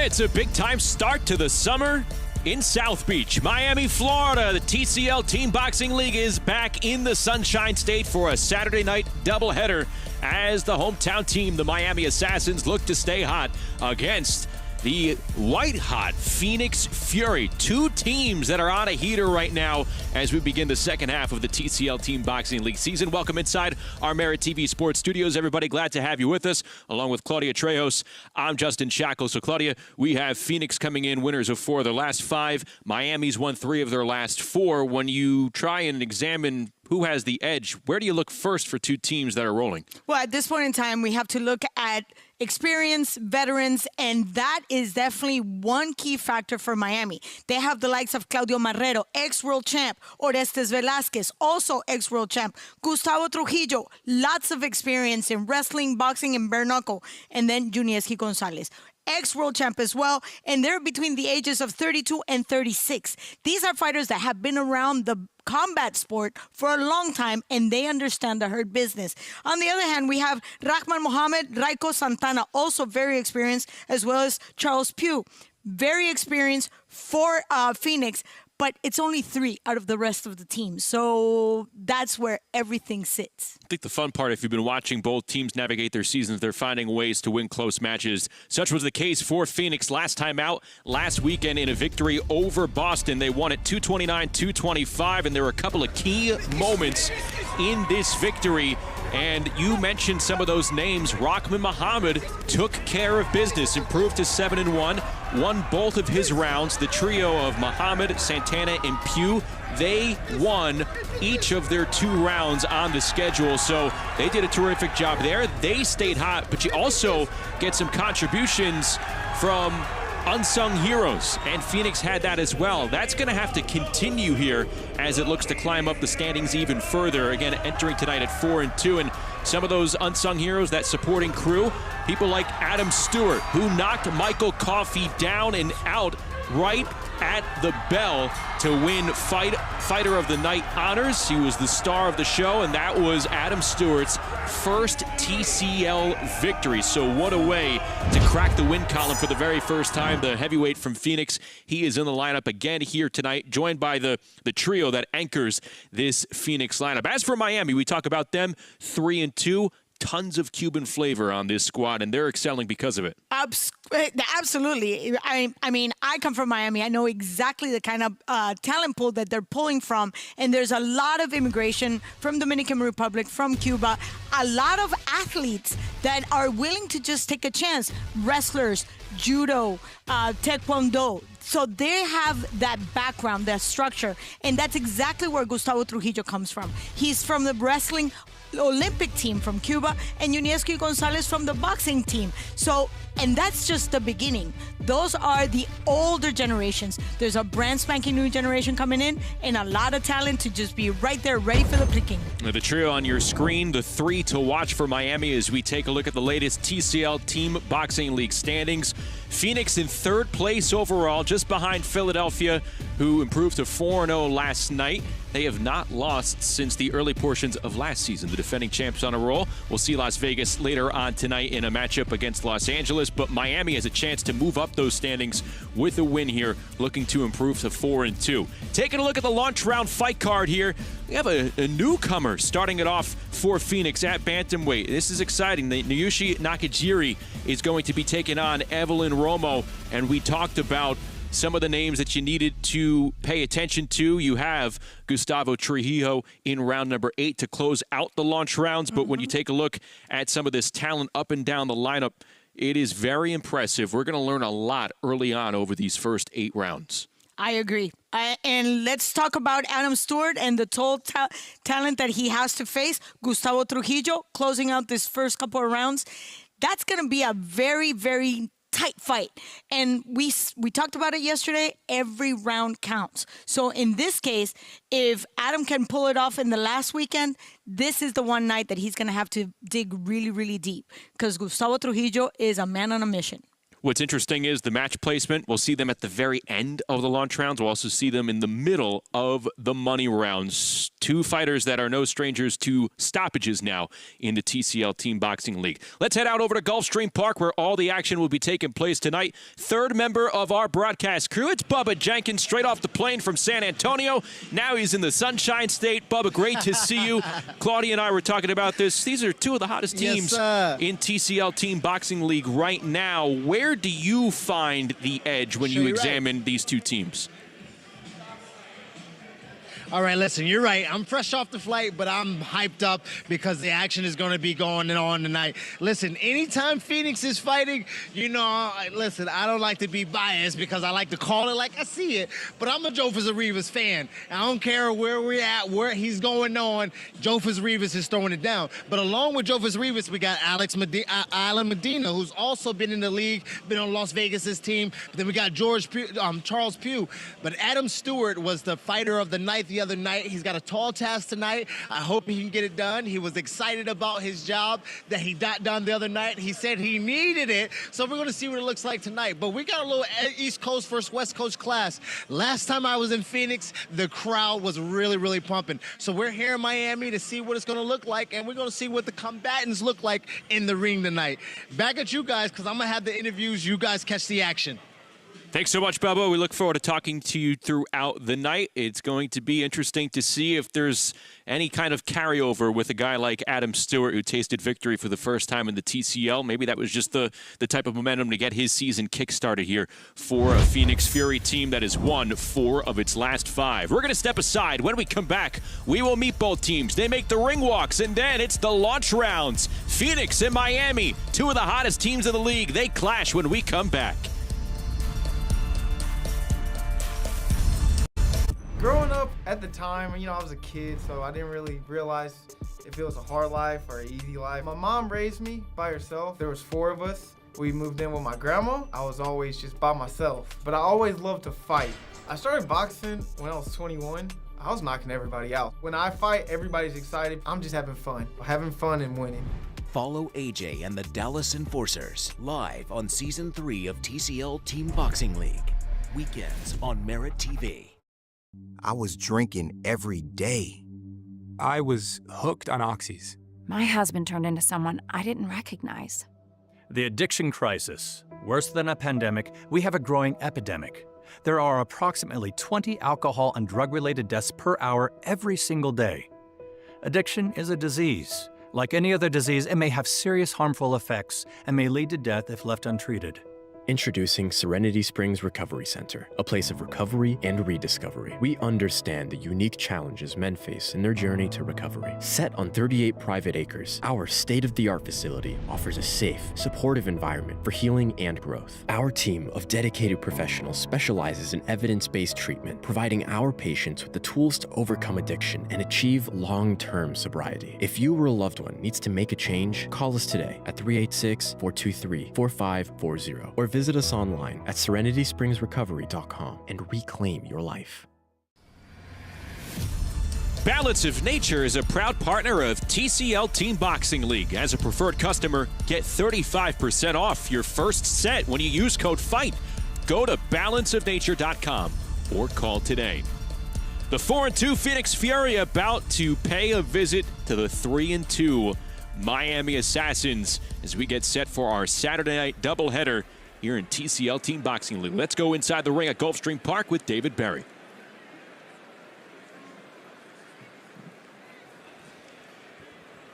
It's a big-time start to the summer in South Beach, Miami, Florida. The TCL Team Boxing League is back in the Sunshine State for a Saturday night doubleheader as the hometown team, the Miami Assassins, look to stay hot against the white-hot Phoenix Fury. Two teams that are on a heater right now as we begin the second half of the TCL Team Boxing League season. Welcome inside our Merit TV Sports Studios, everybody. Glad to have you with us, along with Claudia Trejos. I'm Justin Shackle. So, Claudia, we have Phoenix coming in winners of 4 of their last 5. Miami's won 3 of their last 4. When you try and examine who has the edge, where do you look first for two teams that are rolling? Well, at this point in time, we have to look at experience, veterans, and that is definitely one key factor for Miami. They have the likes of Claudio Marrero, ex-world champ, Orestes Velasquez, also ex-world champ, Gustavo Trujillo, lots of experience in wrestling, boxing, and bare knuckle, and then Gonzalez, ex-world champ as well, and they're between the ages of 32 and 36. These are fighters that have been around the combat sport for a long time, and they understand the hurt business. On the other hand, we have Rahman Mohammed, Raiko Santana, also very experienced, as well as Charles Pugh, very experienced for Phoenix, but it's only 3 out of the rest of the team. So that's where everything sits. I think the fun part, if you've been watching both teams navigate their seasons, they're finding ways to win close matches. Such was the case for Phoenix last time out, last weekend in a victory over Boston. They won it 229-225, and there were a couple of key moments in this victory. And you mentioned some of those names. Rahman Mohammed took care of business, improved to 7-1, won both of his rounds. The trio of Mohammed, Santana, and Pugh, they won each of their 2 rounds on the schedule. So they did a terrific job there. They stayed hot, but you also get some contributions from unsung heroes, and Phoenix had that as well. That's going to have to continue here as it looks to climb up the standings even further. Again, entering tonight at 4-2, and some of those unsung heroes, that supporting crew, people like Adam Stewart, who knocked Michael Coffey down and out right at the bell to win Fighter of the Night honors. He was the star of the show, and that was Adam Stewart's first TCL victory. So what a way to crack the win column for the very first time. The heavyweight from Phoenix, he is in the lineup again here tonight, joined by the trio that anchors this Phoenix lineup. As for Miami, we talk about them, 3-2. Tons of Cuban flavor on this squad, and they're excelling because of it. Absolutely. I mean, I come from Miami. I know exactly the kind of talent pool that they're pulling from, and there's a lot of immigration from Dominican Republic, from Cuba, a lot of athletes that are willing to just take a chance. Wrestlers, judo, taekwondo. So they have that background, that structure, and that's exactly where Gustavo Trujillo comes from. He's from the wrestling Olympic team from Cuba, and Gonzalez from the boxing team. So, and that's just the beginning. Those are the older generations. There's a brand spanking new generation coming in, and a lot of talent to just be right there, ready for the picking. The trio on your screen, the 3 to watch for Miami as we take a look at the latest TCL Team Boxing League standings. Phoenix in 3rd place overall, just behind Philadelphia, who improved to 4-0 last night. They have not lost since the early portions of last season. The defending champs on a roll. We'll see Las Vegas later on tonight in a matchup against Los Angeles, but Miami has a chance to move up those standings with a win here, looking to improve to 4-2. Taking a look at the launch round fight card here, we have a newcomer starting it off for Phoenix at bantamweight. This is exciting. The Naoshi Nakajiri is going to be taking on Evelyn Romo, and we talked about some of the names that you needed to pay attention to. You have Gustavo Trujillo in round number 8 to close out the launch rounds. But when you take a look at some of this talent up and down the lineup, it is very impressive. We're going to learn a lot early on over these first 8 rounds. I agree. And let's talk about Adam Stewart and the tall talent that he has to face. Gustavo Trujillo closing out this first couple of rounds. That's going to be a very, very tight fight. And we talked about it yesterday. Every round counts. So in this case, if Adam can pull it off in the last weekend, this is the one night that he's going to have to dig really, really deep, because Gustavo Trujillo is a man on a mission. What's interesting is the match placement. We'll see them at the very end of the launch rounds. We'll also see them in the middle of the money rounds. Two fighters that are no strangers to stoppages now in the TCL Team Boxing League. Let's head out over to Gulfstream Park where all the action will be taking place tonight. Third member of our broadcast crew, it's Bubba Jenkins, straight off the plane from San Antonio. Now he's in the Sunshine State. Bubba, great to see you. Claudia and I were talking about this. These are two of the hottest teams in TCL Team Boxing League right now. Where do you find the edge when you examine these two teams? All right, listen, you're right. I'm fresh off the flight, but I'm hyped up because the action is going to be going on tonight. Listen, anytime Phoenix is fighting, listen, I don't like to be biased because I like to call it like I see it, but I'm a Jofas Rivas fan. I don't care where we're at, where he's going on. Jofas Rivas is throwing it down. But along with Jofas Rivas, we got Alan Medina, who's also been in the league, been on Las Vegas' team. But then we got Charles Pugh. But Adam Stewart was the fighter of the night the other night. He's got a tall task tonight. I hope he can get it done. He was excited about his job that he got done the other night. He said he needed it. So we're going to see what it looks like tonight. But we got a little East Coast versus West Coast class. Last time I was in Phoenix, the crowd was really, really pumping. So we're here in Miami to see what it's going to look like, and we're going to see what the combatants look like in the ring tonight. Back at you guys, because I'm going to have the interviews. You guys catch the action. Thanks so much, Bubba. We look forward to talking to you throughout the night. It's going to be interesting to see if there's any kind of carryover with a guy like Adam Stewart, who tasted victory for the first time in the TCL. Maybe that was just the type of momentum to get his season kick-started here for a Phoenix Fury team that has won 4 of its last 5. We're going to step aside. When we come back, we will meet both teams. They make the ring walks, and then it's the launch rounds. Phoenix and Miami, 2 of the hottest teams in the league. They clash when we come back. Growing up at the time, I was a kid, so I didn't really realize if it was a hard life or an easy life. My mom raised me by herself. There was 4 of us. We moved in with my grandma. I was always just by myself, but I always loved to fight. I started boxing when I was 21. I was knocking everybody out. When I fight, everybody's excited. I'm just having fun and winning. Follow AJ and the Dallas Enforcers live on Season 3 of TCL Team Boxing League. Weekends on Merit TV. I was drinking every day. I was hooked on oxys. My husband turned into someone I didn't recognize. The addiction crisis. Worse than a pandemic, we have a growing epidemic. There are approximately 20 alcohol and drug-related deaths per hour every single day. Addiction is a disease. Like any other disease, it may have serious harmful effects and may lead to death if left untreated. Introducing Serenity Springs Recovery Center, a place of recovery and rediscovery. We understand the unique challenges men face in their journey to recovery. Set on 38 private acres, our state-of-the-art facility offers a safe, supportive environment for healing and growth. Our team of dedicated professionals specializes in evidence-based treatment, providing our patients with the tools to overcome addiction and achieve long-term sobriety. If you or a loved one needs to make a change, call us today at 386-423-4540 or visit us online at serenityspringsrecovery.com and reclaim your life. Balance of Nature is a proud partner of TCL Team Boxing League. As a preferred customer, get 35% off your first set when you use code FIGHT. Go to balanceofnature.com or call today. The 4-2 Phoenix Fury about to pay a visit to the 3-2 Miami Assassins as we get set for our Saturday night doubleheader here in TCL Team Boxing League. Let's go inside the ring at Gulfstream Park with David Berry.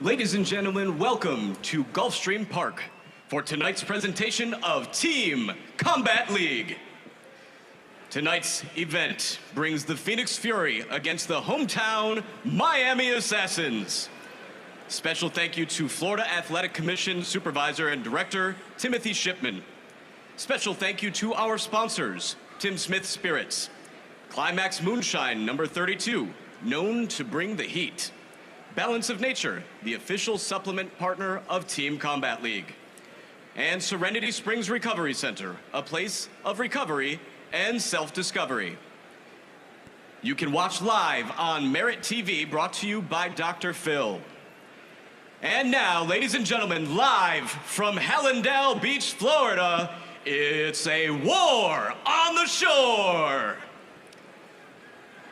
Ladies and gentlemen, welcome to Gulfstream Park for tonight's presentation of Team Combat League. Tonight's event brings the Phoenix Fury against the hometown Miami Assassins. Special thank you to Florida Athletic Commission Supervisor and Director Timothy Shipman. Special thank you to our sponsors, Tim Smith Spirits, Climax Moonshine number 32, known to bring the heat, Balance of Nature, the official supplement partner of Team Combat League, and Serenity Springs Recovery Center, a place of recovery and self-discovery. You can watch live on Merit TV, brought to you by Dr. Phil. And now, ladies and gentlemen, live from Hallandale Beach, Florida, It's a war on the shore.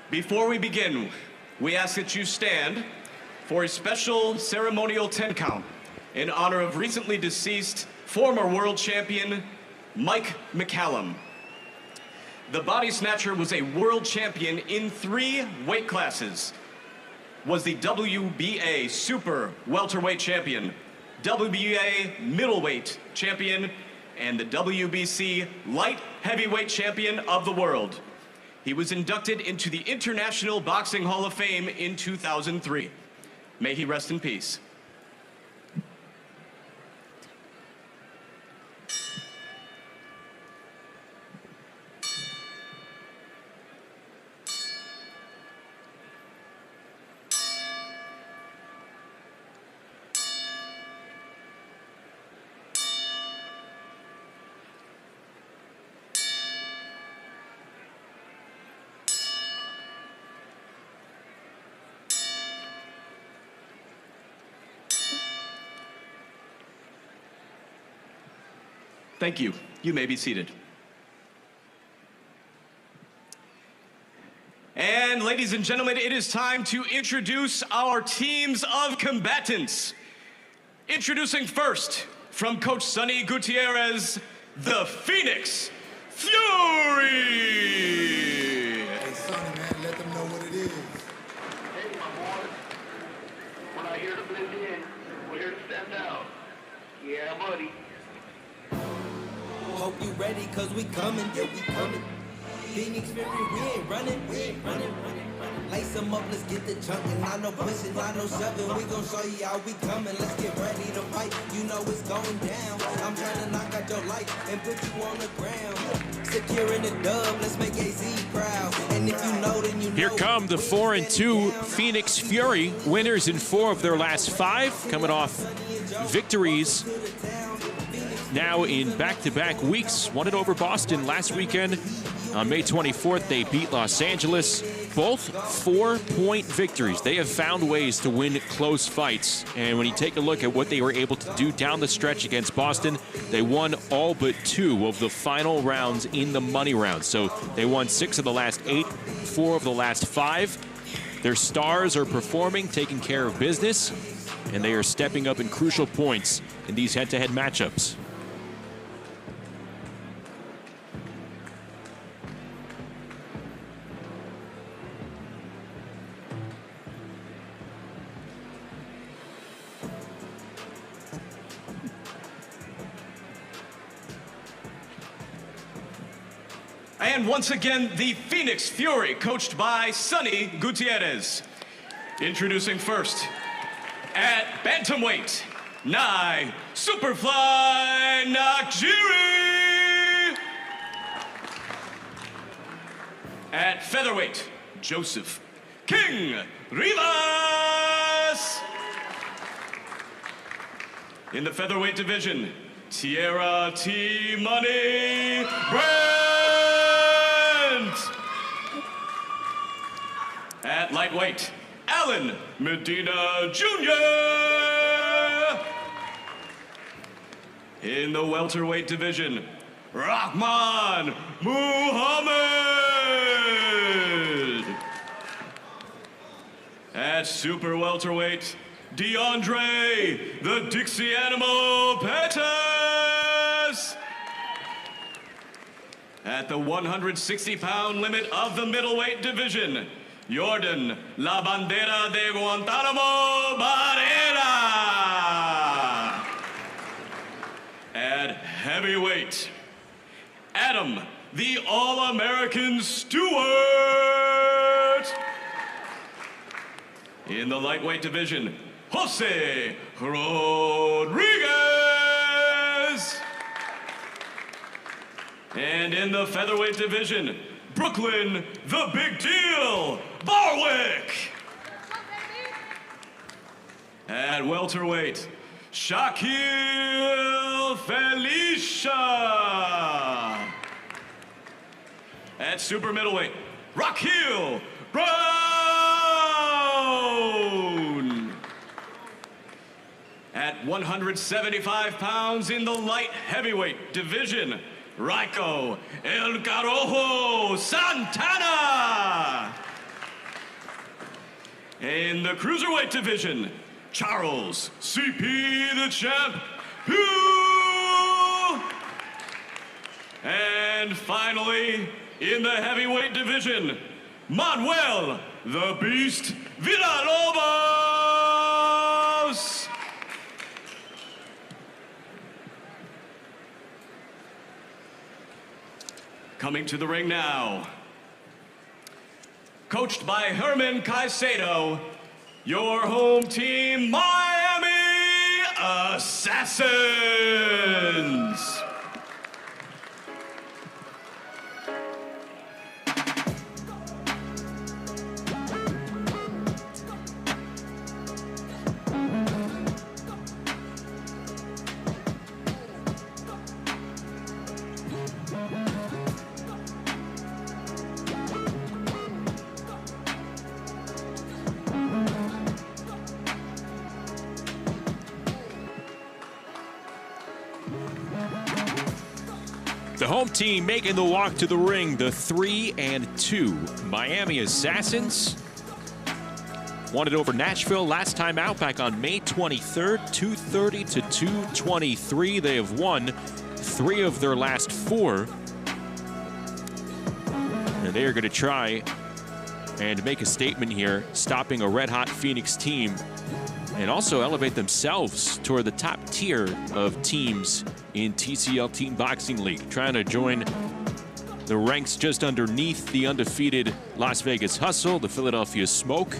Before we begin, we ask that you stand for a special ceremonial 10 count in honor of recently deceased former world champion Mike McCallum. The body snatcher was a world champion in 3 weight classes, was the WBA super welterweight champion, WBA middleweight champion, and the WBC light heavyweight champion of the world. He was inducted into the International Boxing Hall of Fame in 2003. May he rest in peace. Thank you. You may be seated. And ladies and gentlemen, it is time to introduce our teams of combatants. Introducing first, from Coach Sonny Gutierrez, the Phoenix Fury! Hey, Sonny, man, let them know what it is. Hey, my boy. We're not here to blend in. We're here to stand out. Yeah, buddy. Hope you ready, cause we coming, yeah, we coming. Phoenix Fury, we ain't running. Lace them up, let's get the chunkin'. Not no pushing, not no shoving. We gon' show you how we coming. Let's get ready to fight. You know it's going down. I'm trying to knock out your life and put you on the ground. Securing the dub, let's make AZ proud. And if you know, then you know. Here come the 4-2 Phoenix Fury, winners in 4 of their last 5, coming off victories now in back-to-back weeks. Won it over Boston last weekend. On May 24th, they beat Los Angeles. Both 4-point victories. They have found ways to win close fights. And when you take a look at what they were able to do down the stretch against Boston, they won all but 2 of the final rounds in the money round. So they won 6 of the last 8, 4 of the last 5. Their stars are performing, taking care of business, and they are stepping up in crucial points in these head-to-head matchups. And once again, the Phoenix Fury, coached by Sonny Gutierrez. Introducing first, at bantamweight, Superfly Nakajiri. At featherweight, Joseph King Rivas. In the featherweight division, Tierra T Money Brandt. At lightweight, Alan Medina Jr. In the welterweight division, Rahman Muhammad. At super welterweight, DeAndre, the Dixie Animal Pettis. At the 160-pound limit of the middleweight division, Jordan La Bandera de Guantanamo Barrera. At heavyweight, Adam, the All-American Stewart. In the lightweight division, Jose Rodriguez. And in the featherweight division, Brooklyn, the Big Deal, Barwick. At welterweight, Shaquille Felicia. At super middleweight, Raquel Brown. At 175 pounds in the light heavyweight division, Rico El Carajo Santana. In the cruiserweight division, Charles CP the Champ Pugh. And finally, in the heavyweight division, Manuel the Beast Villalobos. Coming to the ring now, coached by Herman Caicedo, your home team, Miami Assassins. The home team making the walk to the ring, the 3-2 Miami Assassins. Won it over Nashville last time out back on May 23rd, 230 to 223. They have won 3 of their last 4. And they are going to try and make a statement here, stopping a red-hot Phoenix team and also elevate themselves toward the top tier of teams in TCL Team Boxing League, trying to join the ranks just underneath the undefeated Las Vegas Hustle, the Philadelphia Smoke.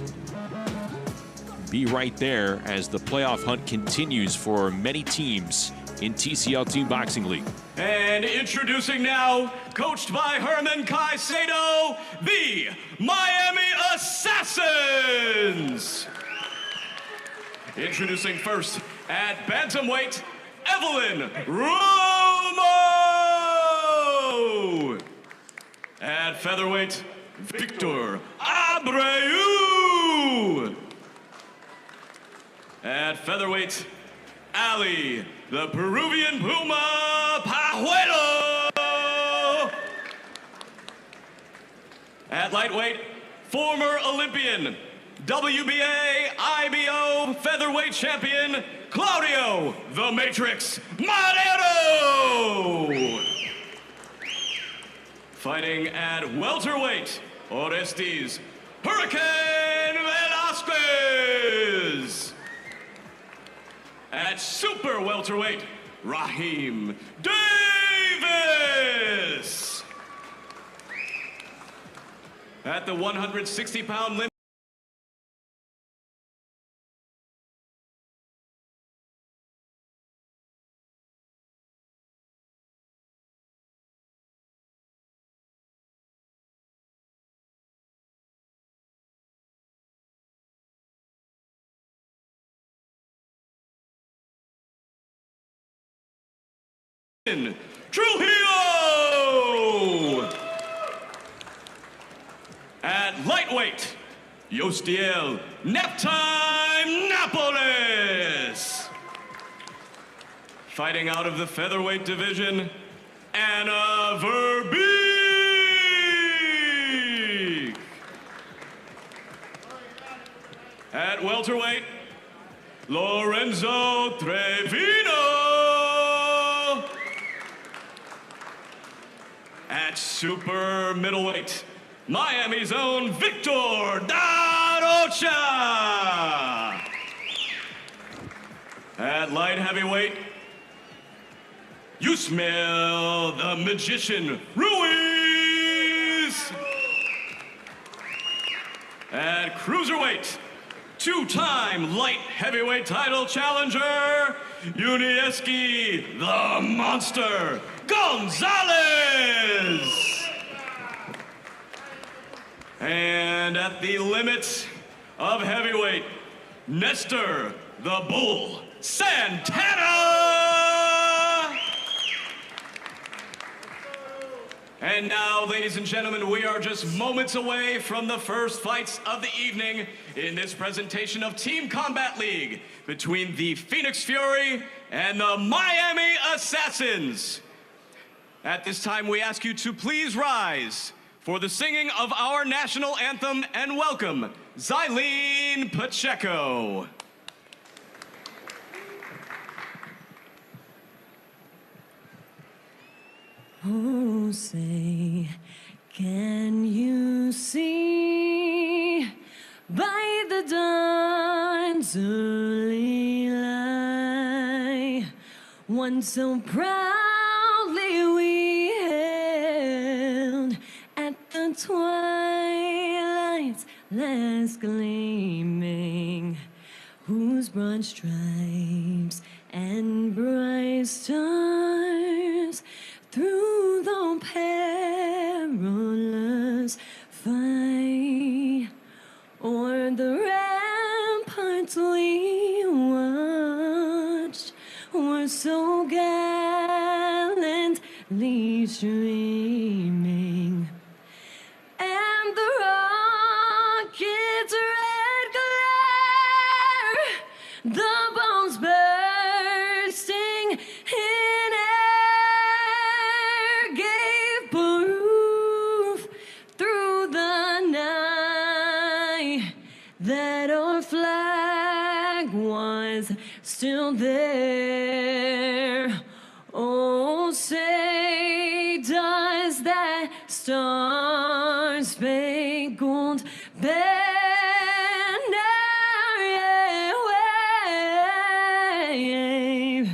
Be right there as the playoff hunt continues for many teams in TCL Team Boxing League. And introducing now, coached by Herman Caicedo, the Miami Assassins. Introducing first at bantamweight, Evelyn Romo. At featherweight, Victor Abrau. At featherweight, Ali, the Peruvian Puma Puelo. At lightweight, former Olympian, WBA, IBO featherweight champion, Claudio, the Matrix, Marrero. Fighting at welterweight, Orestes, Hurricane Velasquez. At super welterweight, Raheem Davis. At the 160-pound limit, Trujillo. At lightweight, Yostiel Naptime Napoles. Fighting out of the featherweight division, Anna Verbeek. At welterweight, Lorenzo Trevino. At super middleweight, Miami's own Victor da Rocha. At light heavyweight, Yusmail the Magician Ruiz. At cruiserweight, 2-time light heavyweight title challenger, Unieski the Monster Gonzalez. And at the limit of heavyweight, Nestor the Bull Santana. And now, ladies and gentlemen, we are just moments away from the first fights of the evening in this presentation of Team Combat League between the Phoenix Fury and the Miami Assassins. At this time, we ask you to please rise for the singing of our national anthem and welcome Xylene Pacheco. Oh, say, can you see by the dawn's early light one so proudly we hailed at the twilight's last gleaming, whose broad stripes and bright stars through the perilous fight o'er the ramparts we watched were so gallantly streaming, and the rocket's red glare, the bombs bursting in air, gave proof through the night that our flag was still there. Oh, say, does that star-spangled banner wave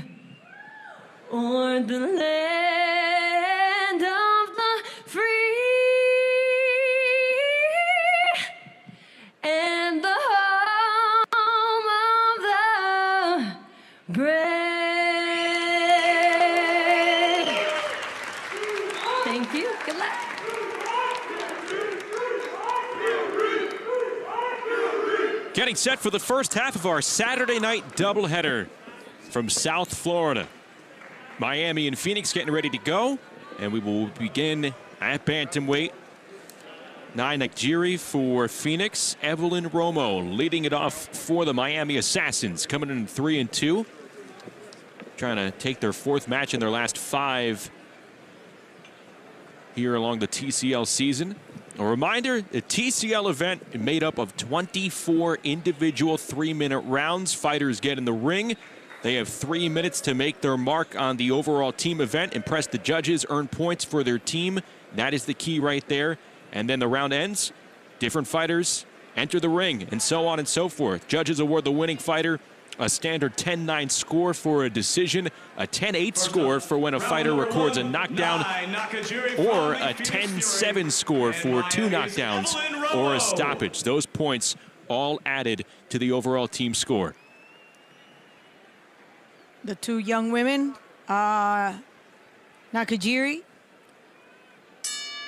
o'er the land of the free and the home of the brave? Thank you. Good luck. Getting set for the first half of our Saturday night doubleheader from South Florida. Miami and Phoenix getting ready to go, and we will begin at bantamweight. Nakajiri for Phoenix, Evelyn Romo leading it off for the Miami Assassins, coming in 3-2. Trying to take their fourth match in their last 5 here along the TCL season. A reminder, the TCL event made up of 24 individual 3-minute rounds. Fighters get in the ring. They have 3 minutes to make their mark on the overall team event, impress the judges, earn points for their team. That is the key right there. And then the round ends. Different fighters enter the ring, and so on and so forth. Judges award the winning fighter a standard 10-9 score for a decision, a 10-8 score for when a fighter records a knockdown, or a 10-7 score for 2 knockdowns or a stoppage. Those points all added to the overall team score. The 2 young women, Nakajiri,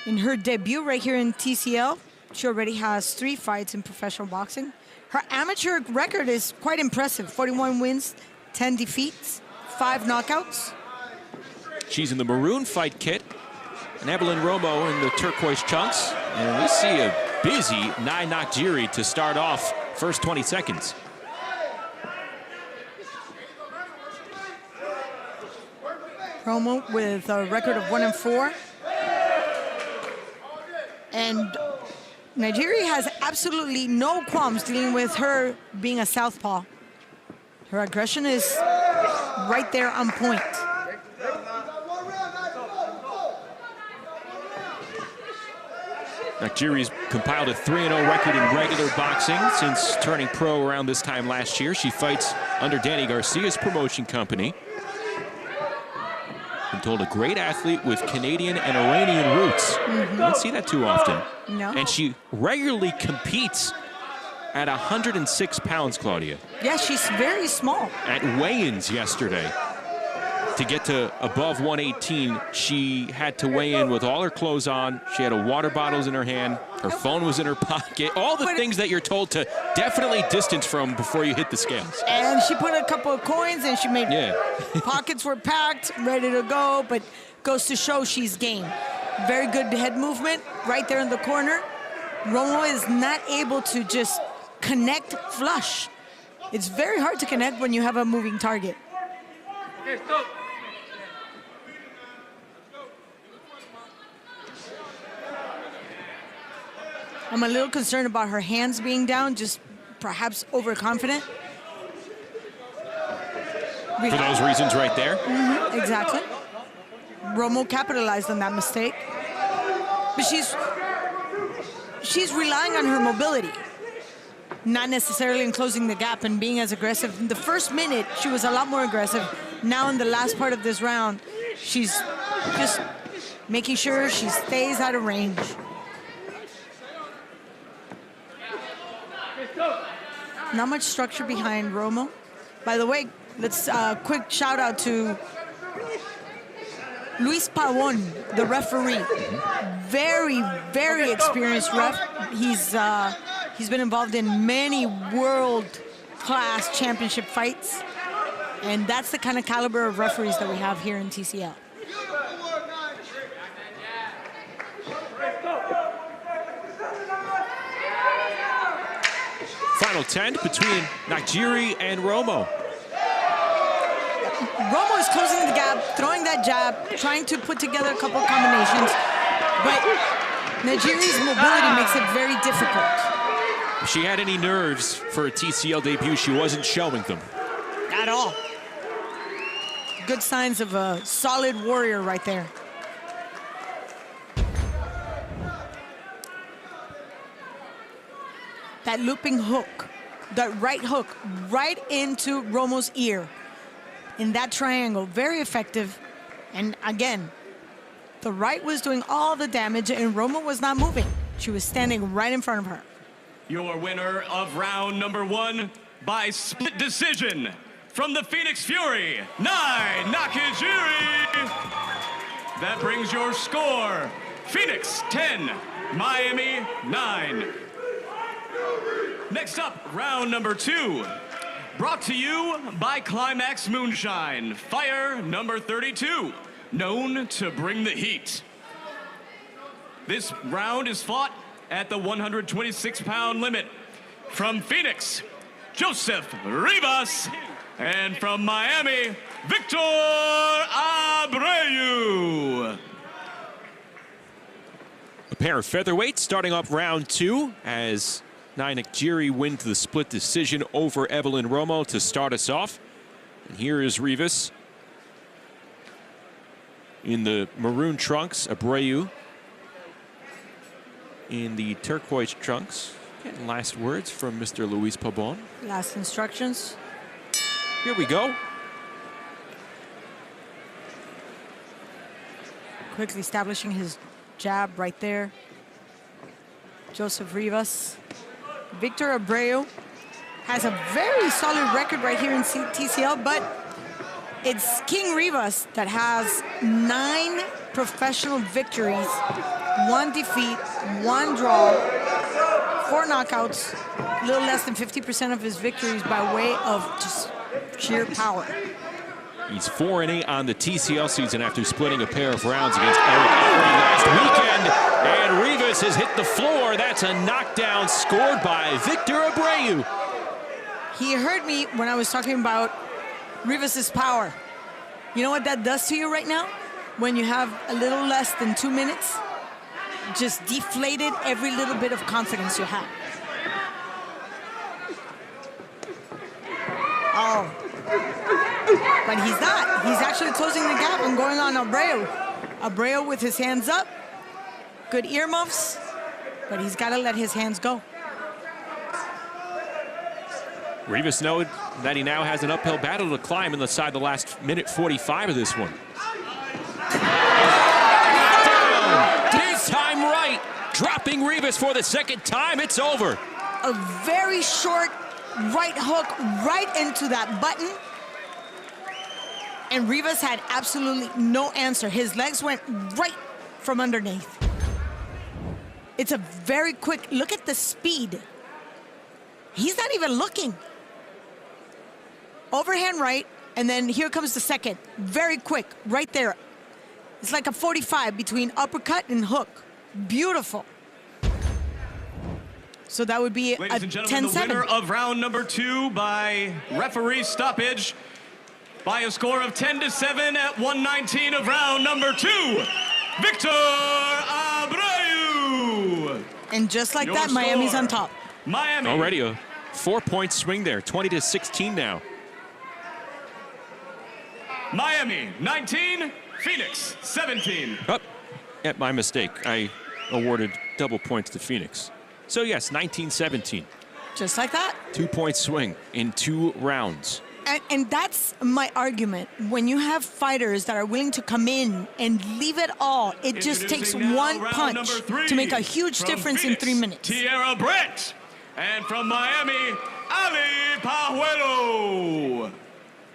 in her debut right here in TCL, she already has 3 fights in professional boxing. Her amateur record is quite impressive. 41 wins, 10 defeats, 5 knockouts. She's in the maroon fight kit, and Evelyn Romo in the turquoise chunks. And we see a busy Nakajiri to start off first 20 seconds. Romo with a record of 1-4. And Nigeria has absolutely no qualms dealing with her being a southpaw. Her aggression is right there on point. Nakajiri's compiled a 3-0 record in regular boxing since turning pro around this time last year. She fights under Danny Garcia's promotion company. Been told a great athlete with Canadian and Iranian roots. Don't see that too often. No. And she regularly competes at 106 pounds, Claudia. Yeah, she's very small. At weigh-ins yesterday, to get to above 118, she had to weigh in with all her clothes on. She had a water bottles in her hand. Her phone was in her pocket. All the things that you're told to definitely distance from before you hit the scales. And she put a couple of coins and she made pockets were packed, ready to go, but goes to show she's game. Very good head movement right there in the corner. Romo is not able to just connect flush. It's very hard to connect when you have a moving target. I'm a little concerned about her hands being down, just perhaps overconfident. For those reasons right there. Exactly. Romo capitalized on that mistake. But she's relying on her mobility, not necessarily in closing the gap and being as aggressive. In the first minute, she was a lot more aggressive. Now in the last part of this round, she's just making sure she stays out of range. Not much structure behind Romo. By the way, let's quick shout out to Luis Pavon, the referee. Very, very experienced ref. He's been involved in many world-class championship fights. And that's the kind of caliber of referees that we have here in TCL. Final 10 between Nakajiri and Romo. Romo is closing the gap, throwing that jab, trying to put together a couple of combinations, but Nakajiri's mobility makes it very difficult. If she had any nerves for a TCL debut, she wasn't showing them. At all. Good signs of a solid warrior right there. That looping hook, that right hook, right into Romo's ear. In that triangle, very effective. And again, the right was doing all the damage and Romo was not moving. She was standing right in front of her. Your winner of round number 1 by split decision from the Phoenix Fury, Nakajiri. That brings your score, Phoenix 10, Miami 9. Next up, round number 2. Brought to you by Climax Moonshine, fire number 32, known to bring the heat. This round is fought at the 126-pound limit. From Phoenix, Joseph Rivas, and from Miami, Victor Abrau. A pair of featherweights starting up round 2 as Nakajiri wins the split decision over Evelyn Romo to start us off. And here is Rivas in the maroon trunks, Abrau in the turquoise trunks. Getting last words from Mr. Luis Pabon. Last instructions. Here we go. Quickly establishing his jab right there. Joseph Rivas. Victor Abrau has a very solid record right here in TCL, but it's King Rivas that has 9 professional victories, 1 defeat, 1 draw, 4 knockouts, a little less than 50% of his victories by way of just sheer power. He's 4-8 on the TCL season after splitting a pair of rounds against Eric last weekend. And Rivas has hit the floor. That's a knockdown scored by Victor Abrau. He heard me when I was talking about Rivas's power. You know what that does to you right now? When you have a little less than 2 minutes, just deflated every little bit of confidence you have. Oh. But he's not. He's actually closing the gap and going on Abrau. Abrau with his hands up. Good earmuffs, but he's got to let his hands go. Rivas knows that he now has an uphill battle to climb inside the last minute 45 of this one. This time right, dropping Rivas for the second time. It's over. A very short right hook right into that button. And Rivas had absolutely no answer. His legs went right from underneath. It's a very quick, look at the speed. He's not even looking. Overhand right, and then here comes the second. Very quick, right there. It's like a 45 between uppercut and hook. Beautiful. So that would be Ladies a and gentlemen, 10-7. the winner of round number 2 by referee stoppage by a score of 10-7 at 119 of round number 2, Victor Abrau. And just like Your that, Miami's score. on top. Miami. Already a 4-point swing there, 20-16 now. Miami 19, Phoenix 17. Oh, yeah, my mistake. I awarded double points to Phoenix. So yes, 19-17. Just like that. 2-point swing in 2 rounds. And that's my argument. When you have fighters that are willing to come in and leave it all, it just takes Introducing now one round punch number 3 to make a huge from difference in Phoenix, 3 minutes. Tierra Brandt. And from Miami, Ali Puelo.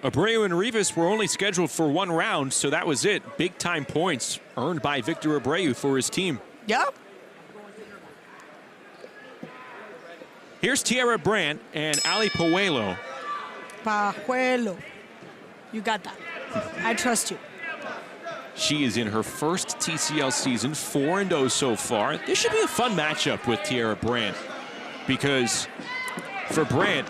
Abrau and Rivas were only scheduled for 1 round, so that was it. Big-time points earned by Victor Abrau for his team. Yep. Here's Tierra Brandt and Ali Puelo. Puelo. You got that. I trust you. She is in her first TCL season, 4-0 so far. This should be a fun matchup with Tierra Brandt because for Brandt,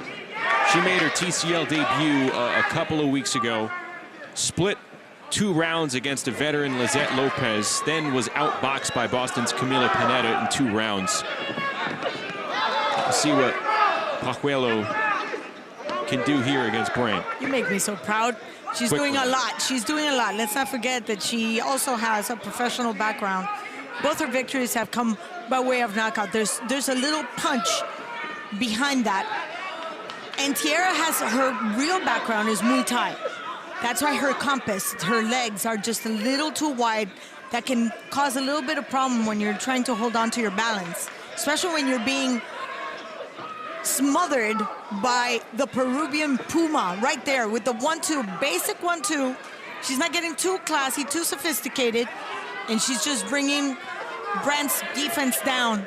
she made her TCL debut a couple of weeks ago, split 2 rounds against a veteran, Lizette Lopez, then was outboxed by Boston's Camila Pineda in 2 rounds. Let's see what Puelo can do here against Brandt. You make me so proud. She's Quickly. doing a lot. She's doing a lot. Let's not forget that she also has a professional background. Both her victories have come by way of knockout. There's a little punch behind that. And Tierra has her real background is Muay Thai. That's why her compass, her legs are just a little too wide. That can cause a little bit of problem when you're trying to hold on to your balance, especially when you're being smothered by the Peruvian Puma right there with the 1-2, basic 1-2. She's not getting too classy, too sophisticated, and she's just bringing Brandt's defense down.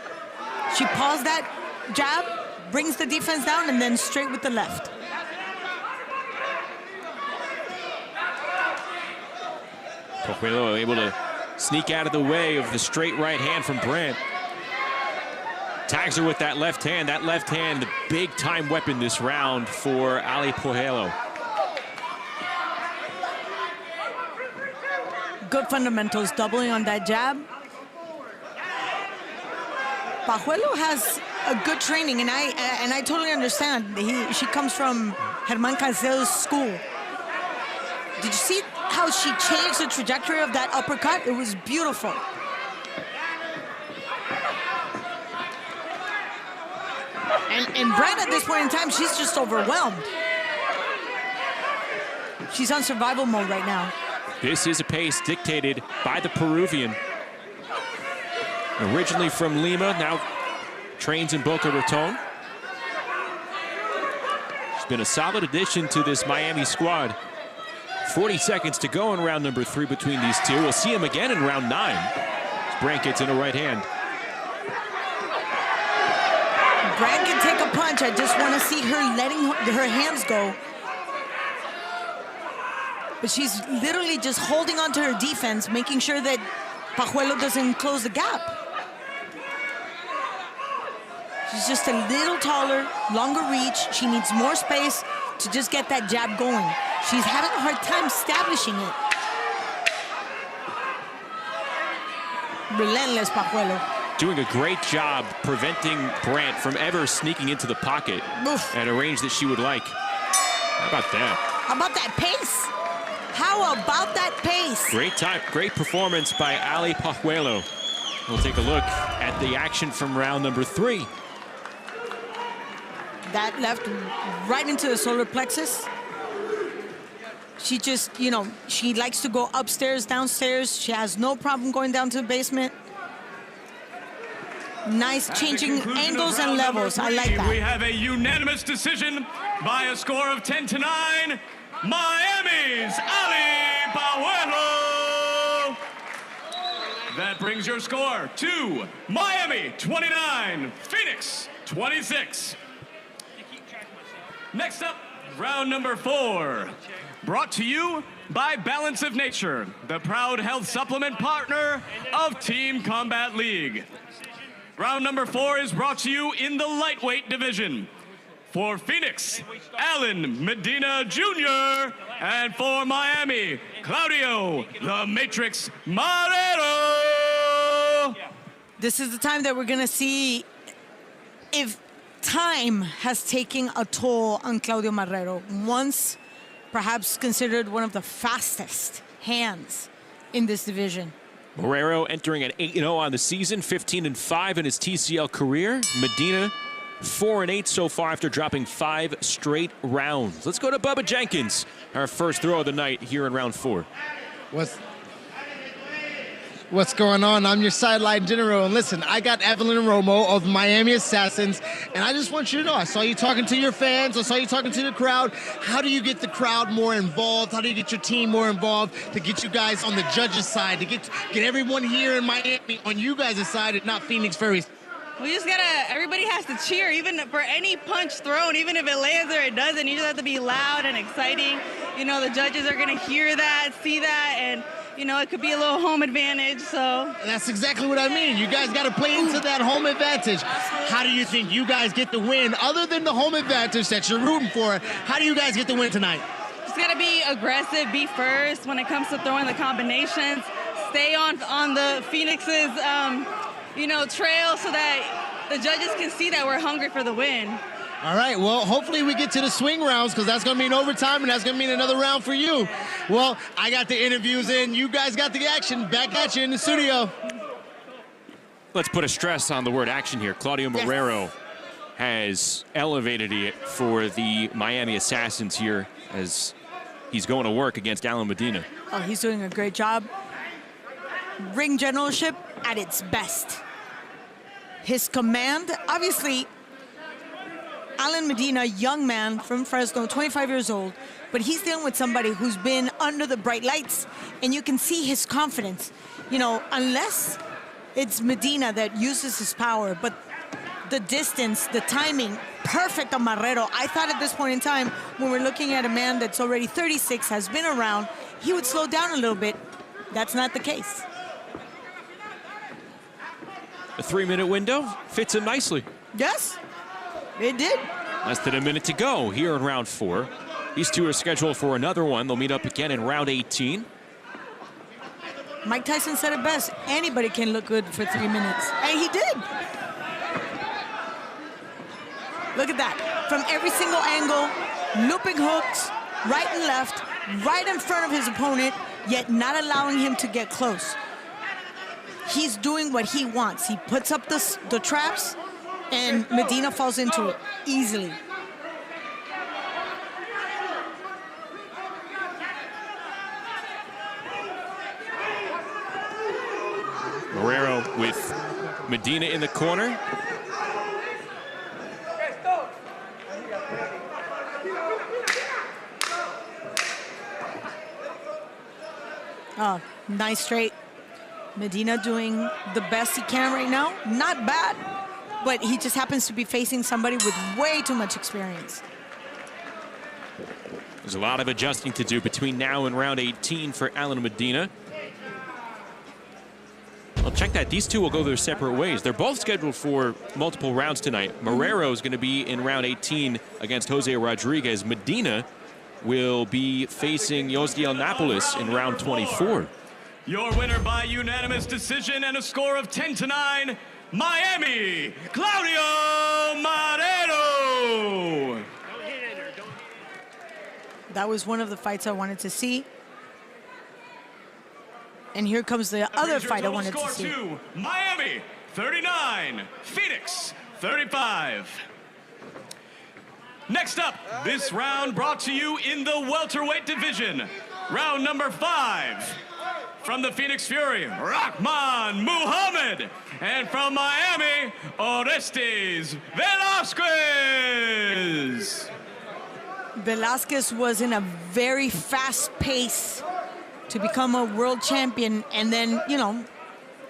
She paused that jab, brings the defense down, and then straight with the left. Puelo able to sneak out of the way of the straight right hand from Brandt. Tags her with that left hand. That left hand, the big-time weapon this round for Ali Puelo. Good fundamentals, doubling on that jab. Puelo has a good training, and I totally understand. She comes from Germán Cancelo's school. Did you see how she changed the trajectory of that uppercut? It was beautiful. And Brandt at this point in time, she's just overwhelmed. She's on survival mode right now. This is a pace dictated by the Peruvian. Originally from Lima, now trains in Boca Raton. She's been a solid addition to this Miami squad. 40 seconds to go in round number 3 between these two. We'll see him again in round 9. As Brandt gets in a right hand. Brandt can take a punch. I just want to see her letting her hands go. But she's literally just holding on to her defense, making sure that Puelo doesn't close the gap. She's just a little taller, longer reach. She needs more space to just get that jab going. She's having a hard time establishing it. Relentless Puelo. Doing a great job preventing Brandt from ever sneaking into the pocket at a range that she would like. How about that? How about that pace? How about that pace? Great time, great performance by Ali Puelo. We'll take a look at the action from round number 3. That left right into the solar plexus. She just, she likes to go upstairs, downstairs. She has no problem going down to the basement. Nice changing angles and levels. I like that. We have a unanimous decision by a score of 10-9. Miami's Ali Puelo. That brings your score to Miami 29, Phoenix 26. Next up, round number 4. Brought to you by Balance of Nature, the proud health supplement partner of Team Combat League. Round number 4 is brought to you in the lightweight division. For Phoenix, Alan Medina Jr. And for Miami, Claudio, the Matrix Marrero. This is the time that we're going to see if time has taken a toll on Claudio Marrero, once perhaps considered one of the fastest hands in this division. Marrero entering at 8-0 on the season, 15-5 in his TCL career. Medina 4-8 so far after dropping 5 straight rounds. Let's go to Bubba Jenkins, our first throw of the night here in round 4. What's going on? I'm your sideline general. And listen, I got Evelyn and Romo of Miami Assassins, and I just want you to know, I saw you talking to your fans, I saw you talking to the crowd. How do you get the crowd more involved? How do you get your team more involved to get you guys on the judges' side, to get everyone here in Miami on you guys' side and not Phoenix Ferries? We just gotta, everybody has to cheer, even for any punch thrown, even if it lands or it doesn't. You just have to be loud and exciting. You know, the judges are gonna hear that, see that, and you know, it could be a little home advantage, so. That's exactly what I mean. You guys got to play into that home advantage. How do you think you guys get the win? Other than the home advantage that you're rooting for, how do you guys get the win tonight? Just got to be aggressive, be first when it comes to throwing the combinations. Stay on the Phoenix's, you know, trail so that the judges can see that we're hungry for the win. All right, well, hopefully we get to the swing rounds because that's going to mean overtime and that's going to mean another round for you. Well, I got the interviews in. You guys got the action. Back at you in the studio. Let's put a stress on the word action here. Claudio Marrero has elevated it for the Miami Assassins here as he's going to work against Alan Medina. Oh, he's doing a great job. Ring generalship at its best. His command, obviously, Alan Medina, young man from Fresno, 25 years old, but he's dealing with somebody who's been under the bright lights, and you can see his confidence. You know, unless it's Medina that uses his power, but the distance, the timing, perfect on Marrero. I thought at this point in time, when we're looking at a man that's already 36, has been around, he would slow down a little bit. That's not the case. A 3-minute window fits him nicely. Yes. It did. Less than a minute to go here in round 4. These two are scheduled for another one. They'll meet up again in round 18. Mike Tyson said it best. Anybody can look good for 3 minutes. And he did. Look at that. From every single angle, looping hooks, right and left, right in front of his opponent, yet not allowing him to get close. He's doing what he wants. He puts up the traps, and Medina falls into it easily. Marrero with Medina in the corner. Oh, nice straight. Medina doing the best he can right now. Not bad, but he just happens to be facing somebody with way too much experience. There's a lot of adjusting to do between now and round 18 for Alan Medina. Well, check that. These two will go their separate ways. They're both scheduled for multiple rounds tonight. Marrero is going to be in round 18 against Jose Rodriguez. Medina will be facing Yosdiel Napoles in round 24. Your winner by unanimous decision and a score of 10-9, Miami, Claudio Marrero. That was one of the fights I wanted to see. And here comes the other fight I wanted to see. Miami, 39, Phoenix, 35. Next up, this round brought to you in the welterweight division. Round number 5. From the Phoenix Fury, Rahman Muhammad. And from Miami, Orestes Velasquez. Velasquez was in a very fast pace to become a world champion. And then, you know,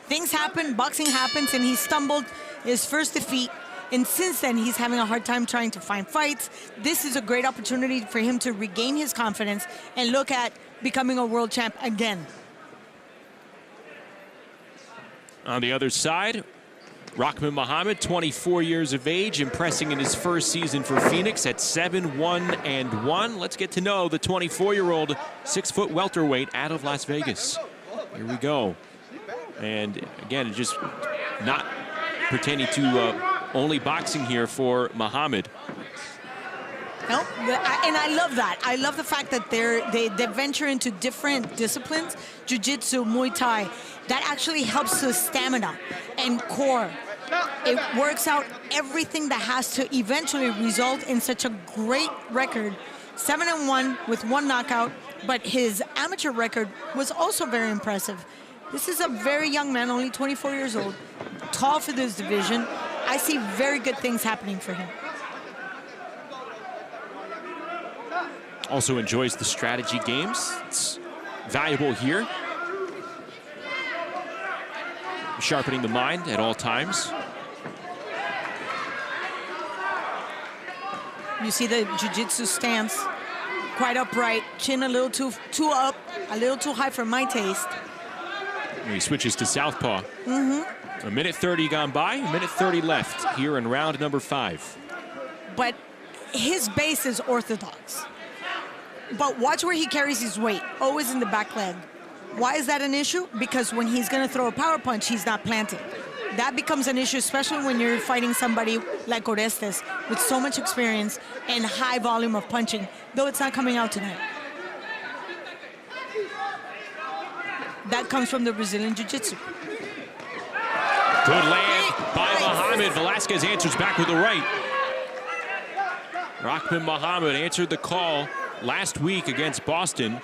things happen, boxing happens, and he stumbled his first defeat. And since then, he's having a hard time trying to find fights. This is a great opportunity for him to regain his confidence and look at becoming a world champ again. On the other side, Rahman Muhammad, 24 years of age, impressing in his first season for Phoenix at 7-1-1. Let's get to know the 24-year-old 6-foot welterweight out of Las Vegas. Here we go. And again, just not pertaining to only boxing here for Muhammad. No, and I love that. I love the fact that they venture into different disciplines, jiu-jitsu, Muay Thai. That actually helps the stamina and core. It works out everything that has to eventually result in such a great record. 7-1 with 1 knockout, but his amateur record was also very impressive. This is a very young man, only 24 years old, tall for this division. I see very good things happening for him. Also enjoys the strategy games. It's valuable here. Sharpening the mind at all times. You see the jiu-jitsu stance, quite upright, chin a little too up, a little too high for my taste. And he switches to southpaw. Mm-hmm. A minute 30 gone by, a minute 30 left here in round number 5. But his base is orthodox. But watch where he carries his weight, always in the back leg. Why is that an issue? Because when he's going to throw a power punch, he's not planted. That becomes an issue, especially when you're fighting somebody like Orestes with so much experience and high volume of punching, though it's not coming out tonight. That comes from the Brazilian Jiu-Jitsu. Good land by Muhammad. Velasquez answers back with the right. Rahman Muhammad answered the call last week against Boston.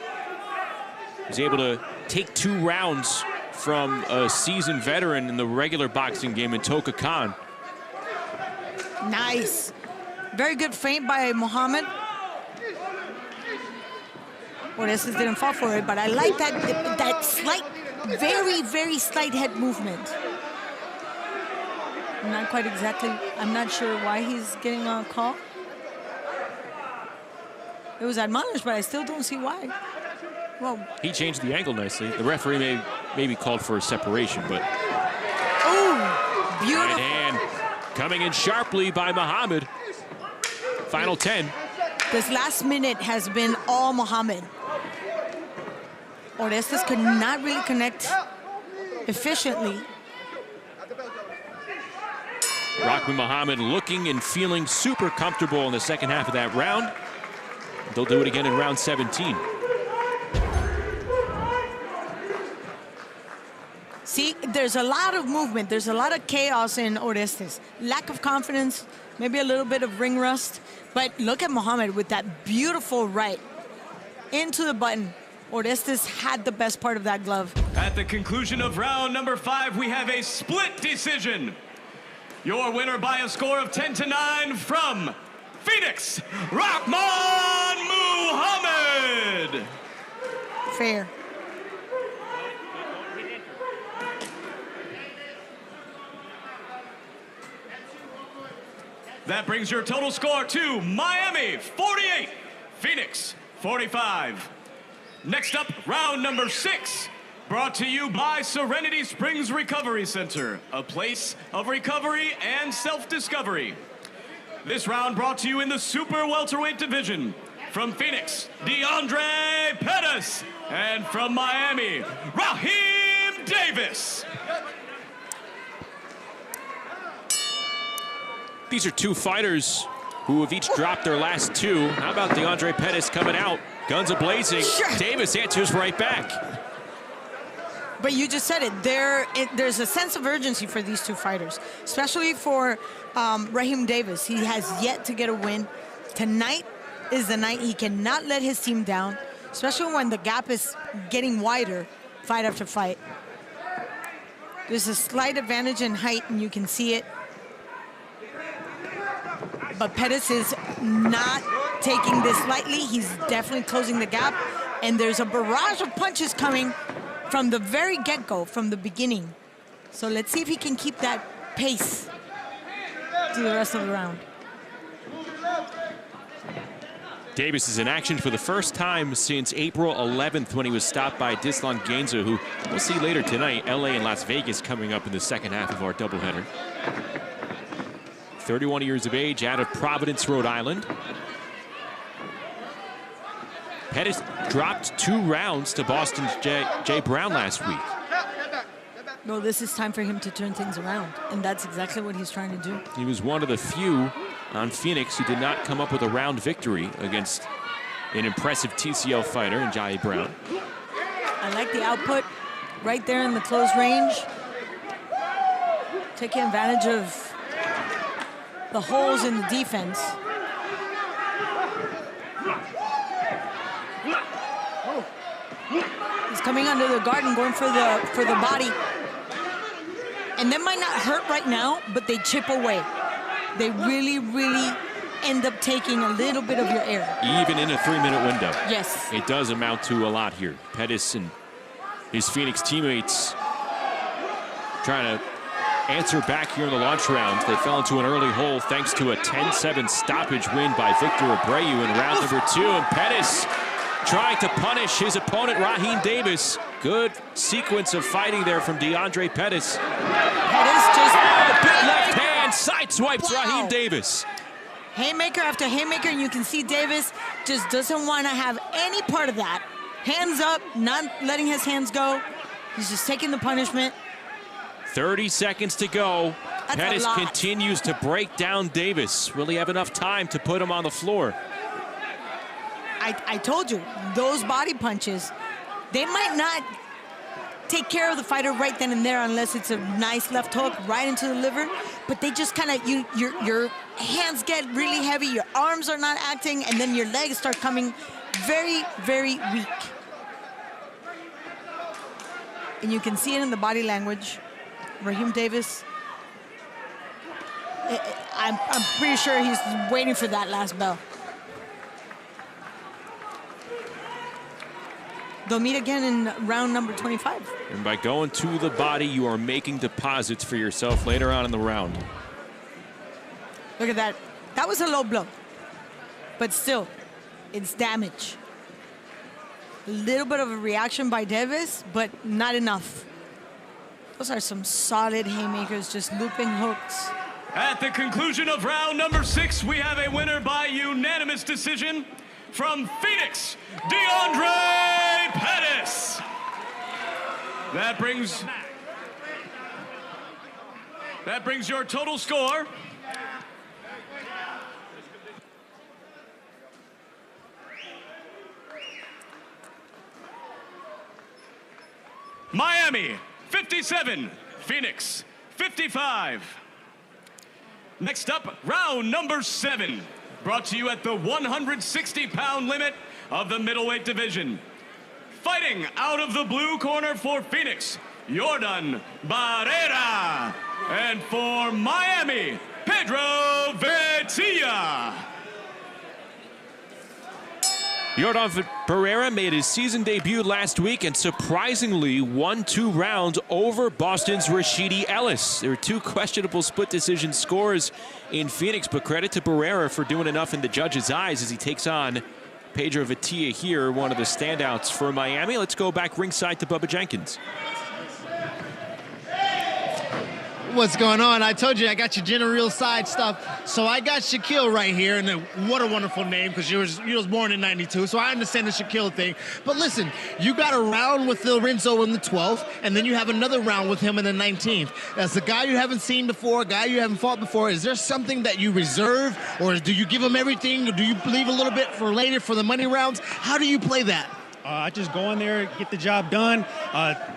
Was able to take 2 rounds from a seasoned veteran in the regular boxing game in Toka Khan. Nice. Very good feint by Muhammad. Orestes didn't fall for it, but I like that slight, very, very slight head movement. I'm not sure why he's getting a call. It was admonished, but I still don't see why. Well, he changed the angle nicely. The referee maybe called for a separation, but... Oh, beautiful. Right hand coming in sharply by Muhammad. Final 10. This last minute has been all Muhammad. Orestes could not really connect efficiently. Rahman Muhammad looking and feeling super comfortable in the second half of that round. They'll do it again in round 17. See, there's a lot of movement. There's a lot of chaos in Orestes. Lack of confidence, maybe a little bit of ring rust. But look at Muhammad with that beautiful right into the button. Orestes had the best part of that glove. At the conclusion of round number 5, we have a split decision. Your winner by a score of 10-9 from Phoenix, Rahman Muhammad. Fair. That brings your total score to Miami 48, Phoenix 45. Next up, round number 6, brought to you by Serenity Springs Recovery Center, a place of recovery and self-discovery. This round brought to you in the super welterweight division. From Phoenix, DeAndre Pettis, and from Miami, Raheem Davis. These are 2 fighters who have each dropped their last 2. How about DeAndre Pettis coming out, guns a-blazing. Sure. Davis answers right back. But you just said it. There's a sense of urgency for these 2 fighters, especially for Raheem Davis. He has yet to get a win. Tonight is the night. He cannot let his team down, especially when the gap is getting wider fight after fight. There's a slight advantage in height, and you can see it. But Pettis is not taking this lightly. He's definitely closing the gap. And there's a barrage of punches coming from the very get-go, from the beginning. So let's see if he can keep that pace through the rest of the round. Davis is in action for the first time since April 11th when he was stopped by Dislan Gainza, who we'll see later tonight. LA and Las Vegas coming up in the second half of our doubleheader. 31 years of age, out of Providence, Rhode Island. Pettis dropped 2 rounds to Boston's Jay Brown last week. No, this is time for him to turn things around, and that's exactly what he's trying to do. He was one of the few on Phoenix who did not come up with a round victory against an impressive TCL fighter in Abrau. I like the output right there in the close range. Taking advantage of the holes in the defense. He's coming under the guard and going for the body. And that might not hurt right now, but they chip away. They really, really end up taking a little bit of your air. Even in a 3-minute window. Yes. It does amount to a lot here. Pettis and his Phoenix teammates trying to answer back here in the launch round. They fell into an early hole thanks to a 10-7 stoppage win by Victor Abreu in round number 2. And Pettis trying to punish his opponent, Raheem Davis. Good sequence of fighting there from DeAndre Pettis. Pettis just... big left hand, sideswipes Raheem Davis. Haymaker after haymaker, and you can see Davis just doesn't want to have any part of that. Hands up, not letting his hands go. He's just taking the punishment. 30 seconds to go. That's Pettis a lot. continues to break down Davis. Will he have enough time to put him on the floor? I told you, those body punches, they might not take care of the fighter right then and there unless it's a nice left hook right into the liver, but they just kind of, your hands get really heavy, your arms are not acting, and then your legs start coming very, very weak. And you can see it in the body language. Raheem Davis, I'm pretty sure he's waiting for that last bell. They'll meet again in round number 25. And by going to the body, you are making deposits for yourself later on in the round. Look at that. That was a low blow. But still, it's damage. A little bit of a reaction by Davis, but not enough. Those are some solid haymakers, just looping hooks. At the conclusion of round number 6, we have a winner by unanimous decision from Phoenix, DeAndre Pettis. That brings your total score Miami 57, Phoenix 55. Next up, round number 7. Brought to you at the 160-pound limit of the middleweight division. Fighting out of the blue corner for Phoenix, Jordan Barrera. And for Miami, Pedro Veitia. Jordan Barrera made his season debut last week and surprisingly won 2 rounds over Boston's Rashidi Ellis. There were 2 questionable split decision scores in Phoenix, but credit to Barrera for doing enough in the judges' eyes as he takes on Pedro Veitia here, one of the standouts for Miami. Let's go back ringside to Bubba Jenkins. What's going on? I told you I got your general side stuff. So I got Shaquille right here, and what a wonderful name because you was born in '92. So I understand the Shaquille thing. But listen, you got a round with Lorenzo in the 12th, and then you have another round with him in the 19th. As a guy you haven't seen before, a guy you haven't fought before, is there something that you reserve, or do you give him everything, or do you leave a little bit for later for the money rounds? How do you play that? I just go in there, get the job done,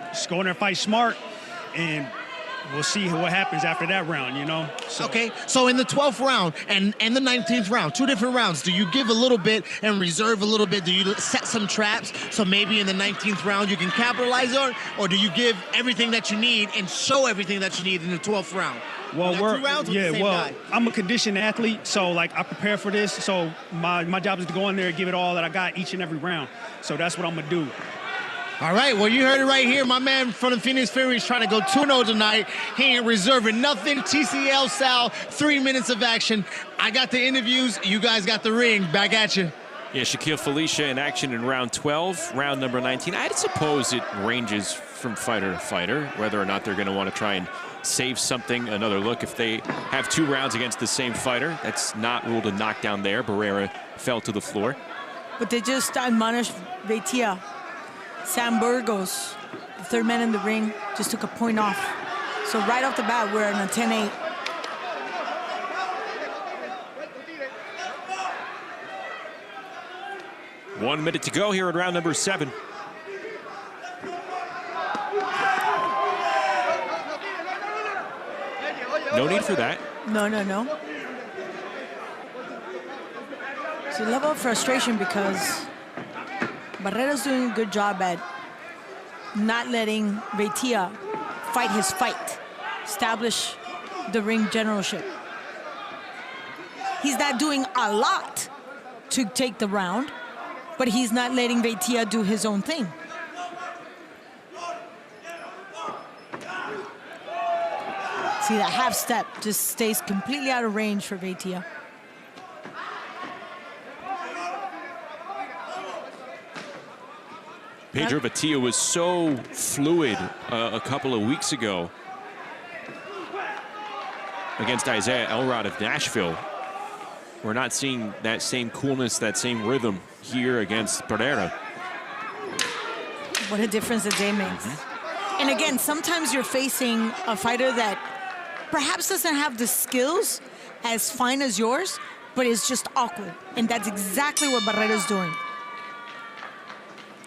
just go in there and fight smart, and we'll see what happens after that round, you know? So. Okay, so in the 12th round and the 19th round, 2 different rounds, do you give a little bit and reserve a little bit? Do you set some traps so maybe in the 19th round you can capitalize on it? Or do you give everything that you need and show everything that you need in the 12th round? Well, I'm a conditioned athlete, so like I prepare for this. So my job is to go in there and give it all that I got each and every round. So that's what I'm gonna do. All right, well, you heard it right here. My man from the Phoenix Fury is trying to go 2-0 tonight. He ain't reserving nothing. TCL style, 3 minutes of action. I got the interviews. You guys got the ring. Back at you. Yeah, Shaquille Felicia in action in round 12, round number 19. I'd suppose it ranges from fighter to fighter, whether or not they're going to want to try and save something, another look. If they have 2 rounds against the same fighter, that's not ruled a knockdown there. Barrera fell to the floor. But they just admonished Veitia, Sam Burgos, The third man in the ring just took a point off. So right off the bat, we're in a 10-8. One minute to go here in round number 7. No need for that. No. It's a level of frustration because Barrera's doing a good job at not letting Veitia fight his fight, establish the ring generalship. He's not doing a lot to take the round, but he's not letting Veitia do his own thing. See, that half step just stays completely out of range for Veitia. Pedro Veitia was so fluid a couple of weeks ago against Isaiah Elrod of Nashville. We're not seeing that same coolness, that same rhythm here against Barrera. What a difference a day makes. And again, sometimes you're facing a fighter that perhaps doesn't have the skills as fine as yours, but is just awkward. And that's exactly what Barrera's doing.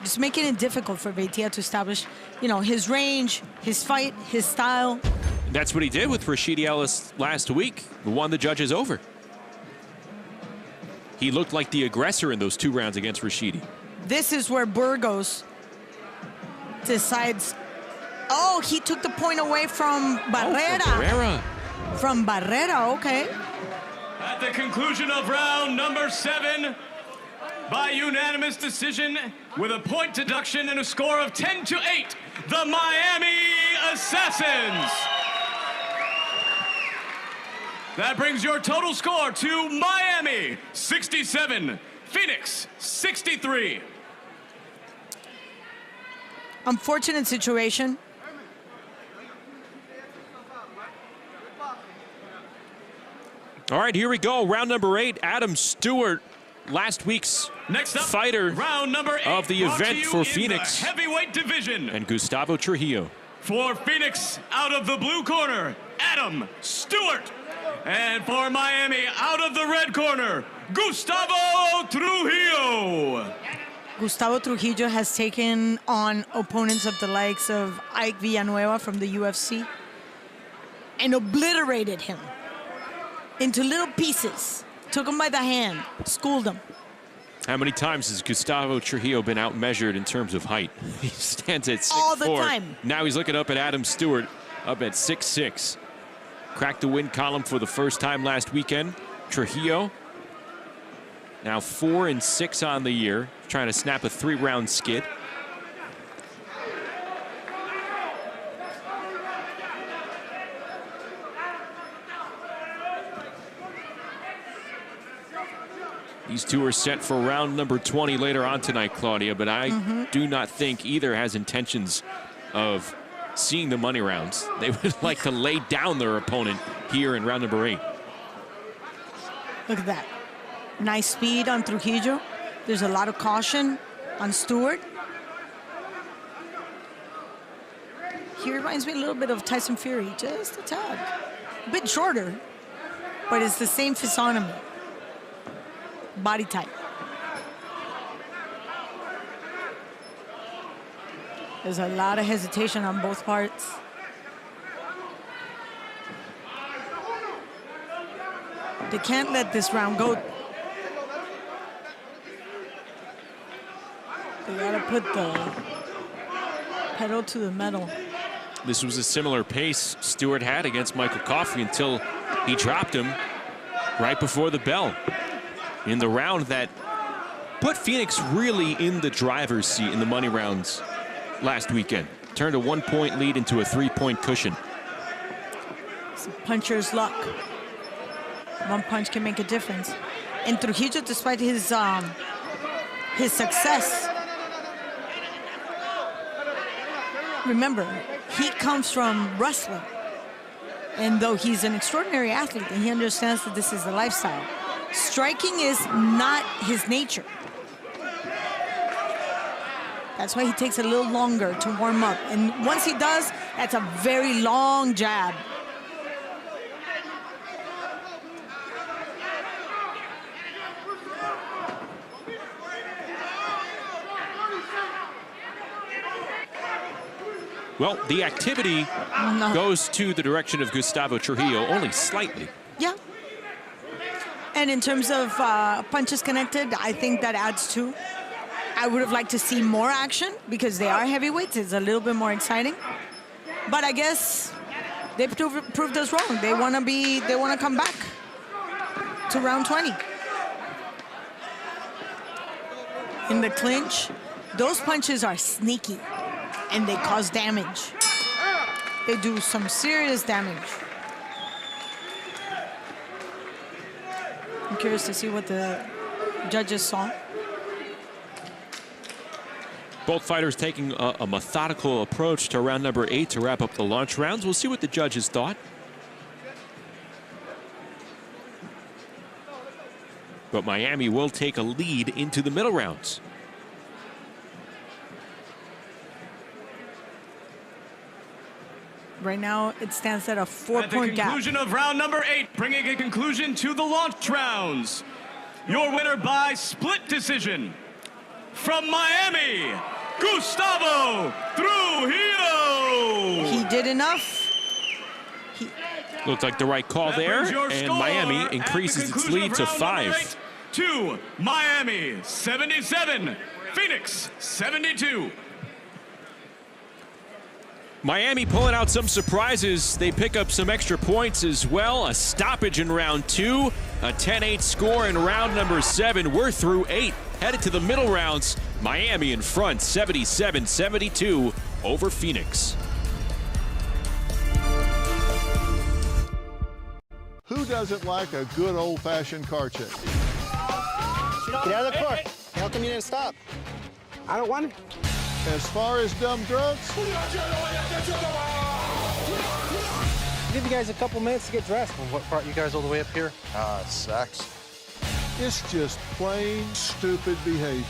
Just making it difficult for Veitia to establish, his range, his fight, his style. That's what he did with Rashidi Ellis last week, won the judges over. He looked like the aggressor in those 2 rounds against Rashidi. This is where Burgos decides, he took the point away from Barrera. Barrera. From Barrera, okay. At the conclusion of round number 7, by unanimous decision, with a point deduction and a score of 10-8, the Miami Assassins. That brings your total score to Miami 67, Phoenix 63. Unfortunate situation. All right, here we go. Round number 8. Adam Stewart, last week's fighter round number 8 of the event for Phoenix. Heavyweight division. And Gustavo Trujillo. For Phoenix, out of the blue corner, Adam Stewart. And for Miami, out of the red corner, Gustavo Trujillo. Gustavo Trujillo has taken on opponents of the likes of Ike Villanueva from the UFC and obliterated him into little pieces. Took him by the hand, schooled him. How many times has Gustavo Trujillo been outmeasured in terms of height? He stands at 6'4". All the time. Now he's looking up at Adam Stewart, up at 6'6". Cracked the win column for the first time last weekend. Trujillo, now 4-6 on the year, trying to snap a 3-round skid. These two are set for round number 20 later on tonight, Claudia, but I do not think either has intentions of seeing the money rounds. They would like to lay down their opponent here in round number 8. Look at that. Nice speed on Trujillo. There's a lot of caution on Stewart. He reminds me a little bit of Tyson Fury, just a tad. A bit shorter, but it's the same physiognomy. Body type. There's a lot of hesitation on both parts. They can't let this round go. They gotta put the pedal to the metal. This was a similar pace Stewart had against Michael Coffey until he dropped him right before the bell. In the round that put Phoenix really in the driver's seat in the money rounds last weekend. Turned a 1-point lead into a 3-point cushion. It's a puncher's luck. One punch can make a difference. And Trujillo, despite his success, remember, he comes from wrestling. And though he's an extraordinary athlete and he understands that this is a lifestyle, striking is not his nature. That's why he takes a little longer to warm up. And once he does, that's a very long jab. Well, the activity goes to the direction of Gustavo Trujillo, only slightly. Yeah. And in terms of punches connected, I think that adds too. I would have liked to see more action because they are heavyweights. It's a little bit more exciting. But I guess they proved us wrong. They want to come back to round 20. In the clinch, those punches are sneaky and they cause damage. They do some serious damage. I'm curious to see what the judges saw. Both fighters taking a methodical approach to round number 8 to wrap up the launch rounds. We'll see what the judges thought. But Miami will take a lead into the middle rounds. Right now, it stands at a 4-point gap. At the conclusion of round number 8, bringing a conclusion to the launch rounds. Your winner by split decision, from Miami, Gustavo Trujillo. He did enough. Looked like the right call there, and Miami increases its lead to 5. To Miami, 77, Phoenix, 72. Miami pulling out some surprises. They pick up some extra points as well. A stoppage in round 2, a 10-8 score in round number 7. We're through 8, headed to the middle rounds. Miami in front, 77-72 over Phoenix. Who doesn't like a good old-fashioned car check? Get out of the car. How come you didn't stop? I don't want it. As far as dumb drugs, give you guys a couple minutes to get dressed. Well, what brought you guys all the way up here? Sex. it's just plain stupid behavior.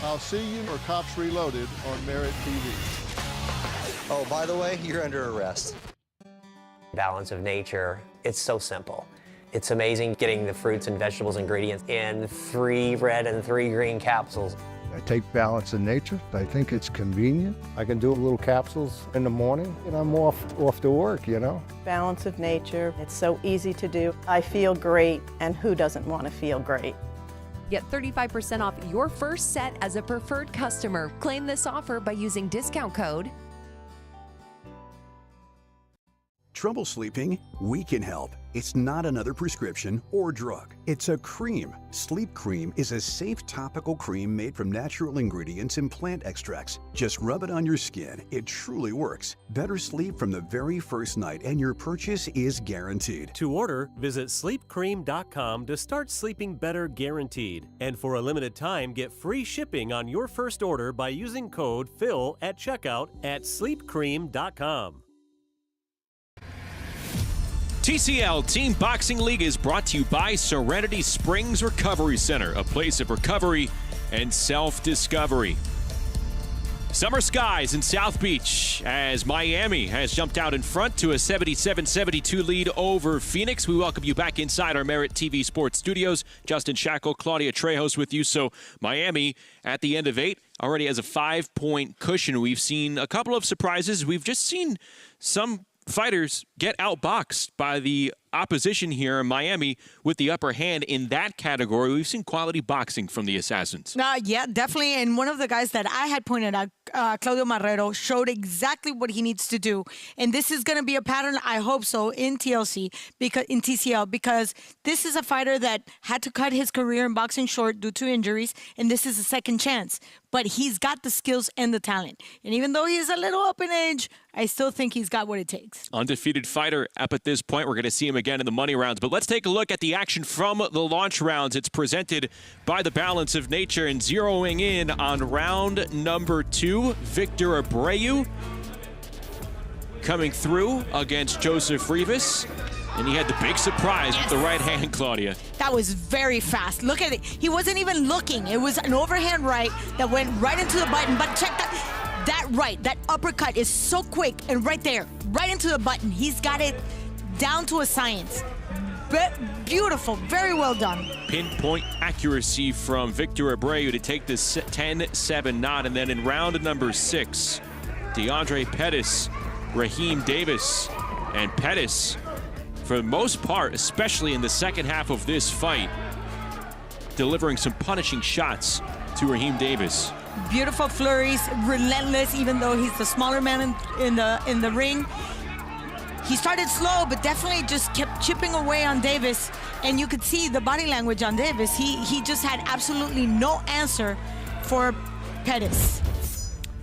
I'll see you for Cops Reloaded on Merit TV. Oh, by the way, you're under arrest. Balance of nature, it's so simple. It's amazing getting the fruits and vegetables ingredients in 3 red and 3 green capsules. I take Balance in Nature. I think it's convenient. I can do little capsules in the morning and I'm off to work, you know. Balance of Nature, it's so easy to do. I feel great, and who doesn't want to feel great? Get 35% off your first set as a preferred customer. Claim this offer by using discount code. Trouble sleeping? We can help. It's not another prescription or drug. It's a cream. Sleep Cream is a safe topical cream made from natural ingredients and plant extracts. Just rub it on your skin. It truly works. Better sleep from the very first night, and your purchase is guaranteed. To order, visit sleepcream.com to start sleeping better guaranteed. And for a limited time, get free shipping on your first order by using code PHIL at checkout at sleepcream.com. TCL Team Boxing League is brought to you by Serenity Springs Recovery Center, a place of recovery and self-discovery. Summer skies in South Beach as Miami has jumped out in front to a 77-72 lead over Phoenix. We welcome you back inside our Merit TV Sports studios. Justin Shackle, Claudia Trejos with you. So Miami at the end of 8 already has a 5-point cushion. We've seen a couple of surprises. We've just seen some fighters get outboxed by the opposition here in Miami with the upper hand in that category. We've seen quality boxing from the Assassins. Yeah, definitely. And one of the guys that I had pointed out, Claudio Marrero, showed exactly what he needs to do. And this is going to be a pattern, I hope so, in TCL, because this is a fighter that had to cut his career in boxing short due to injuries, and this is a second chance. But he's got the skills and the talent. And even though he's a little up in age, I still think he's got what it takes. Undefeated fighter up at this point. We're going to see him again in the money rounds. But let's take a look at the action from the launch rounds. It's presented by the Balance of Nature, and zeroing in on round number 2, Victor Abreu coming through against Joseph Rivas. And he had the big surprise with the right hand, Claudia. That was very fast. Look at it. He wasn't even looking. It was an overhand right that went right into the button. But check that. That right, that uppercut is so quick and right there, right into the button. He's got it down to a science. Beautiful. Very well done. Pinpoint accuracy from Victor Abreu to take this 10-7 knot. And then in round number 6, DeAndre Pettis, Raheem Davis, and Pettis, for the most part, especially in the second half of this fight, delivering some punishing shots to Raheem Davis. Beautiful flurries, relentless, even though he's the smaller man in the ring. He started slow, but definitely just kept chipping away on Davis, and you could see the body language on Davis. He just had absolutely no answer for Pettis.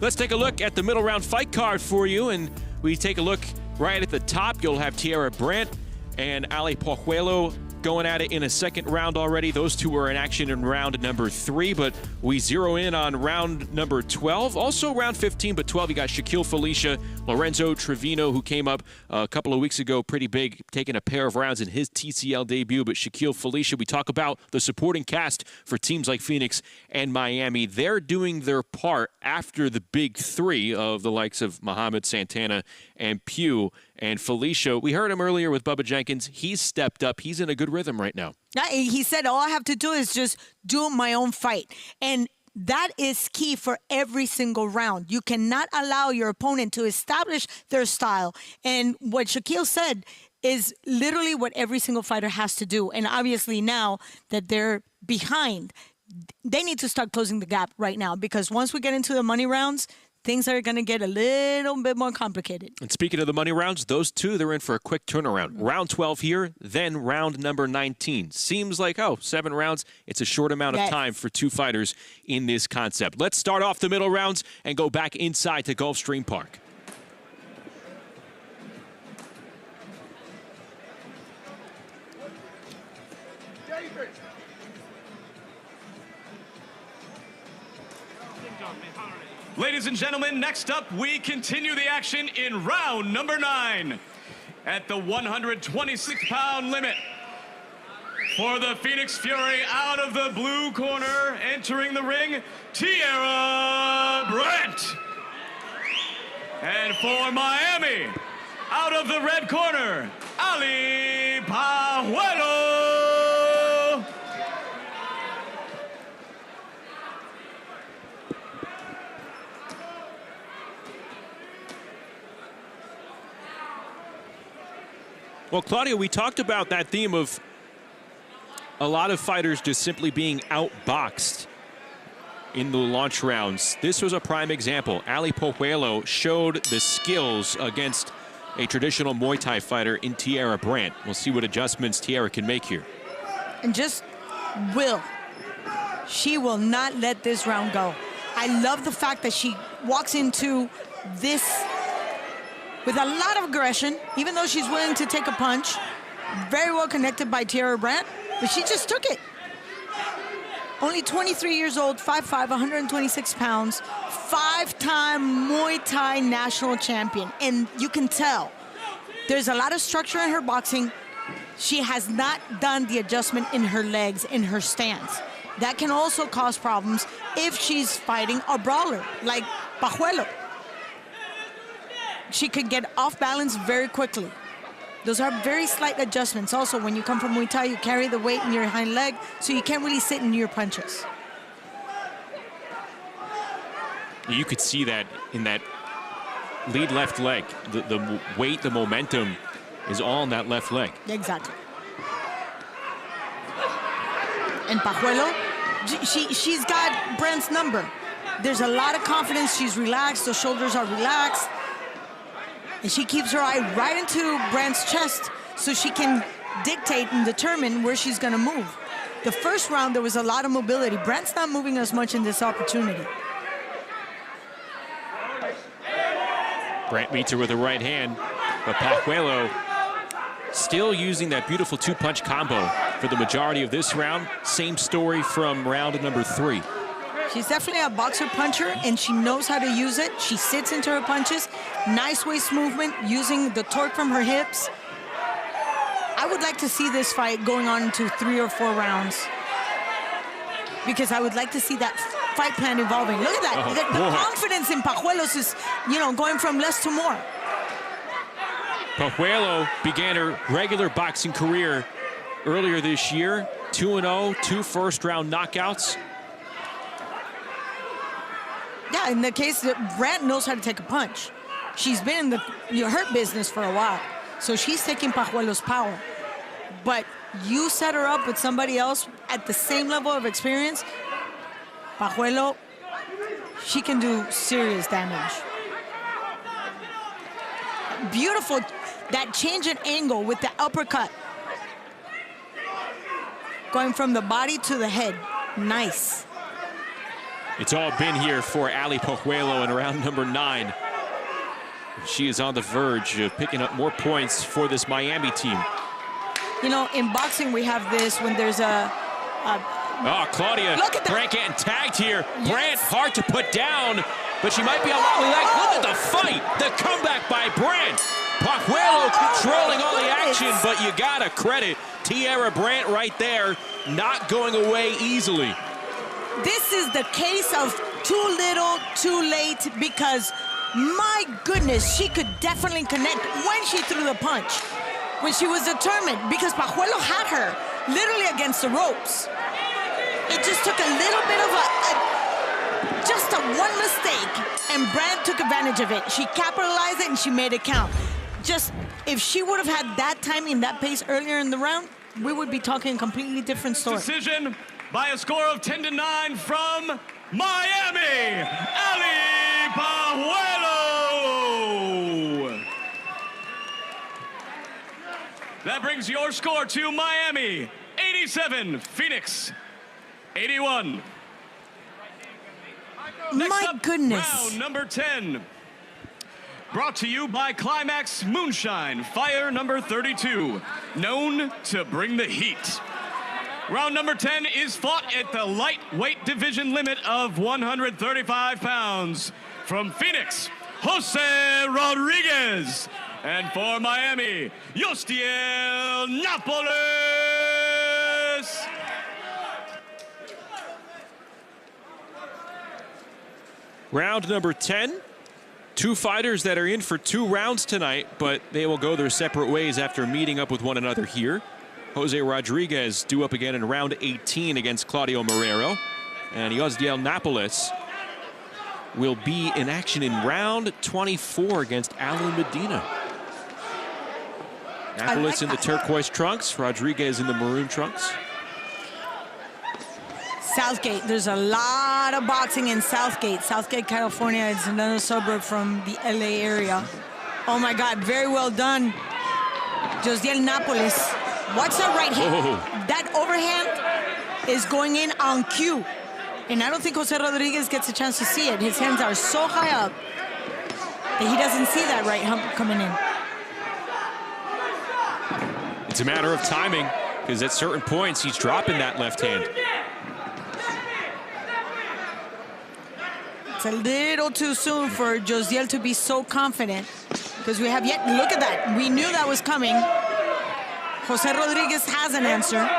Let's take a look at the middle round fight card for you, and we take a look right at the top. You'll have Tierra Brandt and Ali Puelo going at it in a second round already. Those two were in action in round number 3, but we zero in on round number 12. Also round 15, but 12, you got Shaquille Felicia, Lorenzo Trevino, who came up a couple of weeks ago, pretty big, taking a pair of rounds in his TCL debut. But Shaquille Felicia, we talk about the supporting cast for teams like Phoenix and Miami. They're doing their part after the big 3 of the likes of Muhammad, Santana, and Pugh. And Felicia, we heard him earlier with Bubba Jenkins. He's stepped up. He's in a good rhythm right now. He said, all I have to do is just do my own fight. And that is key for every single round. You cannot allow your opponent to establish their style. And what Shaquille said is literally what every single fighter has to do. And obviously now that they're behind, they need to start closing the gap right now, because once we get into the money rounds, things are going to get a little bit more complicated. And speaking of the money rounds, those two, they're in for a quick turnaround. Round 12 here, then round number 19. Seems like, 7 rounds. It's a short amount of time for 2 fighters in this concept. Let's start off the middle rounds and go back inside to Gulfstream Park. Ladies and gentlemen, next up, we continue the action in round number 9 at the 126-pound limit. For the Phoenix Fury, out of the blue corner, entering the ring, Tierra Brandt. And for Miami, out of the red corner, Ali Puelo. Well, Claudia, we talked about that theme of a lot of fighters just simply being outboxed in the launch rounds. This was a prime example. Ali Puelo showed the skills against a traditional Muay Thai fighter in Tierra Brandt. We'll see what adjustments Tierra can make here. And just she will not let this round go. I love the fact that she walks into this with a lot of aggression, even though she's willing to take a punch. Very well connected by Tierra Brandt, but she just took it. Only 23 years old, 5'5", 126 pounds, 5-time Muay Thai national champion. And you can tell there's a lot of structure in her boxing. She has not done the adjustment in her legs, in her stance. That can also cause problems if she's fighting a brawler like Puelo. She could get off balance very quickly. Those are very slight adjustments. Also, when you come from Muay Thai, you carry the weight in your hind leg, so you can't really sit in your punches. You could see that in that lead left leg. The weight, the momentum is all in that left leg. Exactly. And Puelo, she's got Brandt's number. There's a lot of confidence. She's relaxed. The shoulders are relaxed. And she keeps her eye right into Brandt's chest so she can dictate and determine where she's going to move. The first round, there was a lot of mobility. Brandt's not moving as much in this opportunity. Brandt meets her with a right hand, but Puelo still using that beautiful 2-punch combo for the majority of this round. Same story from round number 3. She's definitely a boxer puncher, and she knows how to use it. She sits into her punches. Nice waist movement, using the torque from her hips. I would like to see this fight going on into 3 or 4 rounds, because I would like to see that fight plan evolving. Look at that. The confidence in Pajuelos is, going from less to more. Puelo began her regular boxing career earlier this year. 2-0, 2 first-round knockouts. Yeah, in the case that Brandt knows how to take a punch. She's been in the hurt business for a while, so she's taking Pajuelo's power. But you set her up with somebody else at the same level of experience, Pajuelo, she can do serious damage. Beautiful, that change in angle with the uppercut. Going from the body to the head, nice. It's all been here for Ali Puelo in round number 9. She is on the verge of picking up more points for this Miami team. In boxing, we have this when there's Claudia, look at that. Brandt getting tagged here. Yes. Brandt hard to put down, but she might be a lot like. Look at the fight, the comeback by Brandt. Puelo controlling all the action, but you gotta credit Tierra Brandt right there, not going away easily. This is the case of too little, too late, because my goodness, she could definitely connect when she threw the punch, when she was determined, because Puelo had her literally against the ropes. It just took a little bit of just one mistake, and Brandt took advantage of it. She capitalized it and she made it count. Just, if she would have had that timing, that pace earlier in the round, we would be talking a completely different story. Decision by a score of 10-9 from Miami, Ali Puelo. That brings your score to Miami, 87, Phoenix, 81. Next My up, goodness. Round number 10. Brought to you by Climax Moonshine, Fire number 32, known to bring the heat. Round number 10 is fought at the lightweight division limit of 135 pounds. From Phoenix, Jose Rodriguez. And for Miami, Yostiel Napoles. Round number 10. 2 fighters that are in for 2 rounds tonight, but they will go their separate ways after meeting up with one another here. Jose Rodriguez due up again in round 18 against Claudio Marrero. And Yostiel Napoles will be in action in round 24 against Ali Medina. Napoles in the turquoise trunks, Rodriguez in the maroon trunks. Southgate, there's a lot of boxing in Southgate. Southgate, California is another suburb from the LA area. Oh my God, very well done. Yostiel Napoles. Watch that right hand. That overhand is going in on cue. And I don't think Jose Rodriguez gets a chance to see it. His hands are so high up that he doesn't see that right hump coming in. It's a matter of timing, because at certain points he's dropping that left hand. It's a little too soon for Yostiel to be so confident, because we have yet, look at that. We knew that was coming. Jose Rodriguez has an answer.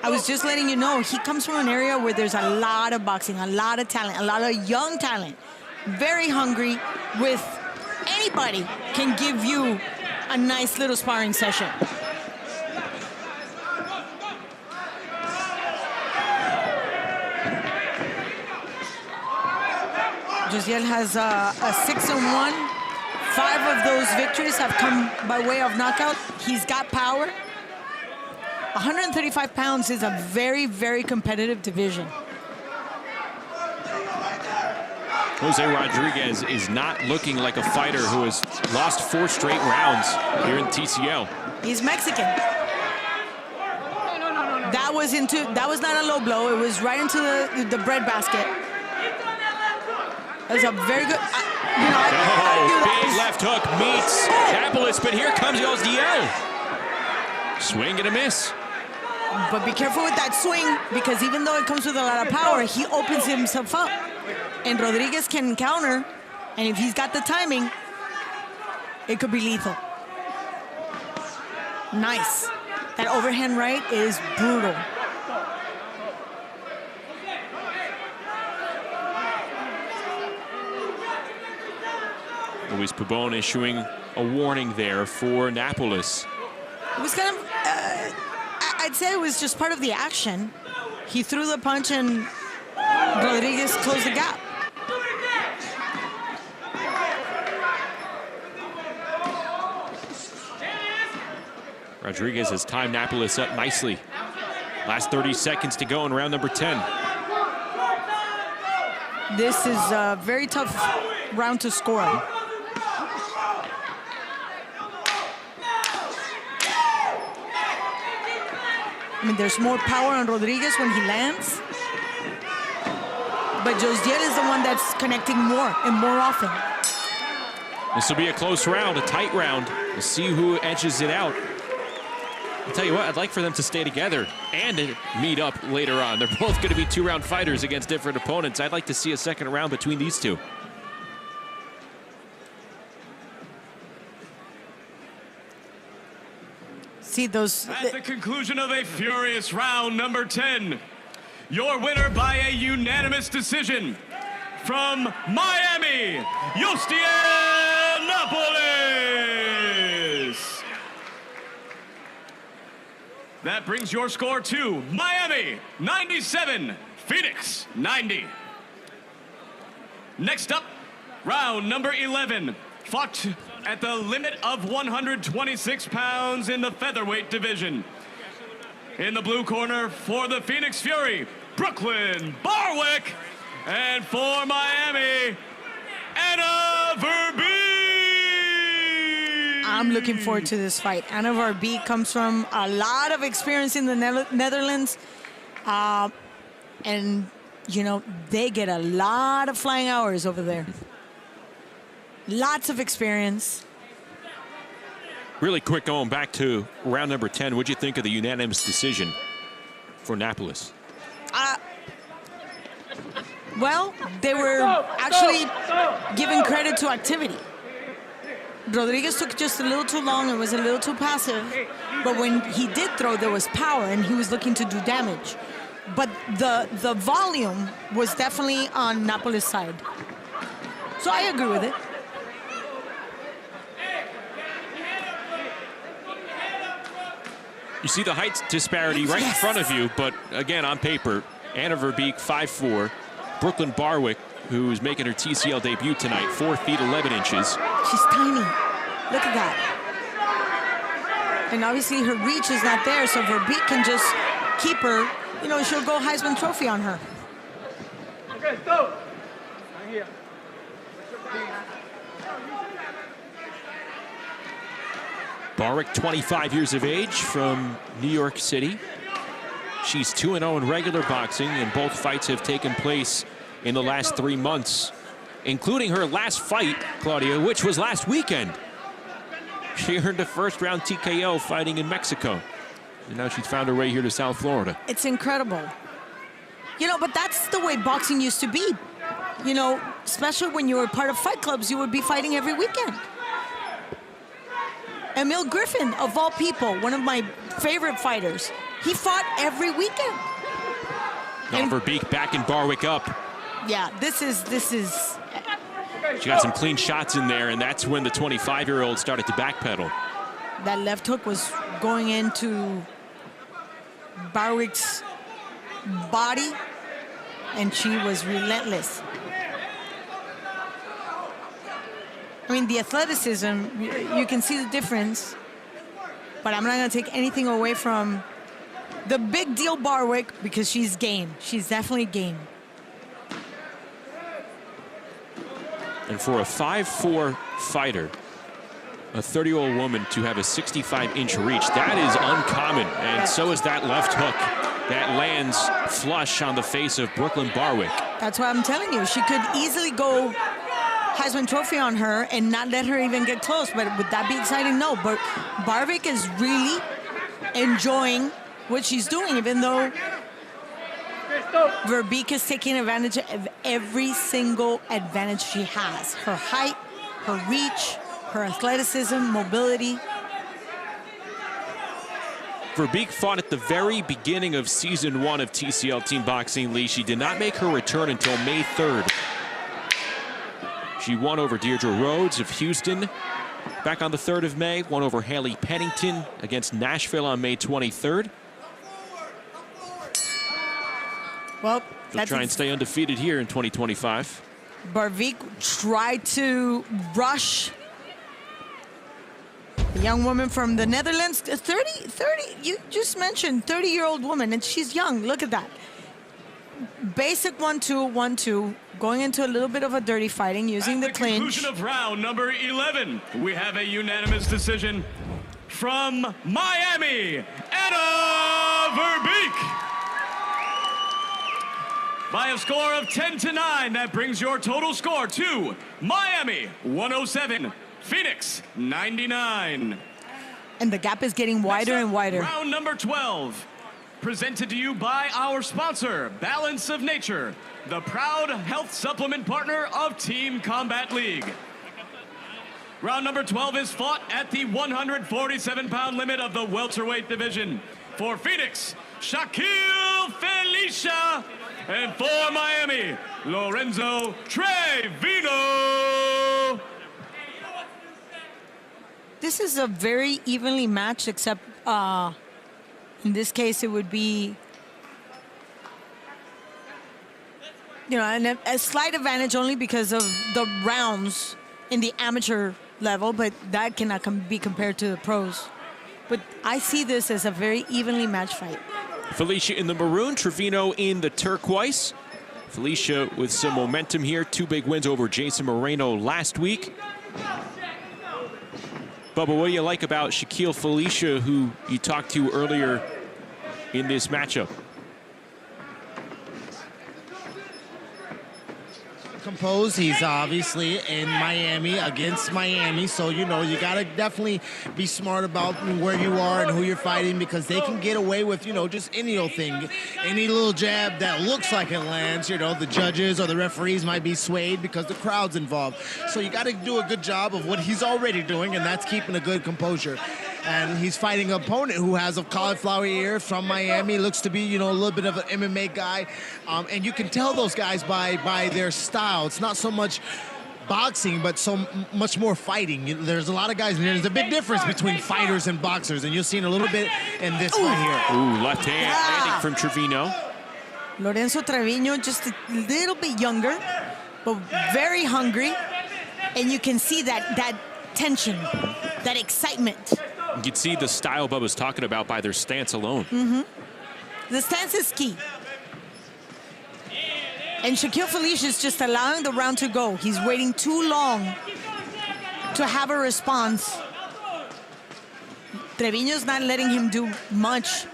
I was just letting you know, he comes from an area where there's a lot of boxing, a lot of talent, a lot of young talent. Very hungry, with anybody can give you a nice little sparring session. Yostiel has a 6-1. 5 of those victories have come by way of knockout. He's got power. 135 pounds is a very, very competitive division. Jose Rodriguez is not looking like a fighter who has lost 4 straight rounds here in TCL. He's Mexican. That was not a low blow. It was right into the breadbasket. That was a very good. Big left hook meets Napoles, but here comes Yostiel. Swing and a miss. But be careful with that swing, because even though it comes with a lot of power, he opens himself up. And Rodriguez can counter, and if he's got the timing, it could be lethal. Nice. That overhand right is brutal. Luis Pabon issuing a warning there for Napoles. It was kind of, I'd say it was just part of the action. He threw the punch and Rodriguez closed the gap. Rodriguez has timed Napoles up nicely. Last 30 seconds to go in round number 10. This is a very tough round to score. I mean, there's more power on Rodriguez when he lands. But Josdiel is the one that's connecting more and more often. This will be a close round, a tight round. We'll see who edges it out. I'll tell you what, I'd like for them to stay together and meet up later on. They're both going to be two-round fighters against different opponents. I'd like to see a second round between these two. See those. At the conclusion of a furious round number 10, your winner by a unanimous decision from Miami, Yostiel Napoles. That brings your score to Miami 97, Phoenix 90. Next up, round number 11, fought at the limit of 126 pounds in the featherweight division. In the blue corner for the Phoenix Fury, Brooklyn Barwick, and for Miami, Anna Verbeek. I'm looking forward to this fight. Anna Verbeek comes from a lot of experience in the Netherlands. And, you know, they get a lot of flying hours over there. Lots of experience. Really quick, going back to round number 10, what'd you think of the unanimous decision for Napoles? Well, they were actually giving credit to activity. Rodriguez took just a little too long and was a little too passive. But when he did throw, there was power, and he was looking to do damage. But the volume was definitely on Napoles' side. So I agree with it. You see the height disparity right in front of you, but again, on paper, Anna Verbeek, 5'4". Brooklyn Barwick, who's making her TCL debut tonight, 4 feet 11 inches. She's tiny. Look at that. And obviously her reach is not there, so Verbeek can just keep her. You know, she'll go Heisman Trophy on her. Okay, stop. Barwick, 25 years of age, from New York City. She's 2-0 in regular boxing, and both fights have taken place in the last 3 months, including her last fight, Claudia, which was last weekend. She earned a first-round TKO fighting in Mexico, and now she's found her way here to South Florida. It's incredible. You know, but that's the way boxing used to be. You know, especially when you were part of fight clubs, you would be fighting every weekend. Emil Griffin, of all people, one of my favorite fighters, he fought every weekend. Now Verbeek backing Barwick up. Yeah, this is. She got some clean shots in there, and that's when the 25-year-old started to backpedal. That left hook was going into Barwick's body, and she was relentless. I mean, the athleticism, you can see the difference, but I'm not going to take anything away from the big deal Barwick, because she's game. She's definitely game. And for a 5'4" fighter, a 30-year-old woman to have a 65-inch reach, that is uncommon. And so is that left hook that lands flush on the face of Brooklyn Barwick. That's why I'm telling you, she could easily go Heisman Trophy on her and not let her even get close. But would that be exciting? No. But Barwick is really enjoying what she's doing, even though Verbeek is taking advantage of every single advantage she has. Her height, her reach, her athleticism, mobility. Verbeek fought at the very beginning of Season 1 of TCL Team Boxing League. She did not make her return until May 3rd. She won over Deirdre Rhodes of Houston back on the 3rd of May, won over Haley Pennington against Nashville on May 23rd. Well, They'll try and stay undefeated here in 2025. Verbeek tried to rush the young woman from the Netherlands. 30, you just mentioned 30-year-old woman, and she's young. Look at that. Basic 1-2, 1-2, going into a little bit of a dirty fighting using the clinch. Conclusion of round number 11. We have a unanimous decision from Miami, Anna Verbeek. By a score of 10-9, that brings your total score to Miami 107, Phoenix 99. And the gap is getting wider and wider. Round number 12, presented to you by our sponsor, Balance of Nature, the proud health supplement partner of Team Combat League. Round number 12 is fought at the 147-pound limit of the welterweight division. For Phoenix, Shaquille Felicia. And for Miami, Lorenzo Trevino. This is a very evenly matched, except in this case it would be, you know, a slight advantage only because of the rounds in the amateur level, but that cannot be compared to the pros. But I see this as a very evenly matched fight. Felicia in the maroon, Trevino in the turquoise. Felicia with some momentum here. 2 big wins over Jason Moreno last week. Bubba, what do you like about Shaquille Felicia, who you talked to earlier in this matchup? Composed. He's obviously in Miami against Miami, so you know you gotta definitely be smart about where you are and who you're fighting, because they can get away with, you know, just any old thing, any little jab that looks like it lands. You know, the judges or the referees might be swayed because the crowd's involved. So you got to do a good job of what he's already doing, and that's keeping a good composure. And he's fighting an opponent who has a cauliflower ear from Miami, looks to be, you know, a little bit of an MMA guy. And you can tell those guys by their style. It's not so much boxing, but so much more fighting. There's a lot of guys, and there's a big difference between fighters and boxers, and you'll see it a little bit in this one here. Ooh, left hand landing from Trevino. Lorenzo Trevino just a little bit younger, but very hungry. And you can see that tension, that excitement. You can see the style Bubba's talking about by their stance alone. The stance is key. And Shaquille Felicia is just allowing the round to go. He's waiting too long to have a response. Trevino's not letting him do much.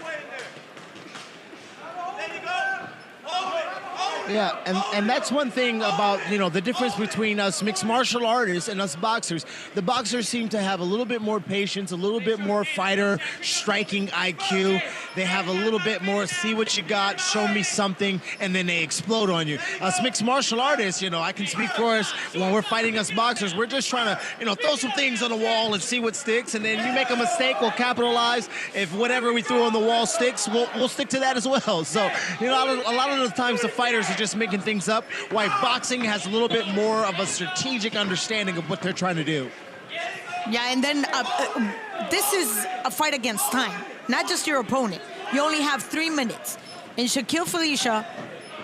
Yeah, and that's one thing about, you know, the difference between us mixed martial artists and us boxers. The boxers seem to have a little bit more patience, a little bit more fighter striking IQ. They have a little bit more see what you got, show me something, and then they explode on you. Us mixed martial artists, you know, I can speak for us, when we're fighting us boxers, we're just trying to, you know, throw some things on the wall and see what sticks, and then you make a mistake, we'll capitalize. If whatever we throw on the wall sticks, we'll stick to that as well. So, you know, a lot of the times the fighters are just making things up, why boxing has a little bit more of a strategic understanding of what they're trying to do. Yeah, and then this is a fight against time, not just your opponent. You only have 3 minutes. And Shaquille Felicia,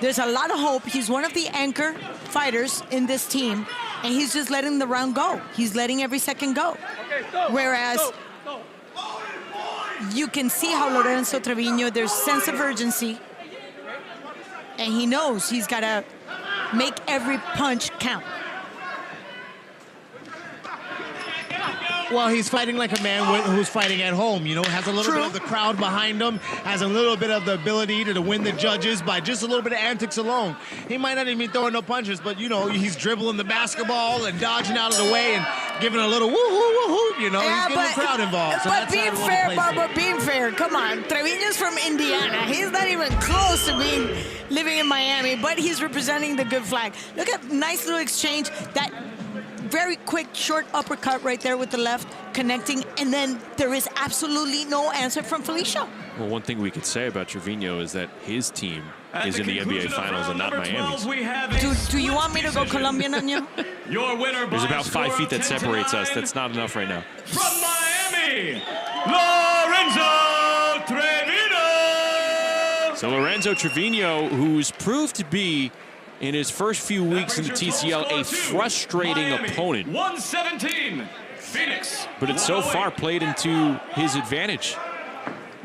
there's a lot of hope. He's one of the anchor fighters in this team, and he's just letting the round go. He's letting every second go. Whereas you can see how Lorenzo Trevino, there's sense of urgency, and he knows he's got to make every punch count. Well, he's fighting like a man who's fighting at home, you know, has a little bit of the crowd behind him, has a little bit of the ability to win the judges by just a little bit of antics alone. He might not even be throwing no punches, but, you know, he's dribbling the basketball and dodging out of the way and giving a little woo-hoo-woo-hoo, you know, Yeah, he's getting the crowd involved. So but being fair, Bubba, being fair, come on. Trevino's from Indiana. He's not even close to living in Miami, but he's representing the good flag. Look at nice little exchange. That very quick, short uppercut right there with the left, connecting, and then there is absolutely no answer from Felicia. Well, one thing we could say about Trevino is that his team is in the NBA Finals and not Miami's. Do you want me to go Colombian on you? Your winner There's by about 5 feet that score of 10 separates to us. 9. That's not enough right now. From Miami, Lorenzo Trevino. So Lorenzo Trevino, who's proved to be, in his first few weeks in the TCL, a frustrating opponent. 117, Phoenix. But it's so far played into his advantage.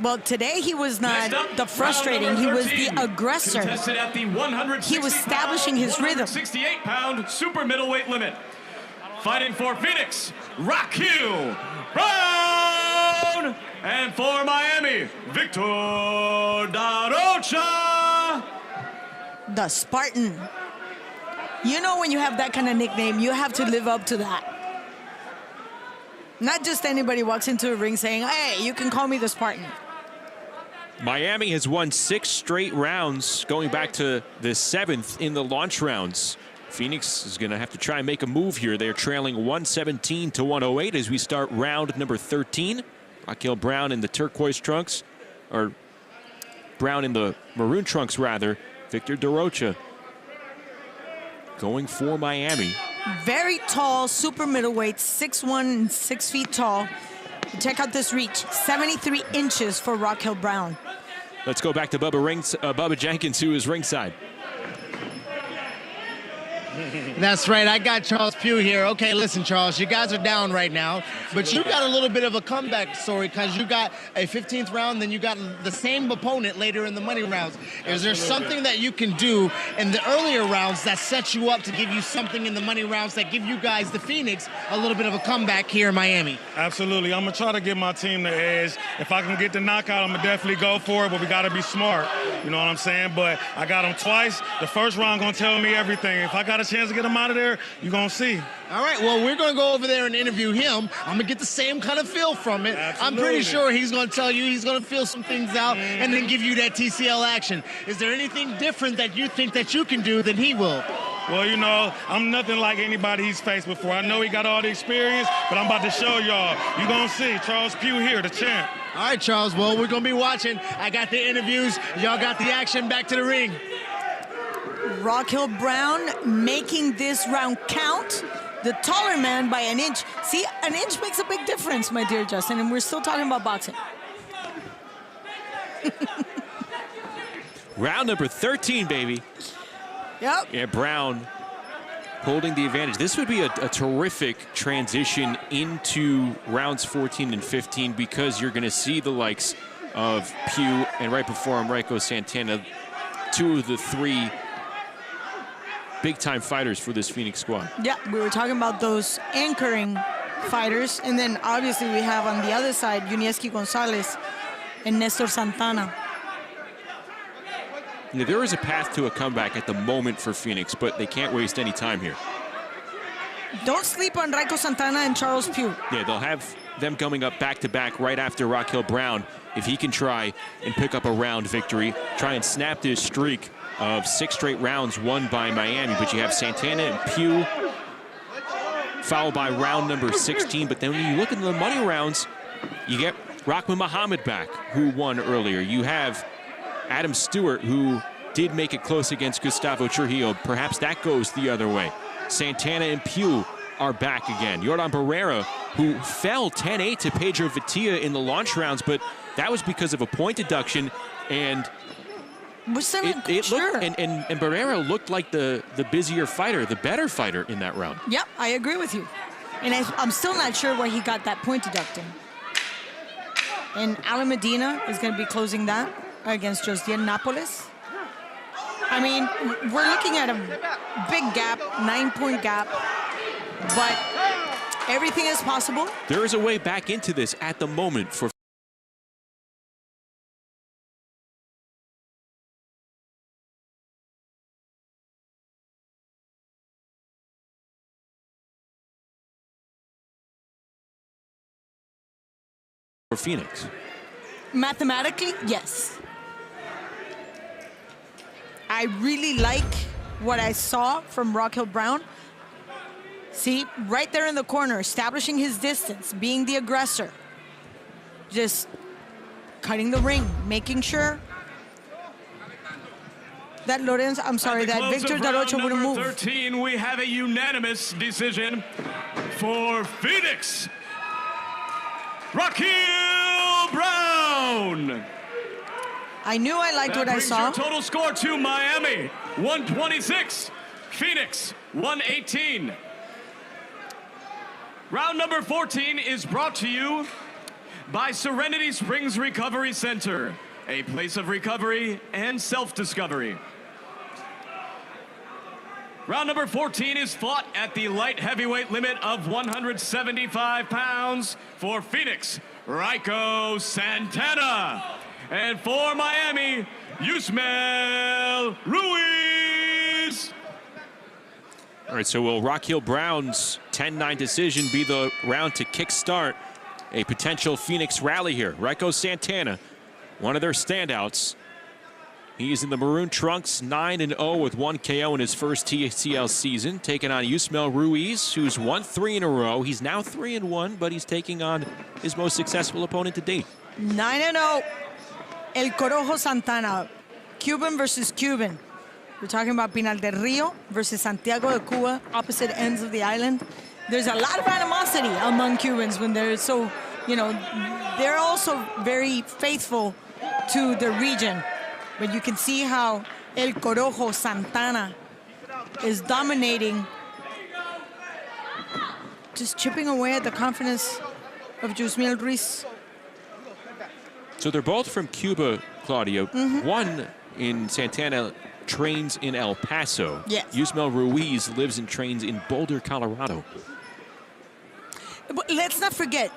Well, today he was not the frustrating. He was the aggressor. Contested at the 160 He was establishing his rhythm. 68-pound super middleweight limit. Fighting for Phoenix, Raquel Brown. And for Miami, Victor Da Rocha. The Spartan. You know, when you have that kind of nickname, you have to live up to that. Not just anybody walks into a ring saying, hey, you can call me the Spartan. Miami has won 6 straight rounds, going back to the 7th in the launch rounds. Phoenix is going to have to try and make a move here. They're trailing 117 to 108 as we start round number 13. Raquel Brown in the turquoise trunks, or Brown in the maroon trunks, rather. Victor Da Rocha going for Miami. Very tall, super middleweight, 6'1", and 6 feet tall. Check out this reach, 73 inches for Raquel Brown. Let's go back to Bubba Jenkins, who is ringside. That's right. I got Charles Pugh here. Okay, listen, Charles, you guys are down right now, but you got a little bit of a comeback story because you got a 15th round, then you got the same opponent later in the money rounds. Is there something that you can do in the earlier rounds that sets you up to give you something in the money rounds that give you guys, the Phoenix, a little bit of a comeback here in Miami? Absolutely. I'm going to try to give my team the edge. If I can get the knockout, I'm going to definitely go for it, but we got to be smart. You know what I'm saying? But I got him twice. The first round going to tell me everything. If I got a chance to get him out of there, you're going to see. All right, well, we're going to go over there and interview him. I'm going to get the same kind of feel from it. Absolutely. I'm pretty sure he's going to tell you, he's going to feel some things out and then give you that TCL action. Is there anything different that you think that you can do than he will? Well, you know, I'm nothing like anybody he's faced before. I know he got all the experience, but I'm about to show y'all. You're going to see Charles Pugh here, the champ. All right, Charles, well, we're going to be watching. I got the interviews. Y'all got the action. Back to the ring. Raquel Brown making this round count. The taller man by an inch. See, an inch makes a big difference, my dear Justin, and we're still talking about boxing. Round number 13, baby. Yep. Yeah, Brown holding the advantage. This would be a terrific transition into rounds 14 and 15 because you're going to see the likes of Pugh and right before him, Raiko Santana, 2 of the 3 big-time fighters for this Phoenix squad. Yeah, we were talking about those anchoring fighters, and then obviously we have on the other side Yunieski Gonzalez and Nestor Santana. Yeah, there is a path to a comeback at the moment for Phoenix, but they can't waste any time here. Don't sleep on Raiko Santana and Charles Pugh. Yeah, they'll have them coming up back-to-back right after Raquel Brown. If he can try and pick up a round victory, try and snap this streak of 6 straight rounds won by Miami. But you have Santana and Pugh followed by round number 16. But then when you look at the money rounds, you get Rahman Muhammad back, who won earlier. You have Adam Stewart, who did make it close against Gustavo Trujillo. Perhaps that goes the other way. Santana and Pugh are back again. Jordan Barrera, who fell 10-8 to Pedro Veitia in the launch rounds, but that was because of a point deduction, and it looked, and Barrera looked like the busier fighter, the better fighter in that round. Yep, I agree with you. And I'm still not sure where he got that point deducting. And Alan Medina is going to be closing that against Josdian Napoles. I mean, we're looking at a big gap, 9-point gap, but everything is possible. There is a way back into this at the moment for Phoenix. Mathematically, yes. I really like what I saw from Raquel Brown. See, right there in the corner, establishing his distance, being the aggressor. Just cutting the ring, making sure that Lorenzo, that Victor Da Rocha wouldn't move. 13, we have a unanimous decision for Phoenix. Raquel Brown. I knew I liked what I saw. Your total score to Miami, 126. Phoenix, 118. Round number 14 is brought to you by Serenity Springs Recovery Center, a place of recovery and self-discovery. Round number 14 is fought at the light heavyweight limit of 175 pounds for Phoenix, Raiko Santana. And for Miami, Yusmel Ruiz. All right, so will Raquel Brown's 10-9 decision be the round to kickstart a potential Phoenix rally here? Raiko Santana, one of their standouts. He's in the maroon trunks, 9-0 with 1 KO in his first TCL season, taking on Yusmel Ruiz, who's won 3 in a row. He's now 3-1, but he's taking on his most successful opponent to date. 9-0, El Corojo Santana, Cuban versus Cuban. We're talking about Pinal del Rio versus Santiago de Cuba, opposite ends of the island. There's a lot of animosity among Cubans when they're so, they're also very faithful to the region. But you can see how El Corojo Santana is dominating, just chipping away at the confidence of Yusmel Ruiz. So they're both from Cuba, Claudia. One in Santana trains in El Paso. Yes. Yusmel Ruiz lives and trains in Boulder, Colorado. But let's not forget,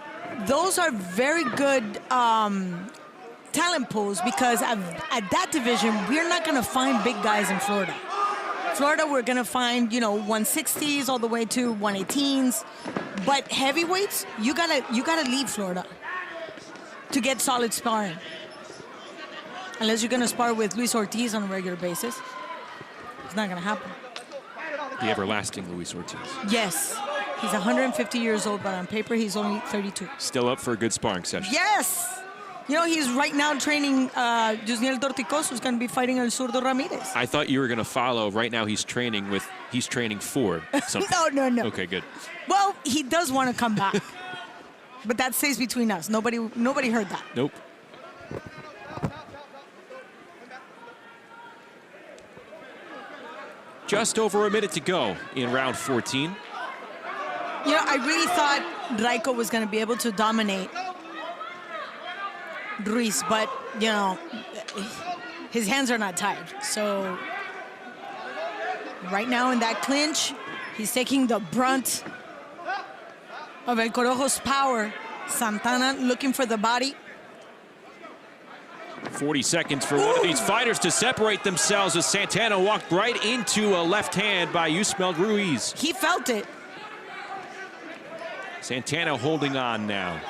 those are very good talent pools, because at that division, we're not going to find big guys in Florida. Florida, we're going to find, 160s all the way to 118s. But heavyweights, you gotta leave Florida to get solid sparring. Unless you're going to spar with Luis Ortiz on a regular basis. It's not going to happen. The everlasting Luis Ortiz. Yes. He's 150 years old, but on paper, he's only 32. Still up for a good sparring session. Yes. He's right now training Yusniel Dorticos, who's going to be fighting El Zurdo Ramirez. I thought you were going to follow. Right now, he's training for something. No. Okay, good. Well, he does want to come back. But that stays between us. Nobody heard that. Nope. Just over a minute to go in round 14. I really thought Raiko was going to be able to dominate Ruiz, but, his hands are not tied. So right now in that clinch, he's taking the brunt of El Corojo's power. Santana looking for the body. 40 seconds for one of these fighters to separate themselves as Santana walked right into a left hand by Yusmel Ruiz. He felt it. Santana holding on now.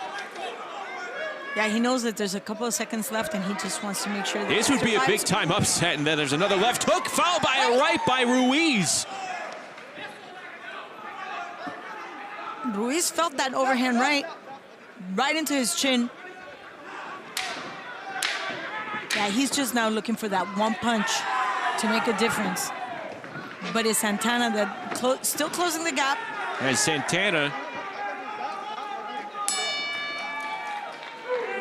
Yeah, he knows that there's a couple of seconds left, and he just wants to make sure that this would be a big-time upset, and then there's another left hook, followed by a right by Ruiz. Ruiz felt that overhand right into his chin. Yeah, he's just now looking for that one punch to make a difference. But it's Santana that still closing the gap. And Santana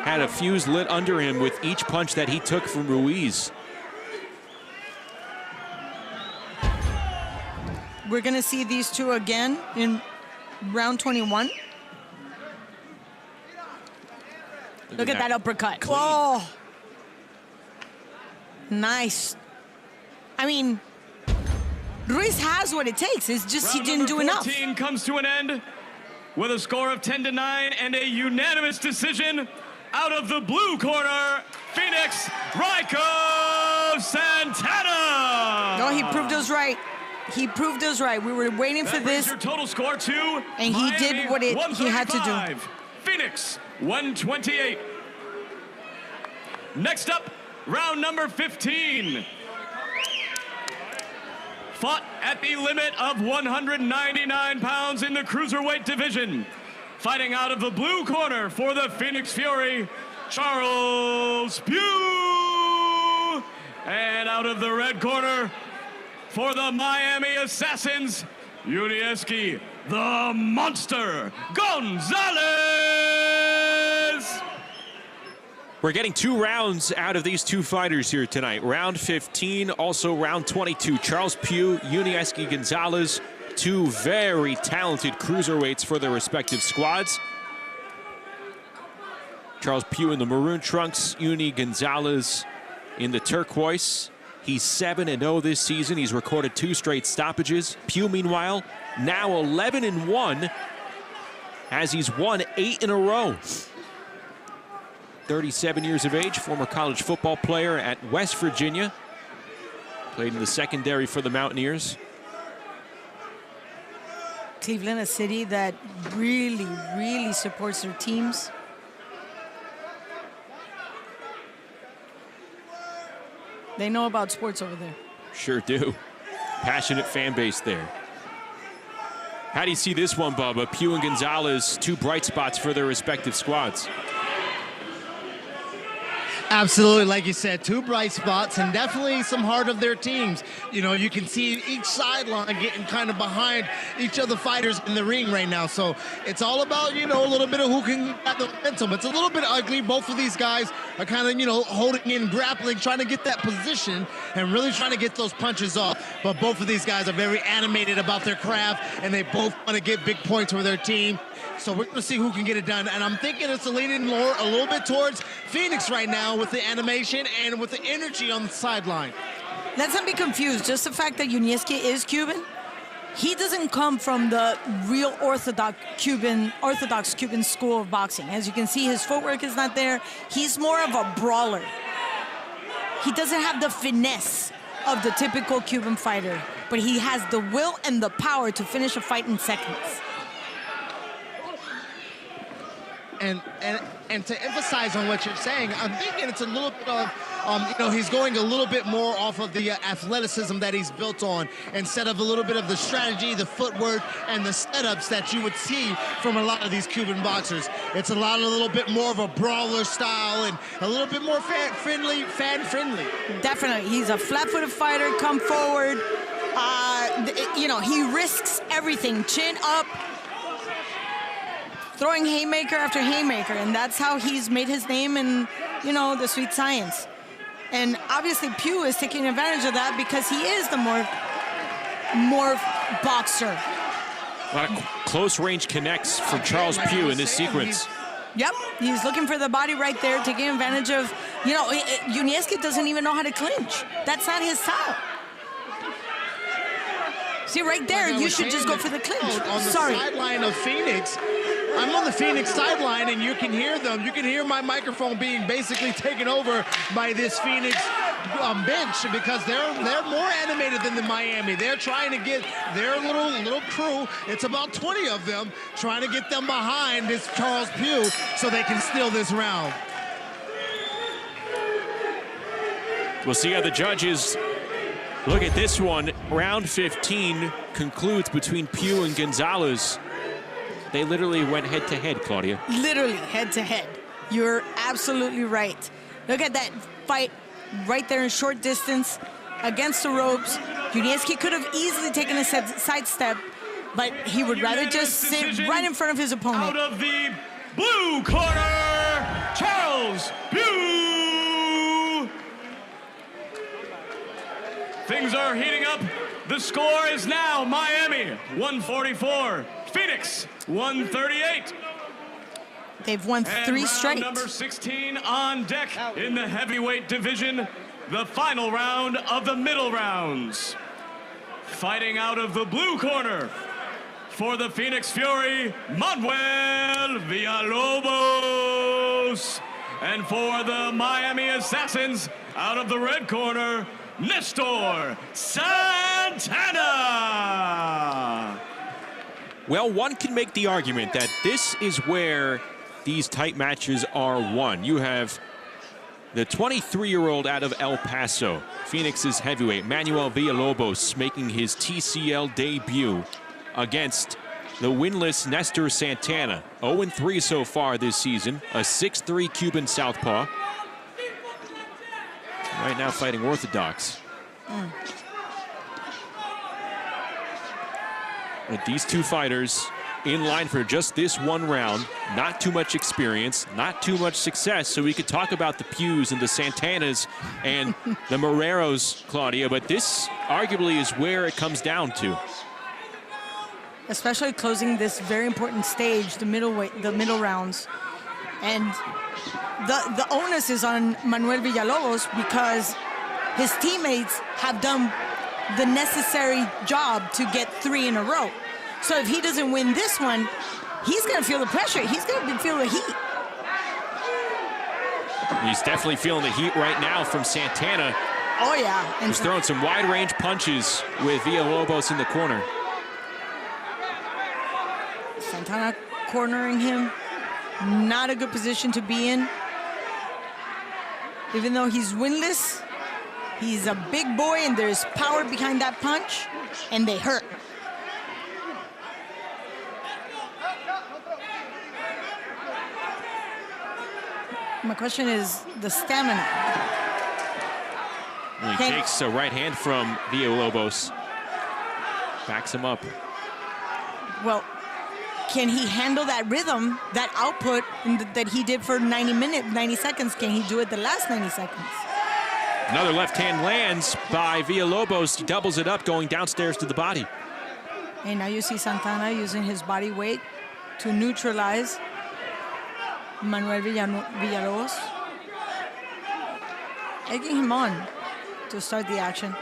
had a fuse lit under him with each punch that he took from Ruiz. We're going to see these two again in round 21. Look at that uppercut. Clean. Oh, nice. I mean, Ruiz has what it takes. It's just round he didn't do enough. 14 comes to an end with a score of 10-9 and a unanimous decision. Out of the blue corner, Phoenix, Raiko Santana. No, he proved us right. He proved us right. We were waiting for this. Your total score to and he did what he had to do. Phoenix, 128. Next up, round number 15. fought at the limit of 199 pounds in the cruiserweight division. Fighting out of the blue corner for the Phoenix Fury, Charles Pugh. And out of the red corner for the Miami Assassins, Unieski, the Monster, Gonzalez. We're getting 2 rounds out of these 2 fighters here tonight. Round 15, also round 22. Charles Pugh, Unieski Gonzalez, 2 very talented cruiserweights for their respective squads. Charles Pugh in the maroon trunks, Uni Gonzalez in the turquoise. He's 7-0 this season. He's recorded 2 straight stoppages. Pugh, meanwhile, now 11-1, as he's won 8 in a row. 37 years of age, former college football player at West Virginia. Played in the secondary for the Mountaineers. Cleveland, a city that really, really supports their teams. They know about sports over there. Sure do. Passionate fan base there. How do you see this one, Bubba? Pugh and Gonzalez, 2 bright spots for their respective squads. Absolutely, like you said, 2 bright spots and definitely some heart of their teams. You know, you can see each sideline getting kind of behind each of the fighters in the ring right now. So it's all about, you know, a little bit of who can get the momentum. It's a little bit ugly. Both of these guys are kind of, you know, holding in, grappling, trying to get that position and really trying to get those punches off. But both of these guys are very animated about their craft, and they both want to get big points for their team. So we're going to see who can get it done. And I'm thinking it's leaning a little bit towards Phoenix right now with the animation and with the energy on the sideline. Let's not be confused. Just the fact that Unieski is Cuban, he doesn't come from the real orthodox Cuban school of boxing. As you can see, his footwork is not there. He's more of a brawler. He doesn't have the finesse of the typical Cuban fighter, but he has the will and the power to finish a fight in seconds. And to emphasize on what you're saying, I'm thinking it's a little bit of, you know, he's going a little bit more off of the athleticism that he's built on instead of a little bit of the strategy, the footwork, and the setups that you would see from a lot of these Cuban boxers. It's a little bit more of a brawler style and a little bit more fan-friendly. Definitely. He's a flat-footed fighter, come forward. You know, he risks everything, chin up, throwing haymaker after haymaker, and that's how he's made his name in, you know, the sweet science. And obviously Pugh is taking advantage of that because he is the more boxer. A lot of close range connects from Charles Pugh in this sequence. Yep, he's looking for the body right there, taking advantage of, you know, Unieski doesn't even know how to clinch. That's not his style. See, right there, you should just go for the clinch. On the sideline of Phoenix, I'm on the Phoenix sideline, and you can hear them. You can hear my microphone being basically taken over by this Phoenix bench because they're more animated than the Miami. They're trying to get their little crew. It's about 20 of them trying to get them behind this Charles Pugh so they can steal this round. We'll see how the judges look at this one. Round 15 concludes between Pugh and Gonzalez. They literally went head-to-head, Claudia. Literally head-to-head. You're absolutely right. Look at that fight right there in short distance against the ropes. Unieski could have easily taken a sidestep, but he would rather just sit right in front of his opponent. Out of the blue corner, Charles Pugh. Things are heating up. The score is now Miami 144, Phoenix 138. They've won 3 straight. Number 16 on deck in the heavyweight division, the final round of the middle rounds. Fighting out of the blue corner for the Phoenix Fury, Manuel Villalobos. And for the Miami Assassins, out of the red corner, Nestor Santana. Well, one can make the argument that this is where these tight matches are won. You have The 23-year-old out of El Paso, Phoenix's heavyweight, Manuel Villalobos, making his TCL debut against the winless Nestor Santana. 0-3 so far this season, a 6'3" Cuban southpaw. Right now fighting orthodox. But these two fighters in line for just this one round. Not too much experience, not too much success. So we could talk about the Pughs and the Santanas and the Marreros, Claudia, but this arguably is where it comes down to. Especially closing this very important stage, the middle rounds. And the onus is on Manuel Villalobos because his teammates have done the necessary job to get 3 in a row. So if he doesn't win this one, he's going to feel the pressure. He's going to feel the heat. He's definitely feeling the heat right now from Santana. Oh, yeah. And he's throwing some wide-range punches with Villalobos in the corner. Santana cornering him. Not a good position to be in. Even though he's winless, he's a big boy and there's power behind that punch, and they hurt. My question is the stamina. And he takes a right hand from Villalobos. Backs him up. Well, can he handle that rhythm, that output that he did for 90 seconds? Can he do it the last 90 seconds? Another left hand lands by Villalobos. He doubles it up, going downstairs to the body. And now you see Santana using his body weight to neutralize Manuel Villalobos. Egging him on to start the action.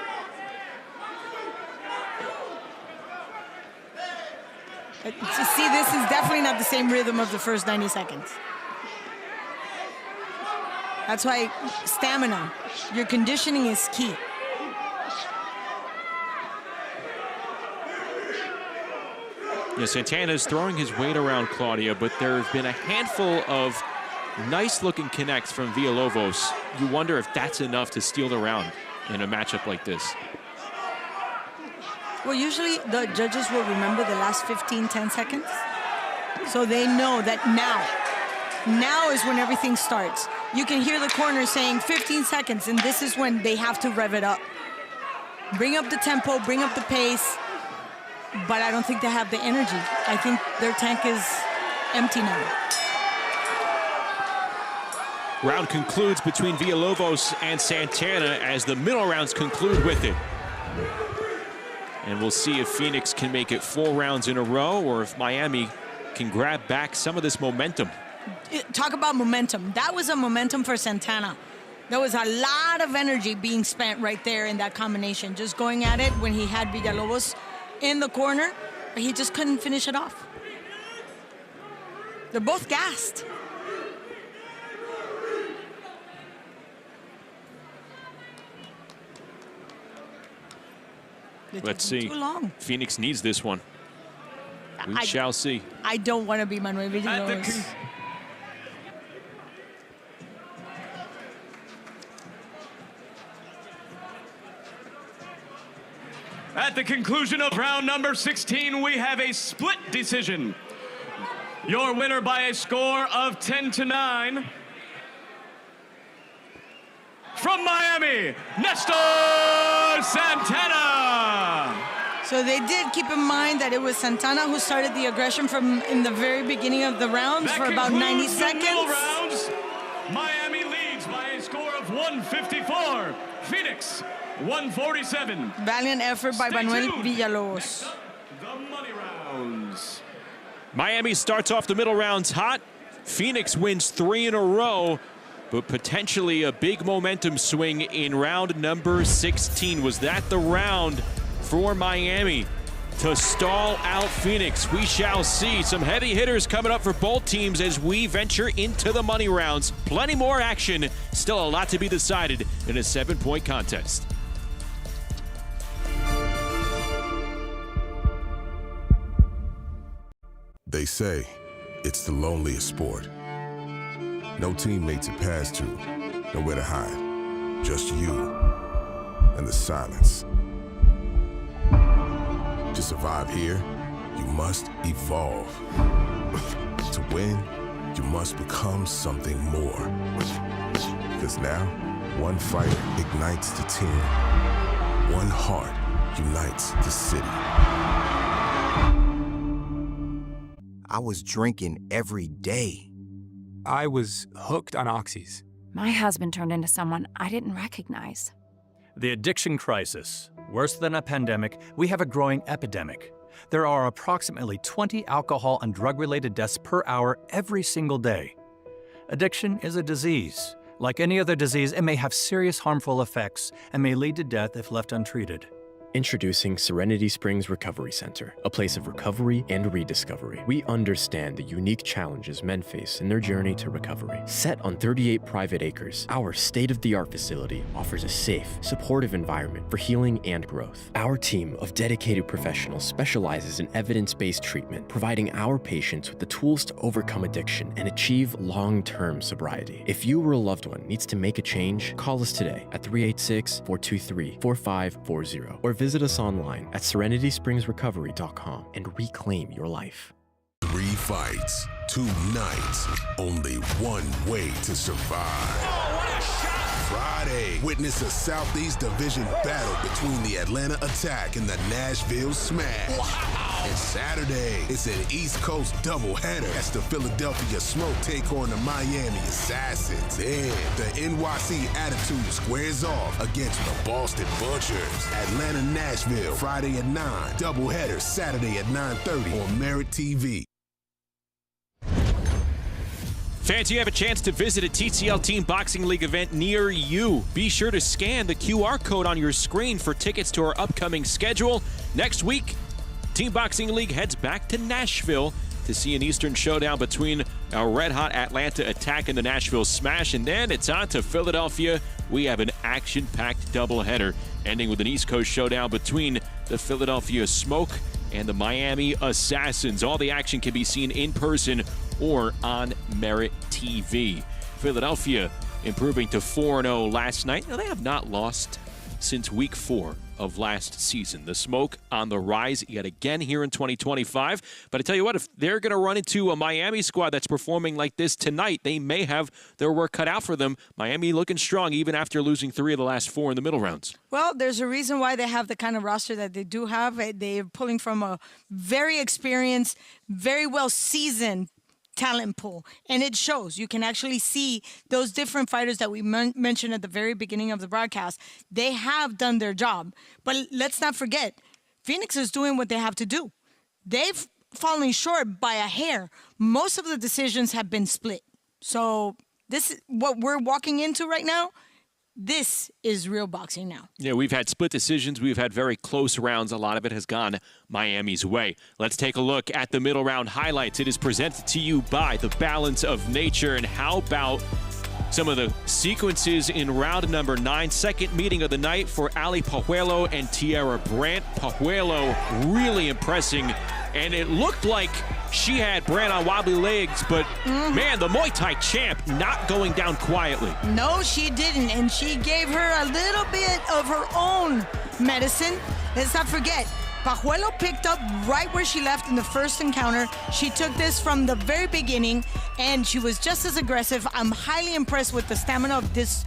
See, this is definitely not the same rhythm of the first 90 seconds. That's why stamina, your conditioning is key. Yeah, Santana's throwing his weight around, Claudia, but there have been a handful of nice-looking connects from Villalobos. You wonder if that's enough to steal the round in a matchup like this. Well, usually the judges will remember the last 10 seconds. So they know that now is when everything starts. You can hear the corner saying 15 seconds, and this is when they have to rev it up. Bring up the tempo, bring up the pace, but I don't think they have the energy. I think their tank is empty now. Round concludes between Villalobos and Santana as the middle rounds conclude with it. And we'll see if Phoenix can make it 4 rounds in a row or if Miami can grab back some of this momentum. Talk about momentum. That was a momentum for Santana. There was a lot of energy being spent right there in that combination, just going at it when he had Villalobos in the corner, but he just couldn't finish it off. They're both gassed. Let's see. Too long. Phoenix needs this one. We shall see. I don't want to be Manuel Villalobos. At the conclusion of round number 16, we have a split decision. Your winner by a score of 10-9. From Miami, Nestor Santana. So they did keep in mind that it was Santana who started the aggression from in the very beginning of the rounds for about 90 seconds. Rounds. Miami leads by a score of 154. Phoenix, 147. Valiant effort by Manuel Villalobos. The money rounds. Miami starts off the middle rounds hot. Phoenix wins 3 in a row, but potentially a big momentum swing in round number 16. Was that the round for Miami to stall out Phoenix? We shall see. Some heavy hitters coming up for both teams as we venture into the money rounds. Plenty more action. Still a lot to be decided in a 7-point contest. They say it's the loneliest sport. No teammate to pass to. nowhere to hide. Just you and the silence. To survive here, you must evolve. To win, you must become something more. Because now, one fighter ignites the team. One heart unites the city. I was drinking every day. I was hooked on oxys. My husband turned into someone I didn't recognize. The addiction crisis. Worse than a pandemic, we have a growing epidemic. There are approximately 20 alcohol and drug-related deaths per hour every single day. Addiction is a disease. Like any other disease, it may have serious harmful effects and may lead to death if left untreated. Introducing Serenity Springs Recovery Center, a place of recovery and rediscovery. We understand the unique challenges men face in their journey to recovery. Set on 38 private acres, our state-of-the-art facility offers a safe, supportive environment for healing and growth. Our team of dedicated professionals specializes in evidence-based treatment, providing our patients with the tools to overcome addiction and achieve long-term sobriety. If you or a loved one needs to make a change, call us today at 386-423-4540 or visit us online at serenityspringsrecovery.com and reclaim your life. 3 fights, 2 nights, only one way to survive. Friday, witness a Southeast Division battle between the Atlanta Attack and the Nashville Smash. And Saturday, it's an East Coast doubleheader as the Philadelphia Smoke take on the Miami Assassins. Then, the NYC Attitude squares off against the Boston Butchers. Atlanta-Nashville, Friday at 9. Doubleheader Saturday at 9:30 on Merit TV. Fans, you have a chance to visit a TCL Team Boxing League event near you. Be sure to scan the QR code on your screen for tickets to our upcoming schedule. Next week, Team Boxing League heads back to Nashville to see an Eastern showdown between our red-hot Atlanta Attack and the Nashville Smash. And then it's on to Philadelphia. We have an action-packed doubleheader, ending with an East Coast showdown between the Philadelphia Smoke and the Miami Assassins. All the action can be seen in person or on Merit TV. Philadelphia improving to 4-0 last night. Now, they have not lost since week 4 of last season. The Smoke on the rise yet again here in 2025. But I tell you what, if they're going to run into a Miami squad that's performing like this tonight, they may have their work cut out for them. Miami looking strong even after losing 3 of the last 4 in the middle rounds. Well, there's a reason why they have the kind of roster that they do have. They're pulling from a very experienced, very well-seasoned talent pool, and it shows. You can actually see those different fighters that we mentioned at the very beginning of the broadcast. They have done their job, but let's not forget, Phoenix is doing what they have to do. They've fallen short by a hair. Most of the decisions have been split. So this is what we're walking into right now. This is real boxing now. Yeah, we've had split decisions. We've had very close rounds. A lot of it has gone Miami's way. Let's take a look at the middle round highlights. It is presented to you by The Balance of Nature. And how about some of the sequences in round number 9, second meeting of the night for Ali Puelo and Tierra Brandt. Puelo really impressing, and it looked like she had Brandt on wobbly legs, but man, the Muay Thai champ not going down quietly. No, she didn't, and she gave her a little bit of her own medicine. Let's not forget, Puelo picked up right where she left in the first encounter. She took this from the very beginning, and she was just as aggressive. I'm highly impressed with the stamina of these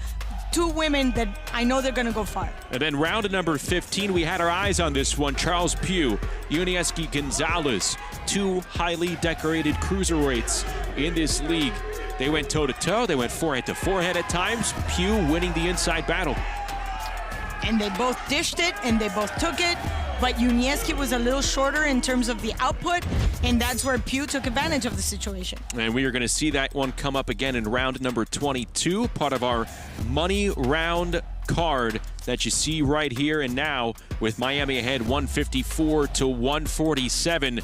2 women that I know they're going to go far. And then round number 15, we had our eyes on this one. Charles Pugh, Yunieski Gonzalez, 2 highly decorated cruiserweights in this league. They went toe-to-toe. They went forehead to forehead at times. Pugh winning the inside battle. And they both dished it, and they both took it. But Yunieski was a little shorter in terms of the output, and that's where Pugh took advantage of the situation. And we are going to see that one come up again in round number 22, part of our money round card that you see right here and now, with Miami ahead 154 to 147.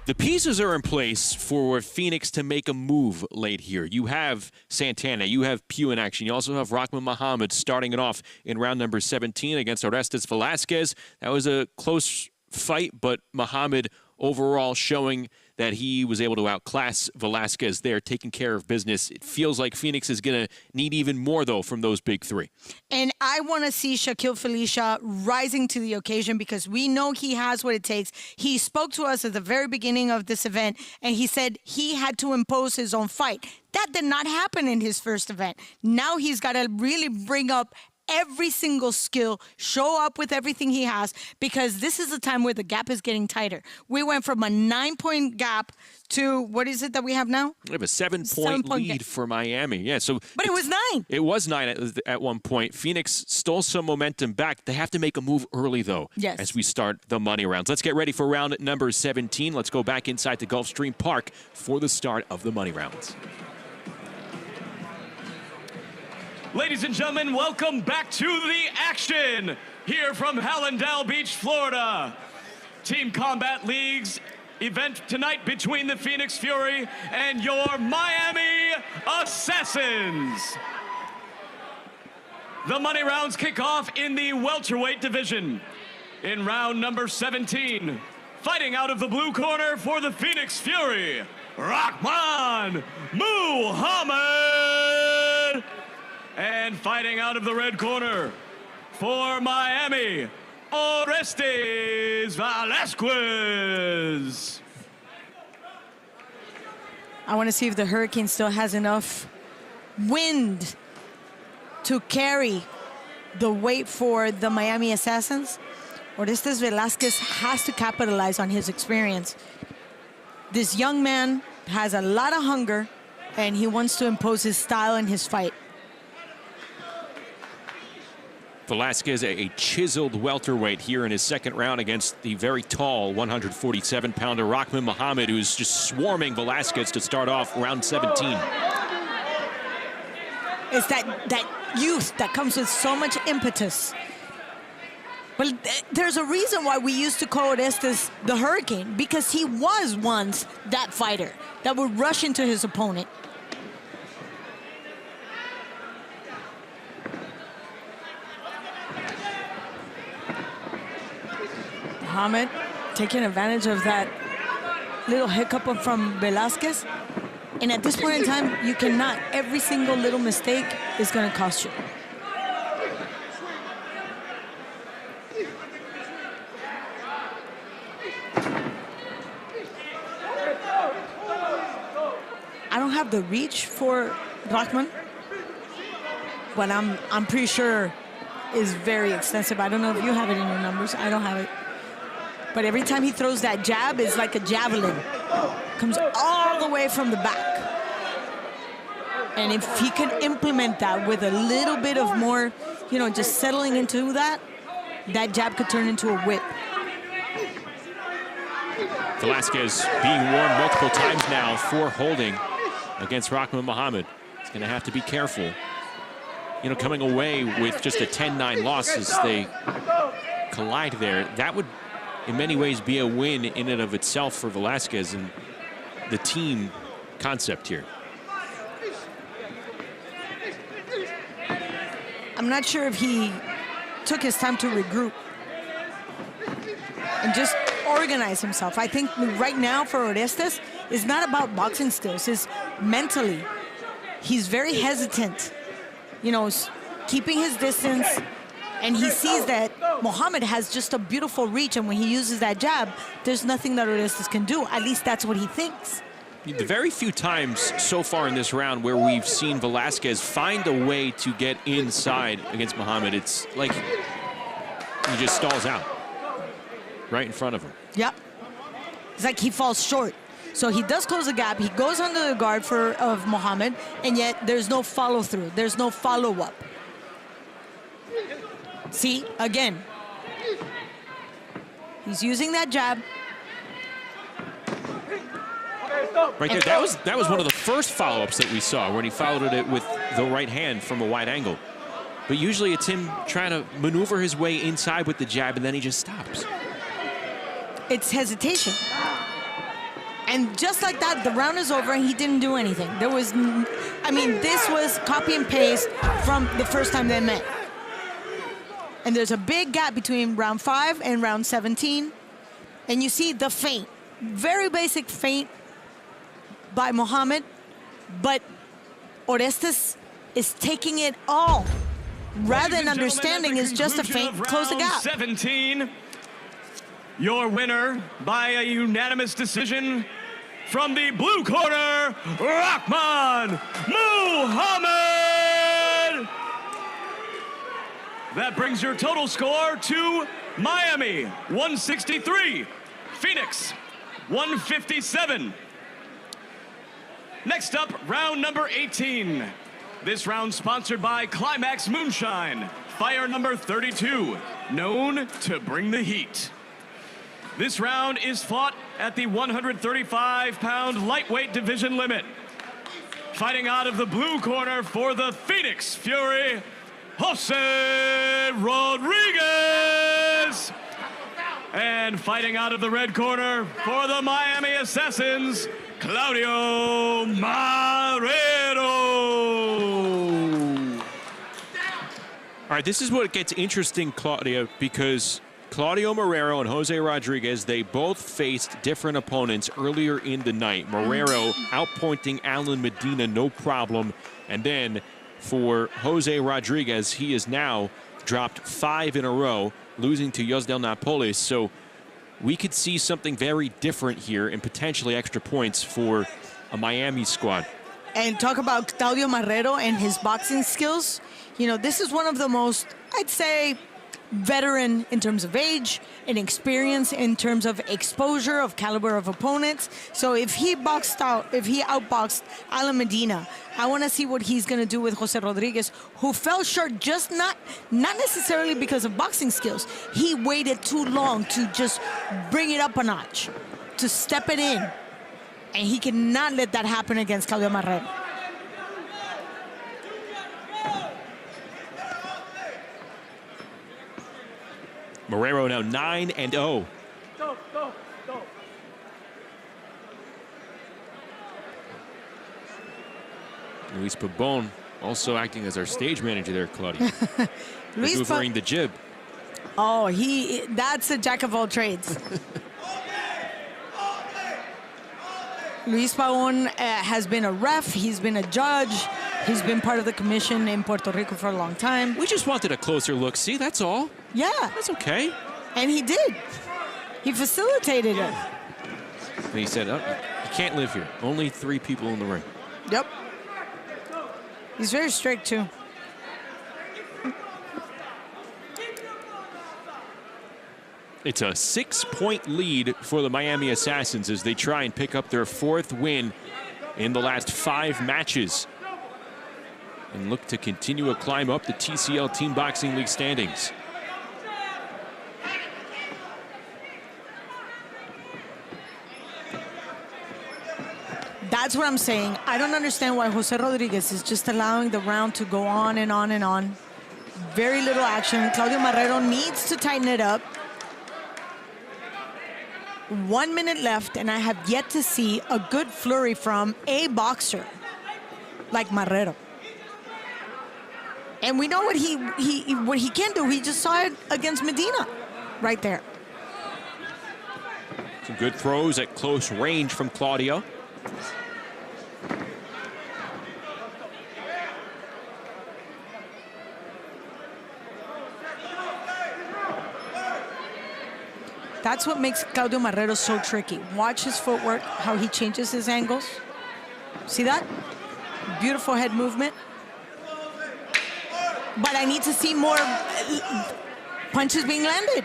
The pieces are in place for Phoenix to make a move late here. You have Santana, you have Pugh in action. You also have Rahman Muhammad starting it off in round number 17 against Orestes Velasquez. That was a close fight, but Muhammad overall showing that he was able to outclass Velasquez there, taking care of business. It feels like Phoenix is going to need even more, though, from those big three. And I want to see Shaquille Felicia rising to the occasion because we know he has what it takes. He spoke to us at the very beginning of this event, and he said he had to impose his own fight. That did not happen in his first event. Now he's got to really bring up every single skill, show up with everything he has, because this is a time where the gap is getting tighter. We went from a 9-point gap to, what is it that we have now? We have a 7-point lead for Miami. Yeah, so but it was 9. It was 9 at one point. Phoenix stole some momentum back. They have to make a move early, though, yes, as we start the money rounds. Let's get ready for round number 17. Let's go back inside the Gulfstream Park for the start of the money rounds. Ladies and gentlemen, welcome back to the action here from Hallandale Beach, Florida. Team Combat League's event tonight between the Phoenix Fury and your Miami Assassins. The money rounds kick off in the welterweight division. In round number 17, fighting out of the blue corner for the Phoenix Fury, Rahman Muhammad. And fighting out of the red corner for Miami, Orestes Velasquez. I want to see if the Hurricane still has enough wind to carry the weight for the Miami Assassins. Orestes Velasquez has to capitalize on his experience. This young man has a lot of hunger, and he wants to impose his style and his fight. Velasquez, a chiseled welterweight here in his second round against the very tall 147-pounder Rahman Muhammad, who's just swarming Velasquez to start off round 17. It's that youth that comes with so much impetus. But there's a reason why we used to call Orestes the Hurricane, because he was once that fighter that would rush into his opponent. Muhammad taking advantage of that little hiccup from Velasquez. And at this point in time, you cannot. Every single little mistake is going to cost you. I don't have the reach for Rahman, but I'm pretty sure is very extensive. I don't know if you have it in your numbers. I don't have it. But every time he throws that jab, it's like a javelin. Comes all the way from the back. And if he can implement that with a little bit of more, just settling into that jab could turn into a whip. Velasquez being warned multiple times now for holding against Rahman Muhammad. He's going to have to be careful. Coming away with just a 10-9 loss as they collide there, that would in many ways be a win in and of itself for Velasquez and the team concept here. I'm not sure if he took his time to regroup and just organize himself. I think right now for Orestes, it's not about boxing skills. It's mentally. He's very hesitant, keeping his distance. And he sees that Muhammad has just a beautiful reach, and when he uses that jab, there's nothing that Orestes can do. At least that's what he thinks. The very few times so far in this round where we've seen Velasquez find a way to get inside against Muhammad, it's like he just stalls out right in front of him. Yep. It's like he falls short. So he does close the gap. He goes under the guard of Muhammad, and yet there's no follow-through. There's no follow-up. See, again, he's using that jab. Right there, that was one of the first follow-ups that we saw when he followed it with the right hand from a wide angle. But usually it's him trying to maneuver his way inside with the jab, and then he just stops. It's hesitation. And just like that, the round is over and he didn't do anything. This was copy and paste from the first time they met. And there's a big gap between round 5 and round 17. And you see the feint. very basic feint by Mohammed, but Orestes is taking it all. Rather than understanding is just a feint, close the gap. 17, your winner by a unanimous decision from the blue corner, Rahman Muhammad. That brings your total score to Miami, 163. Phoenix, 157. Next up, round number 18. This round sponsored by Climax Moonshine, fire number 32, known to bring the heat. This round is fought at the 135-pound lightweight division limit. Fighting out of the blue corner for the Phoenix Fury, Jose Rodriguez. And fighting out of the red corner for the Miami Assassins, Claudio Marrero. All right, this is what gets interesting, Claudio, because Claudio Marrero and Jose Rodriguez, they both faced different opponents earlier in the night. Marrero outpointing Alan Medina, no problem. And then for Jose Rodriguez, he has now dropped 5 in a row, losing to Yosdel Napoles. So we could see something very different here and potentially extra points for a Miami squad. And talk about Claudio Marrero and his boxing skills. You know, this is one of the most, I'd say, veteran in terms of age and experience, in terms of exposure of caliber of opponents. So if he outboxed Alan Medina, I want to see what he's going to do with Jose Rodriguez, who fell short, just not necessarily because of boxing skills. He waited too long to just bring it up a notch, to step it in. And he cannot let that happen against Claudio Marrero. Marrero now 9-0. Luis Pabon also acting as our stage manager there, Claudia. Maneuvering the jib. Oh, that's a jack of all trades. Luis Pabon has been a ref, he's been a judge, he's been part of the commission in Puerto Rico for a long time. We just wanted a closer look, see, that's all. Yeah. That's okay. And he did. He facilitated it. And he said, oh, you can't live here. Only 3 people in the ring. Yep. He's very strict, too. It's a 6-point lead for the Miami Assassins as they try and pick up their 4th win in the last 5 matches and look to continue a climb up the TCL Team Boxing League standings. That's what I'm saying. I don't understand why Jose Rodriguez is just allowing the round to go on and on and on. Very little action. Claudio Marrero needs to tighten it up. 1 minute left, and I have yet to see a good flurry from a boxer like Marrero. And we know what he can do. He just saw it against Medina right there. Some good throws at close range from Claudio. That's what makes Claudio Marrero so tricky. Watch his footwork, how he changes his angles. See that? Beautiful head movement. But I need to see more punches being landed.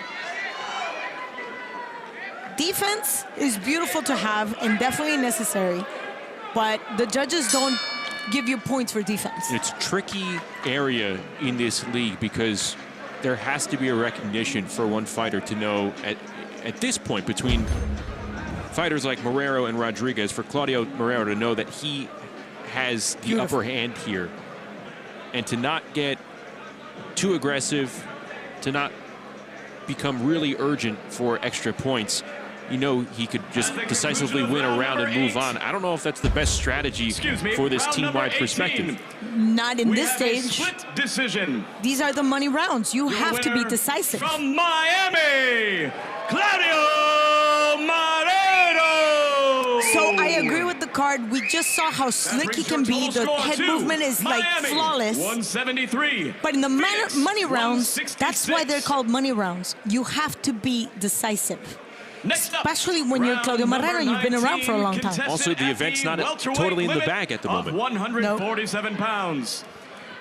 Defense is beautiful to have and definitely necessary, but the judges don't give you points for defense. It's a tricky area in this league because there has to be a recognition for one fighter to know at this point between fighters like Marrero and Rodriguez, for Claudio Marrero to know that he has the upper hand here and to not get too aggressive, to not become really urgent for extra points. You know, he could just decisively win a round and move on. I don't know if that's the best strategy for this team-wide perspective. Not in this stage. Split decision. These are the money rounds. You have to be decisive. From Miami, Claudio Marrero. card. We just saw how slick he can be. The head movement is like flawless. 173. But in the money rounds, that's why they're called money rounds. You have to be decisive. Especially when you're Claudio Marrero and you've been around for a long time. Also, the event's not totally in the bag at the moment. 147 pounds.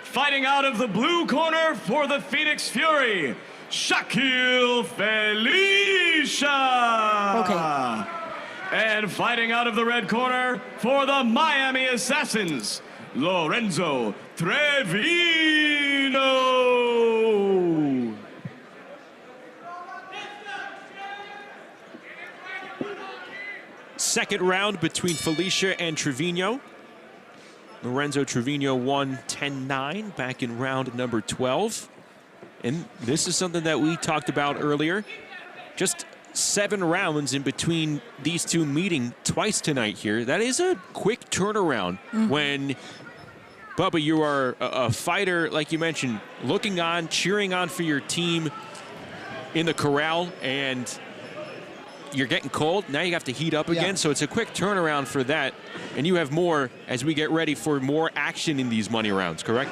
Fighting out of the blue corner for the Phoenix Fury, Shaquille Felicia. Okay. And fighting out of the red corner for the Miami Assassins, Lorenzo Trevino. Second round between Felicia and Trevino. Lorenzo Trevino won 10-9 back in round number 12. And this is something that we talked about earlier. Just 7 rounds in between these two meeting twice tonight here. That is a quick turnaround when, Bubba, you are a fighter, like you mentioned, looking on, cheering on for your team in the corral, and you're getting cold. Now you have to heat up again, so it's a quick turnaround for that. And you have more as we get ready for more action in these money rounds, correct?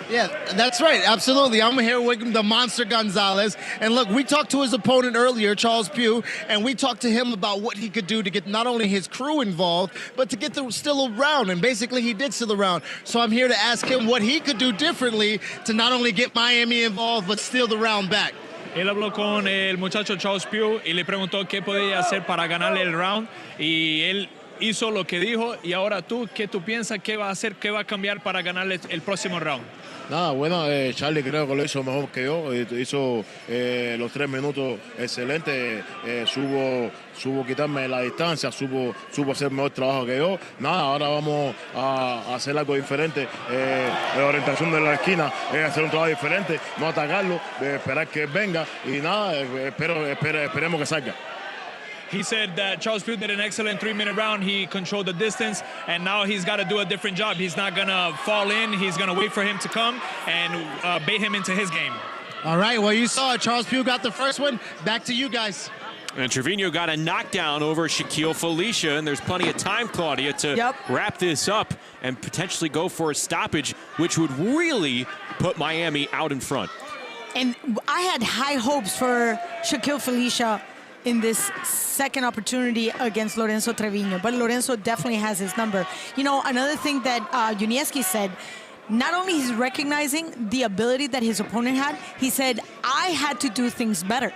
Yeah, that's right. Absolutely. I'm here with the monster Gonzalez. And look, we talked to his opponent earlier, Charles Pugh, and we talked to him about what he could do to get not only his crew involved, but to get still around. And basically, he did still around. So I'm here to ask him what he could do differently to not only get Miami involved, but steal the round back. Él habló con el muchacho Charles Pugh y le preguntó qué podía hacer para ganarle el round, y él hizo lo que dijo. Y ahora tú, ¿qué tú piensas que va a hacer, qué va a cambiar para ganarle el próximo round? Nada, bueno, Charlie creo que lo hizo mejor que yo, hizo los 3 minutos excelentes, supo quitarme la distancia, supo hacer mejor trabajo que yo. Nada, ahora vamos a hacer algo diferente, la orientación de la esquina es hacer un trabajo diferente, no atacarlo, esperar que venga y nada, esperemos que salga. He said that Charles Pugh did an excellent 3-minute round. He controlled the distance, and now he's got to do a different job. He's not going to fall in. He's going to wait for him to come and bait him into his game. All right, well, you saw it. Charles Pugh got the first one. Back to you guys. And Trevino got a knockdown over Shaquille Felicia, and there's plenty of time, Claudia, to wrap this up and potentially go for a stoppage, which would really put Miami out in front. And I had high hopes for Shaquille Felicia in this second opportunity against Lorenzo Trevino, but Lorenzo definitely has his number. You know, another thing that Junieski said, not only he's recognizing the ability that his opponent had, he said, I had to do things better.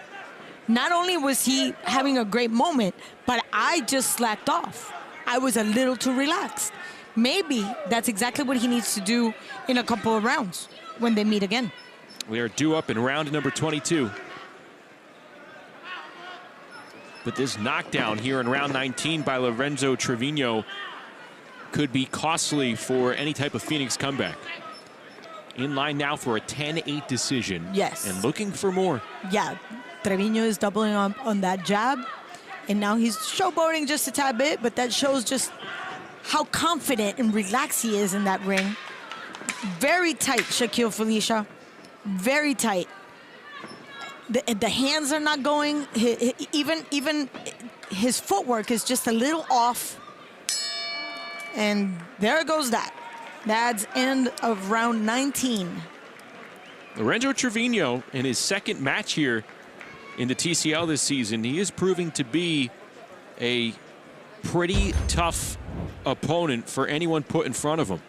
Not only was he having a great moment, but I just slacked off. I was a little too relaxed. Maybe that's exactly what he needs to do in a couple of rounds when they meet again. We are due up in round number 22. But this knockdown here in round 19 by Lorenzo Trevino could be costly for any type of Phoenix comeback. In line now for a 10-8 decision. Yes. And looking for more. Yeah, Trevino is doubling up on that jab. And now he's showboating just a tad bit, but that shows just how confident and relaxed he is in that ring. Very tight, Shaquille Felicia. Very tight. The hands are not going. Even his footwork is just a little off. And there goes that. That's end of round 19. Lorenzo Trevino in his second match here in the TCL this season, he is proving to be a pretty tough opponent for anyone put in front of him.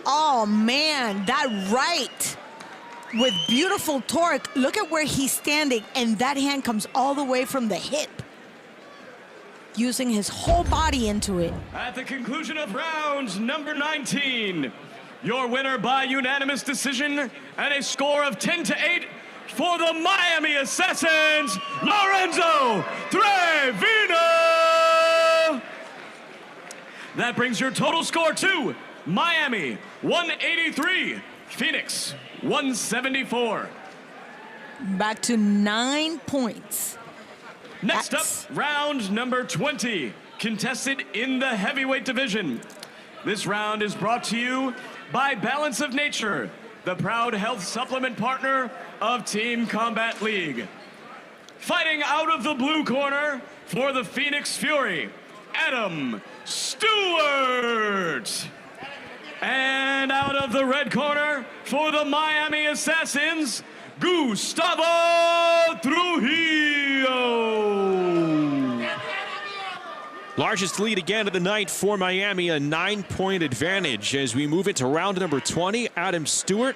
Oh, man, that right. With beautiful torque, look at where he's standing, and that hand comes all the way from the hip, using his whole body into it. At the conclusion of round number 19, your winner by unanimous decision and a score of 10-8 for the Miami Assassins, Lorenzo Trevino. That brings your total score to Miami 183, Phoenix 174. Back to 9 points. Next up, round number 20, contested in the heavyweight division. This round is brought to you by Balance of Nature, the proud health supplement partner of Team Combat League. Fighting out of the blue corner For the Phoenix Fury, Adam Stewart. And out of the red corner for the Miami Assassins, Gustavo Trujillo. Largest lead again of the night for Miami, a 9-point advantage as we move into round number 20. Adam Stewart,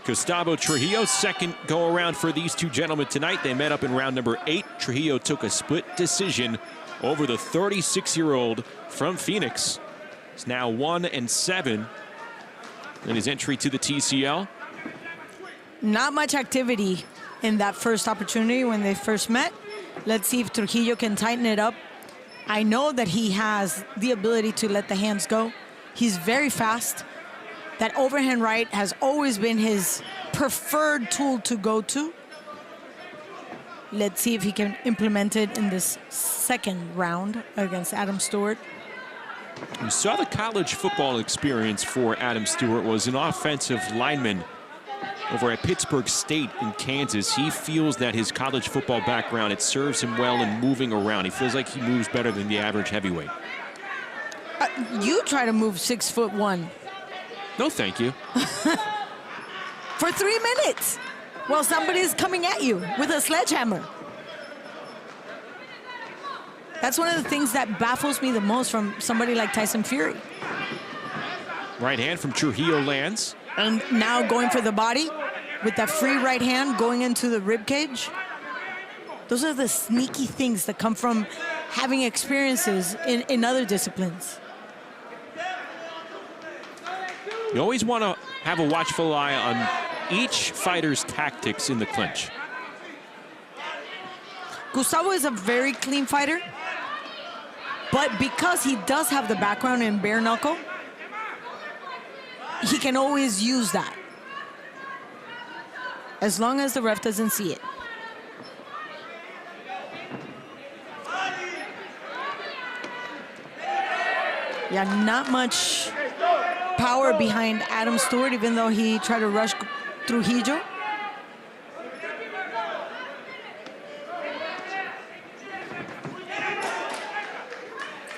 Gustavo Trujillo, second go around for these two gentlemen tonight. They met up in round number 8. Trujillo took a split decision over the 36-year-old from Phoenix. He's now 1-7 in his entry to the TCL. Not much activity in that first opportunity when they first met. Let's see if Trujillo can tighten it up. I know that he has the ability to let the hands go. He's very fast. That overhand right has always been his preferred tool to go to. Let's see if he can implement it in this second round against Adam Stewart. You saw the college football experience for Adam Stewart was an offensive lineman over at Pittsburgh State in Kansas. He feels that his college football background, it serves him well in moving around. He feels like he moves better than the average heavyweight. You try to move 6'1". No, thank you. For 3 minutes while somebody's coming at you with a sledgehammer. That's one of the things that baffles me the most from somebody like Tyson Fury. Right hand from Trujillo lands. And now going for the body with that free right hand going into the rib cage. Those are the sneaky things that come from having experiences in other disciplines. You always want to have a watchful eye on each fighter's tactics in the clinch. Gustavo is a very clean fighter, but because he does have the background in bare knuckle, he can always use that, as long as the ref doesn't see it. Yeah, not much power behind Adam Stewart, even though he tried to rush Trujillo.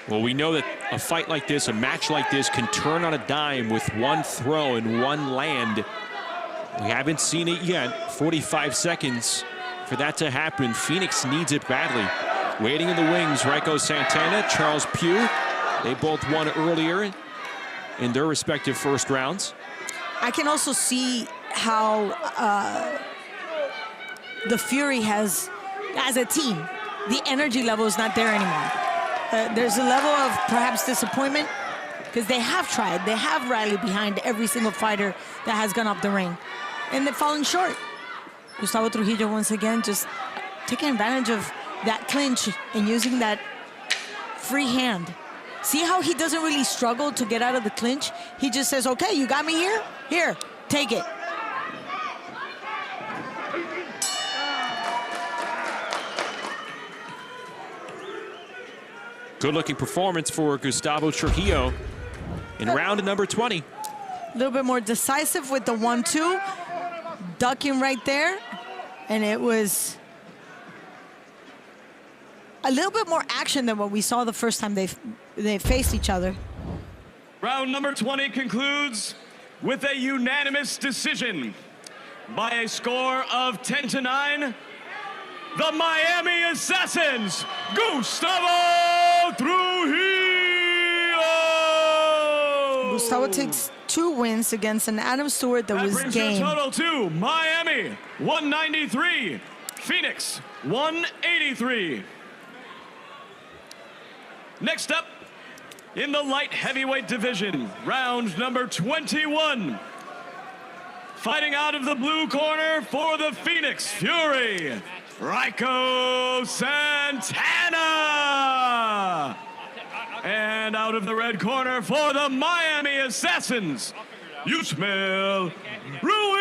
Well, we know that a fight like this, a match like this, can turn on a dime with one throw and one land. We haven't seen it yet. 45 seconds for that to happen. Phoenix needs it badly. Waiting in the wings, Rico Santana, Charles Pugh. They both won earlier in their respective first rounds. I can also see how the Fury has, as a team, the energy level is not there anymore. There's a level of perhaps disappointment because they have tried. They have rallied behind every single fighter that has gone up the ring, and they've fallen short. Gustavo Trujillo, once again, just taking advantage of that clinch and using that free hand. See how he doesn't really struggle to get out of the clinch? He just says, okay, you got me here? Here, take it. Good-looking performance for Gustavo Trujillo in round number 20. A little bit more decisive with the 1-2. Ducking right there. And it was a little bit more action than what we saw the first time they faced each other. Round number 20 concludes with a unanimous decision by a score of 10-9. The Miami Assassins, Gustavo Trujillo! Gustavo takes 2 wins against an Adam Stewart that was game. Total to Miami, 193. Phoenix, 183. Next up, in the light heavyweight division, round number 21. Fighting out of the blue corner for the Phoenix Fury, Rico Santana. And out of the red corner for the Miami Assassins, Yusmail Ruiz.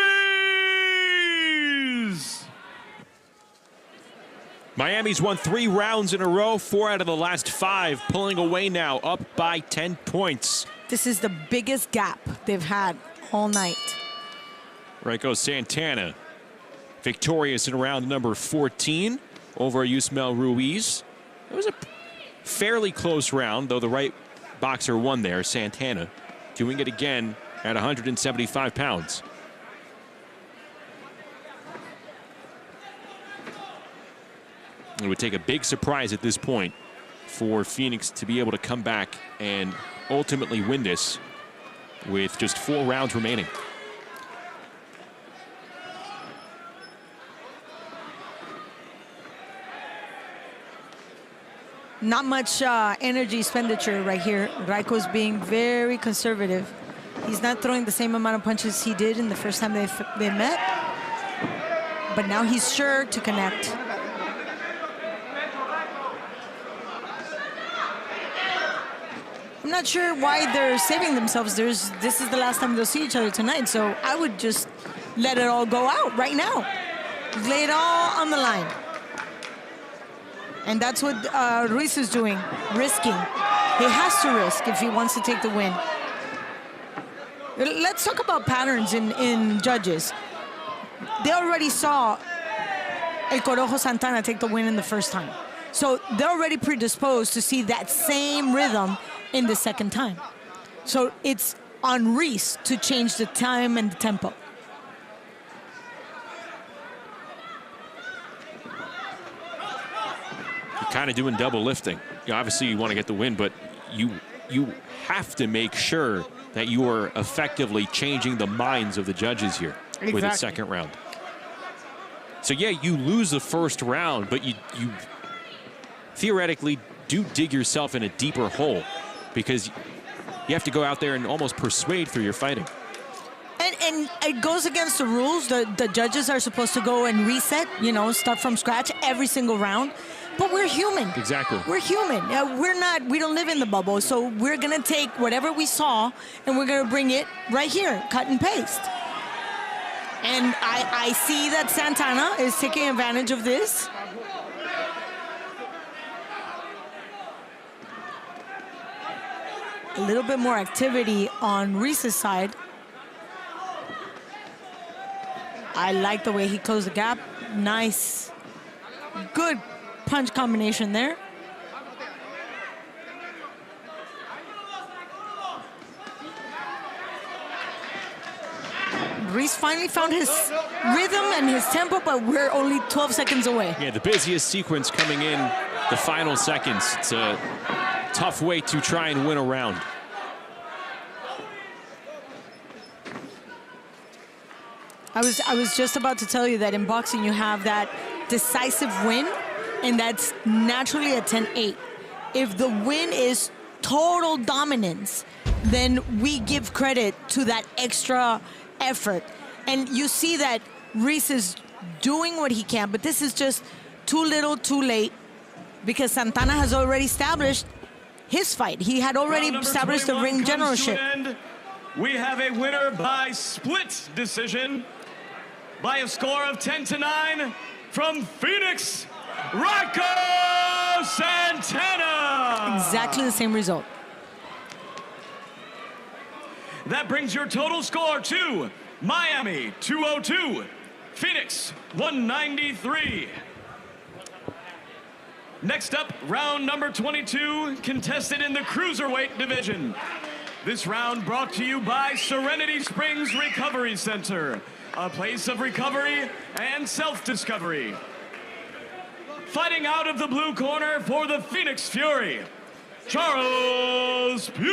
Miami's won 3 rounds in a row, 4 out of the last 5, pulling away now, up by 10 points. This is the biggest gap they've had all night. Rico Santana victorious in round number 14 over Yusmail Ruiz. It was a fairly close round, though the right boxer won there, Santana, doing it again at 175 pounds. It would take a big surprise at this point for Phoenix to be able to come back and ultimately win this with just 4 rounds remaining. Not much energy expenditure right here. Raiko's being very conservative. He's not throwing the same amount of punches he did in the first time they met. But now he's sure to connect. I'm not sure why they're saving themselves. This is the last time they'll see each other tonight, so I would just let it all go out right now. Lay it all on the line. And that's what Ruiz is doing, risking. He has to risk if he wants to take the win. Let's talk about patterns in judges. They already saw El Corojo Santana take the win in the first time. So they're already predisposed to see that same rhythm in the second time. So it's on Ruiz to change the time and the tempo. You're kind of doing double lifting. Obviously you want to get the win, but you have to make sure that you are effectively changing the minds of the judges here with the second round. So yeah, you lose the first round, but you theoretically do dig yourself in a deeper hole, because you have to go out there and almost persuade through your fighting. And it goes against the rules. The judges are supposed to go and reset, start from scratch every single round. But we're human. Exactly. We're human. We don't live in the bubble. So we're going to take whatever we saw and we're going to bring it right here, cut and paste. And I see that Santana is taking advantage of this. A little bit more activity on Ruiz's side. I like the way he closed the gap. Nice. Good punch combination there. Ruiz finally found his rhythm and his tempo, but we're only 12 seconds away. Yeah, the busiest sequence coming in the final seconds. It's a tough way to try and win a round. I was just about to tell you that in boxing you have that decisive win, and that's naturally a 10-8. If the win is total dominance, then we give credit to that extra effort. And you see that Ruiz is doing what he can, but this is just too little, too late, because Santana has already established his fight. He had already established the ring generalship. We have a winner by split decision by a score of 10-9 from Phoenix, Raiko Santana. Exactly the same result. That brings your total score to Miami 202, Phoenix 193. Next up, round number 22, contested in the cruiserweight division. This round brought to you by Serenity Springs Recovery Center, a place of recovery and self-discovery. Fighting out of the blue corner for the Phoenix Fury, Charles Pugh.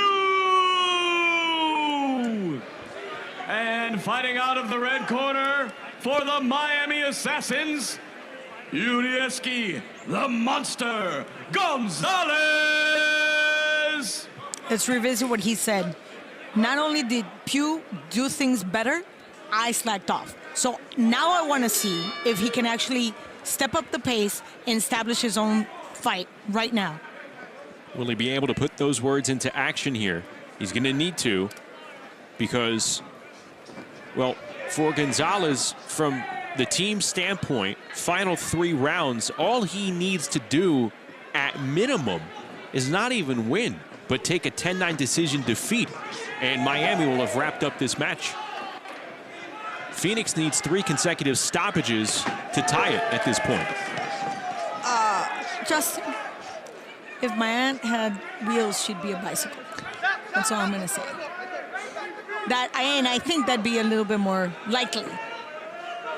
And fighting out of the red corner for the Miami Assassins, Urieski, the Monster, Gonzalez. Let's revisit what he said. Not only did Pugh do things better, I slacked off. So now I want to see if he can actually step up the pace and establish his own fight right now. Will he be able to put those words into action here? He's going to need to, because, well, for Gonzalez, from the team standpoint, final 3 rounds, all he needs to do at minimum is not even win, but take a 10-9 decision defeat, and Miami will have wrapped up this match. Phoenix needs 3 consecutive stoppages to tie it at this point. Justin, If my aunt had wheels, she'd be a bicycle. That's all I'm going to say. And I think that'd be a little bit more likely.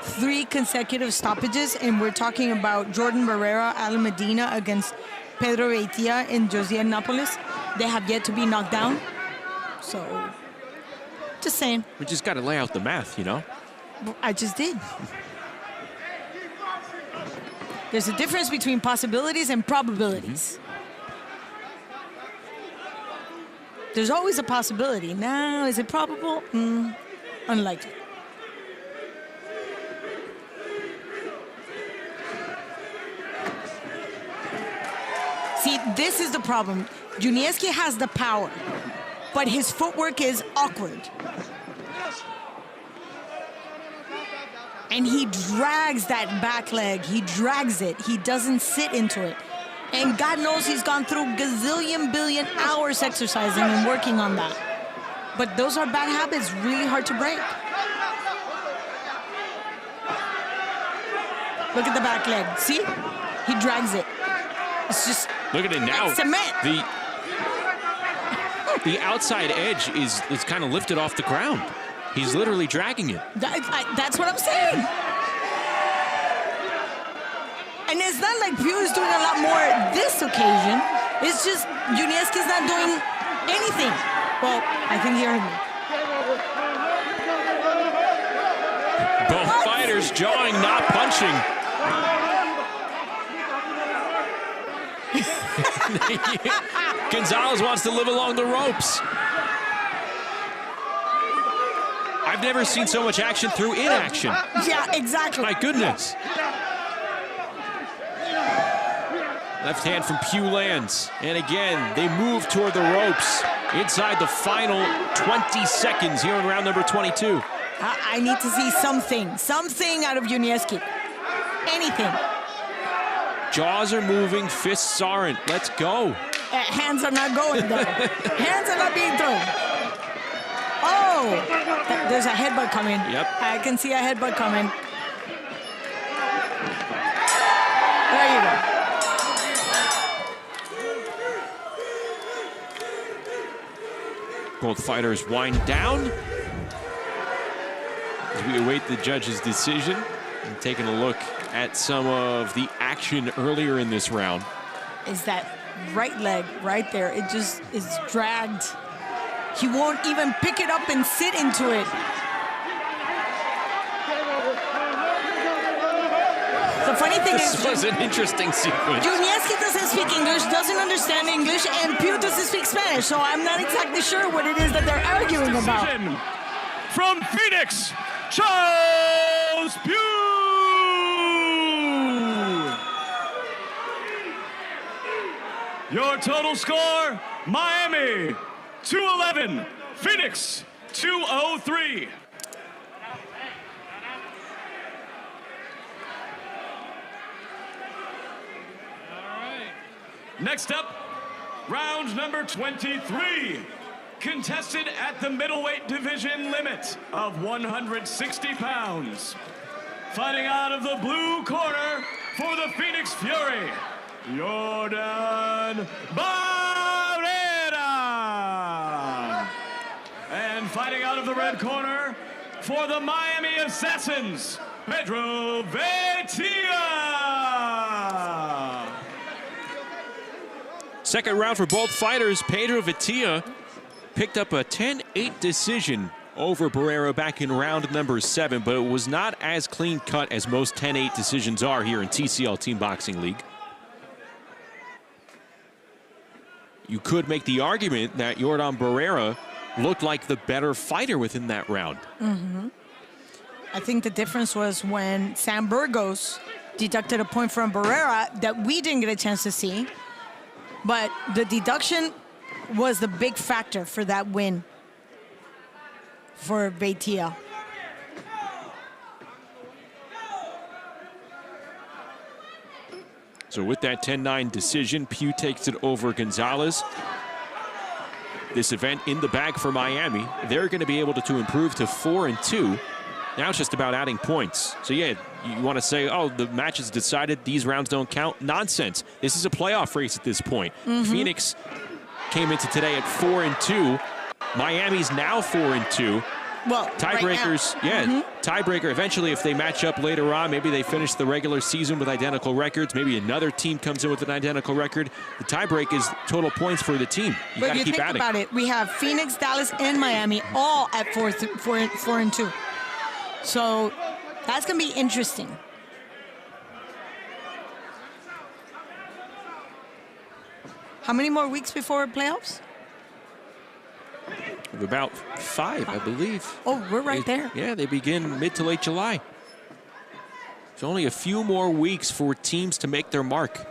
3 consecutive stoppages, and we're talking about Jordan Barrera, Alan Medina against Pedro Veitia and Josiah Napoles. They have yet to be knocked down. So, just saying. We just got to lay out the math, you know? I just did. There's a difference between possibilities and probabilities. There's always a possibility. Now, is it probable? Unlikely. See, this is the problem. Junieski has the power, but his footwork is awkward. And he drags that back leg. He drags it. He doesn't sit into it. And God knows he's gone through gazillion billion hours exercising and working on that. But those are bad habits, really hard to break. Look at the back leg. See? He drags it. It's just look at it now. Like cement. The outside edge is kind of lifted off the ground. He's literally dragging it. That's what I'm saying. And it's not like Pugh is doing a lot more this occasion. It's just Junieski's not doing anything. Well, I think he heard me. Both fighters jawing, not punching. Gonzalez wants to live along the ropes. I've never seen so much action through inaction. Yeah, exactly. My goodness. Left hand from Pugh lands. And again, they move toward the ropes inside the final 20 seconds here in round number 22. I need to see something out of Junieski. Anything. Jaws are moving, fists aren't. Let's go. Hands are not going, though. Hands are not being thrown. Oh, there's a headbutt coming. Yep. I can see a headbutt coming. There you go. Both fighters wind down as we await the judge's decision. And taking a look at some of the action earlier in this round. Is that right leg right there. It just is dragged. He won't even pick it up and sit into it. The funny thing is, this was an interesting sequence. Junieski doesn't speak English, doesn't understand English, and Pugh doesn't speak Spanish, so I'm not exactly sure what it is that they're arguing about. From Phoenix, Charles Pugh! Your total score, Miami 211, Phoenix 203. Next up, round number 23, contested at the middleweight division limit of 160 pounds. Fighting out of the blue corner for the Phoenix Fury, Jordan Barrera. And fighting out of the red corner for the Miami Assassins, Pedro Veitia. Second round for both fighters. Pedro Veitia picked up a 10-8 decision over Barrera back in round number 7, but it was not as clean cut as most 10-8 decisions are here in TCL Team Boxing League. You could make the argument that Jordan Barrera looked like the better fighter within that round. Mm-hmm. I think the difference was when Sam Burgos deducted a point from Barrera that we didn't get a chance to see. But the deduction was the big factor for that win for Veitia. So with that 10-9 decision, Pugh takes it over Gonzalez. This event in the bag for Miami. They're going to be able to improve to 4-2 Now it's just about adding points. So, yeah, you want to say, oh, the match is decided, these rounds don't count. Nonsense. This is a playoff race at this point. Phoenix came into today at 4-2. Miami's now 4-2. Well, tiebreakers, right tiebreaker. Eventually, if they match up later on, maybe they finish the regular season with identical records. Maybe another team comes in with an identical record. The tiebreak is total points for the team. You got to keep adding. But you think about it, we have Phoenix, Dallas, and Miami all at 4-2. So that's going to be interesting. How many more weeks before playoffs? About 5, I believe. Oh, we're right there. Yeah, they begin mid to late July. There's only a few more weeks for teams to make their mark.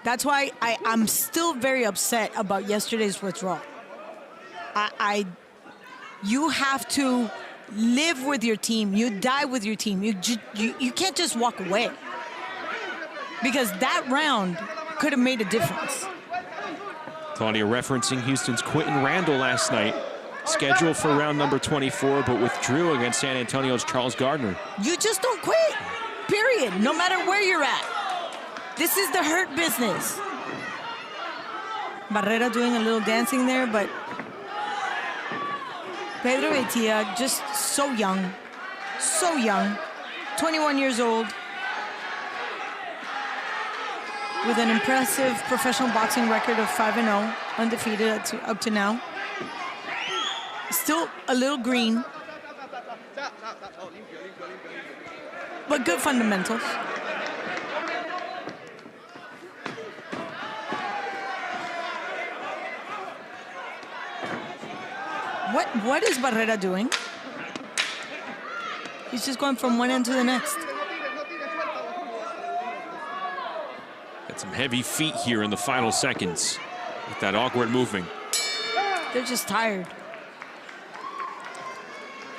That's why I'm still very upset about yesterday's withdrawal. You have to live with your team. You die with your team. You can't just walk away. Because that round could have made a difference. Claudia referencing Houston's Quentin Randall last night, scheduled for round number 24, but withdrew against San Antonio's Charles Gardner. You just don't quit, period, no matter where you're at. This is the hurt business. Barrera doing a little dancing there, but Pedro Veitia, just so young, 21 years old, with an impressive professional boxing record of 5-0, undefeated up to now. Still a little green, but good fundamentals. What is Barrera doing? He's just going from one end to the next. Got some heavy feet here in the final seconds with that awkward moving. They're just tired.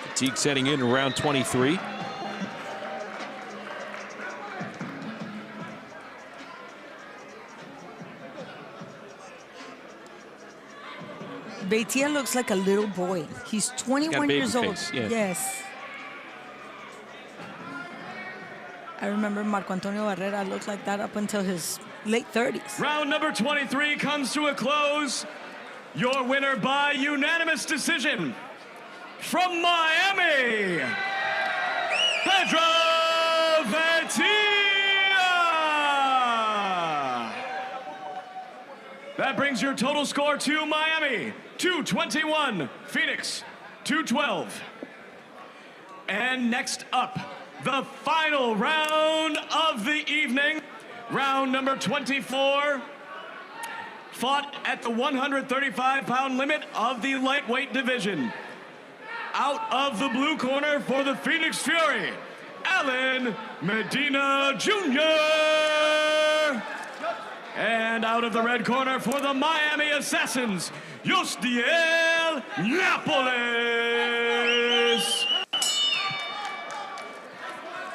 Fatigue setting in around 23. Veitia looks like a little boy. He's 21 years old. Yeah. Yes. I remember Marco Antonio Barrera looked like that up until his late 30s. Round number 23 comes to a close. Your winner by unanimous decision from Miami, Pedro Veitia. That brings your total score to Miami, 221, Phoenix, 212. And next up, the final round of the evening, round number 24, fought at the 135-pound limit of the lightweight division. Out of the blue corner for the Phoenix Fury, Alan Medina Jr. And out of the red corner for the Miami Assassins, Yustiel Napoles.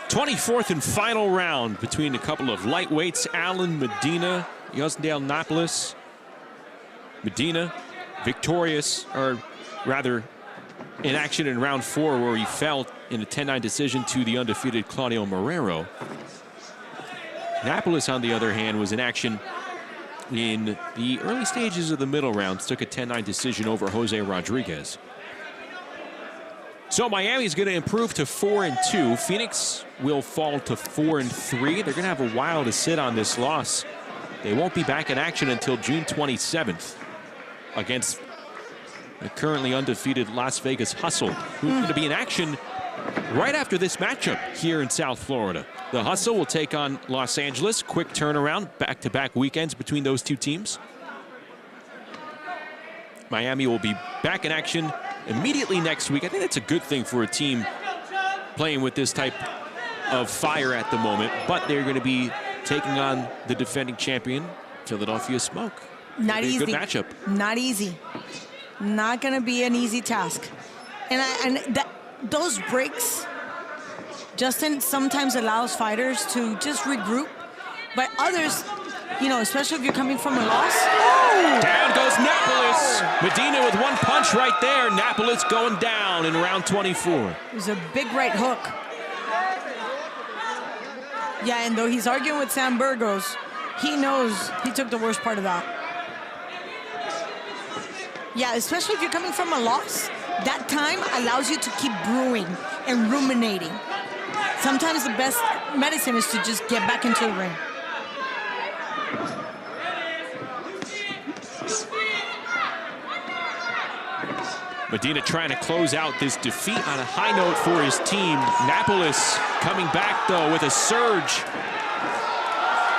24th and final round between a couple of lightweights, Alan Medina, Yustiel Napoles. Medina victorious, or rather in action in round 4 where he fell in a 10-9 decision to the undefeated Claudio Marrero. Napoles, on the other hand, was in action in the early stages of the middle rounds, took a 10-9 decision over Jose Rodriguez. So Miami's going to improve to 4-2. Phoenix will fall to 4-3. They're going to have a while to sit on this loss. They won't be back in action until June 27th against the currently undefeated Las Vegas Hustle, who's going to be in action right after this matchup here in South Florida. The Hustle will take on Los Angeles. Quick turnaround, back-to-back weekends between those two teams. Miami will be back in action immediately next week. I think that's a good thing for a team playing with this type of fire at the moment, but they're going to be taking on the defending champion, Philadelphia Smoke. Not easy. Good matchup. Not easy. Not going to be an easy task. Those breaks, Justin, sometimes allows fighters to just regroup, but others, you know, especially if you're coming from a loss, Down goes Napoles. Medina with one punch right there. Napoles going down in round 24. It was a big right hook. Yeah, and though he's arguing with Sam Burgos, he knows he took the worst part of that. Yeah, especially if you're coming from a loss, that time allows you to keep brewing and ruminating. Sometimes the best medicine is to just get back into the ring. Medina trying to close out this defeat on a high note for his team. Napoles coming back, though, with a surge.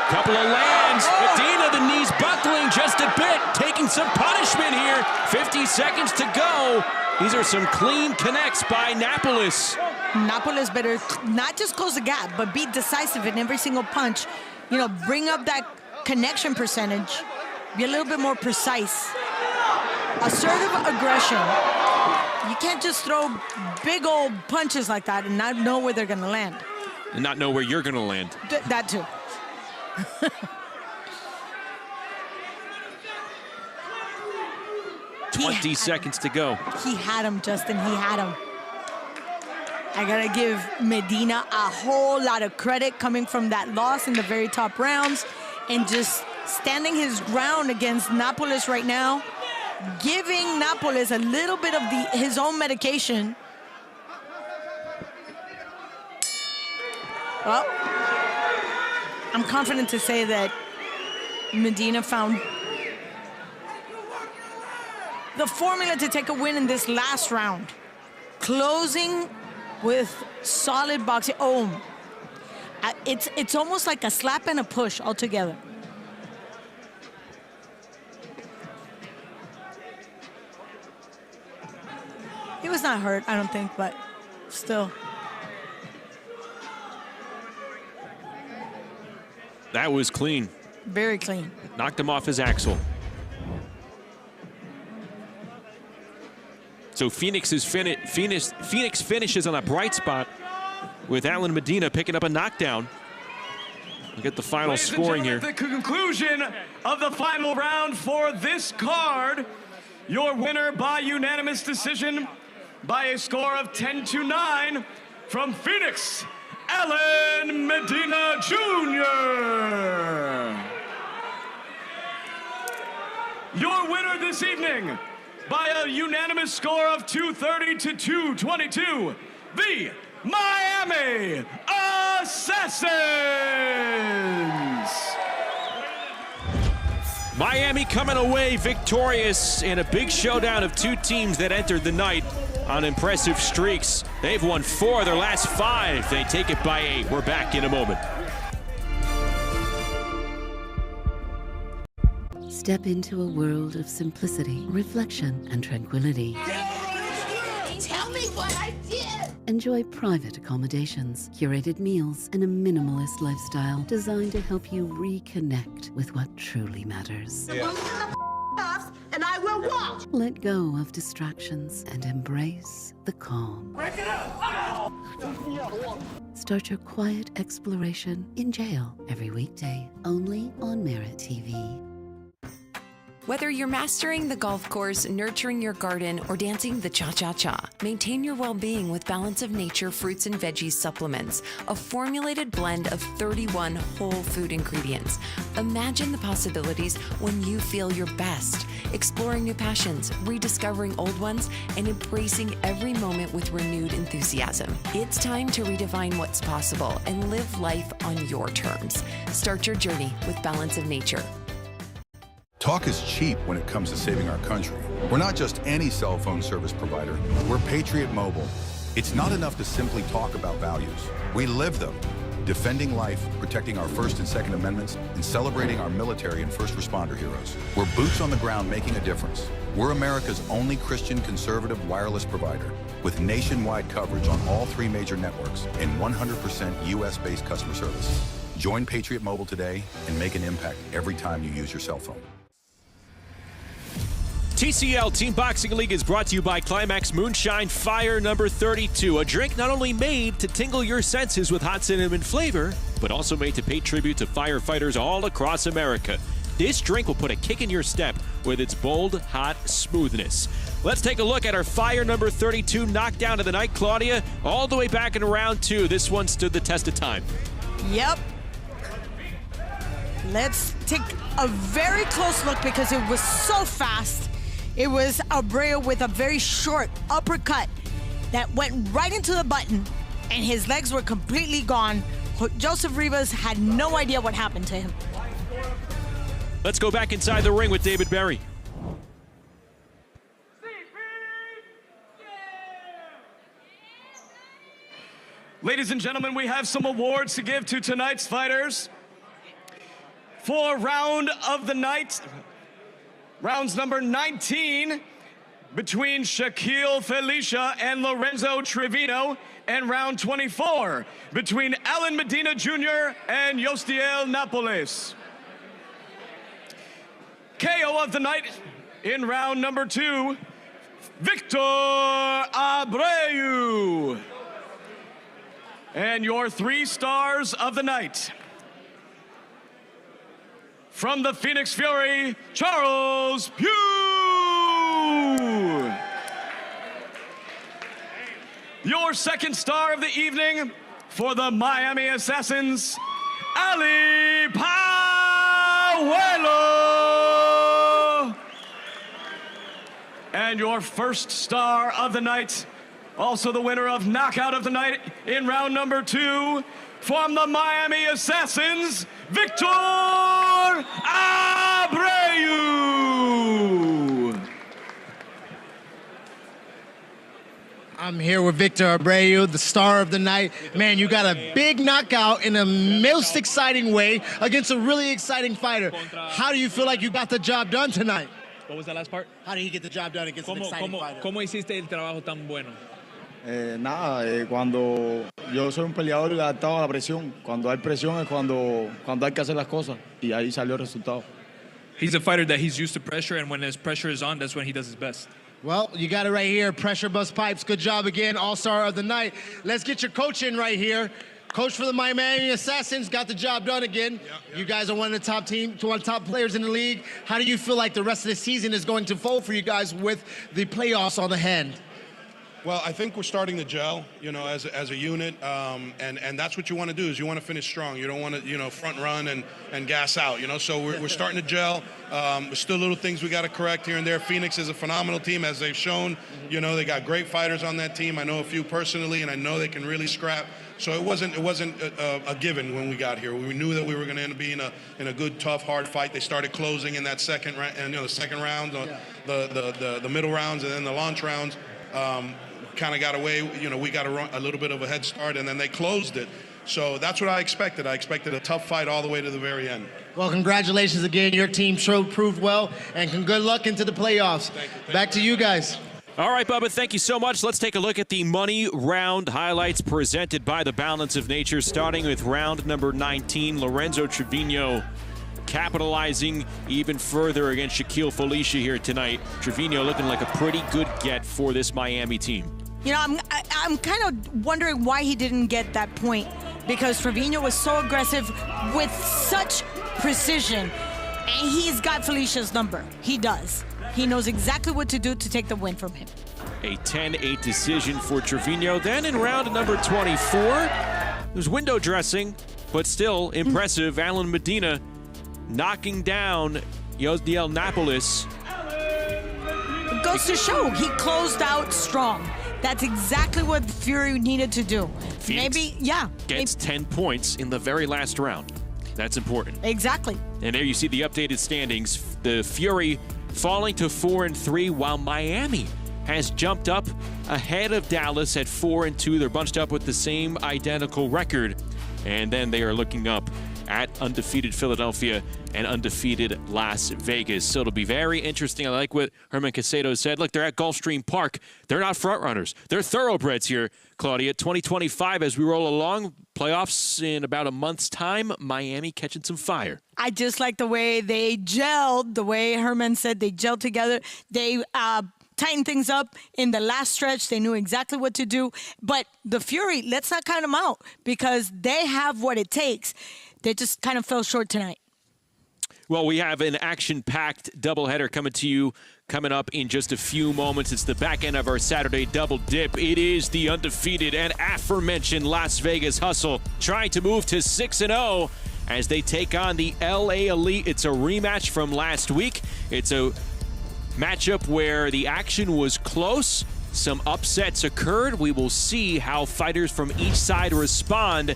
Couple of lands. Medina, the knees buckling just a bit, taking some punishment here. 50 seconds to go. These are some clean connects by Napoles. Napoles better not just close the gap, but be decisive in every single punch. You know, bring up that connection percentage. Be a little bit more precise. Assertive aggression. You can't just throw big old punches like that and not know where they're going to land. And not know where you're going to land. That too. 20 seconds to go. He had him, Justin. He had him. I got to give Medina a whole lot of credit coming from that loss in the very top rounds and just standing his ground against Napoles right now, giving Napoles a little bit of his own medication. Well, I'm confident to say that Medina found the formula to take a win in this last round. Closing with solid boxing. Oh, it's almost like a slap and a push altogether. He was not hurt, I don't think, but still. That was clean. Very clean. Knocked him off his axle. So Phoenix finishes on a bright spot with Alan Medina picking up a knockdown. Look at the final scoring here. The conclusion of the final round for this card. Your winner by unanimous decision by a score of 10-9 from Phoenix, Alan Medina Jr. Your winner this evening by a unanimous score of 230-222, the Miami Assassins. Miami coming away victorious in a big showdown of two teams that entered the night on impressive streaks. They've won 4 of their last 5. They take it by 8. We're back in a moment. Step into a world of simplicity, reflection, and tranquility. Tell me what I did! Enjoy private accommodations, curated meals, and a minimalist lifestyle designed to help you reconnect with what truly matters. And I will watch! Let go of distractions and embrace the calm. Break it up! Start your quiet exploration in jail every weekday, only on Merit TV. Whether you're mastering the golf course, nurturing your garden, or dancing the cha-cha-cha, maintain your well-being with Balance of Nature fruits and veggies supplements, a formulated blend of 31 whole food ingredients. Imagine the possibilities when you feel your best, exploring new passions, rediscovering old ones, and embracing every moment with renewed enthusiasm. It's time to redefine what's possible and live life on your terms. Start your journey with Balance of Nature. Talk is cheap when it comes to saving our country. We're not just any cell phone service provider. We're Patriot Mobile. It's not enough to simply talk about values. We live them. Defending life, protecting our First and Second Amendments, and celebrating our military and first responder heroes. We're boots on the ground making a difference. We're America's only Christian conservative wireless provider with nationwide coverage on all 3 major networks and 100% US-based customer service. Join Patriot Mobile today and make an impact every time you use your cell phone. TCL Team Boxing League is brought to you by Climax Moonshine Fire number 32, a drink not only made to tingle your senses with hot cinnamon flavor, but also made to pay tribute to firefighters all across America. This drink will put a kick in your step with its bold, hot smoothness. Let's take a look at our fire number 32 knockdown of the night, Claudia. All the way back in round 2. This one stood the test of time. Yep. Let's take a very close look because it was so fast. It was Abrau with a very short uppercut that went right into the button, and his legs were completely gone. Joseph Rivas had no idea what happened to him. Let's go back inside the ring with David Berry. Ladies and gentlemen, we have some awards to give to tonight's fighters. For round of the night, rounds number 19, between Felicia and Lorenzo Trevino, and round 24, between Alan Medina Jr. and Yostiel Napoles. KO of the night in round number 2, Victor Abrau. And your 3 stars of the night. From the Phoenix Fury, Charles Pugh. Your 2nd star of the evening for the Miami Assassins, Ali Puelo. And your 1st star of the night, also the winner of Knockout of the Night in round number 2, from the Miami Assassins, Victor Abrau. I'm here with Victor Abrau, the star of the night. Man, you got a big knockout in a most exciting way against a really exciting fighter. How do you feel like you got the job done tonight? What was the last part? How did he get the job done against an exciting fighter? ¿Cómo hiciste el trabajo tan bueno? Cuando yo soy un peleador adaptado a la presión, cuando hay presión es cuando hay que hacer las cosas y ahí salió el resultado. He's a fighter that he's used to pressure, and when his pressure is on, that's when he does his best. Well, you got it right here. Pressure bust pipes. Good job again, all-star of the night. Let's get your coach in right here. Coach for the Miami Assassins got the job done again. Yeah. You guys are one of the top players in the league. How do you feel like the rest of the season is going to fold for you guys with the playoffs on the hand? Well, I think we're starting to gel, as a unit, and that's what you want to do is you want to finish strong. You don't want to, front run and gas out, So we're starting to gel. There's still little things we got to correct here and there. Phoenix is a phenomenal team, as they've shown. They got great fighters on that team. I know a few personally, and I know they can really scrap. So it wasn't a given when we got here. We knew that we were going to end up being in a good, tough, hard fight. They started closing in that second round, the second round, the middle rounds, and then the launch rounds. Kind of got away, we got a little bit of a head start, and then they closed it. So that's what I expected. I expected a tough fight all the way to the very end. Well, congratulations again. Your team proved well, and good luck into the playoffs. Thank you. Back to you guys. All right, Bubba, thank you so much. Let's take a look at the money round highlights presented by the Balance of Nature, starting with round number 19, Lorenzo Trevino capitalizing even further against Felicia here tonight. Trevino looking like a pretty good get for this Miami team. I'm kind of wondering why he didn't get that point, because Trevino was so aggressive with such precision, and he's got Felicia's number. He does. He knows exactly what to do to take the win from him. A 10-8 decision for Trevino. Then in round number 24, there's window dressing, but still impressive. Alan Medina knocking down Yostiel Napoles. It goes to show he closed out strong. That's exactly what Fury needed to do. Phoenix gets 10 points in the very last round. That's important. Exactly. And there you see the updated standings. The Fury falling to 4-3, while Miami has jumped up ahead of Dallas at 4-2. They're bunched up with the same identical record. And then they are looking up at undefeated Philadelphia and undefeated Las Vegas. So it'll be very interesting. I like what Herman Casedo said. Look, they're at Gulfstream Park. They're not front runners. They're thoroughbreds here, Claudia. 2025, as we roll along, playoffs in about a month's time, Miami catching some fire. I just like the way they gelled, the way Herman said they gelled together. They tightened things up in the last stretch. They knew exactly what to do. But the Fury, let's not count them out, because they have what it takes. They just kind of fell short tonight. Well, we have an action-packed doubleheader coming up in just a few moments. It's the back end of our Saturday double dip. It is the undefeated and aforementioned Las Vegas Hustle trying to move to 6-0 as they take on the LA Elite. It's a rematch from last week. It's a matchup where the action was close. Some upsets occurred. We will see how fighters from each side respond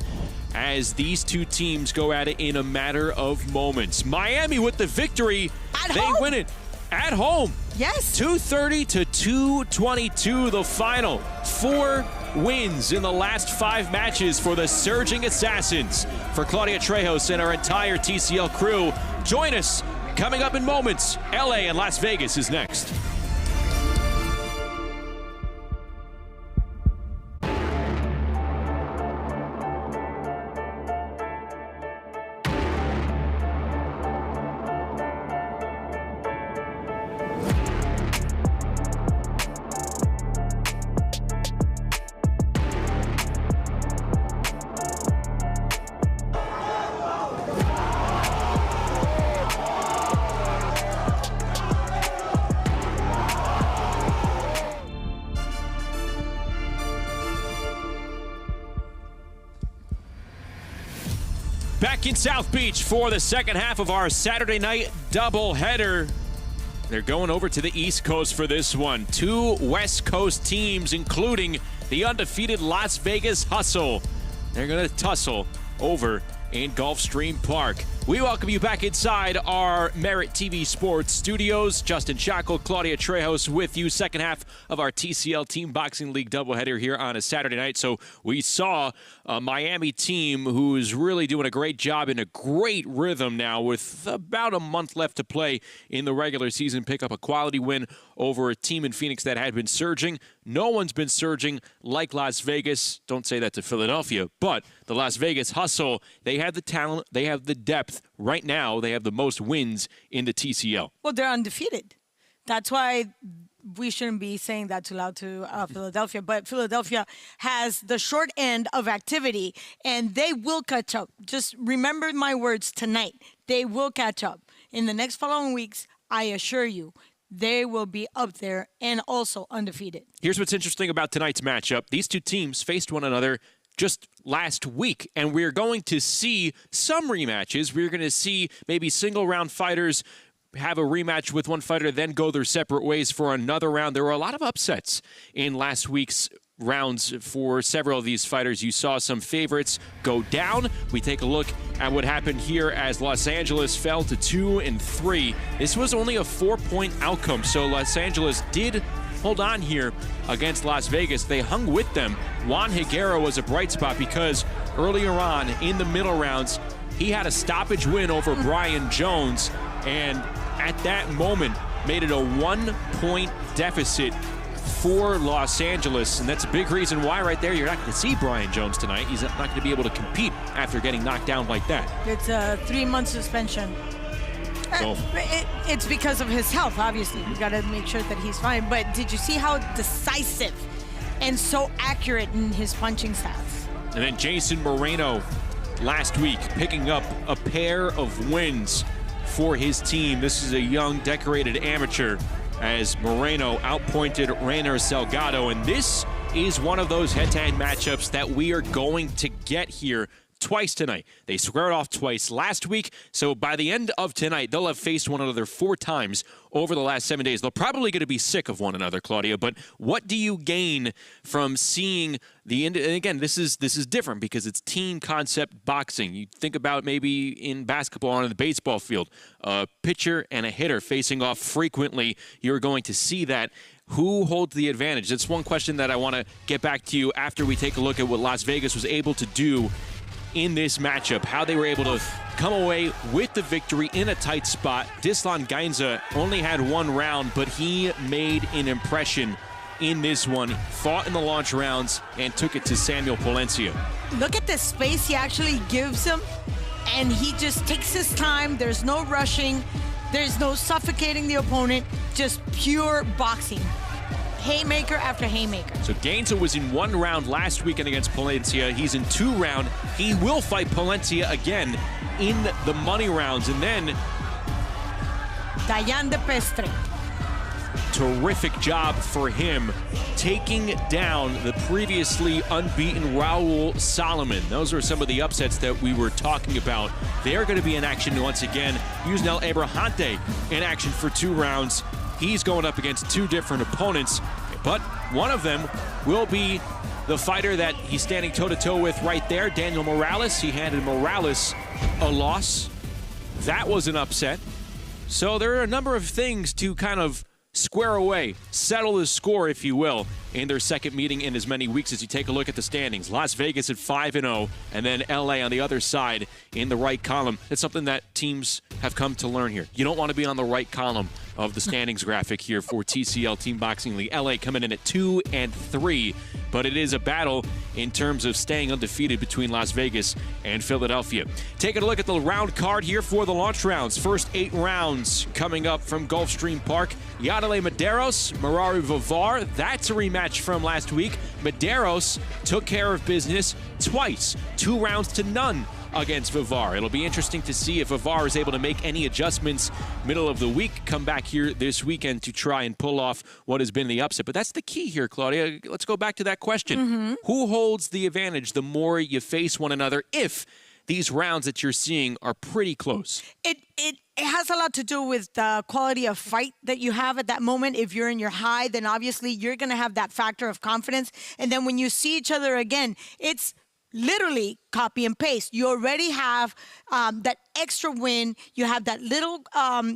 as these two teams go at it in a matter of moments. Miami with the victory. They win it at home. Yes. 230 to 222 the final. 4 wins in the last 5 matches for the Surging Assassins. For Claudia Trejos and our entire TCL crew, join us coming up in moments. LA and Las Vegas is next. Back in South Beach for the second half of our Saturday night doubleheader. They're going over to the East Coast for this one. 2 West Coast teams, including the undefeated Las Vegas Hustle. They're going to tussle over in Gulfstream Park. We welcome you back inside our Merit TV Sports studios. Justin Shackle, Claudia Trejos with you. Second half of our TCL Team Boxing League doubleheader here on a Saturday night. So we saw a Miami team who's really doing a great job in a great rhythm now with about a month left to play in the regular season. Pick up a quality win over a team in Phoenix that had been surging. No one's been surging like Las Vegas. Don't say that to Philadelphia, but the Las Vegas Hustle, they have the talent, they have the depth. Right now, they have the most wins in the TCL. Well, they're undefeated. That's why we shouldn't be saying that too loud to Philadelphia. But Philadelphia has the short end of activity, and they will catch up. Just remember my words tonight. They will catch up. In the next following weeks, I assure you, they will be up there and also undefeated. Here's what's interesting about tonight's matchup. These two teams faced one another just last week, and we're going to see some rematches. We're going to see maybe single-round fighters have a rematch with one fighter, then go their separate ways for another round. There were a lot of upsets in last week's rounds for several of these fighters. You saw some favorites go down. We take a look at what happened here as Los Angeles fell to 2-3. This was only a 4-point outcome, so Los Angeles did hold on here against Las Vegas. They hung with them. Juan Higuera was a bright spot because earlier on in the middle rounds, he had a stoppage win over Brian Jones, and at that moment made it a 1-point deficit for Los Angeles, and that's a big reason why right there you're not going to see Brian Jones tonight. He's not going to be able to compete after getting knocked down like that. It's a 3-month suspension. It's because of his health, obviously. We got to make sure that he's fine. But did you see how decisive and so accurate in his punching styles? And then Jason Moreno last week picking up a pair of wins for his team. This is a young, decorated amateur as Moreno outpointed Rainer Salgado. And this is one of those head-to-head matchups that we are going to get here twice tonight. They squared off twice last week, so by the end of tonight, they'll have faced one another 4 times over the last 7 days. They're probably going to be sick of one another, Claudia, but what do you gain from seeing and again, this is different because it's team concept boxing. You think about maybe in basketball on the baseball field, a pitcher and a hitter facing off frequently. You're going to see that. Who holds the advantage? That's one question that I want to get back to you after we take a look at what Las Vegas was able to do in this matchup, how they were able to come away with the victory in a tight spot. Dislan Gainza only had 1 round, but he made an impression in this one, fought in the launch rounds, and took it to Samuel Palencia. Look at the space he actually gives him, and he just takes his time. There's no rushing. There's no suffocating the opponent, just pure boxing. Haymaker after haymaker. So Gainza was in 1 round last weekend against Palencia. He's in 2 rounds. He will fight Palencia again in the money rounds. And then Dayan de Pestre. Terrific job for him taking down the previously unbeaten Raul Solomon. Those are some of the upsets that we were talking about. They're going to be in action once again. Yusnel Abrahante in action for 2 rounds. He's going up against 2 different opponents, but one of them will be the fighter that he's standing toe-to-toe with right there, Daniel Morales. He handed Morales a loss. That was an upset. So there are a number of things to kind of square away, settle the score, if you will, in their second meeting in as many weeks as you take a look at the standings. Las Vegas at 5-0, and then LA on the other side in the right column. It's something that teams have come to learn here. You don't want to be on the right column of the standings graphic here for TCL Team Boxing League. LA coming in at 2-3, but it is a battle in terms of staying undefeated between Las Vegas and Philadelphia. Taking a look at the round card here for the launch rounds. First 8 rounds coming up from Gulfstream Park. Yadele Medeiros, Marrero Vivar. That's a rematch from last week. Medeiros took care of business twice, 2 rounds to none against Vivar. It'll be interesting to see if Vivar is able to make any adjustments middle of the week, come back here this weekend to try and pull off what has been the upset. But that's the key here, Claudia. Let's go back to that question. Who holds the advantage the more you face one another if these rounds that you're seeing are pretty close? It has a lot to do with the quality of fight that you have at that moment. If you're in your high, then obviously you're going to have that factor of confidence. And then when you see each other again, it's literally copy and paste. You already have that extra win. You have that little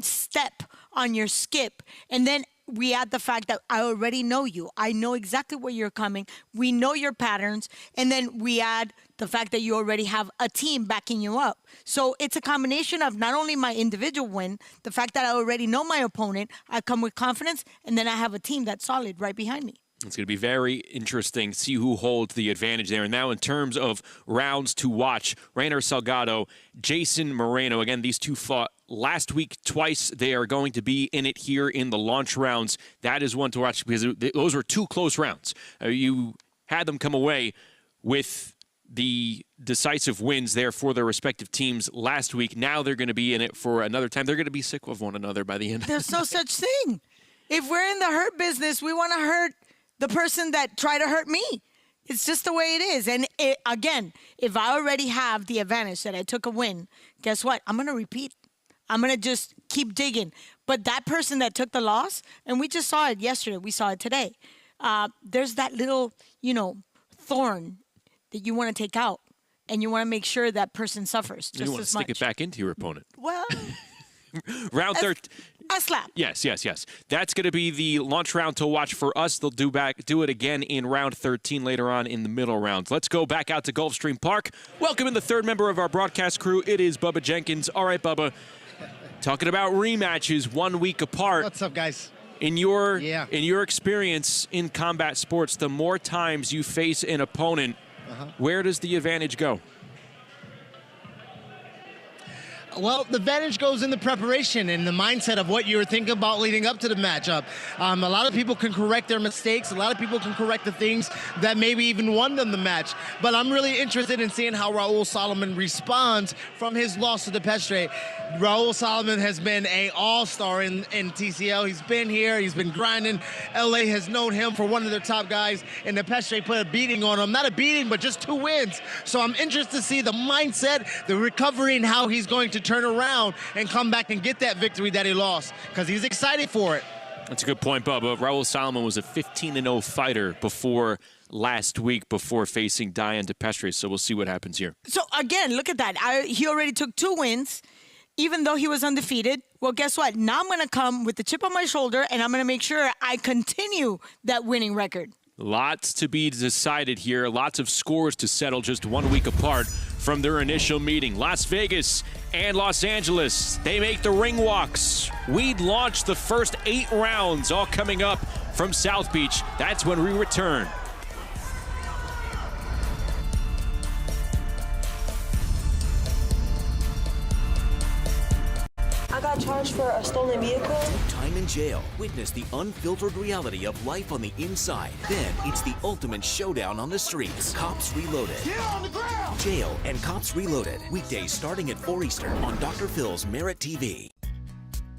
step on your skip. And then we add the fact that I already know you. I know exactly where you're coming. We know your patterns. And then we add the fact that you already have a team backing you up. So it's a combination of not only my individual win, the fact that I already know my opponent, I come with confidence, and then I have a team that's solid right behind me. It's going to be very interesting to see who holds the advantage there. And now in terms of rounds to watch, Rainer Salgado, Jason Moreno. Again, these two fought last week twice. They are going to be in it here in the launch rounds. That is one to watch because those were 2 close rounds. You had them come away with the decisive wins there for their respective teams last week. Now they're going to be in it for another time. They're going to be sick of one another by the end. There's no such thing. If we're in the hurt business, we want to hurt the person that tried to hurt me. It's just the way it is. And again, if I already have the advantage that I took a win, guess what? I'm going to repeat. I'm going to just keep digging. But that person that took the loss, and we just saw it yesterday, we saw it today, there's that little, thorn that you want to take out. And you want to make sure that person suffers just as much. You want to stick it back into your opponent. Well, round 13. A slap. Yes. That's going to be the launch round to watch for us. They'll do it again in round 13 later on in the middle rounds. Let's go back out to Gulfstream Park. Welcome in the third member of our broadcast crew. It is Bubba Jenkins. All right, Bubba. Talking about rematches 1 week apart. What's up, guys? In your experience in combat sports, the more times you face an opponent, where does the advantage go? Well, the advantage goes in the preparation and the mindset of what you were thinking about leading up to the matchup. A lot of people can correct their mistakes. A lot of people can correct the things that maybe even won them the match. But I'm really interested in seeing how Raul Solomon responds from his loss to De Pestre. Raul Solomon has been an all-star in TCL. He's been here. He's been grinding. LA has known him for one of their top guys. And De Pestre put a beating on him. Not a beating, but just 2 wins. So I'm interested to see the mindset, the recovery, and how he's going to turn around and come back and get that victory that he lost, because he's excited for it. That's a good point, Bubba. Raul Solomon was a 15-0 fighter before last week, before facing Dayan de Pestre, so we'll see what happens here. So again, look at that. He already took 2 wins, even though he was undefeated. Well, guess what? Now I'm going to come with the chip on my shoulder, and I'm going to make sure I continue that winning record. Lots to be decided here. Lots of scores to settle just 1 week apart from their initial meeting. Las Vegas and Los Angeles, they make the ring walks. We launch the first 8 rounds, all coming up from South Beach. That's when we return. I got charged for a stolen vehicle. Time in jail. Witness the unfiltered reality of life on the inside. Then it's the ultimate showdown on the streets. Cops Reloaded. Get on the ground! Jail and Cops Reloaded. Weekdays starting at 4 Eastern on Dr. Phil's Merit TV.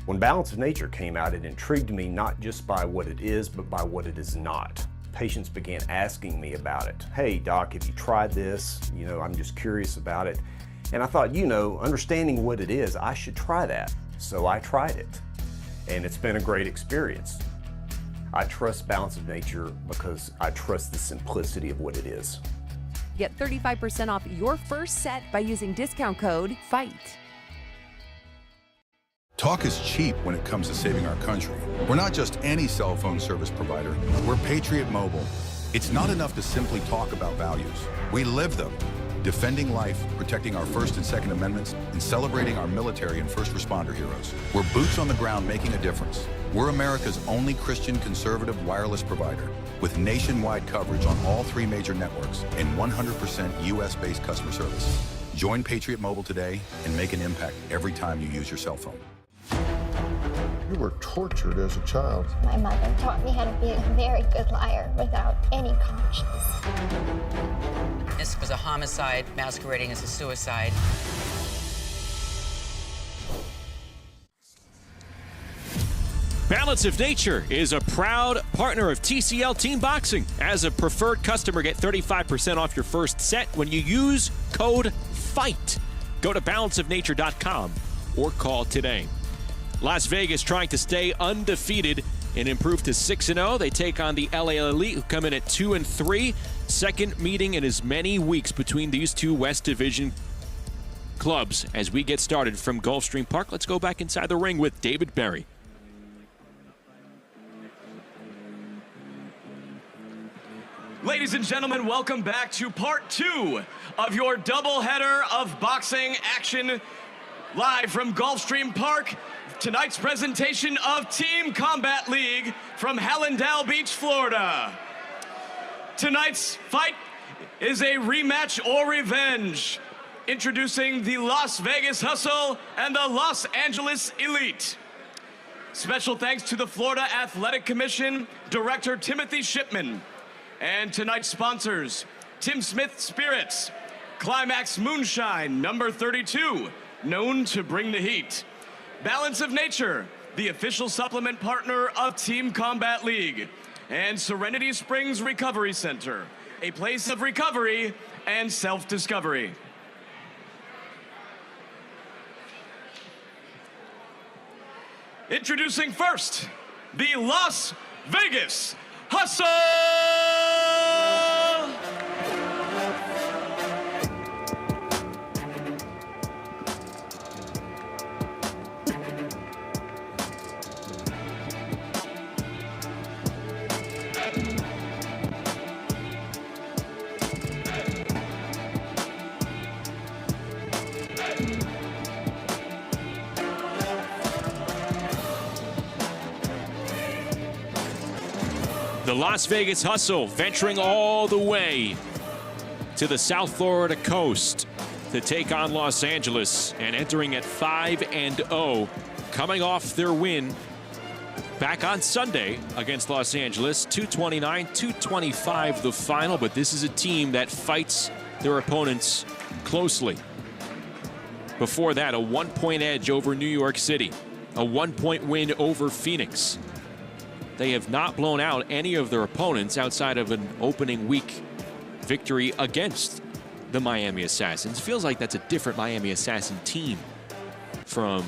When Balance of Nature came out, it intrigued me not just by what it is, but by what it is not. Patients began asking me about it. Hey, doc, have you tried this? You know, I'm just curious about it. And I thought, you know, understanding what it is, I should try that. So I tried it, and it's been a great experience. I trust Balance of Nature because I trust the simplicity of what it is. Get 35% off your first set by using discount code FIGHT. Talk is cheap when it comes to saving our country. We're not just any cell phone service provider. We're Patriot Mobile. It's not enough to simply talk about values. We live them. Defending life, protecting our First and Second Amendments, and celebrating our military and first responder heroes. We're boots on the ground making a difference. We're America's only Christian conservative wireless provider with nationwide coverage on all 3 major networks and 100% US-based customer service. Join Patriot Mobile today and make an impact every time you use your cell phone. You were tortured as a child. My mother taught me how to be a very good liar without any conscience. This was a homicide masquerading as a suicide. Balance of Nature is a proud partner of TCL Team Boxing. As a preferred customer, get 35% off your first set when you use code FIGHT. Go to balanceofnature.com or call today. Las Vegas trying to stay undefeated and improve to 6-0. They take on the LA Elite, who come in at 2-3. Second meeting in as many weeks between these two West Division clubs. As we get started from Gulfstream Park, let's go back inside the ring with David Berry. Ladies and gentlemen, welcome back to part 2 of your doubleheader of boxing action live from Gulfstream Park. Tonight's presentation of Team Combat League from Hallandale Beach, Florida. Tonight's fight is a rematch or revenge. Introducing the Las Vegas Hustle and the Los Angeles Elite. Special thanks to the Florida Athletic Commission, Director Timothy Shipman. And tonight's sponsors, Tim Smith Spirits, Climax Moonshine, number 32, known to bring the heat. Balance of Nature, the official supplement partner of Team Combat League. And Serenity Springs Recovery Center, a place of recovery and self-discovery. Introducing first, the Las Vegas Hustle! The Las Vegas Hustle venturing all the way to the South Florida coast to take on Los Angeles and entering at 5-0, coming off their win back on Sunday against Los Angeles, 229-225 the final, but this is a team that fights their opponents closely. Before that, a 1-point edge over New York City, a 1-point win over Phoenix. They have not blown out any of their opponents outside of an opening week victory against the Miami Assassins. Feels like that's a different Miami Assassin team from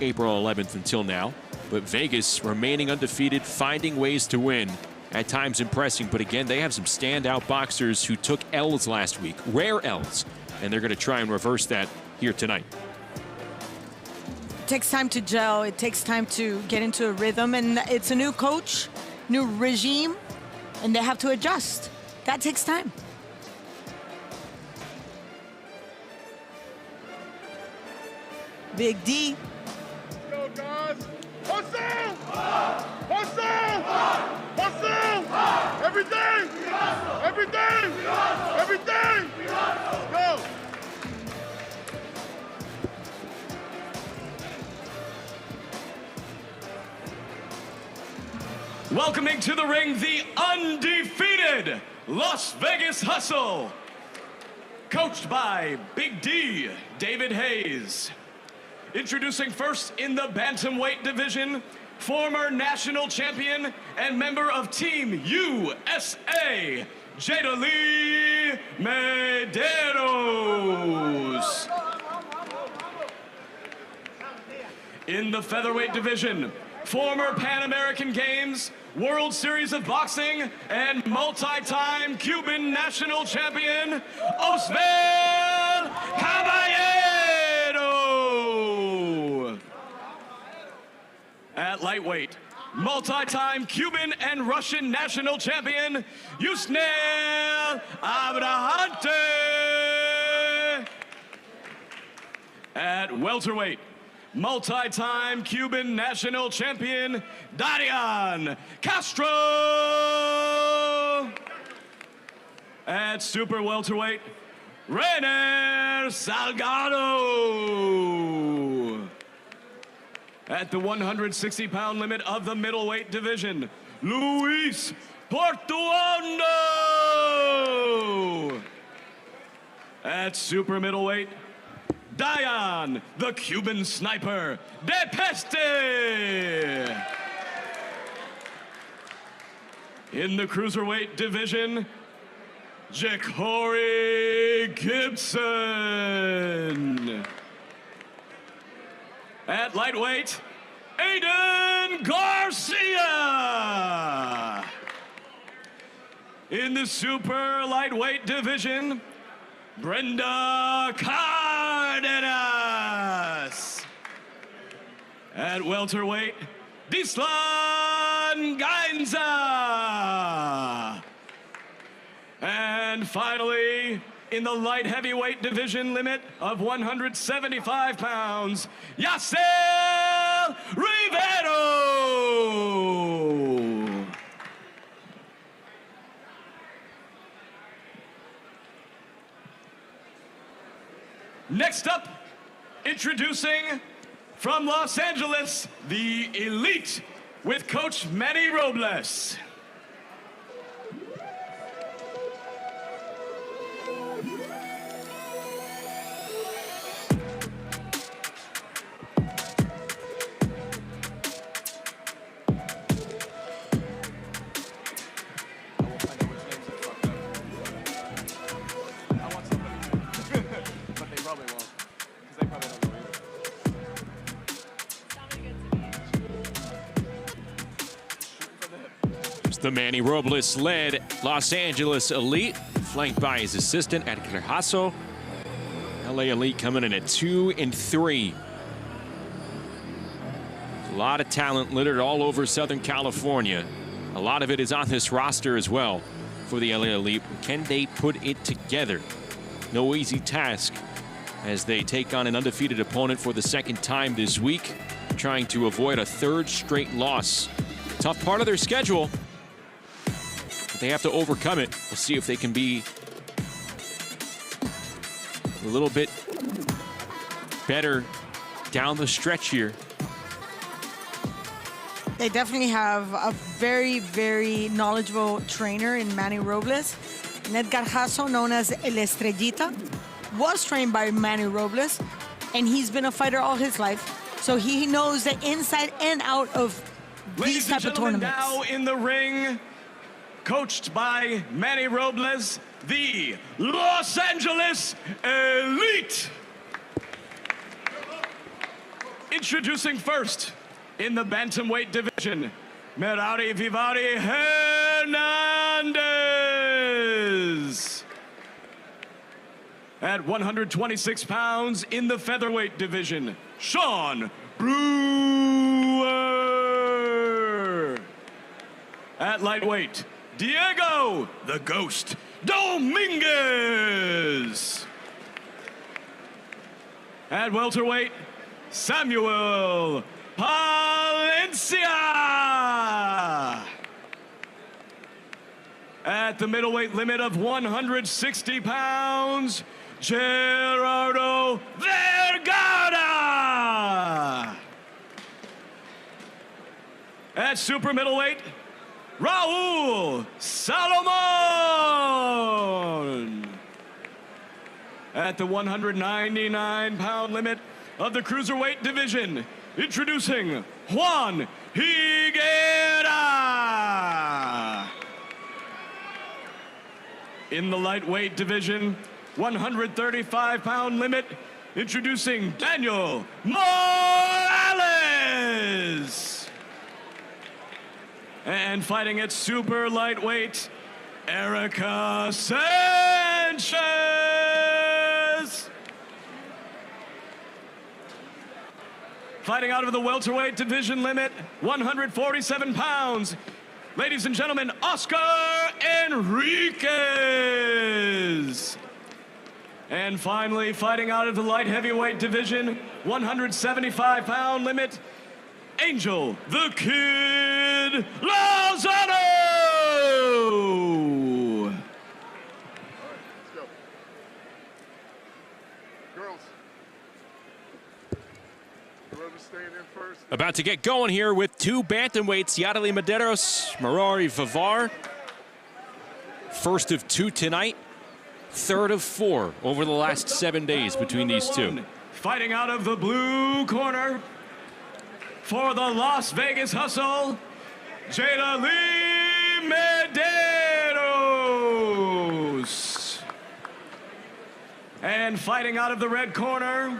April 11th until now. But Vegas remaining undefeated, finding ways to win, at times impressing. But again, they have some standout boxers who took L's last week, rare L's, and they're going to try and reverse that here tonight. It takes time to gel. It takes time to get into a rhythm, and it's a new coach, new regime, and they have to adjust. That takes time. Big D. Go, guys. Hustle! Hustle! Hustle! Everything! Everything! Everything! Go! Welcoming to the ring, the undefeated Las Vegas Hustle. Coached by Big D, David Hayes. Introducing first in the bantamweight division, former national champion and member of Team USA, Jadali Medeiros. In the featherweight division, former Pan American Games, World Series of Boxing, and multi-time Cuban national champion, Osval Caballero. At lightweight, multi-time Cuban and Russian national champion, Yusnel Abrahante. At welterweight, multi-time Cuban national champion, Darian Castro. At super welterweight, Rainer Salgado. At the 160-pound limit of the middleweight division, Luis Portuondo. At super middleweight, Dion, the Cuban sniper, de Peste. In the cruiserweight division, Ja'Cory Gibson. At lightweight, Aiden Garcia. In the super lightweight division, Brenda Cardenas. At welterweight, Dislan Gainza. And finally, in the light heavyweight division limit of 175 pounds, Yasser Rivero. Next up, introducing from Los Angeles, the Elite with Coach Manny Robles. The Manny Robles-led Los Angeles Elite, flanked by his assistant at Carhaso. LA Elite coming in at 2-3. A lot of talent littered all over Southern California. A lot of it is on this roster as well for the LA Elite. Can they put it together? No easy task as they take on an undefeated opponent for the second time this week, trying to avoid a third straight loss. Tough part of their schedule. But they have to overcome it. We'll see if they can be a little bit better down the stretch here. They definitely have a very, very knowledgeable trainer in Manny Robles. Ned Carhaso, known as El Estrellita, was trained by Manny Robles, and he's been a fighter all his life. So he knows the inside and out of these type of tournaments. Now in the ring, coached by Manny Robles, the Los Angeles Elite. Introducing first in the bantamweight division, Merari Vivari Hernandez. At 126 pounds in the featherweight division, Sean Brewer. At lightweight, Diego, the Ghost, Dominguez. At welterweight, Samuel Palencia. At the middleweight limit of 160 pounds, Gerardo Vergara. At super middleweight, Raul Salomon. At the 199-pound limit, of the cruiserweight division, introducing Juan Higuera. In the lightweight division, 135-pound limit, introducing Daniel Morales. And fighting at super lightweight, Erica Sanchez. Fighting out of the welterweight division limit, 147 pounds. Ladies and gentlemen, Oscar Enriquez. And finally, fighting out of the light heavyweight division, 175-pound limit, Angel the Kid Lozano. Girls, whoever's staying in first. About to get going here with two bantamweights, Yadali Medeiros, Marrero Vivar. First of two tonight, third of four over the last 7 days between these two. Fighting out of the blue corner for the Las Vegas Hustle, Yadali Medeiros. And fighting out of the red corner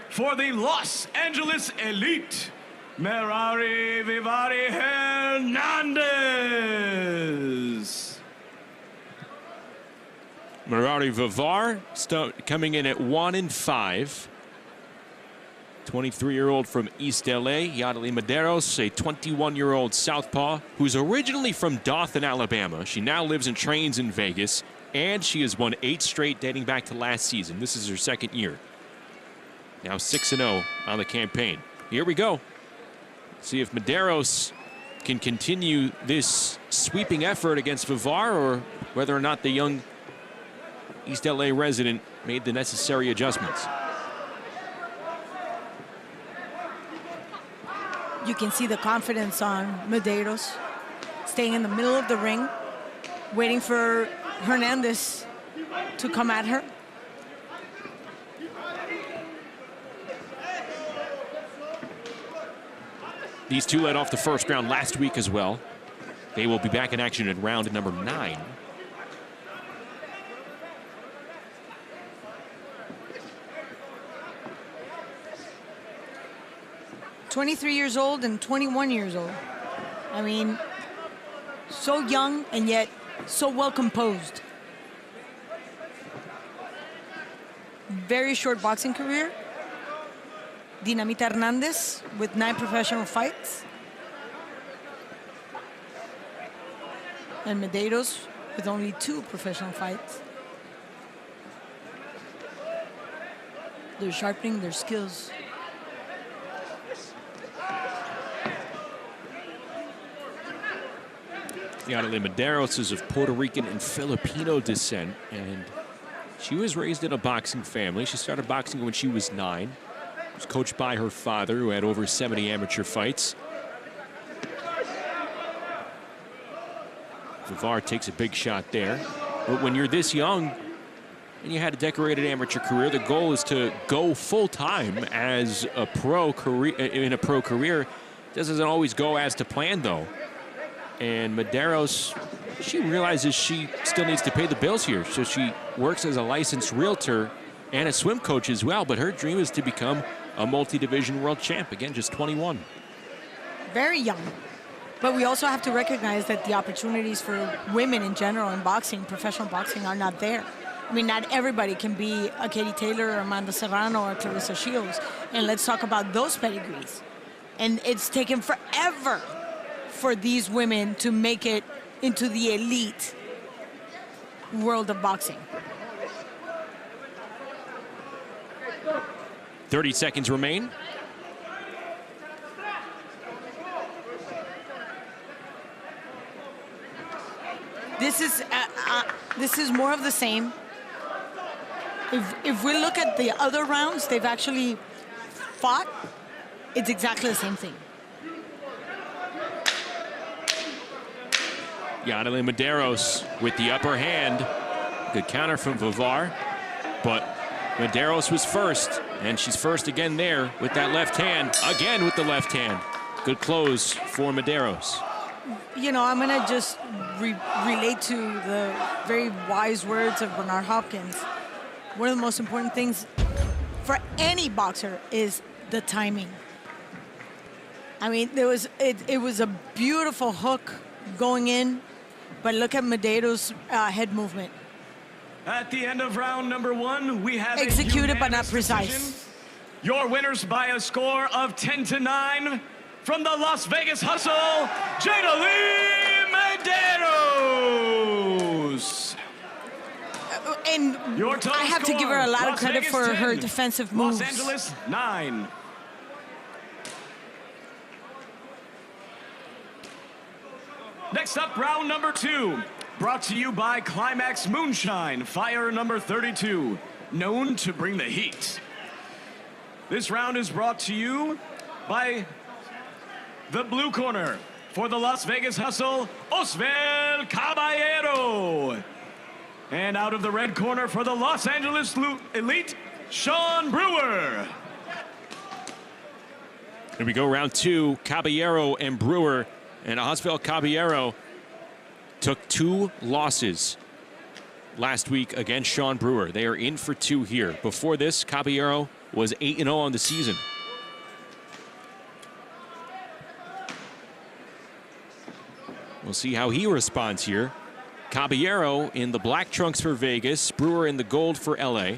for the Los Angeles Elite, Merari Vivari Hernandez. Marrero Vivar coming in at 1-5. 23-year-old from East LA, Yadali Medeiros, a 21-year-old southpaw who's originally from Dothan, Alabama. She now lives and trains in Vegas, and she has won 8 straight dating back to last season. This is her second year. Now 6-0 on the campaign. Here we go. See if Medeiros can continue this sweeping effort against Vivar, or whether or not the young East LA resident made the necessary adjustments. You can see the confidence on Medeiros, staying in the middle of the ring, waiting for Hernandez to come at her. These two led off the first round last week as well. They will be back in action in round number 9. "23 years old and 21 years old. I mean, so young and yet so well composed. Very short boxing career. Dinamita Hernandez with 9 professional fights. And Medeiros with only 2 professional fights. They're sharpening their skills. Yadali Medeiros is of Puerto Rican and Filipino descent, and she was raised in a boxing family. She started boxing when she was 9. She was coached by her father, who had over 70 amateur fights. Vivar takes a big shot there. But when you're this young and you had a decorated amateur career, the goal is to go full-time as a pro career in a pro career. This doesn't always go as to plan, though. And Medeiros, she realizes she still needs to pay the bills here. So she works as a licensed realtor and a swim coach as well. But her dream is to become a multi-division world champ. Again, just 21. Very young. But we also have to recognize that the opportunities for women in general in boxing, professional boxing, are not there. I mean, not everybody can be a Katie Taylor or Amanda Serrano or Clarissa Shields. And let's talk about those pedigrees. And it's taken forever for these women to make it into the elite world of boxing. 30 seconds remain. This is more of the same. If we look at the other rounds they've actually fought, it's exactly the same thing. Yadali Medeiros with the upper hand. Good counter from Vivar, but Medeiros was first, and she's first again there with that left hand. Again with the left hand. Good close for Medeiros. You know, I'm going to just relate to the very wise words of Bernard Hopkins. One of the most important things for any boxer is the timing. I mean, it was a beautiful hook going in, but look at Medeiros' head movement. At the end of round number 1, we have executed but not precise. Decision. Your winners by a score of 10-9 from the Las Vegas Hustle, Jada Lee Medeiros. And I have to give her a lot of credit for her defensive moves. Los Angeles 9. Next up, round number 2. Brought to you by Climax Moonshine, fire number 32, known to bring the heat. This round is brought to you by the blue corner for the Las Vegas Hustle, Osvel Caballero. And out of the red corner for the Los Angeles Elite, Sean Brewer. Here we go, round 2, Caballero and Brewer. And Osvel Caballero took 2 losses last week against Sean Brewer. They are in for 2 here. Before this, Caballero was 8-0 on the season. We'll see how he responds here. Caballero in the black trunks for Vegas, Brewer in the gold for LA.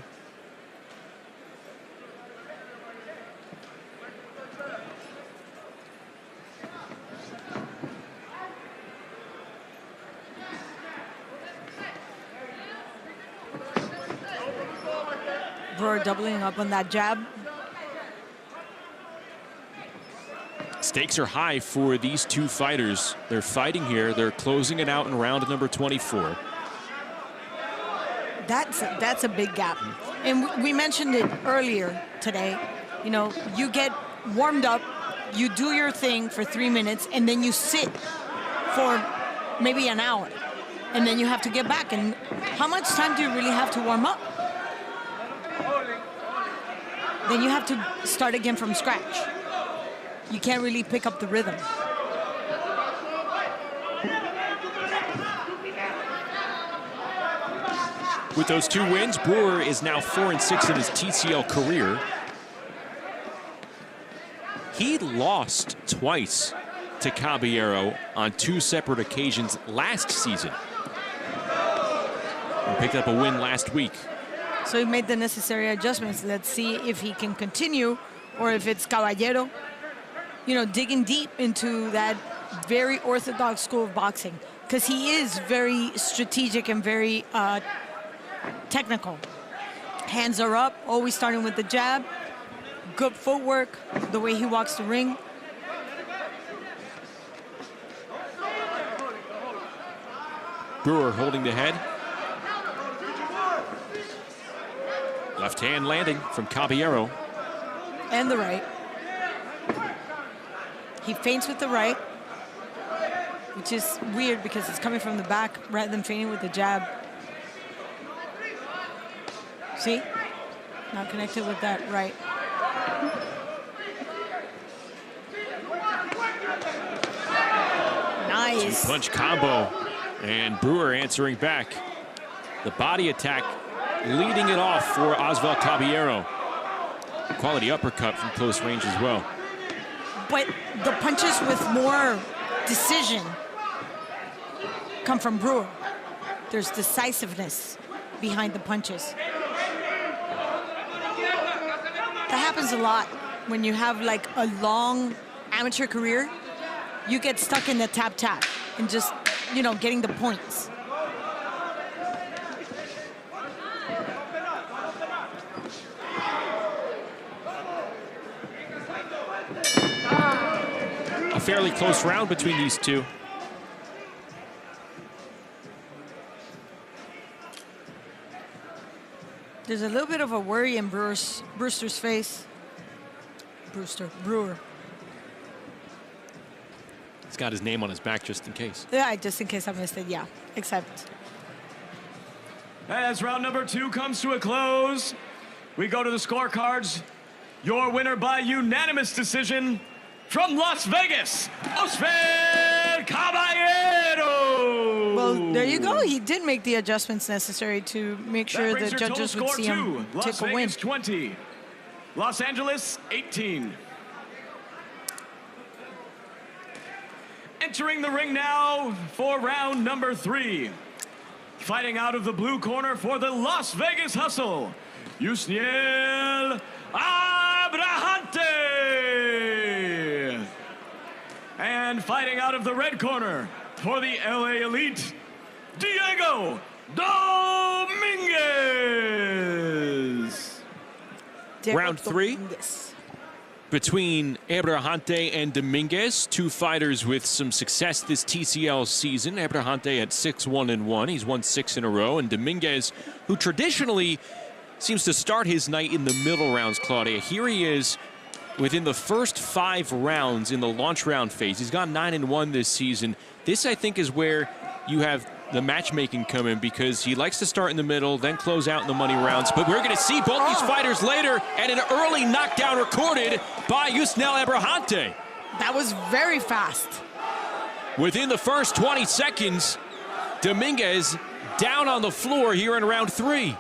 Brewer doubling up on that jab. Stakes are high for these 2 fighters. They're fighting here. They're closing it out in round number 24. That's a big gap. And we mentioned it earlier today. You know, you get warmed up, you do your thing for 3 minutes, and then you sit for maybe an hour. And then you have to get back. And how much time do you really have to warm up? Then you have to start again from scratch. You can't really pick up the rhythm. With those 2 wins, Brewer is now 4-6 in his TCL career. He lost twice to Caballero on 2 separate occasions last season. He picked up a win last week. So he made the necessary adjustments. Let's see if he can continue or if it's Caballero, you know, digging deep into that very orthodox school of boxing, because he is very strategic and very technical. Hands are up, always starting with the jab. Good footwork, the way he walks the ring. Brewer holding the head. Left hand landing from Caballero. And the right. He feints with the right, which is weird because it's coming from the back rather than feinting with the jab. See? Not connected with that right. Nice. 2-punch combo. And Brewer answering back. The body attack leading it off for Osvel Caballero. Quality uppercut from close range as well. But the punches with more decision come from Brewer. There's decisiveness behind the punches. That happens a lot when you have like a long amateur career. You get stuck in the tap-tap and just, you know, getting the points. A fairly close round between these 2. There's a little bit of a worry in Brewster's face. Brewer. He's got his name on his back just in case. Yeah, just in case I missed it, yeah. Except. As round number 2 comes to a close, we go to the scorecards. Your winner by unanimous decision from Las Vegas, Osvaldo Caballero. Well, there you go. He did make the adjustments necessary to make sure the judges would see him take a win. Las Vegas 20, Los Angeles 18. Entering the ring now for round number 3. Fighting out of the blue corner for the Las Vegas Hustle, Yusniel Abrahante. And fighting out of the red corner for the LA Elite, Diego Dominguez. Round 3 between Abrahante and Dominguez, 2 fighters with some success this TCL season. Abrahante at 6-1-1. He's won 6 in a row. And Dominguez, who traditionally seems to start his night in the middle rounds, Claudia. Here he is within the first 5 rounds in the launch round phase. He's gone 9-1 this season. This, I think, is where you have the matchmaking come in, because he likes to start in the middle, then close out in the money rounds. But we're going to see both these fighters later, and an early knockdown recorded by Yusniel Abrahante. That was very fast. Within the first 20 seconds, Dominguez down on the floor here in round 3.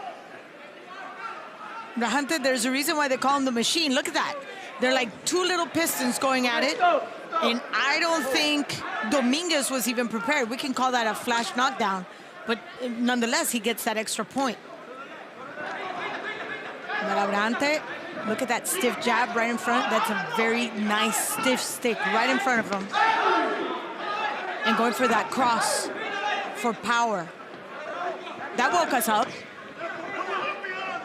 Abrahante, there's a reason why they call him the machine. Look at that. They're like 2 little pistons going at it. And I don't think Dominguez was even prepared. We can call that a flash knockdown, but nonetheless, he gets that extra point. But Abrahante, look at that stiff jab right in front. That's a very nice stiff stick right in front of him. And going for that cross for power. That woke us up.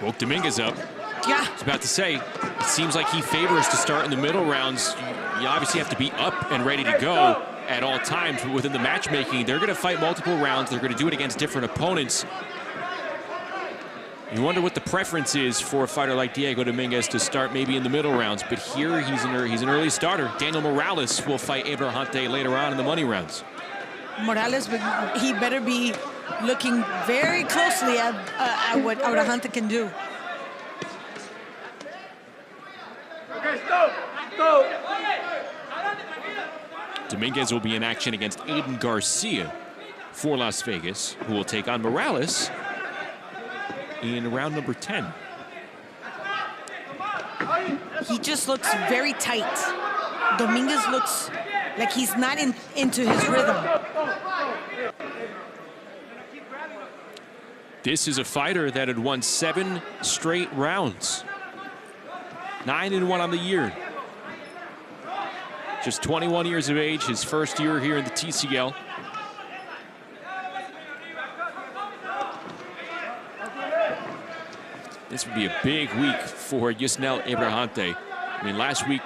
Woke Dominguez up. Yeah. I was about to say, it seems like he favors to start in the middle rounds. You obviously have to be up and ready to go at all times. But within the matchmaking, they're going to fight multiple rounds. They're going to do it against different opponents. You wonder what the preference is for a fighter like Diego Dominguez to start maybe in the middle rounds. But here, he's an early starter. Daniel Morales will fight Abrahante later on in the money rounds. Morales, he better be looking very closely at what Abrahante can do. Dominguez will be in action against Aiden Garcia for Las Vegas, who will take on Morales in round number 10. He just looks very tight. Dominguez looks like he's not into his rhythm. This is a fighter that had won 7 straight rounds. 9-1 on the year. Just 21 years of age, his first year here in the TCL. This would be a big week for Yusniel Abrahante. I mean, last week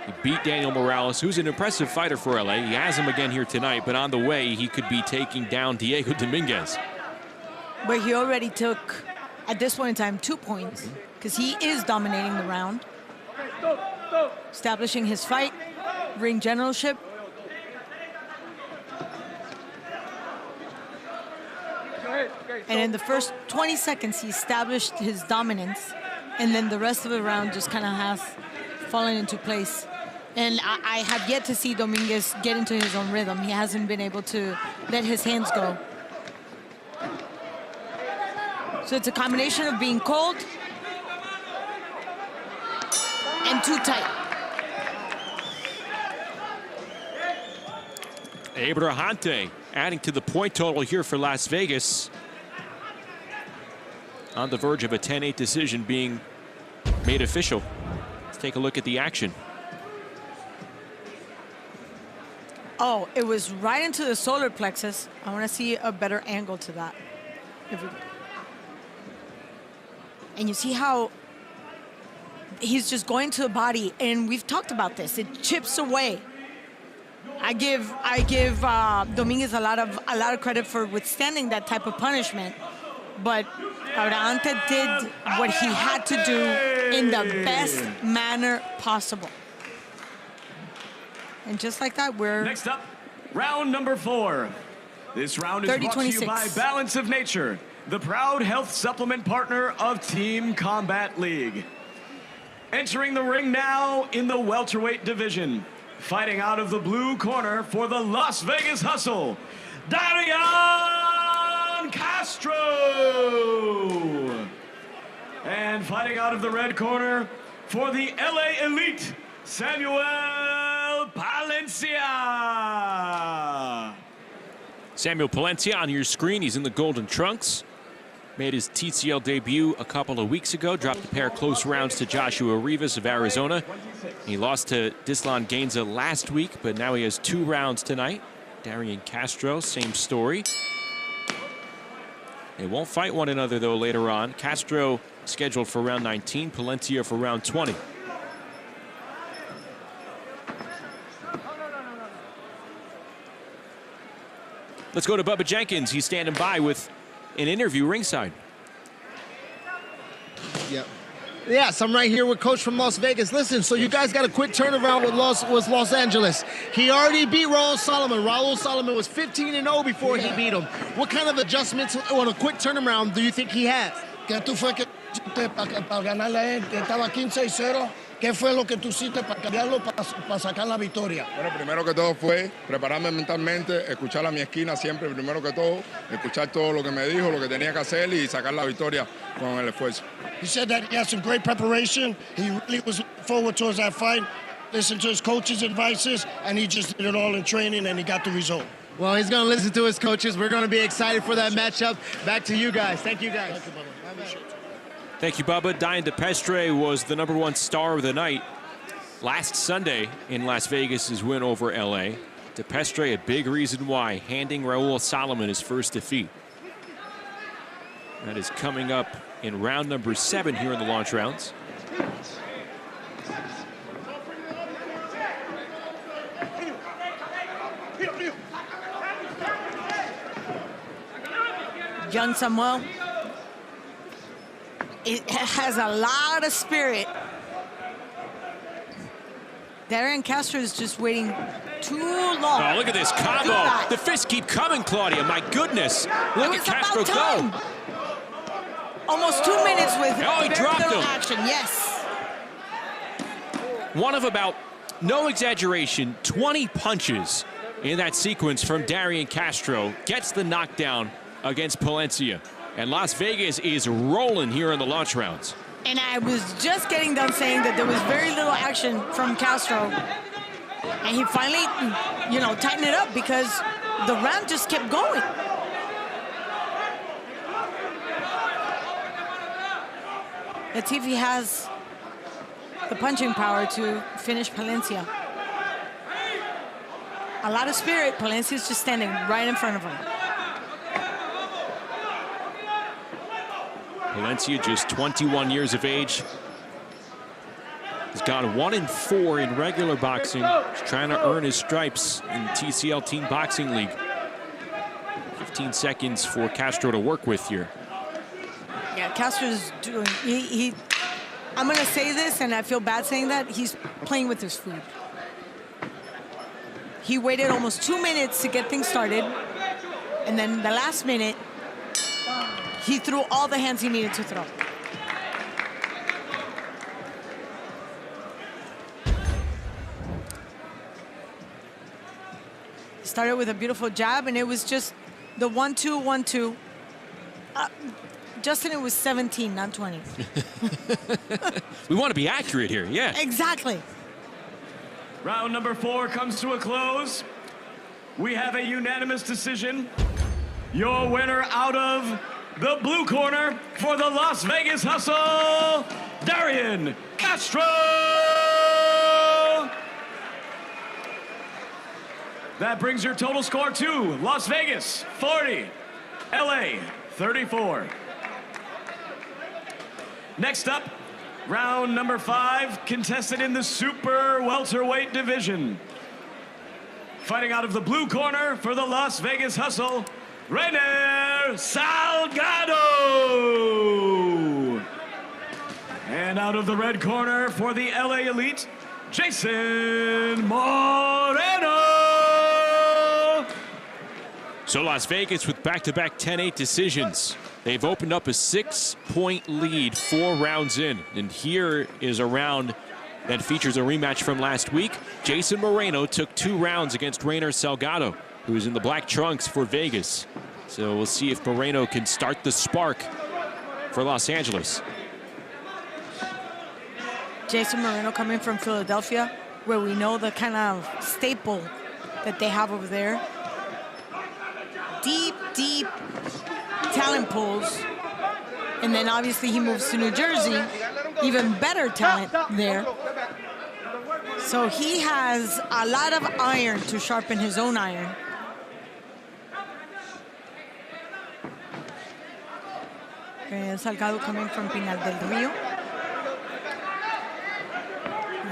he beat Daniel Morales, who's an impressive fighter for LA. He has him again here tonight, but on the way, he could be taking down Diego Dominguez. But he already took, at this point in time, 2 points, because he is dominating the round. Establishing his fight, ring generalship. And in the first 20 seconds, he established his dominance. And then the rest of the round just kind of has fallen into place. And I have yet to see Dominguez get into his own rhythm. He hasn't been able to let his hands go. So it's a combination of being cold and too tight. Abrahante adding to the point total here for Las Vegas. On the verge of a 10-8 decision being made official. Let's take a look at the action. Oh, it was right into the solar plexus. I want to see a better angle to that. And you see how he's just going to the body, and we've talked about this. It chips away. I give Dominguez a lot of credit for withstanding that type of punishment, but Abrahante did what he had to do in the best manner possible. And just like that, we're next up, round number 4. This round is brought to you by Balance of Nature. the proud health supplement partner of Team Combat League. Entering the ring now in the welterweight division, fighting out of the blue corner for the Las Vegas Hustle, Darian Castro. And fighting out of the red corner for the LA Elite, Samuel Palencia. Samuel Palencia on your screen. He's in the golden trunks. Made his TCL debut a couple of weeks ago. Dropped a pair of close rounds to Joshua Rivas of Arizona. He lost to Dislan Gainza last week, but now he has 2 rounds tonight. Darian Castro, same story. They won't fight one another, though, later on. Castro scheduled for round 19, Palencia for round 20. Let's go to Bubba Jenkins. He's standing by with an interview ringside. Yep. Yes, I'm right here with Coach from Las Vegas. Listen, so you guys got a quick turnaround with Los Angeles. He already beat Raul Solomon. Raul Solomon was 15-0 before he beat him. What kind of adjustments on a quick turnaround do you think he has? ¿Qué tú fue que para ganarle a él? Que estaba 15-0. ¿Qué fue lo que tú hiciste para cambiarlo, para sacar la victoria? Bueno, primero que todo fue prepararme mentalmente, escuchar a mi esquina siempre, primero que todo, escuchar todo lo que me dijo, lo que tenía que hacer y sacar la victoria con el esfuerzo. He said that he had some great preparation. He really was looking forward towards that fight. Listened to his coach's advices, and he just did it all in training, and he got the result. Well, he's going to listen to his coaches. We're going to be excited for that matchup. Back to you guys. Thank you, guys. Thank you, brother. Thank you, Bubba. Diane DePestre was the #1 star of the night last Sunday in Las Vegas' win over LA. DePestre, a big reason why, handing Raul Solomon his first defeat. That is coming up in round number 7 here in the launch rounds. Young Samuel, it has a lot of spirit. Darian Castro is just waiting too long. Oh, look at this combo. The fists keep coming, Claudia. My goodness. Look at Castro go. Almost 2 minutes with he very dropped little him. action. Yes. One of about, no exaggeration, 20 punches in that sequence from Darian Castro. Gets the knockdown against Palencia. And Las Vegas is rolling here in the launch rounds. And I was just getting done saying that there was very little action from Castro. And he finally, tightened it up because the round just kept going. Let's see if he has the punching power to finish Palencia. A lot of spirit. Palencia's just standing right in front of him. Palencia, just 21 years of age. He's gone 1-4 in regular boxing. He's trying to earn his stripes in TCL Team Boxing League. 15 seconds for Castro to work with here. Yeah, Castro's doing, I'm gonna say this, and I feel bad saying that, he's playing with his food. He waited almost 2 minutes to get things started, and then the last minute, he threw all the hands he needed to throw. Started with a beautiful jab, and it was just the 1-2, 1-2. Justin, it was 17, not 20. We want to be accurate here, yeah. Exactly. Round number 4 comes to a close. We have a unanimous decision. Your winner out of the blue corner for the Las Vegas Hustle, Darian Castro. That brings your total score to Las Vegas 40, LA 34. Next up, round number 5, contested in the super welterweight division. Fighting out of the blue corner for the Las Vegas Hustle, Reiner Salgado. And out of the red corner for the LA Elite, Jason Moreno. So Las Vegas with back-to-back 10-8 decisions. They've opened up a 6-point lead 4 rounds in. And here is a round that features a rematch from last week. Jason Moreno took 2 rounds against Rainer Salgado, who's in the black trunks for Vegas. So we'll see if Moreno can start the spark for Los Angeles. Jason Moreno coming from Philadelphia, where we know the kind of staple that they have over there. Deep, deep talent pools. And then obviously he moves to New Jersey, even better talent there. So he has a lot of iron to sharpen his own iron. Okay, Salgado coming from Pinar del Rio.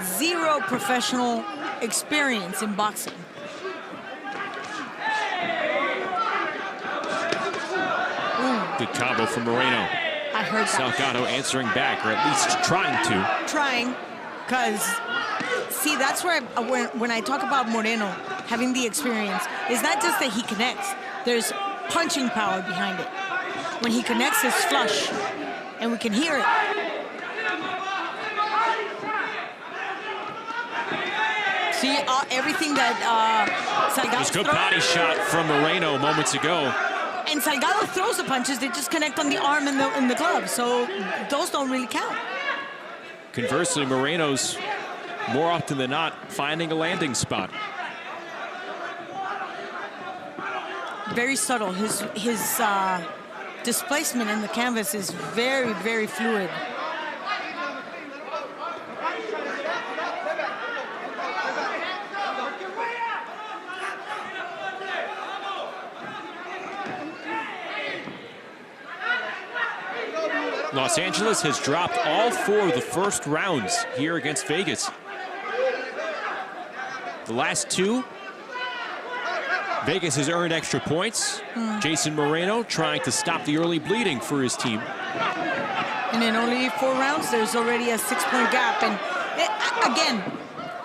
0 professional experience in boxing. Good combo from Moreno. I heard that. Salgado answering back, or at least trying to. Trying, because, see, that's where when I talk about Moreno having the experience, it's not just that he connects. There's punching power behind it. When he connects, it's flush, and we can hear it. See, everything that Salgado Just good body shot from Moreno moments ago. And Salgado throws the punches, they just connect on the arm and the glove, so those don't really count. Conversely, Moreno's more often than not finding a landing spot. Very subtle. His displacement in the canvas is very, very fluid. Los Angeles has dropped all 4 of the first rounds here against Vegas. The last 2, Vegas has earned extra points. Jason Moreno trying to stop the early bleeding for his team. And in only 4 rounds, there's already a 6-point gap. And again,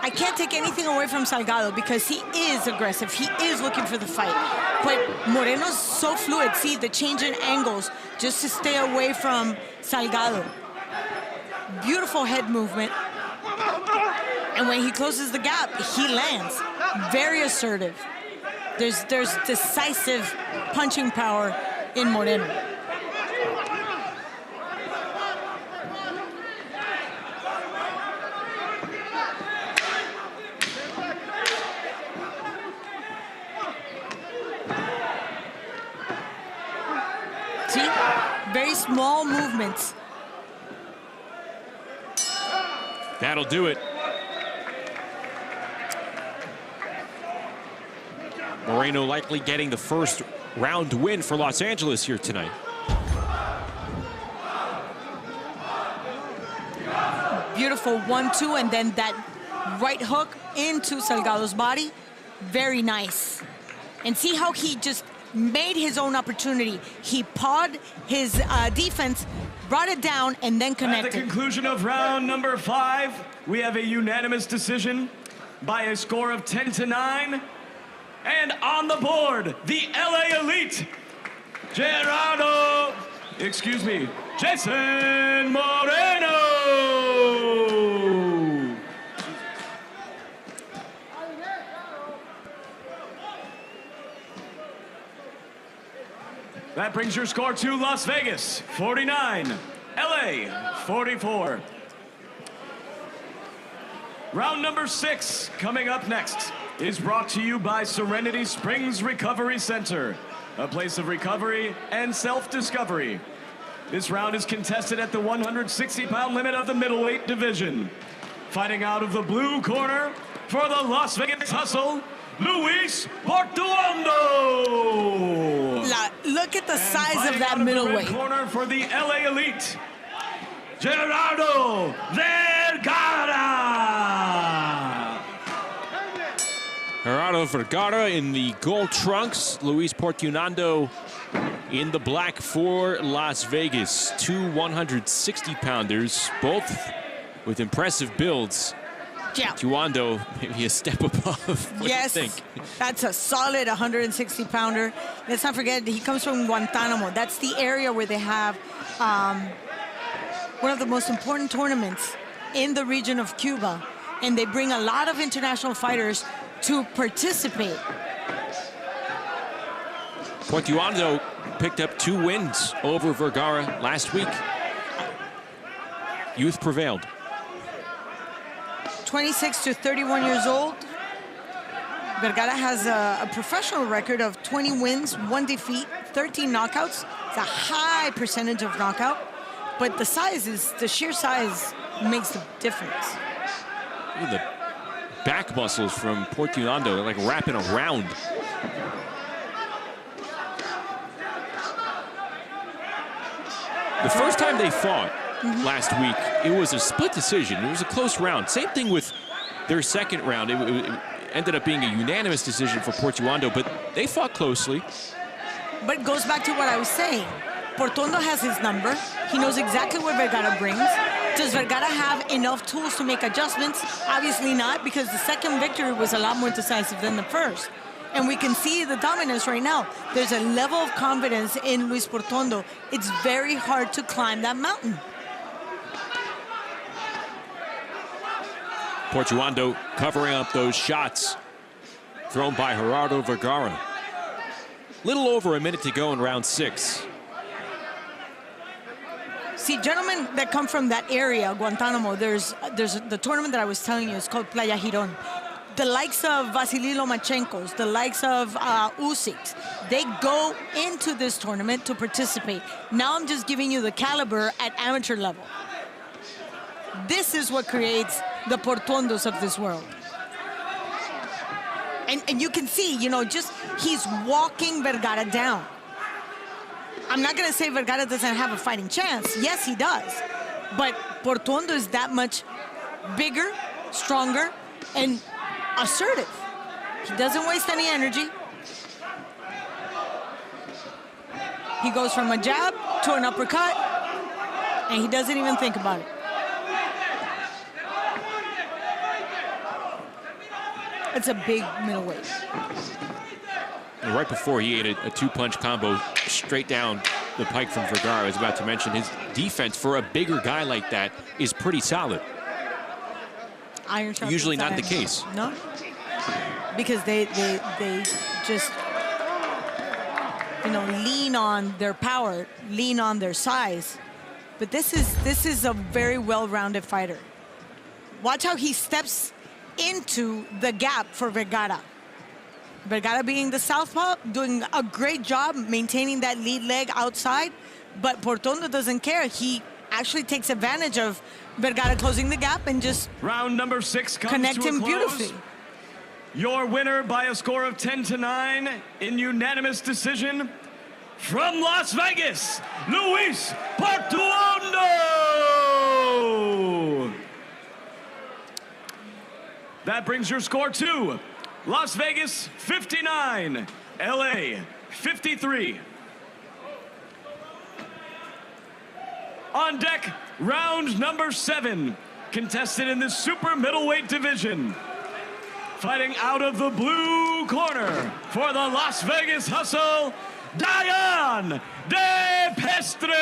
I can't take anything away from Salgado because he is aggressive. He is looking for the fight. But Moreno's so fluid. See, the change in angles just to stay away from Salgado. Beautiful head movement. And when he closes the gap, he lands. Very assertive. There's decisive punching power in Moreno. See? Very small movements. That'll do it. Moreno likely getting the first round win for Los Angeles here tonight. Beautiful 1-2, and then that right hook into Salgado's body. Very nice. And see how he just made his own opportunity. He pawed his defense, brought it down, and then connected. At the conclusion of round number 5, we have a unanimous decision by a score of 10-9. And on the board, the LA Elite, Jason Moreno. That brings your score to Las Vegas, 49, LA, 44. Round number 6 coming up next is brought to you by Serenity Springs Recovery Center, a place of recovery and self-discovery. This round is contested at the 160-pound limit of the middleweight division. Fighting out of the blue corner for the Las Vegas Hustle, Luis Portuondo. Look at the size of that Out of middleweight. the red corner for the LA Elite, Gerardo Vergara. Gerardo Vergara in the gold trunks. Luis Portuondo in the black for Las Vegas. 2 160-pounders, both with impressive builds. Yeah. Tuando, maybe a step above. What yes, do you think? That's a solid 160-pounder. Let's not forget, he comes from Guantanamo. That's the area where they have one of the most important tournaments in the region of Cuba. And they bring a lot of international fighters to participate. Portuando picked up 2 wins over Vergara last week. Youth prevailed. 26 to 31 years old. Vergara has a professional record of 20 wins, 1 defeat, 13 knockouts. It's a high percentage of knockout, but the sheer size makes the difference. Look at the back muscles from Portuando, like wrapping around. The first time they fought last week, it was a split decision. It was a close round. Same thing with their second round. It ended up being a unanimous decision for Portuando, but they fought closely. But it goes back to what I was saying. Portuando has his number. He knows exactly what Vergara brings. Does Vergara have enough tools to make adjustments? Obviously not, because the second victory was a lot more decisive than the first. And we can see the dominance right now. There's a level of confidence in Luis Portuando. It's very hard to climb that mountain. Portuando covering up those shots thrown by Gerardo Vergara. Little over a minute to go in round 6. See, gentlemen that come from that area, Guantanamo, there's the tournament that I was telling you is called Playa Girón. The likes of Vasily Lomachenko's, the likes of Usyk's, they go into this tournament to participate. Now I'm just giving you the caliber at amateur level. This is what creates the Portuandos of this world. And you can see, you know, just he's walking Vergara down. I'm not going to say Vergara doesn't have a fighting chance. Yes, he does. But Portuando is that much bigger, stronger, and assertive. He doesn't waste any energy. He goes from a jab to an uppercut, and he doesn't even think about it. It's a big middleweight. And right before he ate a 2-punch combo straight down the pike from Vergara, I was about to mention his defense for a bigger guy like that is pretty solid. Iron sharp Usually not inside. the case. No, because they just, you know, lean on their power, lean on their size. But this is a very well-rounded fighter. Watch how he steps into the gap for Vergara. Vergara being the southpaw, doing a great job maintaining that lead leg outside, but Portuando doesn't care. He actually takes advantage of Vergara closing the gap and just round number 6 comes connect to a him close. beautifully. Your winner by a score of 10-9 in unanimous decision from Las Vegas, Luis Portuando. That brings your score to Las Vegas 59, LA 53. On deck, round number 7, contested in the super middleweight division. Fighting out of the blue corner for the Las Vegas Hustle, Dayan De Pestre.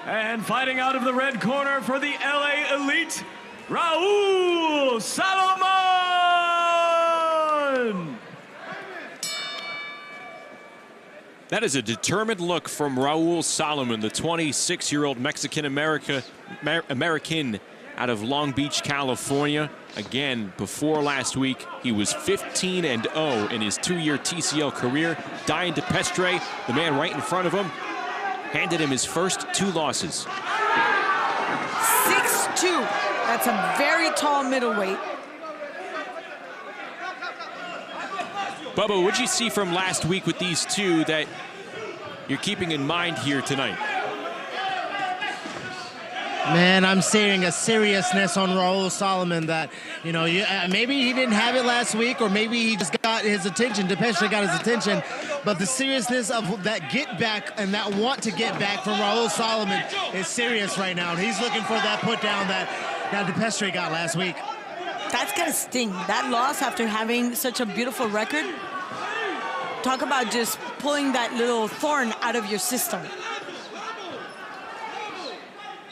And fighting out of the red corner for the LA Elite, Raul Salomon. That is a determined look from Raul Salomon, the 26-year-old Mexican-American out of Long Beach, California. Again, before last week, he was 15-0 in his 2-year TCL career. Dayan De Pestre, the man right in front of him, handed him his first 2 losses. 6'2". That's a very tall middleweight. Bubba, what'd you see from last week with these two that you're keeping in mind here tonight? Man, I'm seeing a seriousness on Raul Salomon that, you know, maybe he didn't have it last week, or maybe he just got his attention. DePestre got his attention. But the seriousness of that get back and that want to get back from Raul Salomon is serious right now. And he's looking for that put down that that DePestre got last week. That's going to sting. That loss after having such a beautiful record. Talk about just pulling that little thorn out of your system.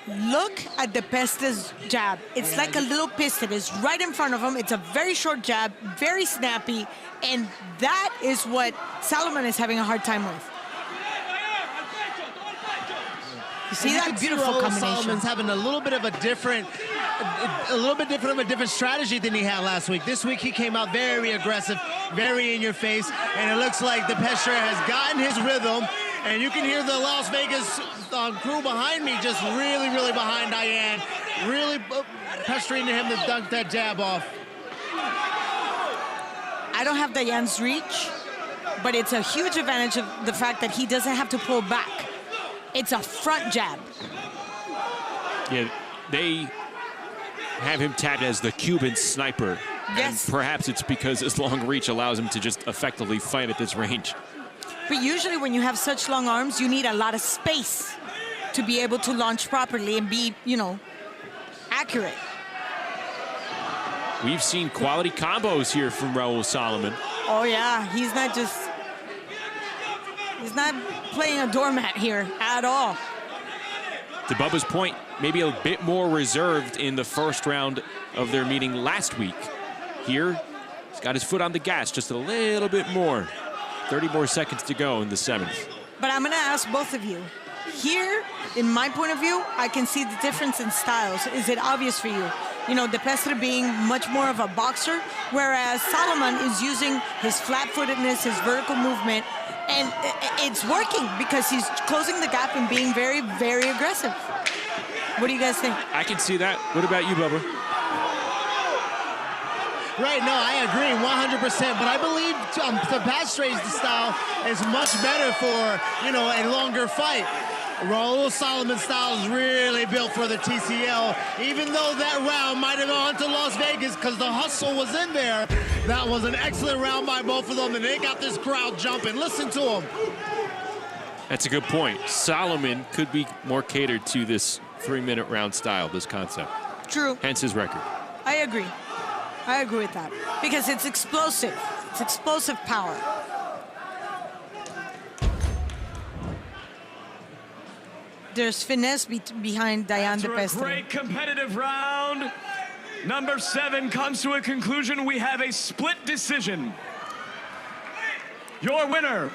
Look at DePestre's jab. It's like a little piston. It's right in front of him. It's a very short jab, very snappy, and that is what Salomon is having a hard time with. You see that beautiful combination? Salomon's having a little bit different strategy than he had last week. This week he came out very aggressive, very in your face, and it looks like DePestre has gotten his rhythm. And you can hear the Las Vegas crew behind me just really, really behind Diane, really pestering him to dunk that jab off. I don't have Diane's reach, but it's a huge advantage of the fact that he doesn't have to pull back. It's a front jab. Yeah, they have him tagged as the Cuban sniper. Yes. And perhaps it's because his long reach allows him to just effectively fight at this range. But usually when you have such long arms, you need a lot of space to be able to launch properly and be, you know, accurate. We've seen quality combos here from Raul Salomon. Oh, yeah. He's not playing a doormat here at all. To Bubba's point, maybe a bit more reserved in the first round of their meeting last week. Here, he's got his foot on the gas just a little bit more. 30 more seconds to go in the 7th. But I'm going to ask both of you. Here, in my point of view, I can see the difference in styles. Is it obvious for you? You know, DePestre being much more of a boxer, whereas Salomon is using his flat-footedness, his vertical movement, and it's working because he's closing the gap and being very, very aggressive. What do you guys think? I can see that. What about you, Bubba? Right, no, I agree 100%, but I believe DePestre's style is much better for, you know, a longer fight. Raul Salomon's style is really built for the TCL, even though that round might have gone to Las Vegas because the hustle was in there. That was an excellent round by both of them, and they got this crowd jumping. Listen to them. That's a good point. Salomon could be more catered to this 3-minute round style, this concept. True. Hence his record. I agree. I agree with that because it's explosive. It's explosive power. There's finesse behind Diane DePestre. After a great competitive round, number 7 comes to a conclusion. We have a split decision. Your winner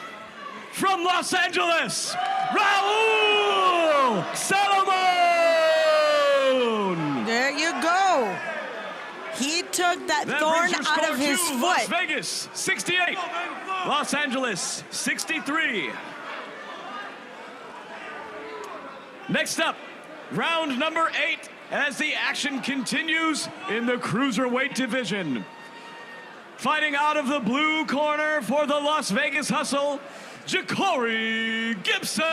from Los Angeles, Raul Salomon. There you go. He took that thorn out of his foot. Las Vegas, 68. Los Angeles, 63. Next up, round number 8, as the action continues in the cruiserweight division. Fighting out of the blue corner for the Las Vegas Hustle, Ja'Cory Gibson.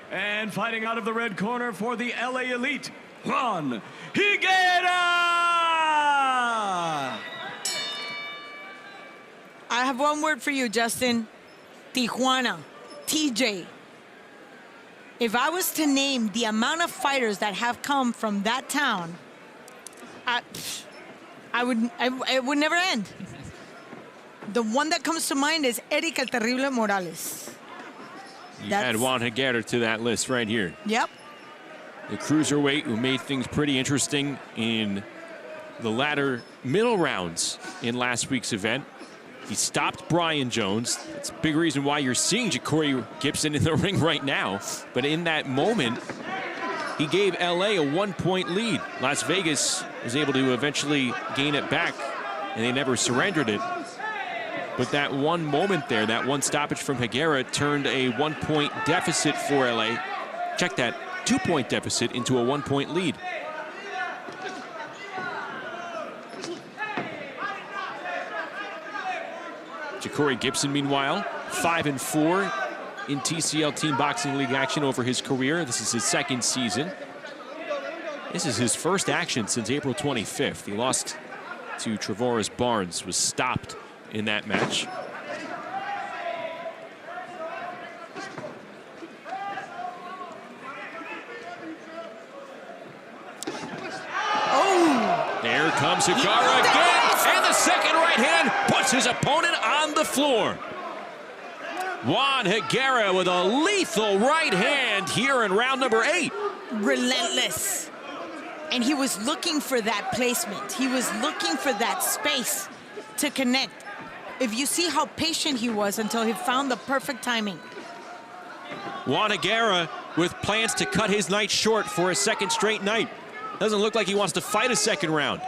And fighting out of the red corner for the LA Elite, Juan Higuera. I have one word for you, Justin. Tijuana. TJ. If I was to name the amount of fighters that have come from that town, it would never end. The one that comes to mind is Eric El Terrible Morales. You add Juan Higuera to that list right here. Yep. The cruiserweight who made things pretty interesting in the latter middle rounds in last week's event. He stopped Brian Jones. That's a big reason why you're seeing Ja'Cory Gibson in the ring right now. But in that moment, he gave LA a 1-point lead. Las Vegas was able to eventually gain it back, and they never surrendered it. But that one moment there, that one stoppage from Higuera turned a 1-point deficit for LA. Check that, 2-point deficit into a 1-point lead. Ja'Cory Gibson, meanwhile, 5-4 in TCL Team Boxing League action over his career. This is his 2nd season. This is his first action since April 25th. He lost to Trevorris Barnes, was stopped in that match. Higuera again, and the second right hand puts his opponent on the floor. Juan Higuera with a lethal right hand here in round number 8. Relentless. And he was looking for that placement. He was looking for that space to connect. If you see how patient he was until he found the perfect timing. Juan Higuera with plans to cut his night short for a second straight night. Doesn't look like he wants to fight a second round.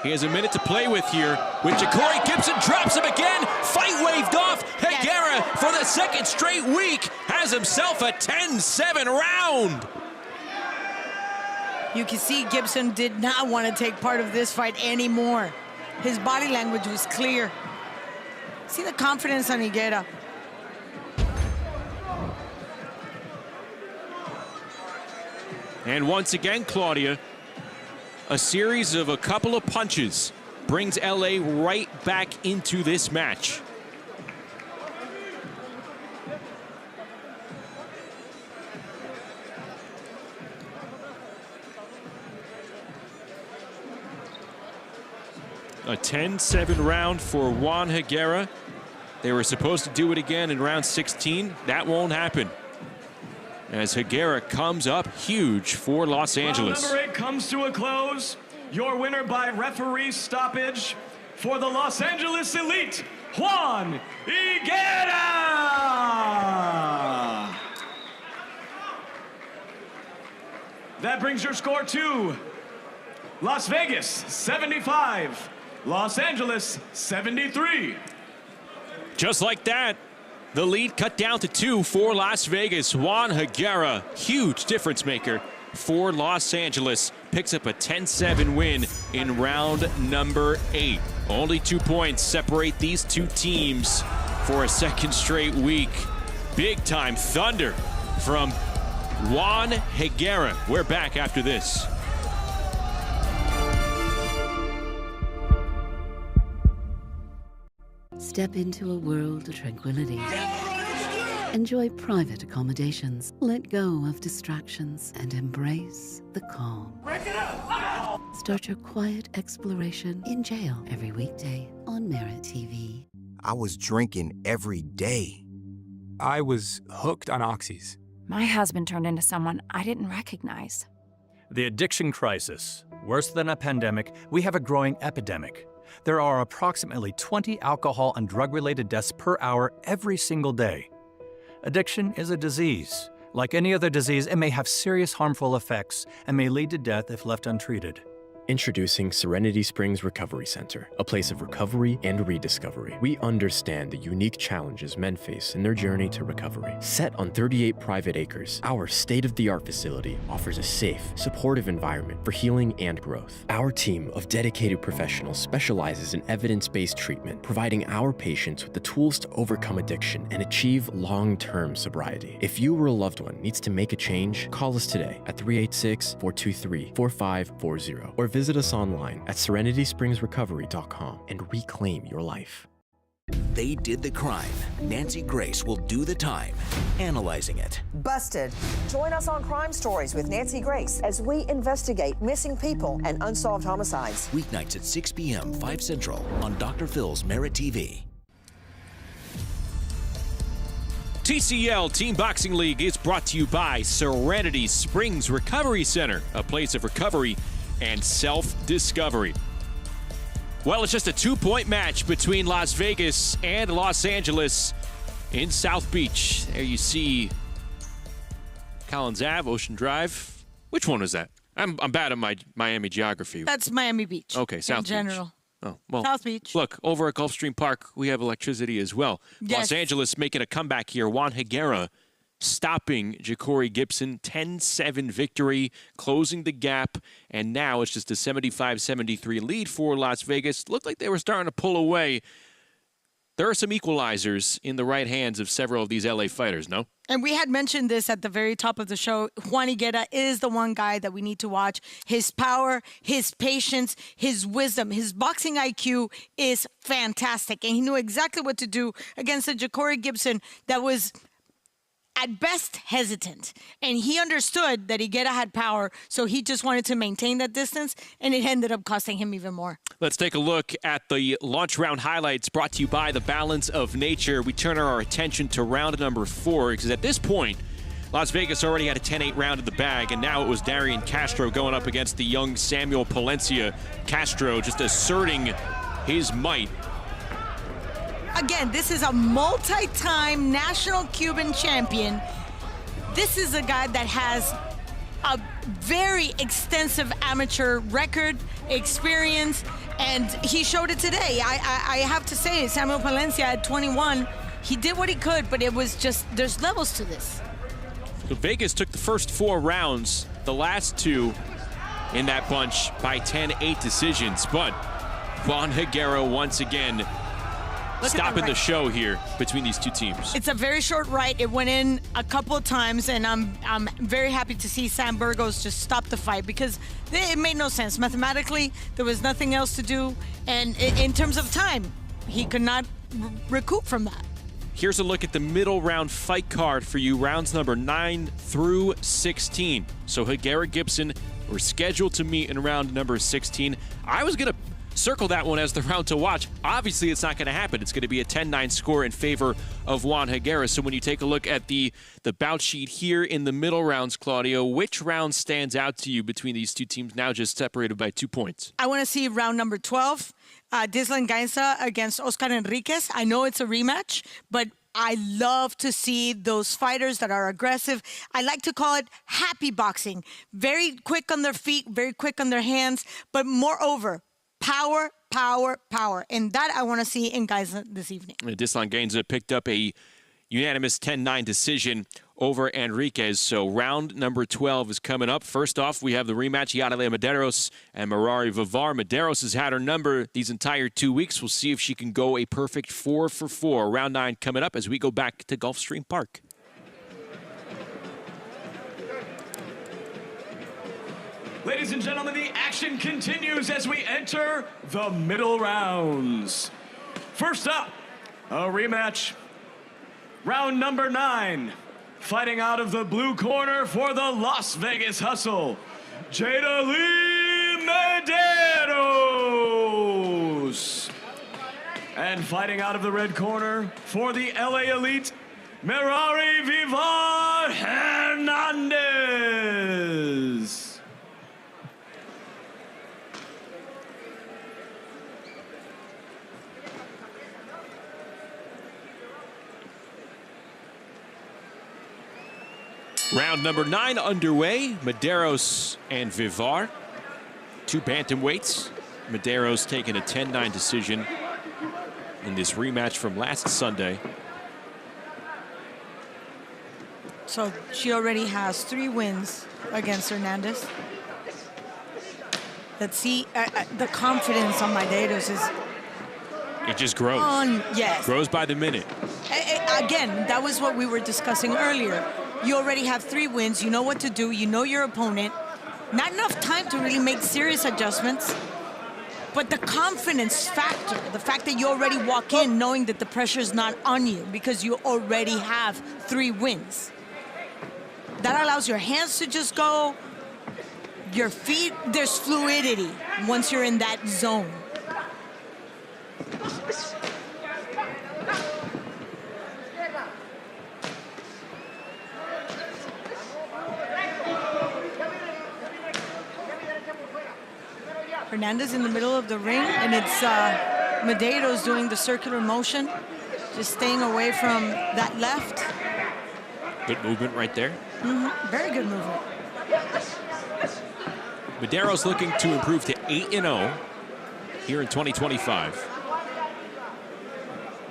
He has a minute to play with here. With Ja'Cory Gibson, drops him again. Fight waved off. Higuera, for the second straight week, has himself a 10-7 round. You can see Gibson did not want to take part of this fight anymore. His body language was clear. See the confidence on Higuera. And once again, Claudia, a series of a couple of punches brings LA right back into this match. A 10-7 round for Juan Higuera. They were supposed to do it again in round 16. That won't happen, as Higuera comes up huge for Los Angeles. Round number 8 comes to a close. Your winner by referee stoppage for the Los Angeles Elite, Juan Higuera. That brings your score to Las Vegas 75, Los Angeles 73. Just like that, the lead cut down to 2 for Las Vegas. Juan Higuera, huge difference maker for Los Angeles, picks up a 10-7 win in round number 8. Only 2 points separate these two teams for a second straight week. Big time thunder from Juan Higuera. We're back after this. Step into a world of tranquility. Enjoy private accommodations. Let go of distractions and embrace the calm. Start your quiet exploration in jail every weekday on Merit TV. I was drinking every day. I was hooked on oxys. My husband turned into someone I didn't recognize. The addiction crisis. Worse than a pandemic, we have a growing epidemic. There are approximately 20 alcohol and drug-related deaths per hour every single day. Addiction is a disease. Like any other disease, it may have serious harmful effects and may lead to death if left untreated. Introducing Serenity Springs Recovery Center, a place of recovery and rediscovery. We understand the unique challenges men face in their journey to recovery. Set on 38 private acres, our state-of-the-art facility offers a safe, supportive environment for healing and growth. Our team of dedicated professionals specializes in evidence-based treatment, providing our patients with the tools to overcome addiction and achieve long-term sobriety. If you or a loved one needs to make a change, call us today at 386-423-4540 or visit us online at serenityspringsrecovery.com and reclaim your life. They did the crime. Nancy Grace will do the time, analyzing it. Busted. Join us on Crime Stories with Nancy Grace as we investigate missing people and unsolved homicides. Weeknights at 6 p.m., 5 Central on Dr. Phil's Merit TV. TCL Team Boxing League is brought to you by Serenity Springs Recovery Center, a place of recovery and self-discovery. Well, it's just a 2-point match between Las Vegas and Los Angeles in South Beach. There you see Collins Ave, Ocean Drive. Which one is that? I'm bad at my Miami geography. That's Miami Beach. Okay, South in general. Beach. Oh, well, South Beach. Look, over at Gulfstream Park, we have electricity as well. Yes. Los Angeles making a comeback here. Juan Higuera stopping Ja'Cory Gibson. 10-7 victory, closing the gap, and now it's just a 75-73 lead for Las Vegas. Looked like they were starting to pull away. There are some equalizers in the right hands of several of these LA fighters, no? And we had mentioned this at the very top of the show. Juan Higuera is the one guy that we need to watch. His power, his patience, his wisdom, his boxing IQ is fantastic. And he knew exactly what to do against a Ja'Cory Gibson that was at best, hesitant. And he understood that Higuera had power, so he just wanted to maintain that distance, and it ended up costing him even more. Let's take a look at the launch round highlights brought to you by the Balance of Nature. We turn our attention to round number 4, because at this point, Las Vegas already had a 10-8 round in the bag, and now it was Darian Castro going up against the young Samuel Palencia. Castro just asserting his might. Again, this is a multi-time national Cuban champion. This is a guy that has a very extensive amateur record, experience, and he showed it today. I have to say, Samuel Palencia at 21, he did what he could, but it was just, there's levels to this. So Vegas took the first 4 rounds, the last 2 in that bunch by 10-8 decisions, but Juan Higuera once again stopping the show here between these two teams. It's a very short right. It went in a couple of times, and I'm very happy to see Sam Burgos just stop the fight because it made no sense. Mathematically, there was nothing else to do, and in terms of time, he could not recoup from that. Here's a look at the middle round fight card for you, rounds number 9 through 16. So Higuera Gibson were scheduled to meet in round number 16. I was going to circle that one as the round to watch. Obviously, it's not going to happen. It's going to be a 10-9 score in favor of Juan Higuera. So when you take a look at the bout sheet here in the middle rounds, Claudio, which round stands out to you between these two teams now just separated by 2 points? I want to see round number 12, Dislan Gainza against Oscar Enriquez. I know it's a rematch, but I love to see those fighters that are aggressive. I like to call it happy boxing. Very quick on their feet, very quick on their hands, but moreover, power, power, power. And that I want to see in Gainza this evening. Dislan Gainza picked up a unanimous 10-9 decision over Enriquez. So round number 12 is coming up. First off, we have the rematch, Yarale Medeiros and Merari Vivar. Medeiros has had her number these entire 2 weeks. We'll see if she can go a perfect 4 for 4. Round 9 coming up as we go back to Gulfstream Park. Ladies and gentlemen, the action continues as we enter the middle rounds. First up, a rematch. Round number 9. Fighting out of the blue corner for the Las Vegas Hustle, Jada Lee Medeiros. And fighting out of the red corner for the LA Elite, Merari Vivar Hernandez. Round number 9 underway. Medeiros and Vivar, 2 bantamweights. Medeiros taking a 10-9 decision in this rematch from last Sunday. So she already has 3 wins against Hernandez. Let's see, the confidence on Medeiros is... It just grows. Yes. Grows by the minute. Again, that was what we were discussing earlier. You already have 3 wins. You know what to do. You know your opponent. Not enough time to really make serious adjustments. But the confidence factor, the fact that you already walk in knowing that the pressure is not on you because you already have 3 wins. That allows your hands to just go. Your feet, there's fluidity once you're in that zone. Hernandez in the middle of the ring, and it's Medeiros doing the circular motion, just staying away from that left. Good movement right there. Very good movement. Medeiros looking to improve to 8-0 here in 2025.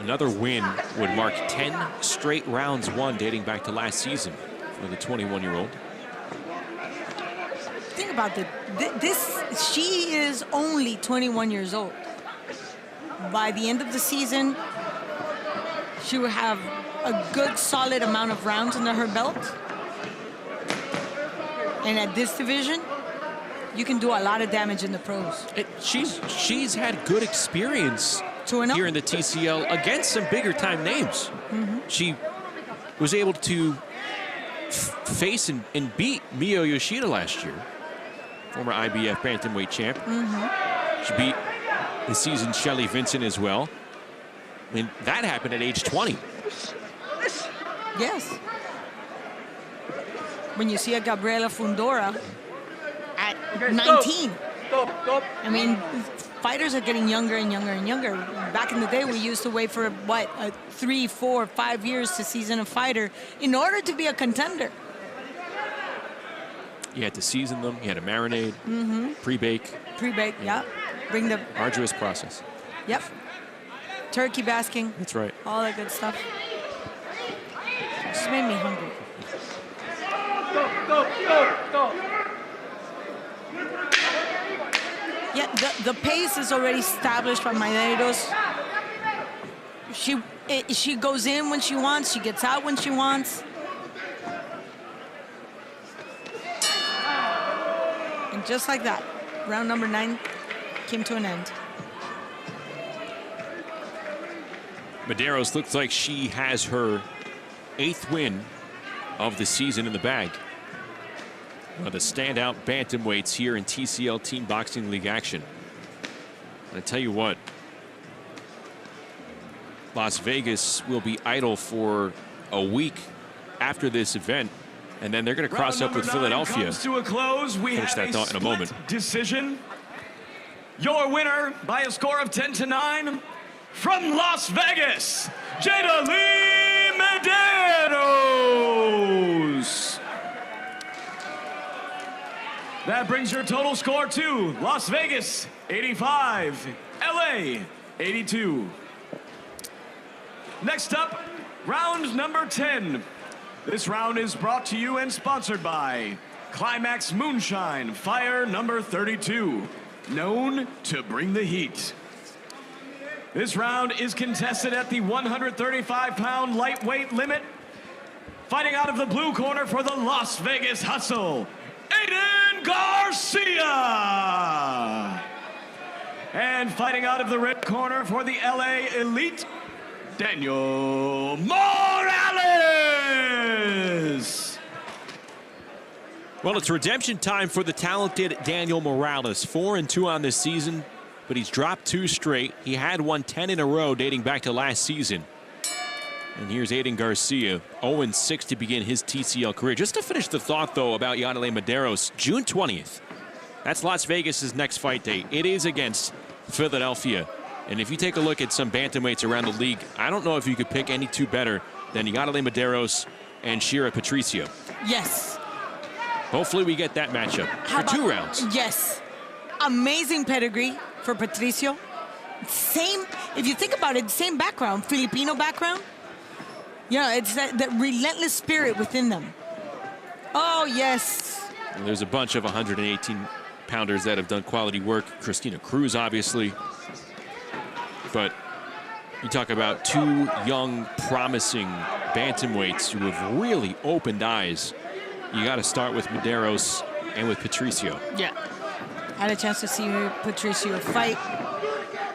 Another win would mark 10 straight rounds won dating back to last season for the 21-year-old. Think about this. She is only 21 years old. By the end of the season, she will have a good, solid amount of rounds under her belt. And at this division, you can do a lot of damage in the pros. She's had good experience here in the TCL against some bigger time names. She was able to face and beat Mio Yoshida last year, former IBF bantamweight champ. She beat the seasoned Shelly Vincent as well. I mean, that happened at age 20. Yes. When you see a Gabriela Fundora at 19. I mean, fighters are getting younger and younger and younger. Back in the day, we used to wait for, what, 3, 4, 5 years to season a fighter in order to be a contender. You had to season them. You had to marinate, pre-bake. Pre-bake, yeah. Bring the... Arduous process. Yep. Turkey basking. That's right. All that good stuff. Just made me hungry. Yeah, the pace is already established by Marrero's. She goes in when she wants. She gets out when she wants. And just like that, round number 9 came to an end. Medeiros looks like she has her 8th win of the season in the bag. One of the standout bantamweights here in TCL Team Boxing League action. And I tell you what, Las Vegas will be idle for a week after this event, and then they're going to cross up with Philadelphia. Comes to a close. We finish have that thought in a moment. Decision. Your winner by a score of 10-9 from Las Vegas, Jada Lee Medeiros. That brings your total score to Las Vegas 85, LA 82. Next up, round number 10. This round is brought to you and sponsored by Climax Moonshine Fire number 32, known to bring the heat. This round is contested at the 135-pound lightweight limit. Fighting out of the blue corner for the Las Vegas Hustle, Aiden Garcia. And fighting out of the red corner for the LA Elite, Daniel Morales. Well, it's redemption time for the talented Daniel Morales. 4-2 on this season, but he's dropped 2 straight. He had won 10 in a row dating back to last season. And here's Aiden Garcia, 0-6 to begin his TCL career. Just to finish the thought, though, about Yadele Medeiros, June 20th. That's Las Vegas's next fight date. It is against Philadelphia. And if you take a look at some bantamweights around the league, I don't know if you could pick any two better than Yadele Medeiros and Shira Patricio. Yes. Hopefully we get that matchup for 2 rounds. Yes. Amazing pedigree for Patricio. Same, if you think about it, same background, Filipino background. Yeah, it's that relentless spirit within them. Oh, yes. And there's a bunch of 118-pounders that have done quality work. Christina Cruz, obviously. But you talk about 2 young, promising bantamweights who have really opened eyes. You got to start with Medeiros and with Patricio. Yeah. I had a chance to see Patricio fight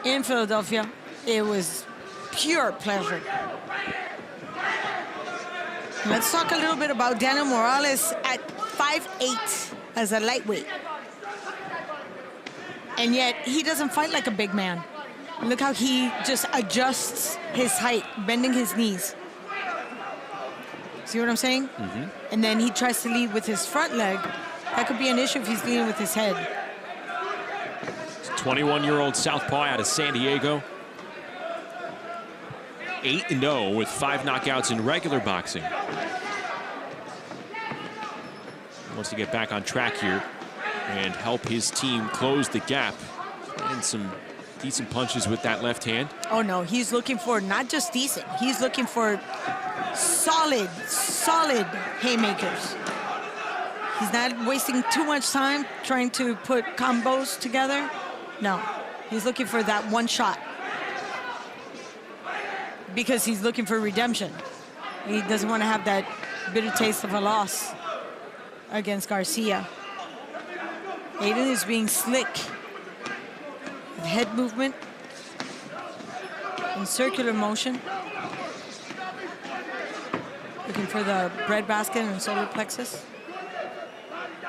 in Philadelphia. It was pure pleasure. Let's talk a little bit about Daniel Morales at 5'8" as a lightweight. And yet, he doesn't fight like a big man. Look how he just adjusts his height, bending his knees. See what I'm saying? Mm-hmm. And then he tries to lead with his front leg. That could be an issue if he's leading with his head. 21-year-old southpaw out of San Diego. 8-0 with 5 knockouts in regular boxing. He wants to get back on track here and help his team close the gap. And some decent punches with that left hand. Oh, no, he's looking for not just decent. He's looking for solid haymakers. He's not wasting too much time trying to put combos together. No, he's looking for that one shot. Because he's looking for redemption. He doesn't want to have that bitter taste of a loss against Garcia. Aiden is being slick. With head movement and circular motion. Looking for the breadbasket and solar plexus.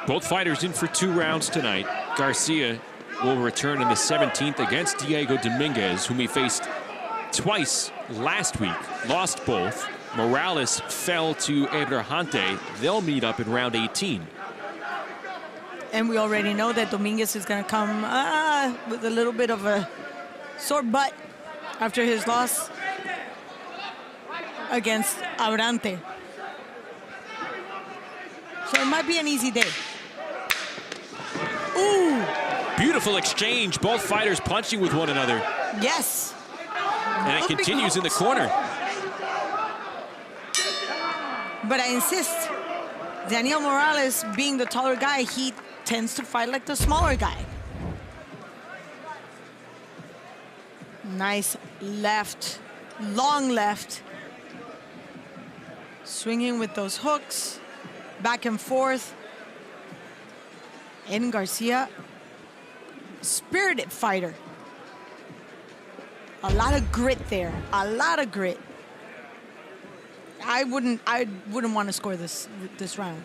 Both fighters in for 2 rounds tonight. Garcia will return in the 17th against Diego Dominguez, whom he faced twice last week, lost both. Morales fell to Abrahante. They'll meet up in round 18. And we already know that Dominguez is going to come with a little bit of a sore butt after his loss against Abrahante. So it might be an easy day. Ooh! Beautiful exchange. Both fighters punching with one another. Yes. And it continues in the corner. But I insist, Daniel Morales, being the taller guy, he tends to fight like the smaller guy. Nice left, long left. Swinging with those hooks, back and forth. Aiden Garcia, spirited fighter. A lot of grit there, a lot of grit. I wouldn't want to score this round.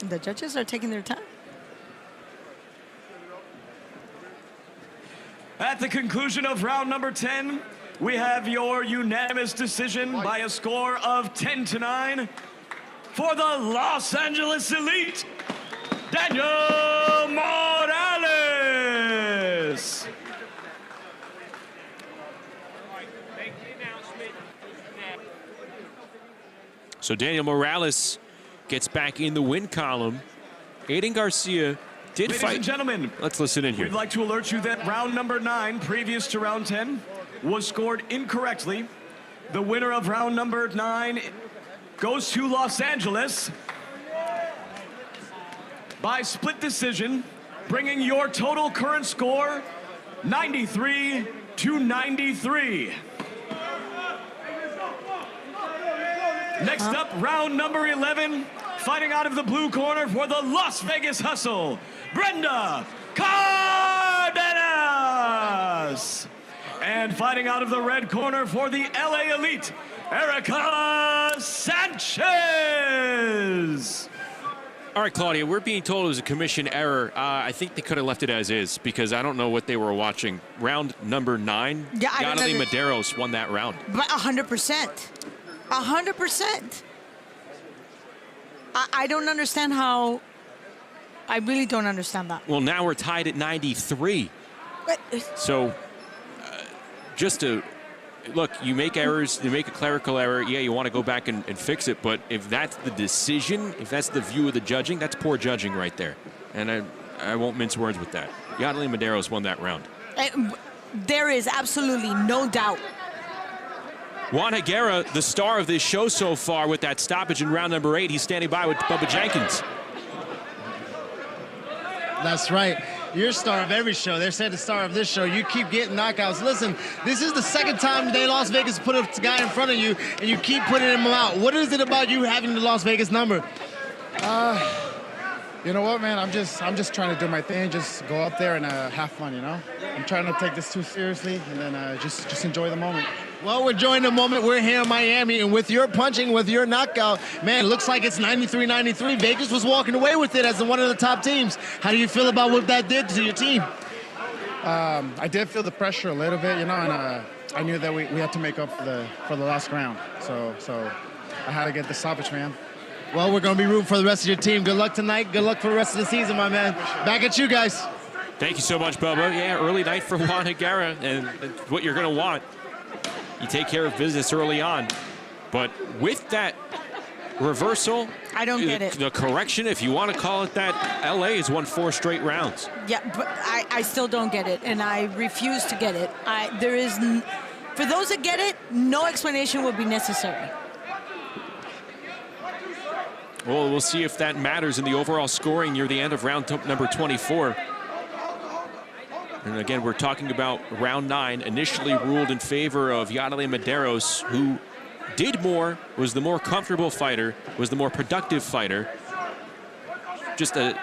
The judges are taking their time. At the conclusion of round number 10, we have your unanimous decision by a score of 10-9 for the Los Angeles Elite, Daniel Morales. So Daniel Morales gets back in the win column. Aiden Garcia did Ladies fight. and gentlemen, let's listen in here. We'd like to alert you that round number 9, previous to round 10, was scored incorrectly. The winner of round number 9 goes to Los Angeles by split decision, bringing your total current score 93-93. Next up, round number 11, fighting out of the blue corner for the Las Vegas Hustle, Brenda Cardenas. And fighting out of the red corner for the LA Elite, Erica Sanchez. All right, Claudia, we're being told it was a commission error. I think they could have left it as is because I don't know what they were watching. Round number 9, Yeah, Yadali Medeiros won that round. But 100%. 100%. I don't understand how. I really don't understand that. Well, now we're tied at 93. But, so, just to look, you make errors, you make a clerical error. Yeah, you want to go back and fix it. But if that's the decision, if that's the view of the judging, that's poor judging right there. And I won't mince words with that. Yadali Medeiros won that round. there is absolutely no doubt. Juan Higuera, the star of this show so far with that stoppage in round number 8. He's standing by with Bubba Jenkins. That's right. You're a star of every show. They're saying the star of this show. You keep getting knockouts. Listen, this is the second time they Las Vegas put a guy in front of you, and you keep putting him out. What is it about you having the Las Vegas number? You know what, man? I'm just trying to do my thing. Just go up there and have fun, you know? I'm trying not to take this too seriously, and then just enjoy the moment. Well, we're enjoying the moment. We're here in Miami, and with your punching, with your knockout, man, it looks like it's 93-93. Vegas was walking away with it as one of the top teams. How do you feel about what that did to your team? I did feel the pressure a little bit, you know, and I knew that we had to make up for the last round. So I had to get the stoppage, man. Well, we're going to be rooting for the rest of your team. Good luck tonight. Good luck for the rest of the season, my man. Back at you guys. Thank you so much, Bubba. Yeah, early night for Juan Higuera, and it's what you're going to want. You take care of business early on. But with that reversal, I don't get it. The correction, if you want to call it that, LA has won 4 straight rounds. Yeah, but I still don't get it, and I refuse to get it. For those that get it, no explanation will be necessary. Well, we'll see if that matters in the overall scoring near the end of round number 24. And again, we're talking about round 9, initially ruled in favor of Yadali Medeiros, who did more, was the more comfortable fighter, was the more productive fighter. Just a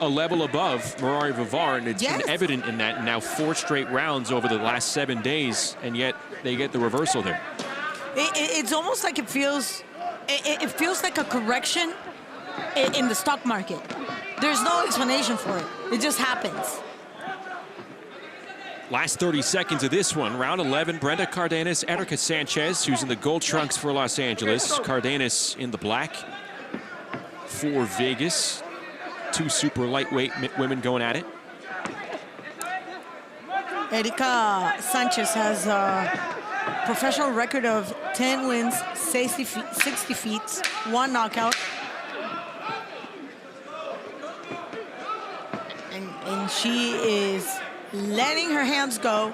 a level above Merari Vivar, and it's Yes. been evident in that now 4 straight rounds over the last 7 days, and yet they get the reversal there. It's almost like it feels like a correction in the stock market. There's no explanation for it. It just happens. Last 30 seconds of this one, round 11, Brenda Cardenas, Erica Sanchez, who's in the gold trunks for Los Angeles. Cardenas in the black for Vegas. 2 super lightweight women going at it. Erica Sanchez has a professional record of 10 wins, 60 feats, 1 knockout. And she is letting her hands go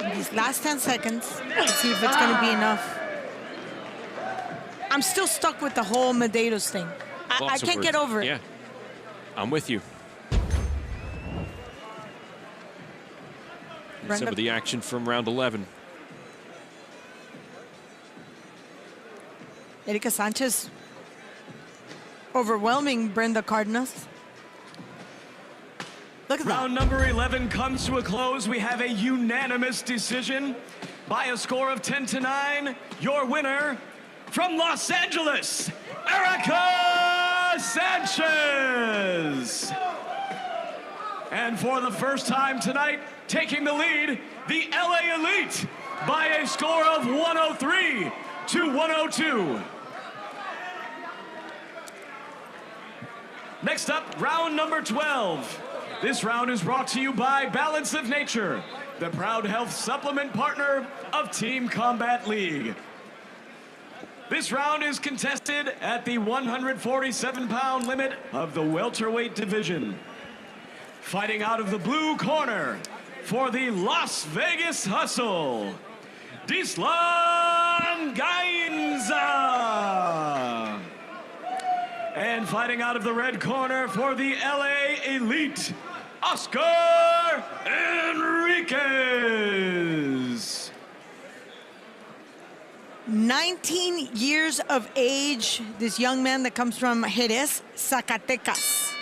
in these last 10 seconds to see if it's going to be enough. I'm still stuck with the whole Medeiros thing. I can't get over it. Yeah, I'm with you. And some of the action from round 11. Erica Sanchez overwhelming Brenda Cardenas. Look at that. Round number 11 comes to a close. We have a unanimous decision by a score of 10-9. Your winner from Los Angeles, Erica Sanchez. And for the first time tonight, taking the lead, the LA Elite by a score of 103 to 102. Next up, round number 12. This round is brought to you by Balance of Nature, the proud health supplement partner of Team Combat League. This round is contested at the 147-pound limit of the welterweight division. Fighting out of the blue corner for the Las Vegas Hustle, Dislan Gainza. And fighting out of the red corner for the LA Elite, Oscar Enriquez. 19 years of age, this young man that comes from Jerez, Zacatecas.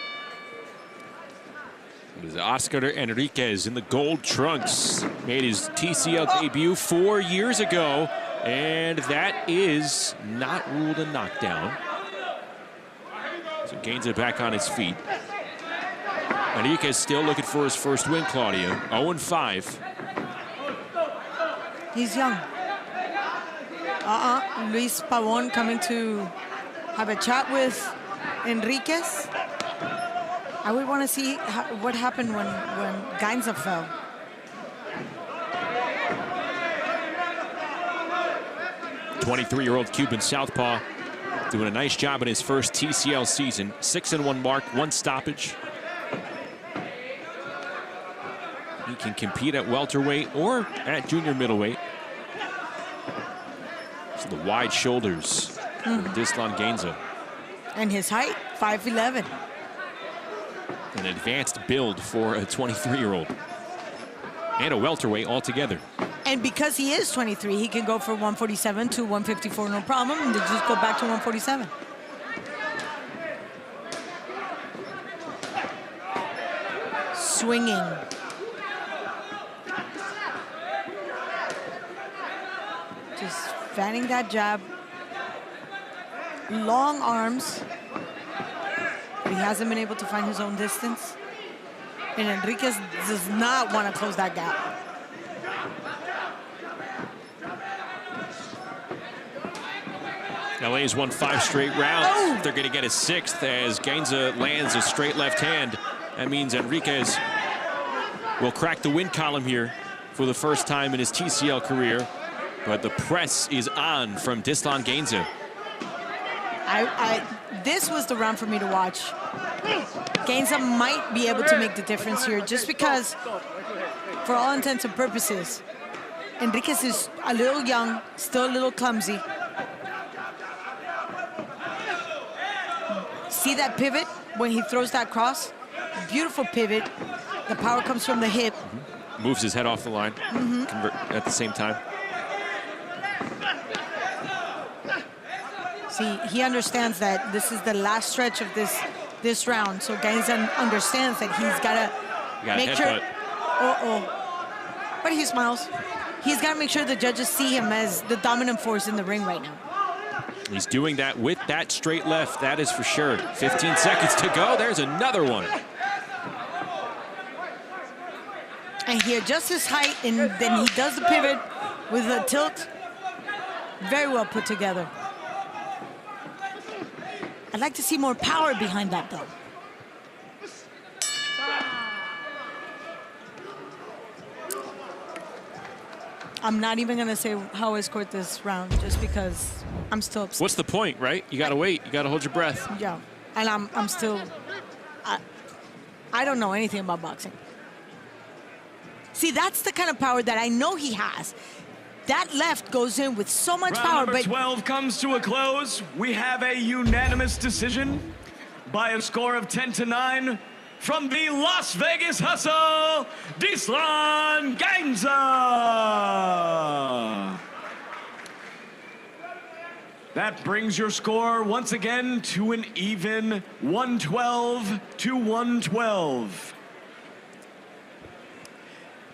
It is Oscar Enriquez in the gold trunks. Made his TCL debut 4 years ago, and that is not ruled a knockdown. So Gainza back on his feet. Enriquez still looking for his first win, Claudia. 0-5. He's young. Luis Pavon coming to have a chat with Enriquez. I would want to see what happened when Gainza fell. The 23-year-old Cuban southpaw doing a nice job in his first TCL season. 6-1 mark, 1 stoppage. He can compete at welterweight or at junior middleweight. So the wide shoulders of Dislan Gainza. And his height, 5'11". An advanced build for a 23-year-old. And a welterweight altogether. And because he is 23, he can go from 147 to 154, no problem, and then just go back to 147. Swinging. Just fanning that jab. Long arms. He hasn't been able to find his own distance. And Enriquez does not want to close that gap. LA's won 5 straight rounds. They're going to get a 6th as Gainza lands a straight left hand. That means Enriquez will crack the win column here for the first time in his TCL career. But the press is on from Dislan Gainza. This was the round for me to watch. Gainza might be able to make the difference here just because, for all intents and purposes, Enriquez is a little young, still a little clumsy. See that pivot when he throws that cross? Beautiful pivot. The power comes from the hip. Moves his head off the line at the same time. See, he understands that this is the last stretch of this this round. So Gainza understands that he's got to make sure. But he smiles. He's got to make sure the judges see him as the dominant force in the ring right now. He's doing that with that straight left, that is for sure. 15 seconds to go. There's another one. And he adjusts his height, and then he does the pivot with a tilt. Very well put together. I'd like to see more power behind that, though. I'm not even going to say how I scored this round just because I'm still upset. What's the point, right? You got to wait. You got to hold your breath. Yeah, and I'm still, I don't know anything about boxing. See, that's the kind of power that I know he has. That left goes in with so much power. Round number 12 comes to a close. We have a unanimous decision by a score of 10-9 from the Las Vegas Hustle, Dislan Gainza. That brings your score once again to an even 112-112.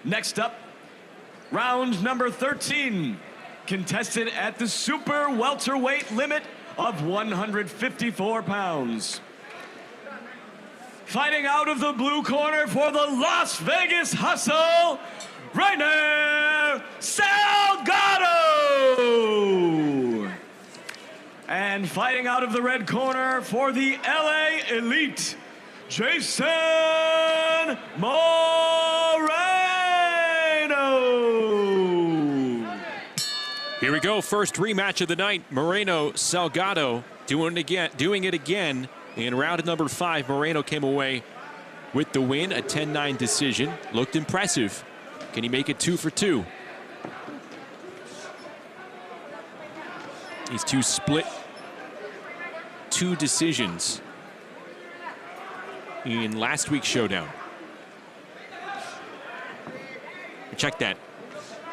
Next up, round number 13, contested at the super welterweight limit of 154 pounds. Fighting out of the blue corner for the Las Vegas Hustle, Rainer Salgado. And fighting out of the red corner for the LA Elite, Jason Moreno. Here we go, first rematch of the night. Moreno Salgado doing it again. In round number 5, Moreno came away with the win, a 10-9 decision. Looked impressive. Can he make it 2 for 2? These two split 2 decisions in last week's showdown. Check that.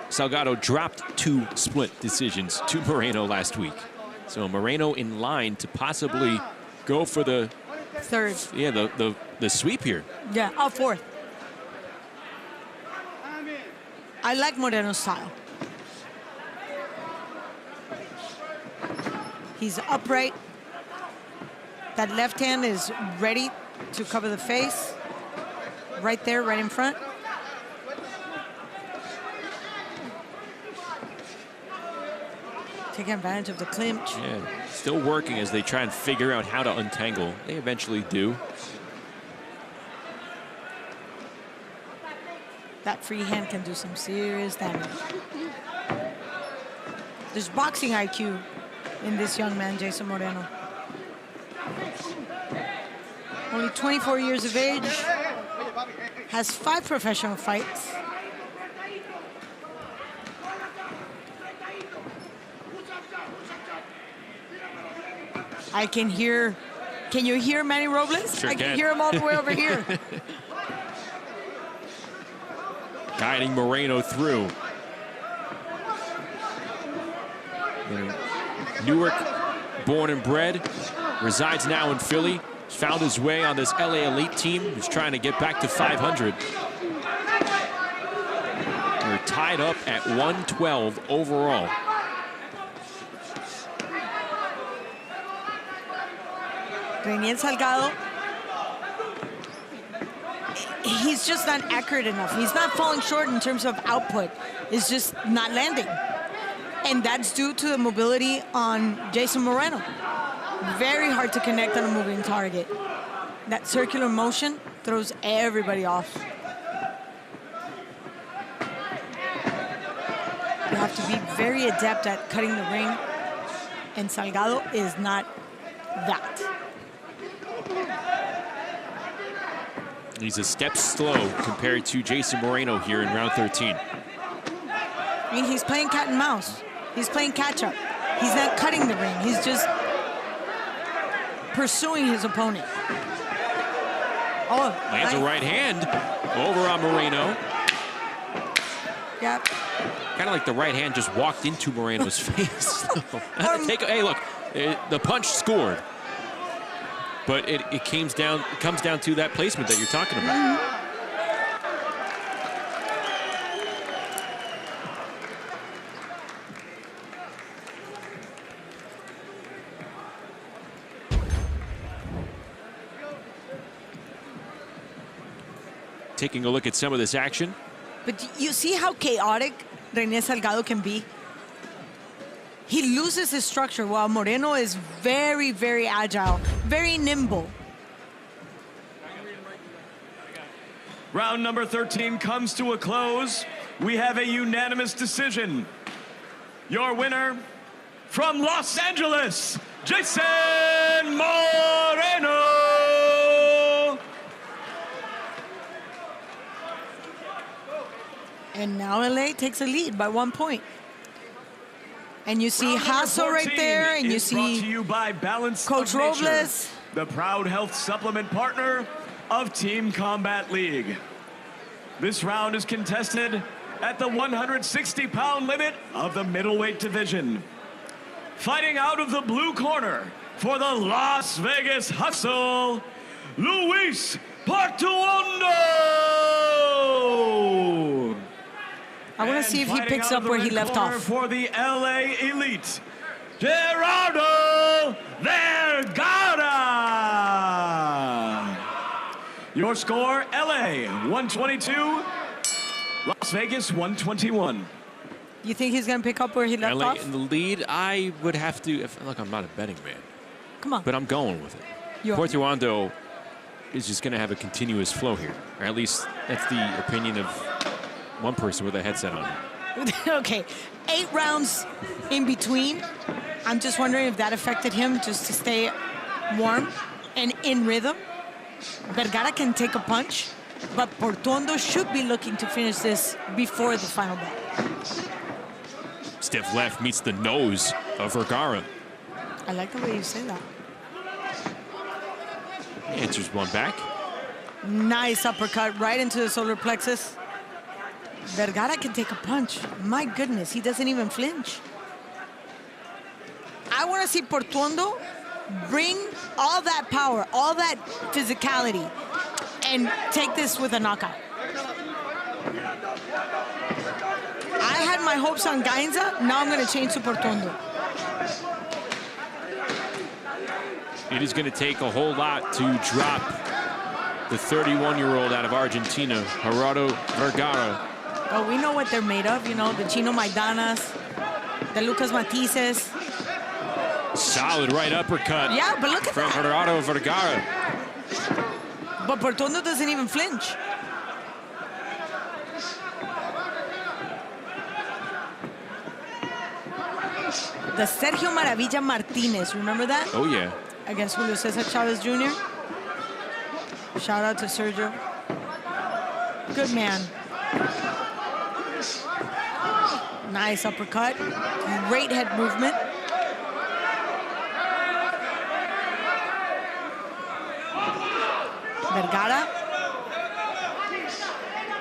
Salgado dropped 2 split decisions to Moreno last week. So Moreno in line to possibly go for the third. Yeah, the sweep here. Yeah, fourth. I like Moreno's style. He's upright. That left hand is ready to cover the face. Right there, right in front. Taking advantage of the clinch. Yeah, still working as they try and figure out how to untangle. They eventually do. That free hand can do some serious damage. There's boxing IQ in this young man, Jason Moreno. Only 24 years of age. Has 5 professional fights. I can hear, can you hear Manny Robles? Sure I can hear him all the way over here. Guiding Moreno through. Newark, born and bred, resides now in Philly. Found his way on this LA Elite team. He's trying to get back to 500. We're tied up at 112 overall. Rainier Salgado, he's just not accurate enough. He's not falling short in terms of output. It's just not landing. And that's due to the mobility on Jason Moreno. Very hard to connect on a moving target. That circular motion throws everybody off. You have to be very adept at cutting the ring. And Salgado is not that. He's a step slow compared to Jason Moreno here in round 13. I mean, he's playing cat and mouse. He's playing catch up. He's not cutting the ring. He's just pursuing his opponent. Oh, lands a right hand over on Moreno. Yep. Kind of like the right hand just walked into Moreno's face. Hey, look, the punch scored. But it comes down to that placement that you're talking about. Taking a look at some of this action. But you see how chaotic René Salgado can be? He loses his structure while Moreno is very, very agile, very nimble. Round number 13 comes to a close. We have a unanimous decision. Your winner from Los Angeles, Jason Moreno. And now LA takes a lead by 1 point. And you see Hasso right there, and you see brought to you by Balance Coach of Nature, Robles, the proud health supplement partner of Team Combat League. This round is contested at the 160-pound limit of the middleweight division. Fighting out of the blue corner for the Las Vegas Hustle, Luis Portuondo. I want to see if he picks up where he left off. For the LA Elite, Gerardo Vergara. Your score, LA 122, Las Vegas 121. You think he's going to pick up where he left LA off? in the lead, I would have to, look, I'm not a betting man. Come on. But I'm going with it. Portuondo is just going to have a continuous flow here. Or at least that's the opinion of one person with a headset on. Okay, 8 rounds in between. I'm just wondering if that affected him just to stay warm and in rhythm. Vergara can take a punch, but Portuondo should be looking to finish this before the final bell. Stiff left meets the nose of Vergara. I like the way you say that. He answers one back. Nice uppercut right into the solar plexus. Vergara can take a punch. My goodness, he doesn't even flinch. I want to see Portuondo bring all that power, all that physicality, and take this with a knockout. I had my hopes on Gainza. Now I'm going to change to Portuondo. It is going to take a whole lot to drop the 31-year-old out of Argentina, Gerardo Vergara. Oh, we know what they're made of, you know, the Chino Maidanas, the Lucas Matices. Solid right uppercut. Yeah, but look at from that. Gerardo Vergara. But Portuondo doesn't even flinch. The Sergio Maravilla Martinez, remember that? Oh, yeah. Against Julio Cesar Chavez Jr. Shout out to Sergio. Good man. Nice uppercut. Great head movement. Vergara.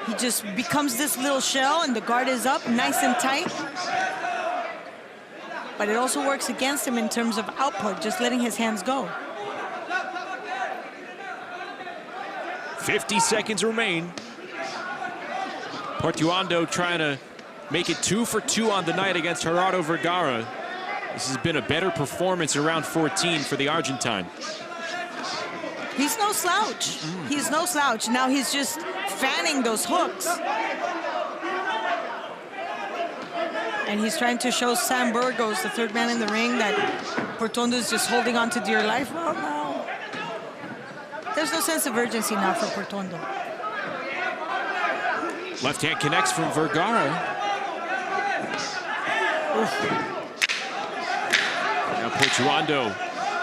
He just becomes this little shell and the guard is up nice and tight. But it also works against him in terms of output, just letting his hands go. 50 seconds remain. Portuondo trying to make it 2 for 2 on the night against Gerardo Vergara. This has been a better performance around 14 for the Argentine. He's no slouch. He's no slouch. Now he's just fanning those hooks. And he's trying to show Sam Burgos, the third man in the ring, that Portuondo is just holding on to dear life. Well, no. There's no sense of urgency now for Portuondo. Left hand connects from Vergara. Now Portuondo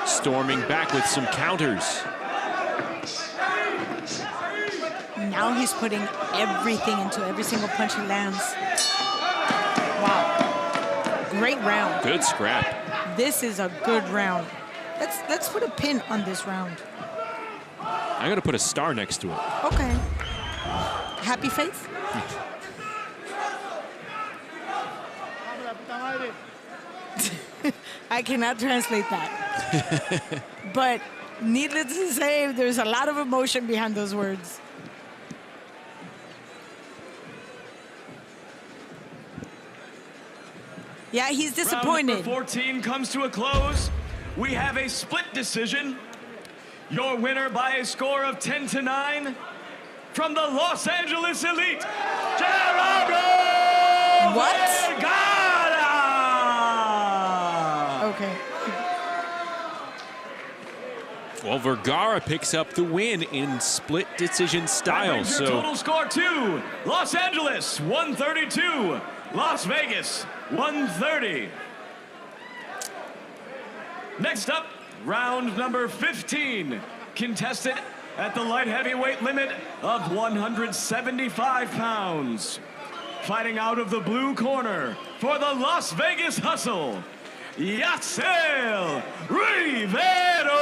storming back with some counters. Now he's putting everything into every single punch he lands. Wow. Great round. Good scrap. This is a good round. Let's put a pin on this round. I'm going to put a star next to it. Okay. Happy face? I cannot translate that. But Needless to say, there's a lot of emotion behind those words. Yeah, he's disappointed. Round number 14 comes to a close. We have a split decision. Your winner by a score of 10-9 from the Los Angeles Elite, What? Vergara! Okay. Well, Vergara picks up the win in split decision style. Your total score to Los Angeles 132, Las Vegas 130. Next up, round number 15, contested at the light heavyweight limit of 175 pounds. Fighting out of the blue corner for the Las Vegas Hustle, Yatsel Rivero.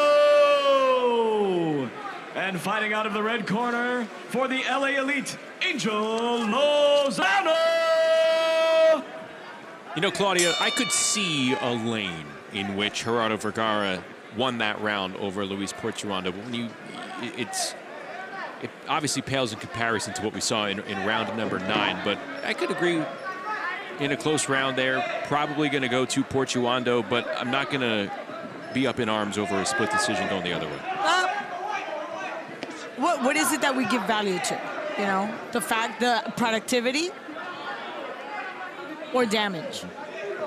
And fighting out of the red corner for the LA Elite, Angel Lozano. You know, Claudia, I could see a lane in which Gerardo Vergara won that round over Luis Portuondo. But when it obviously pales in comparison to what we saw in round number 9. But I could agree in a close round there. Probably going to go to Portuondo, but I'm not going to be up in arms over a split decision going the other way. What is it that we give value to? You know, the productivity or damage,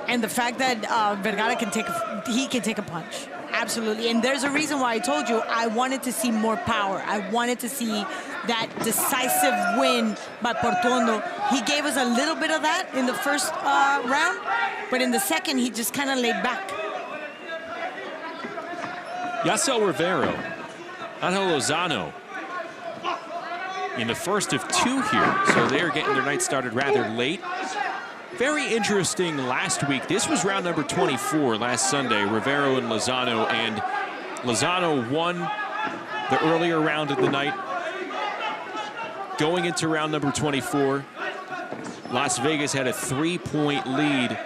and the fact that Vergara can take a punch. Absolutely, and there's a reason why I told you I wanted to see more power. I wanted to see that decisive win by Portuondo. He gave us a little bit of that in the first round, but in the second, he just kind of laid back. Yatsel Rivero, Angel Lozano in the first of 2 here, so they're getting their night started rather late. Very interesting last week. This was round number 24 last Sunday, Rivero and Lozano won the earlier round of the night. Going into round number 24, Las Vegas had a 3-point lead,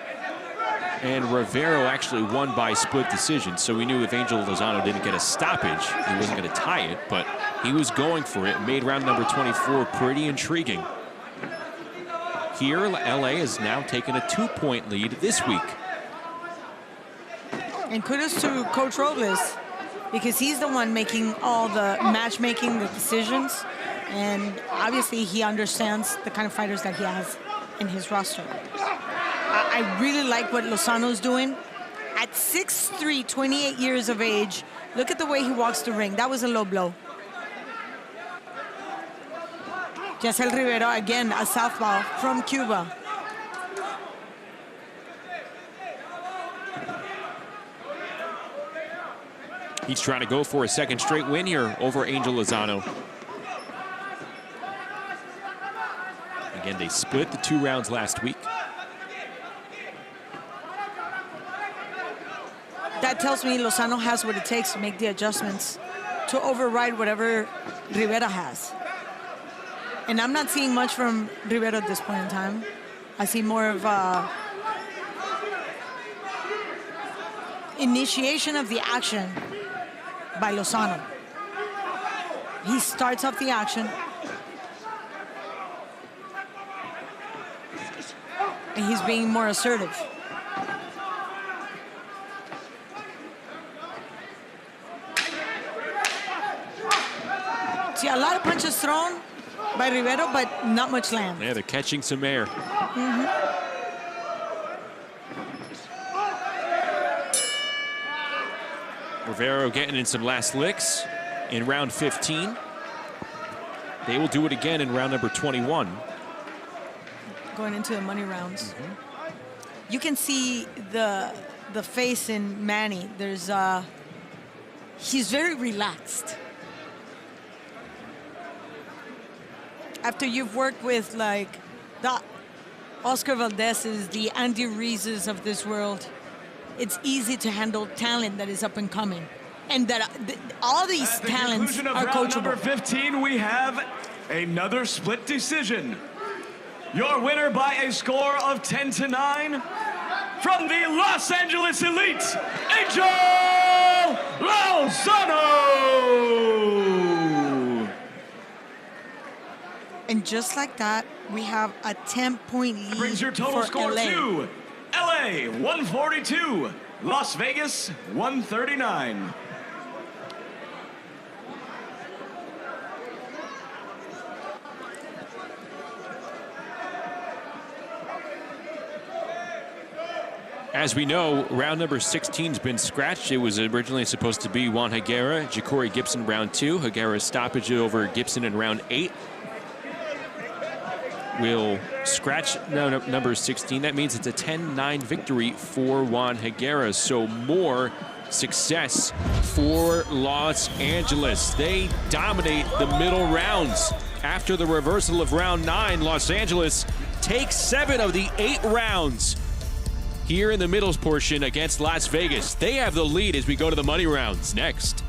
and Rivero actually won by split decision. So we knew if Angel Lozano didn't get a stoppage, he wasn't going to tie it, but he was going for it and made round number 24 pretty intriguing. Here, LA has now taken a 2-point lead this week. And kudos to Coach Robles, because he's the one making all the matchmaking, the decisions, and obviously he understands the kind of fighters that he has in his roster. I really like what Lozano's doing. At 6'3", 28 years of age, look at the way he walks the ring. That was a low blow. Yatsel Rivero, again, a southpaw from Cuba. He's trying to go for a second straight win here over Angel Lozano. Again, they split the 2 rounds last week. That tells me Lozano has what it takes to make the adjustments to override whatever Rivera has. And I'm not seeing much from Rivera at this point in time. I see more of initiation of the action by Lozano. He starts off the action. And he's being more assertive. See, a lot of punches thrown by Rivero, but not much land. Yeah, they're catching some air. Rivero getting in some last licks in round 15. They will do it again in round number 21. Going into the money rounds. You can see the face in Manny. There's he's very relaxed. After you've worked with like the Oscar Valdez's, the Andy Ruiz's of this world, it's easy to handle talent that is up and coming. And that all these talents are coachable. Number 15, we have another split decision. Your winner by a score of 10-9 from the Los Angeles Elite, Angel Lozano! And just like that, we have a 10-point lead Brings your total for score LA. to LA 142, Las Vegas 139. As we know, round number 16's been scratched. It was originally supposed to be Juan Higuera, Ja'Cory Gibson round 2. Higuera's stoppage over Gibson in round 8 will scratch number 16. That means it's a 10-9 victory for Juan Higuera. So more success for Los Angeles. They dominate the middle rounds. After the reversal of round 9, Los Angeles takes 7 of the 8 rounds here in the middles portion against Las Vegas. They have the lead as we go to the money rounds next.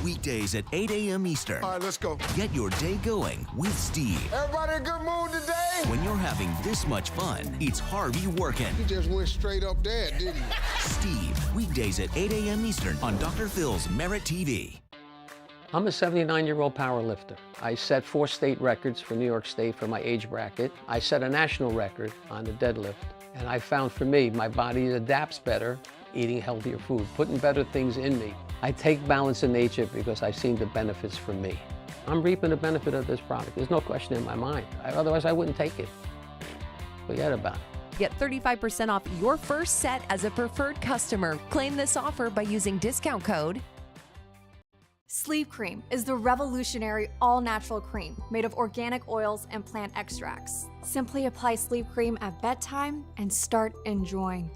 Weekdays at 8 a.m. Eastern. All right, let's go. Get your day going with Steve. Everybody in a good mood today? When you're having this much fun, it's Harvey working. You just went straight up there, didn't you? Steve, weekdays at 8 a.m. Eastern on Dr. Phil's Merit TV. I'm a 79-year-old power lifter. I set 4 state records for New York State for my age bracket. I set a national record on the deadlift. And I found for me, my body adapts better eating healthier food, putting better things in me. I take balance in nature because I've seen the benefits for me. I'm reaping the benefit of this product. There's no question in my mind. Otherwise, I wouldn't take it. Forget about it. Get 35% off your first set as a preferred customer. Claim this offer by using discount code Sleep Cream is the revolutionary all-natural cream made of organic oils and plant extracts. Simply apply Sleep Cream at bedtime and start enjoying.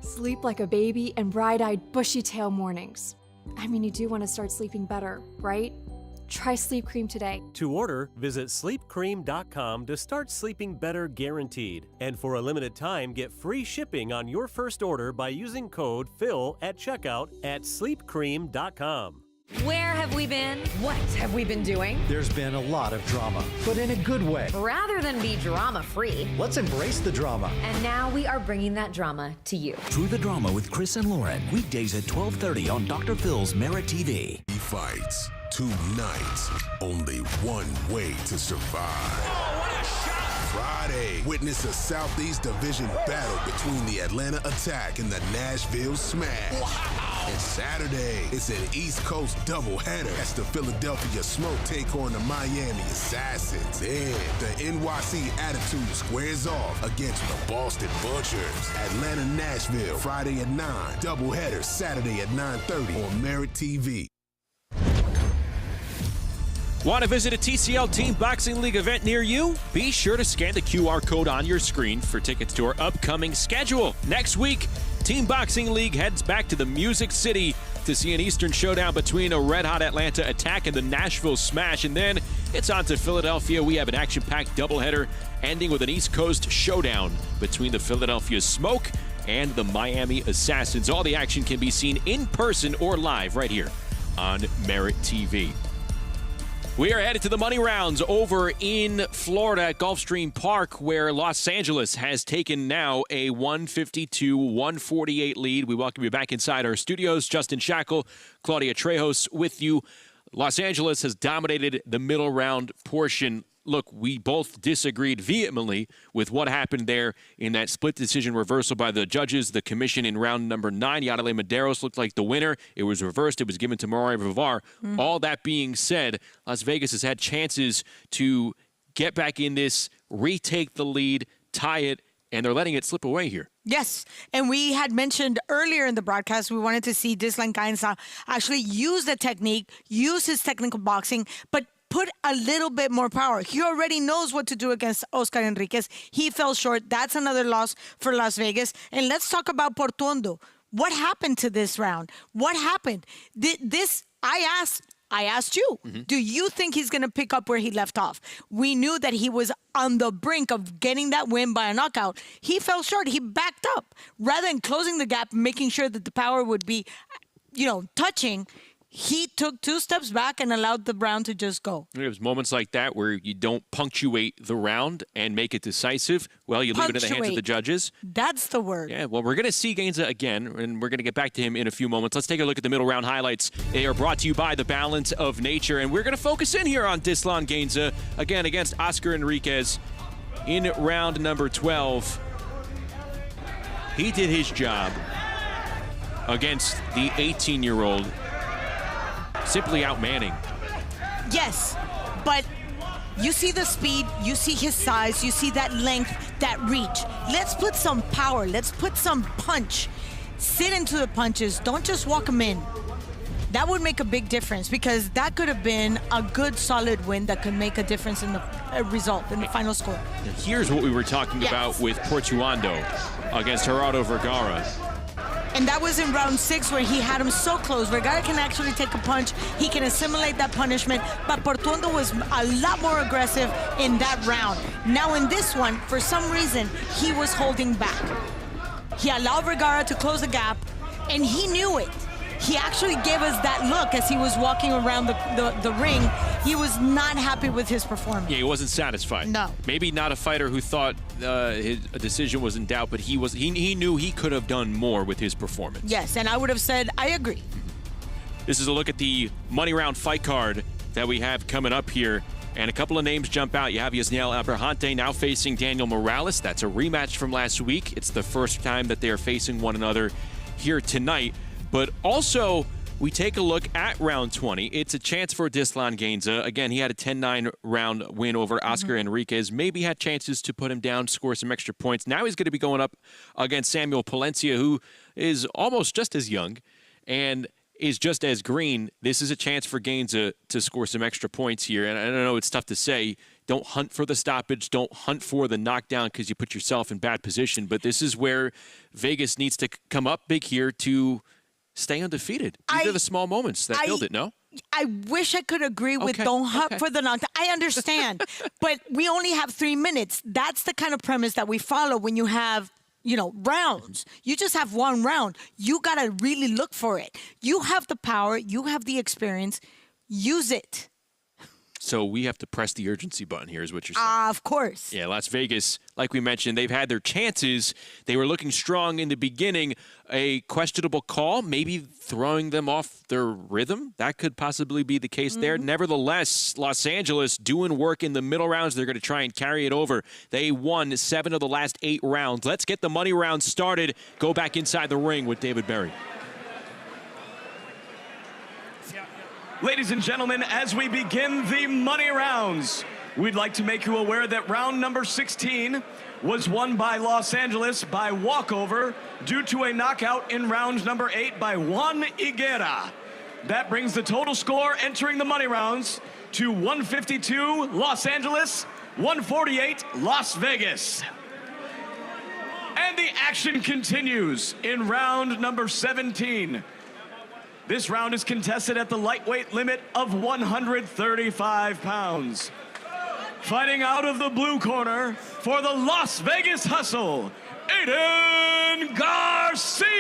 Sleep like a baby and bright-eyed, bushy-tail mornings. I mean, you do want to start sleeping better, right? Try Sleep Cream today. To order, visit sleepcream.com to start sleeping better guaranteed. And for a limited time, get free shipping on your first order by using code PHIL at checkout at sleepcream.com. Where have we been? What have we been doing? There's been a lot of drama, but in a good way. Rather than be drama-free, let's embrace the drama. And now we are bringing that drama to you. True the Drama with Chris and Lauren. Weekdays at 12:30 on Dr. Phil's Merit TV. He fights 2 nights, only one way to survive. Oh, what a shot! Friday, witness a Southeast Division battle between the Atlanta Attack and the Nashville Smash. Wow. And Saturday, it's an East Coast doubleheader as the Philadelphia Smoke take on the Miami Assassins. Then, the NYC Attitude squares off against the Boston Butchers. Atlanta-Nashville, Friday at 9. Doubleheader Saturday at 9:30 on Merit TV. Want to visit a TCL Team Boxing League event near you? Be sure to scan the QR code on your screen for tickets to our upcoming schedule. Next week, Team Boxing League heads back to the Music City to see an Eastern showdown between a red-hot Atlanta Attack and the Nashville Smash. And then it's on to Philadelphia. We have an action-packed doubleheader ending with an East Coast showdown between the Philadelphia Smoke and the Miami Assassins. All the action can be seen in person or live right here on Merit TV. We are headed to the money rounds over in Florida at Gulfstream Park, where Los Angeles has taken now a 152-148 lead. We welcome you back inside our studios. Justin Shackle, Claudia Trejos with you. Los Angeles has dominated the middle round portion. Look, we both disagreed vehemently with what happened there in that split decision reversal by the judges, the commission in round number 9. Yadele Medeiros looked like the winner. It was reversed. It was given to Mariah Vivar. All that being said, Las Vegas has had chances to get back in this, retake the lead, tie it, and they're letting it slip away here. Yes, and we had mentioned earlier in the broadcast we wanted to see Dislan Gainza actually use the technique, use his technical boxing, but put a little bit more power. He already knows what to do against Oscar Enriquez. He fell short. That's another loss for Las Vegas. And let's talk about Portuondo. What happened to this round? What happened? I asked you, do you think he's going to pick up where he left off? We knew that he was on the brink of getting that win by a knockout. He fell short. He backed up. Rather than closing the gap, making sure that the power would be, touching, he took 2 steps back and allowed the round to just go. There's moments like that where you don't punctuate the round and make it decisive. Well, you leave it in the hands of the judges. That's the word. Yeah, well, we're going to see Gainza again, and we're going to get back to him in a few moments. Let's take a look at the middle round highlights. They are brought to you by the Balance of Nature, and we're going to focus in here on Dislan Gainza, again, against Oscar Enriquez in round number 12. He did his job against the 18-year-old. Simply outmanning. Yes, but you see the speed, you see his size, you see that length, that reach. Let's put some power, let's put some punch. Sit into the punches, don't just walk them in. That would make a big difference because that could have been a good solid win that could make a difference in the result, in the final score. Here's what we were talking about with Portuando against Gerardo Vergara. And that was in round 6 where he had him so close. Vergara can actually take a punch. He can assimilate that punishment. But Portuando was a lot more aggressive in that round. Now in this one, for some reason, he was holding back. He allowed Vergara to close the gap, and he knew it. He actually gave us that look as he was walking around the ring. He was not happy with his performance. Yeah, he wasn't satisfied. No. Maybe not a fighter who thought his decision was in doubt, but he knew he could have done more with his performance. Yes, and I would have said, I agree. This is a look at the money round fight card that we have coming up here. And a couple of names jump out. You have Yasniel Abrahante now facing Daniel Morales. That's a rematch from last week. It's the first time that they are facing one another here tonight. But also, we take a look at round 20. It's a chance for Dislan Gainza. Again, he had a 10-9 round win over Oscar Enriquez. Maybe had chances to put him down, score some extra points. Now he's going to be going up against Samuel Palencia, who is almost just as young and is just as green. This is a chance for Gainza to score some extra points here. And I don't know, it's tough to say. Don't hunt for the stoppage. Don't hunt for the knockdown because you put yourself in bad position. But this is where Vegas needs to come up big here to stay undefeated. These are the small moments that build it, no? I wish I could agree with don't hunt for the knockdown. I understand, but we only have 3 minutes. That's the kind of premise that we follow when you have, rounds. You just have one round. You got to really look for it. You have the power. You have the experience. Use it. So we have to press the urgency button here is what you're saying. Of course. Yeah, Las Vegas, like we mentioned, they've had their chances. They were looking strong in the beginning. A questionable call, maybe throwing them off their rhythm. That could possibly be the case there. Nevertheless, Los Angeles doing work in the middle rounds. They're going to try and carry it over. They won 7 of the last 8 rounds. Let's get the money round started. Go back inside the ring with David Berry. Ladies and gentlemen, as we begin the money rounds, we'd like to make you aware that round number 16 was won by Los Angeles by walkover due to a knockout in round number 8 by Juan Higuera. That brings the total score entering the money rounds to 152 Los Angeles, 148 Las Vegas. And the action continues in round number 17. This round is contested at the lightweight limit of 135 pounds. Fighting out of the blue corner for the Las Vegas Hustle, Aiden Garcia.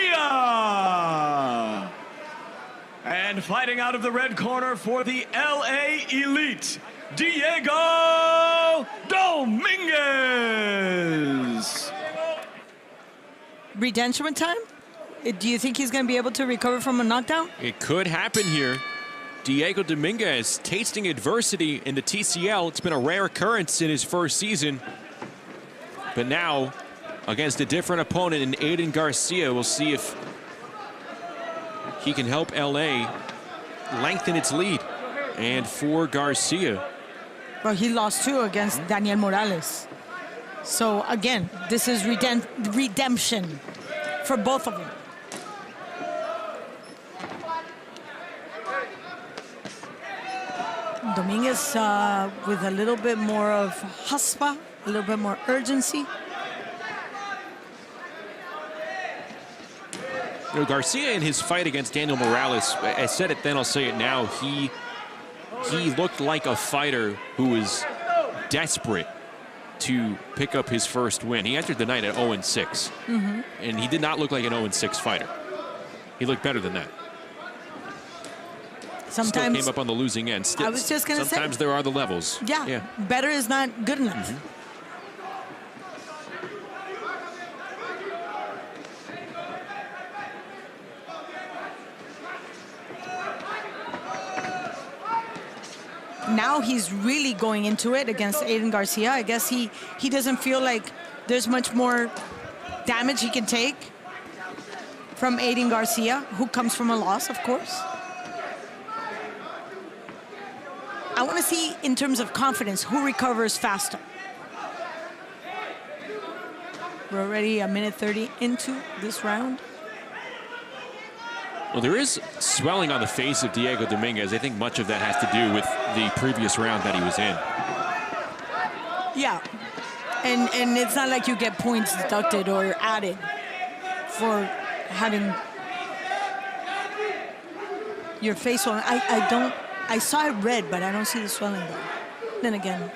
And fighting out of the red corner for the LA Elite, Diego Dominguez. Redemption time? Do you think he's going to be able to recover from a knockdown? It could happen here. Diego Dominguez tasting adversity in the TCL. It's been a rare occurrence in his first season. But now, against a different opponent in Aiden Garcia, we'll see if he can help LA lengthen its lead. And for Garcia. Well, he lost 2 against Daniel Morales. So, again, this is redemption for both of them. Dominguez with a little bit more of huspa, a little bit more urgency. Garcia in his fight against Daniel Morales, I said it then, I'll say it now, he looked like a fighter who was desperate to pick up his first win. He entered the night at 0-6, and he did not look like an 0-6 fighter. He looked better than that. Sometimes still came up on the losing end. I was just going to say. Sometimes there are the levels. Yeah, better is not good enough. Mm-hmm. Now he's really going into it against Aiden Garcia. I guess he doesn't feel like there's much more damage he can take from Aiden Garcia, who comes from a loss, of course. I want to see, in terms of confidence, who recovers faster. We're already a minute 30 into this round. Well, there is swelling on the face of Diego Dominguez. I think much of that has to do with the previous round that he was in. Yeah, and it's not like you get points deducted or added for having your face swollen. I saw it red, but I don't see the swelling though. Then again,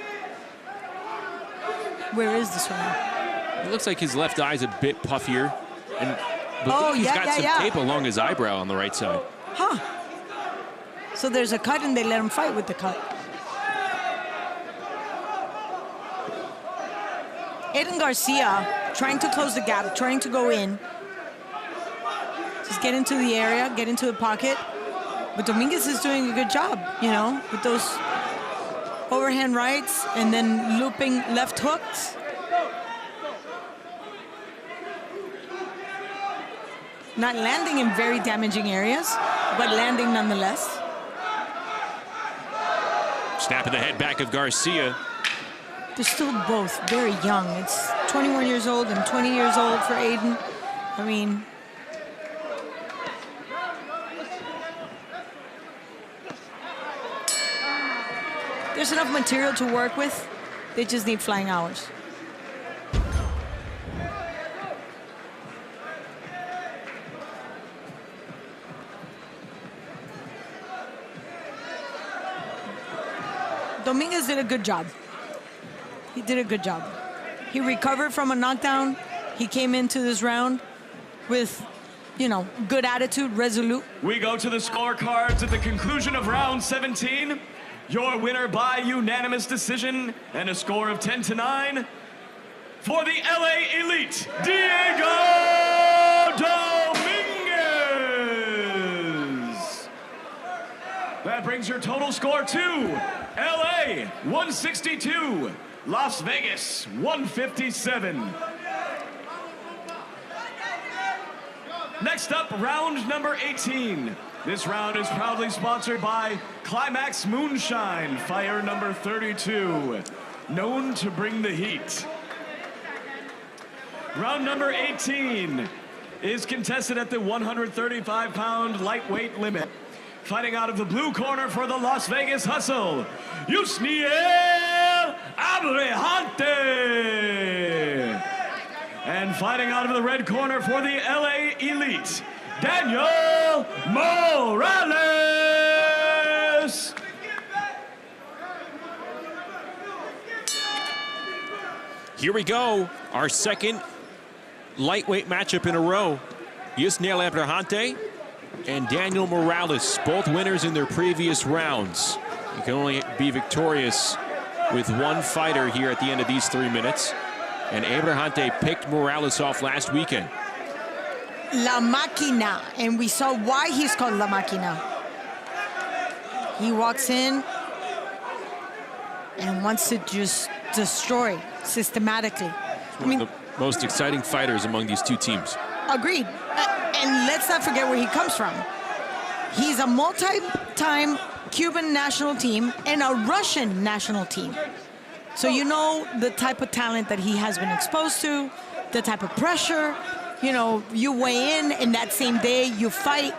where is the swelling? It looks like his left eye is a bit puffier, and he's got some tape along his eyebrow on the right side. Huh. So there's a cut and they let him fight with the cut. Aiden Garcia trying to close the gap, trying to go in. Just get into the area, get into the pocket. But Dominguez is doing a good job, you know, with those overhand rights and then looping left hooks. Not landing in very damaging areas, but landing nonetheless. Snapping the head back of Garcia. They're still both very young. It's 21 years old and 20 years old for Aiden. I mean, there's enough material to work with. They just need flying hours. Dominguez did a good job. He did a good job. He recovered from a knockdown. He came into this round with, you know, good attitude, resolute. We go to the scorecards at the conclusion of round 17. Your winner by unanimous decision and a score of 10-9 for the LA Elite, Diego Dominguez. That brings your total score to LA 162, Las Vegas 157. Next up, round number 18. This round is proudly sponsored by Climax Moonshine, fire number 32, known to bring the heat. Round number 18 is contested at the 135-pound lightweight limit. Fighting out of the blue corner for the Las Vegas Hustle, Yusniel Abrahante. And fighting out of the red corner for the LA Elite, Daniel Morales. Here we go, our second lightweight matchup in a row. Yusniel Abrahante and Daniel Morales, both winners in their previous rounds. You can only be victorious with one fighter here at the end of these 3 minutes. And Abrahante picked Morales off last weekend. La Máquina, and we saw why he's called La Máquina. He walks in and wants to just destroy systematically. One of the most exciting fighters among these two teams. Agreed. And let's not forget where he comes from. He's a multi-time Cuban national team and a Russian national team. So you know the type of talent that he has been exposed to, the type of pressure. You know, you weigh in and that same day you fight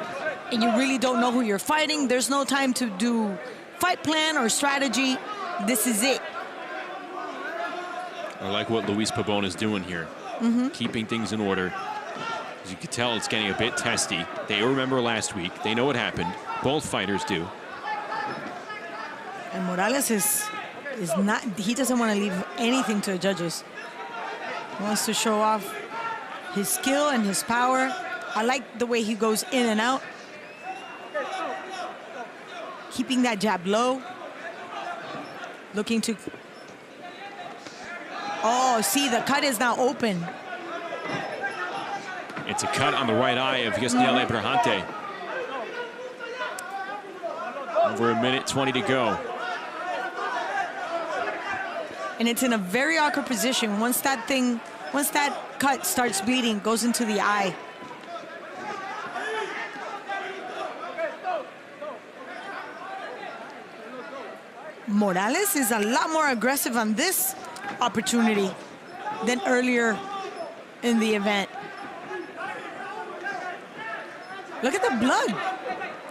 and you really don't know who you're fighting. There's no time to do fight plan or strategy. This is it. I like what Luis Pabon is doing here. Keeping things in order. As you can tell, it's getting a bit testy. They remember last week. They know what happened. Both fighters do. And Morales is not, he doesn't want to leave anything to the judges. He wants to show off his skill and his power. I like the way he goes in and out. keeping that jab low. Looking to... Oh, see, the cut is now open. It's a cut on the right eye of Yasniel Abrahante. Over a minute 20 to go. And it's in a very awkward position. Once that cut starts bleeding, goes into the eye. Morales is a lot more aggressive on this opportunity than earlier in the event. Look at the blood.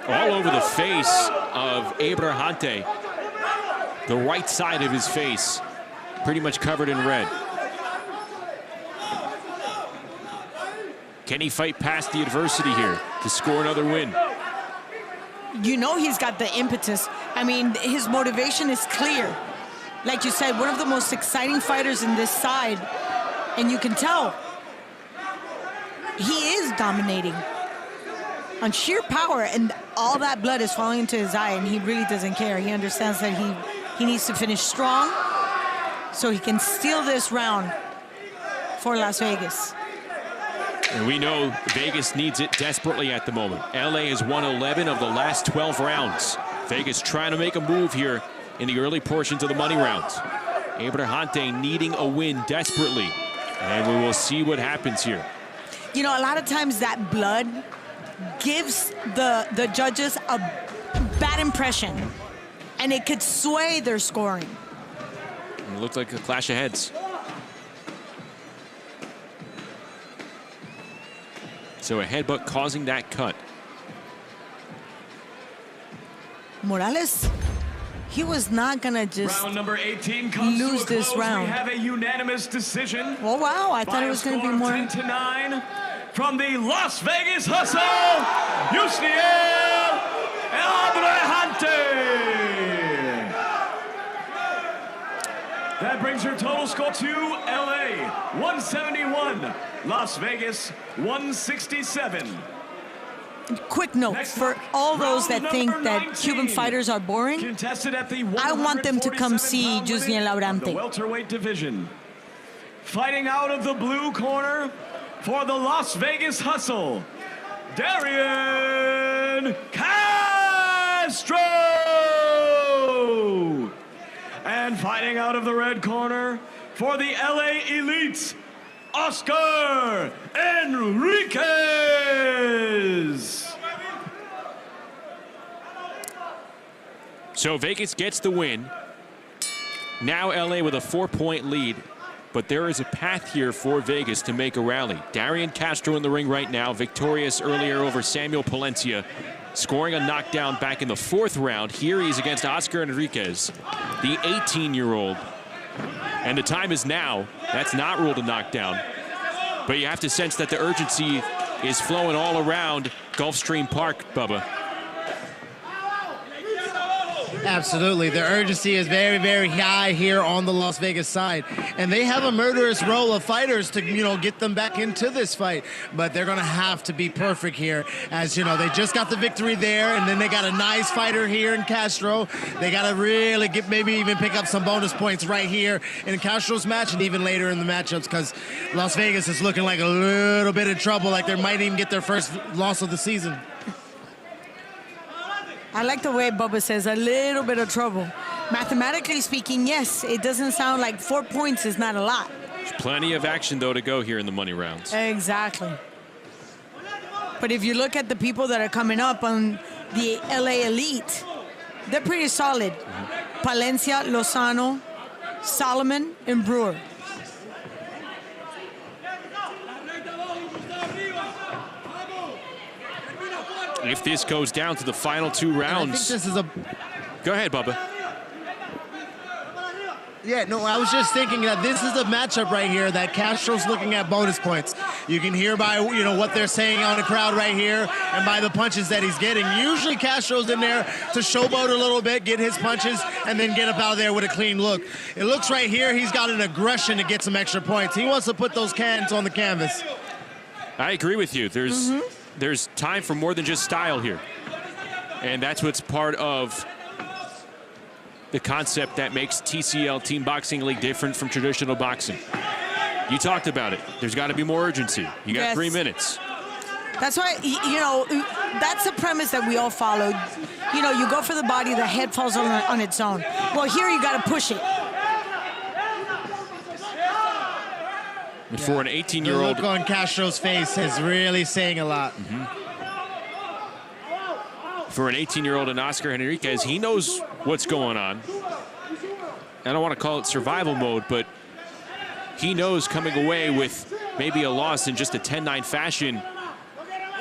All over the face of Abrahante. The right side of his face, pretty much covered in red. Can he fight past the adversity here to score another win? You know he's got the impetus. I mean, his motivation is clear. Like you said, one of the most exciting fighters in this side, and you can tell he is dominating on sheer power, and all that blood is falling into his eye, and he really doesn't care. He understands that he needs to finish strong so he can steal this round for Las Vegas. And we know Vegas needs it desperately at the moment. LA has won 11 of the last 12 rounds. Vegas trying to make a move here in the early portions of the money rounds. Abrahante needing a win desperately. And we will see what happens here. You know, a lot of times that blood gives the judges a bad impression, and it could sway their scoring. It looked like a clash of heads. So a headbutt causing that cut. Morales, he was not gonna just round number 18 comes lose to a this close. round. We have a unanimous decision. Oh wow, I thought it was gonna be more. 10-9 from the Las Vegas Hustle, Yasniel Abrahante. That brings your total score to LA 171, Las Vegas 167. Quick note for all those that think that Cuban fighters are boring, I want them to come see Yasniel The Abrahante. welterweight division. Fighting out of the blue corner for the Las Vegas Hustle, Darian Castro! And fighting out of the red corner for the LA Elites, Oscar Enriquez. So Vegas gets the win. Now LA with a 4-point lead, but there is a path here for Vegas to make a rally. Darian Castro in the ring right now, victorious earlier over Samuel Palencia, scoring a knockdown back in the 4th round. Here he's against Oscar Enriquez, the 18-year-old. And the time is now. That's not ruled a knockdown. But you have to sense that the urgency is flowing all around Gulfstream Park, Bubba. Absolutely. The urgency is very, very high here on the Las Vegas side. And they have a murderous roll of fighters to, get them back into this fight. But they're going to have to be perfect here. As, they just got the victory there, and then they got a nice fighter here in Castro. They got to really maybe even pick up some bonus points right here in Castro's match and even later in the matchups, because Las Vegas is looking like a little bit of trouble, like they might even get their first loss of the season. I like the way Bubba says a little bit of trouble. Mathematically speaking, yes, it doesn't sound like 4 points is not a lot. There's plenty of action, though, to go here in the money rounds. Exactly. But if you look at the people that are coming up on the LA Elite, they're pretty solid. Palencia, Lozano, Solomon, and Brewer. If this goes down to the final 2 rounds. I think this is a... Go ahead, Bubba. Yeah, no, I was just thinking that this is a matchup right here that Castro's looking at bonus points. You can hear by, what they're saying on the crowd right here and by the punches that he's getting. Usually Castro's in there to showboat a little bit, get his punches, and then get up out of there with a clean look. It looks right here he's got an aggression to get some extra points. He wants to put those cans on the canvas. I agree with you. There's time for more than just style here. And that's what's part of the concept that makes TCL, Team Boxing League, different from traditional boxing. You talked about it. There's got to be more urgency. You got 3 minutes. That's why, you know, that's a premise that we all follow. You know, you go for the body, the head falls on its own. Well, here you got to push it. And for an 18-year-old... The look on Castro's face is really saying a lot. For an 18-year-old in Oscar Henriquez, he knows what's going on. I don't want to call it survival mode, but he knows coming away with maybe a loss in just a 10-9 fashion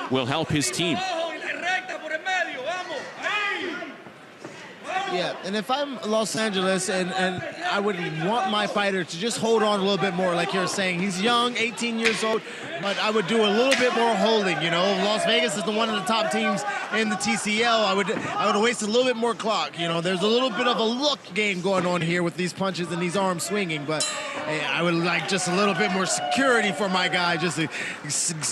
will help his team. Yeah, and if I'm Los Angeles and I would want my fighter to just hold on a little bit more, like you're saying. He's young, 18 years old, but I would do a little bit more holding, you know. Las Vegas is one of the top teams in the TCL. I would waste a little bit more clock. You know, there's a little bit of a look game going on here with these punches and these arms swinging, but hey, I would like just a little bit more security for my guy, just to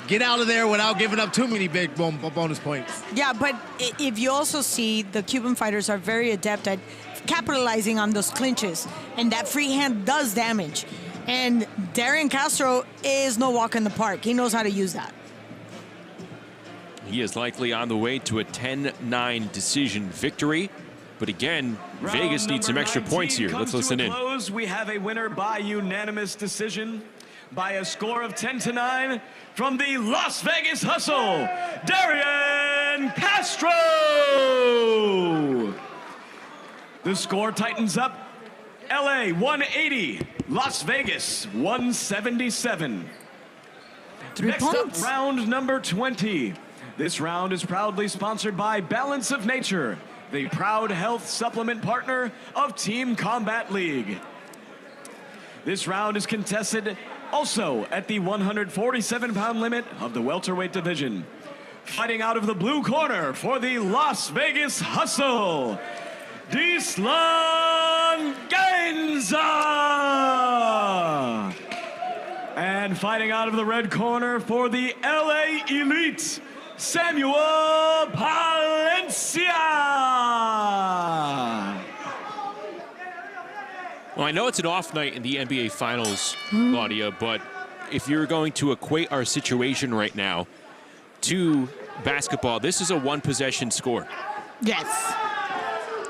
get out of there without giving up too many big bonus points. Yeah, but if you also see, the Cuban fighters are very adept at capitalizing on those clinches, and that free hand does damage. And Darren Castro is no walk in the park. He knows how to use that. He is likely on the way to a 10-9 decision victory. But again, Vegas needs some extra points here. Let's listen in. Close. We have a winner by unanimous decision by a score of 10-9 from the Las Vegas Hustle, Darren Castro. The score tightens up. LA 180, Las Vegas 177. 3 Next points. up, round number 20. This round is proudly sponsored by Balance of Nature, the proud health supplement partner of Team Combat League. This round is contested also at the 147-pound limit of the welterweight division. Fighting out of the blue corner for the Las Vegas Hustle, Dislan Gainza. And fighting out of the red corner for the LA Elite, Samuel Palencia. Well, I know it's an off night in the NBA Finals, Claudia, but if you're going to equate our situation right now to basketball, this is a one-possession score. Yes.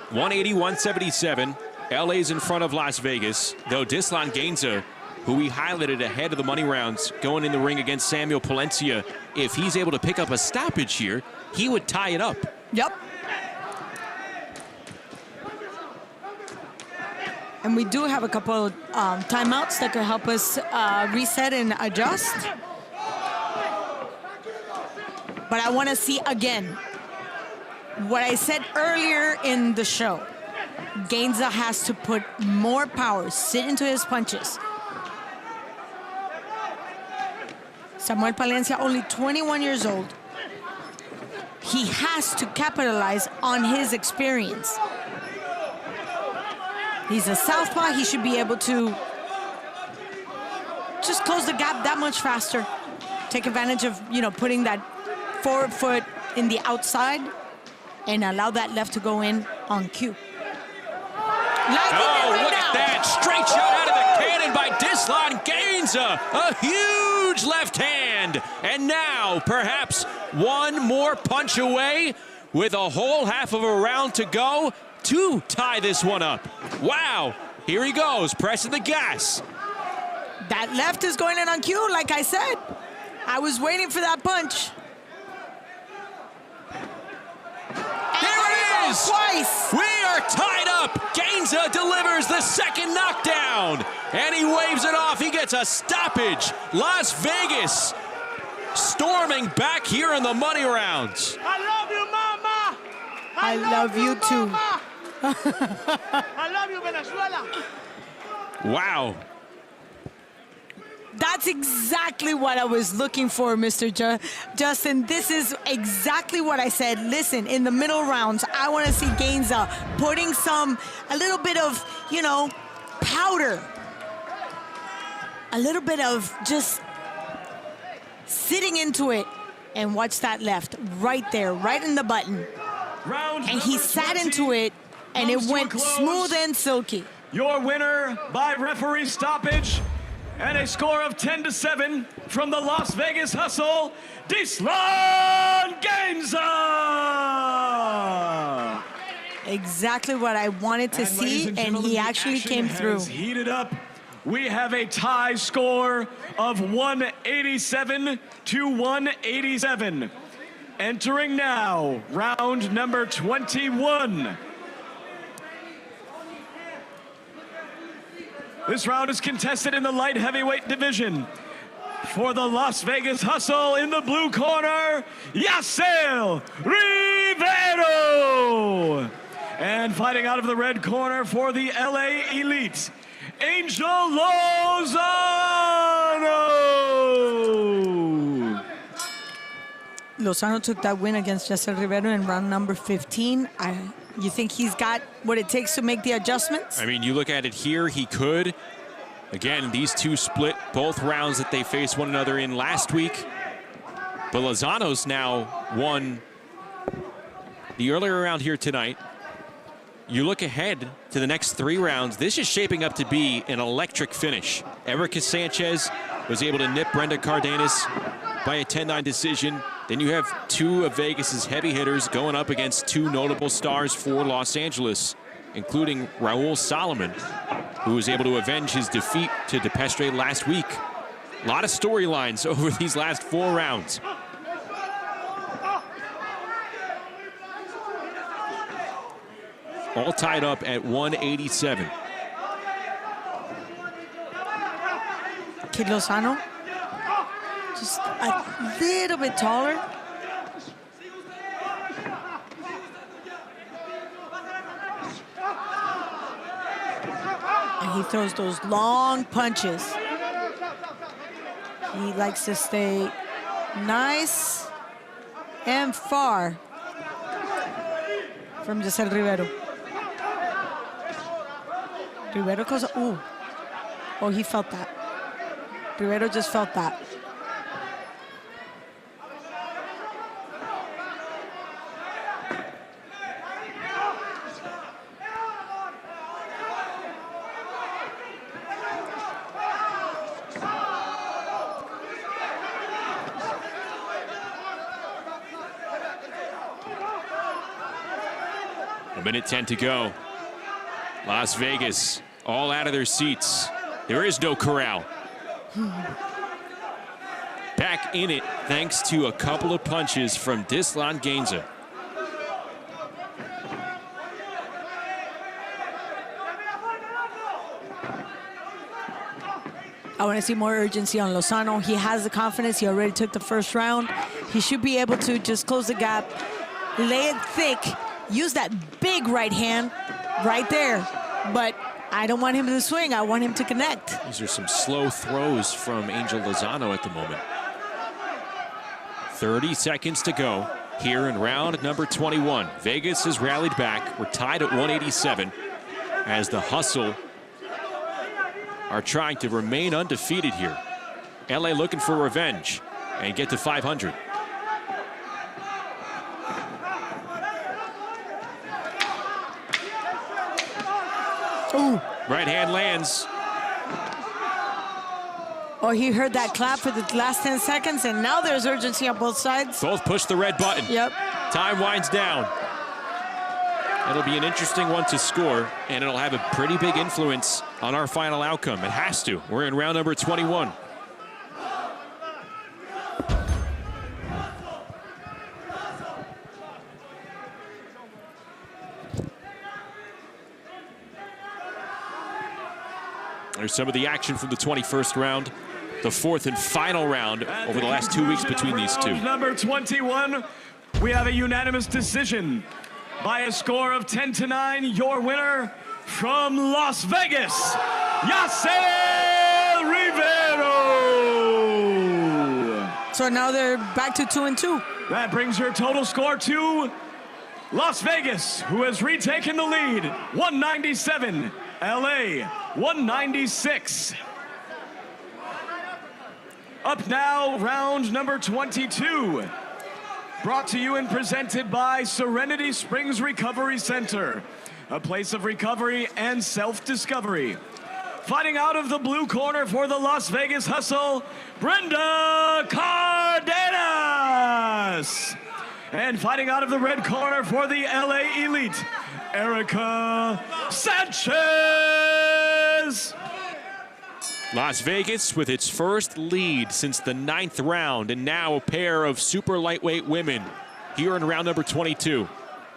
180-177. LA's in front of Las Vegas, though Dislan Gainza, who we highlighted ahead of the money rounds, going in the ring against Samuel Palencia, if he's able to pick up a stoppage here, he would tie it up. Yep. And we do have a couple timeouts that could help us reset and adjust. But I want to see again what I said earlier in the show. Gainza has to put more power, sit into his punches. Samuel Palencia, only 21 years old. He has to capitalize on his experience. He's a southpaw. He should be able to just close the gap that much faster. Take advantage of, you know, putting that forward foot in the outside and allow that left to go in on cue. Oh, look at that. Straight shot out of the cannon by Dislan Gainza. A huge left hand. And now, perhaps one more punch away with a whole half of a round to go to tie this one up. Wow. Here he goes, pressing the gas. That left is going in on cue, like I said. I was waiting for that punch. There it is! Twice. We are tied up. Gainza delivers the second knockdown. And he waves it off. He gets a stoppage. Las Vegas storming back here in the money rounds. I love you, mama. I love you too. I love you, Venezuela. Wow. That's exactly what I was looking for, Mr. Justin. This is exactly what I said. Listen, in the middle rounds, I want to see Gainza putting a little bit of, you know, powder. A little bit of just sitting into it. And watch that left, right there, right in the button. Round and he sat into it and it went smooth and silky. Your winner by referee stoppage and a score of 10-7 from the Las Vegas Hustle, Dislan Gainza. Exactly what I wanted to see, and he actually came through. Heated up. We have a tie score of 187 to 187. Entering now, round number 21. This round is contested in the light heavyweight division. For the Las Vegas Hustle in the blue corner, Yasel Rivero. And fighting out of the red corner for the LA Elite, Angel Lozano. Lozano took that win against Yasel Rivero in round number 15. You think he's got what it takes to make the adjustments? I mean, you look at it here, he could. Again, these two split both rounds that they faced one another in last week. But Lozano's now won the earlier round here tonight. You look ahead to the next 3 rounds. This is shaping up to be an electric finish. Erica Sanchez was able to nip Brenda Cardenas by a 10-9 decision. Then you have 2 of Vegas's heavy hitters going up against 2 notable stars for Los Angeles, including Raul Solomon, who was able to avenge his defeat to DePestre last week. A lot of storylines over these last 4 rounds. All tied up at 187. Kid Lozano, just a little bit taller. And he throws those long punches. He likes to stay nice and far from Yasel Rivero. Rivero goes, ooh. Oh, he felt that. Rivero just felt that. A minute 10 to go. Las Vegas all out of their seats. There is no corral. Back in it thanks to a couple of punches from Dislan Gainza. I want to see more urgency on Lozano. He has the confidence. He already took the first round. He should be able to just close the gap, lay it thick, use that big right hand right there. But I don't want him to swing. I want him to connect. These are some slow throws from Angel Lozano at the moment. 30 seconds to go here in round number 21. Vegas has rallied back. We're tied at 187 as the Hustle are trying to remain undefeated here. LA looking for revenge and get to 500. Ooh. Right hand lands. Oh, he heard that clap for the last 10 seconds, and now there's urgency on both sides. Both push the red button. Yep. Time winds down. It'll be an interesting one to score, and it'll have a pretty big influence on our final outcome. It has to. We're in round number 21. There's some of the action from the 21st round, the 4th and final round over the last 2 weeks between these two. Number 21, we have a unanimous decision by a score of 10-9. Your winner from Las Vegas, Yasel Rivero. So now they're back to 2-2. That brings your total score to Las Vegas, who has retaken the lead, 197. LA, 196. Up now, round number 22. Brought to you and presented by Serenity Springs Recovery Center. a place of recovery and self-discovery. Fighting out of the blue corner for the Las Vegas Hustle, Brenda Cardenas. And fighting out of the red corner for the LA Elite, Erica Sanchez. Las Vegas with its first lead since the 9th round, and now a pair of super lightweight women here in round number 22.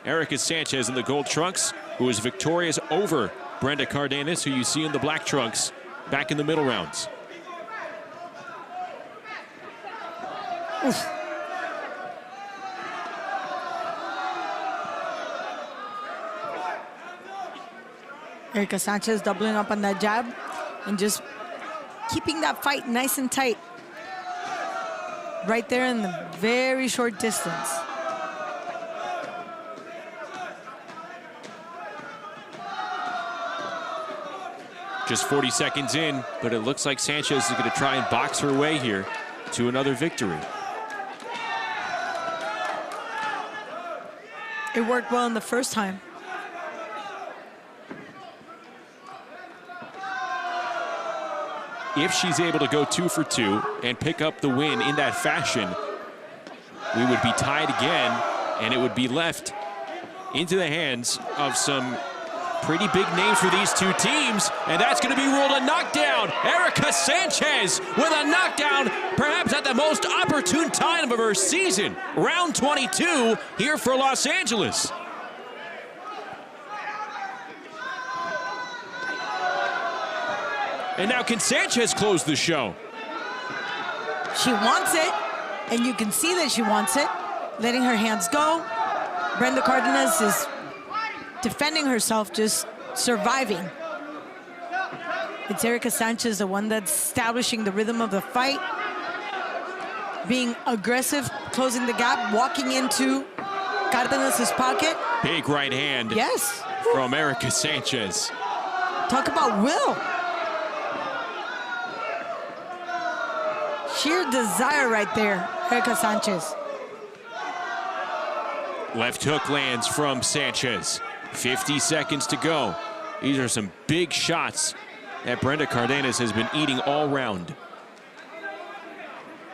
Erica Sanchez in the gold trunks, who was victorious over Brenda Cardenas, who you see in the black trunks back in the middle rounds. Oof. Erica Sanchez doubling up on that jab and just keeping that fight nice and tight. Right there in the very short distance. Just 40 seconds in, but it looks like Sanchez is going to try and box her way here to another victory. It worked well in the first time. If she's able to go 2 for 2 and pick up the win in that fashion, we would be tied again, and it would be left into the hands of some pretty big names for these two teams, and that's going to be ruled a knockdown. Erica Sanchez with a knockdown, perhaps at the most opportune time of her season. Round 22 here for Los Angeles. And now can Sanchez close the show? She wants it, and you can see that she wants it. Letting her hands go. Brenda Cardenas is defending herself, just surviving. It's Erica Sanchez, the one that's establishing the rhythm of the fight. Being aggressive, closing the gap, walking into Cardenas' pocket. Big right hand. Yes. From Erica Sanchez. Talk about will. Sheer desire right there, Erica Sanchez. Left hook lands from Sanchez. 50 seconds to go. These are some big shots that Brenda Cardenas has been eating all round.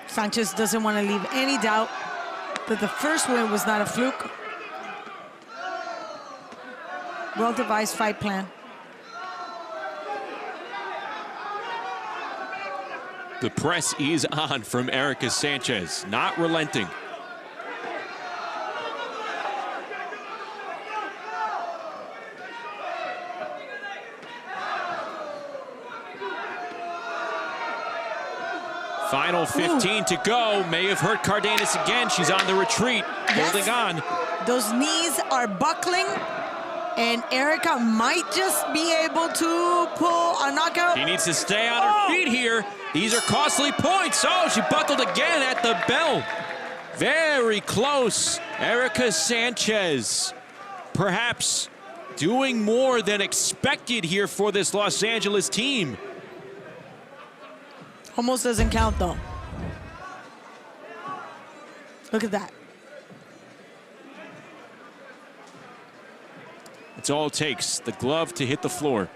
Sanchez doesn't want to leave any doubt that the first win was not a fluke. Well-devised fight plan. The press is on from Erica Sanchez, not relenting. Final 15 to go. May have hurt Cardenas again. She's on the retreat, holding on. Those knees are buckling, and Erica might just be able to pull a knockout. She needs to stay on her feet here. These are costly points. Oh, she buckled again at the bell. Very close. Erica Sanchez, perhaps doing more than expected here for this Los Angeles team. Almost doesn't count, though. Look at that. It's all it takes, the glove to hit the floor.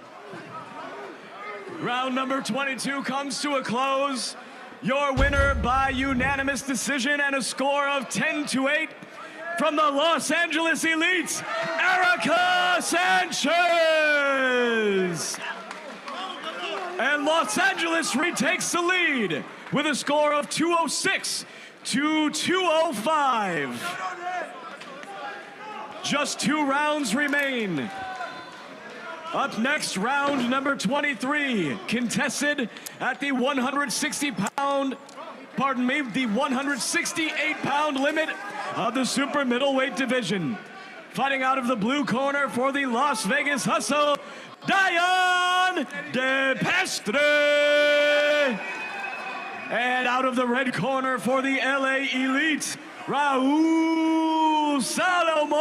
Round number 22 comes to a close. Your winner by unanimous decision and a score of 10-8 from the Los Angeles Elites, Erica Sanchez. And Los Angeles retakes the lead with a score of 206-205. Just 2 rounds remain. Up next, round number 23, contested at the 168-pound limit of the super middleweight division. Fighting out of the blue corner for the Las Vegas Hustle, Diane De Pestre. And out of the red corner for the LA Elite, Raul Salomon.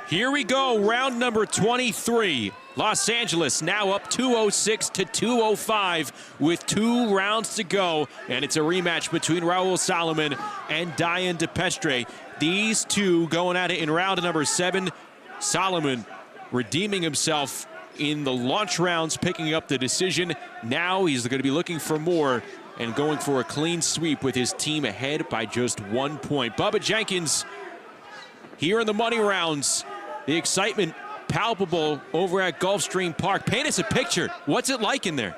Here we go, round number 23. Los Angeles now up 206-205 with 2 rounds to go. And it's a rematch between Raul Salomon and Diane De Pestre. These two going at it in round number 7. Solomon redeeming himself in the launch rounds, picking up the decision. Now he's going to be looking for more and going for a clean sweep with his team ahead by just 1 point. Bubba Jenkins here in the money rounds. The excitement palpable over at Gulfstream Park. Paint us a picture. What's it like in there?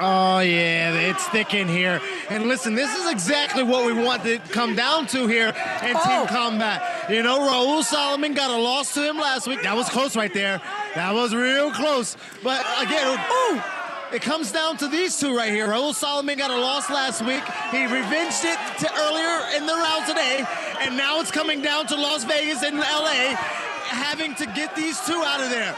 Oh, yeah, it's thick in here. And listen, this is exactly what we want to come down to here in Team Combat. You know, Raul Solomon got a loss to him last week. That was close right there. That was real close. But again, it comes down to these two right here. Raul Solomon got a loss last week. He revenged it earlier in the round today. And now it's coming down to Las Vegas and LA having to get these two out of there.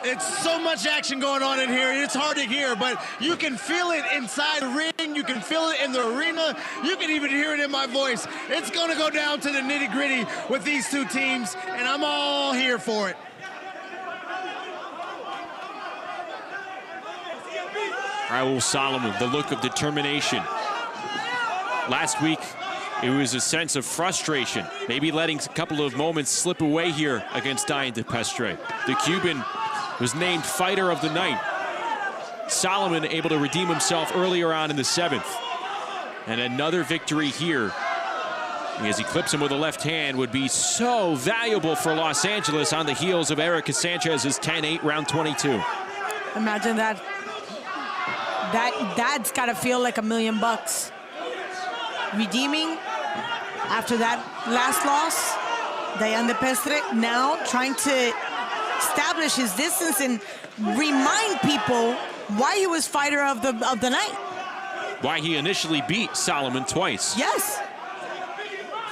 It's so much action going on in here. It's hard to hear, but you can feel it inside the ring. You can feel it in the arena. You can even hear it in my voice. It's going to go down to the nitty-gritty with these two teams, and I'm all here for it. Raul Solomon, the look of determination. Last week, it was a sense of frustration, maybe letting a couple of moments slip away here against Dian de Pestre. The Cuban was named Fighter of the Night. Solomon able to redeem himself earlier on in the 7th. And another victory here, as he clips him with a left hand, would be so valuable for Los Angeles on the heels of Erica Sanchez's 10-8 round 22. Imagine that. That's got to feel like $1 million. Redeeming after that last loss, Dian de Pestre now trying to establish his distance and remind people why he was fighter of the night. Why he initially beat Solomon twice. Yes.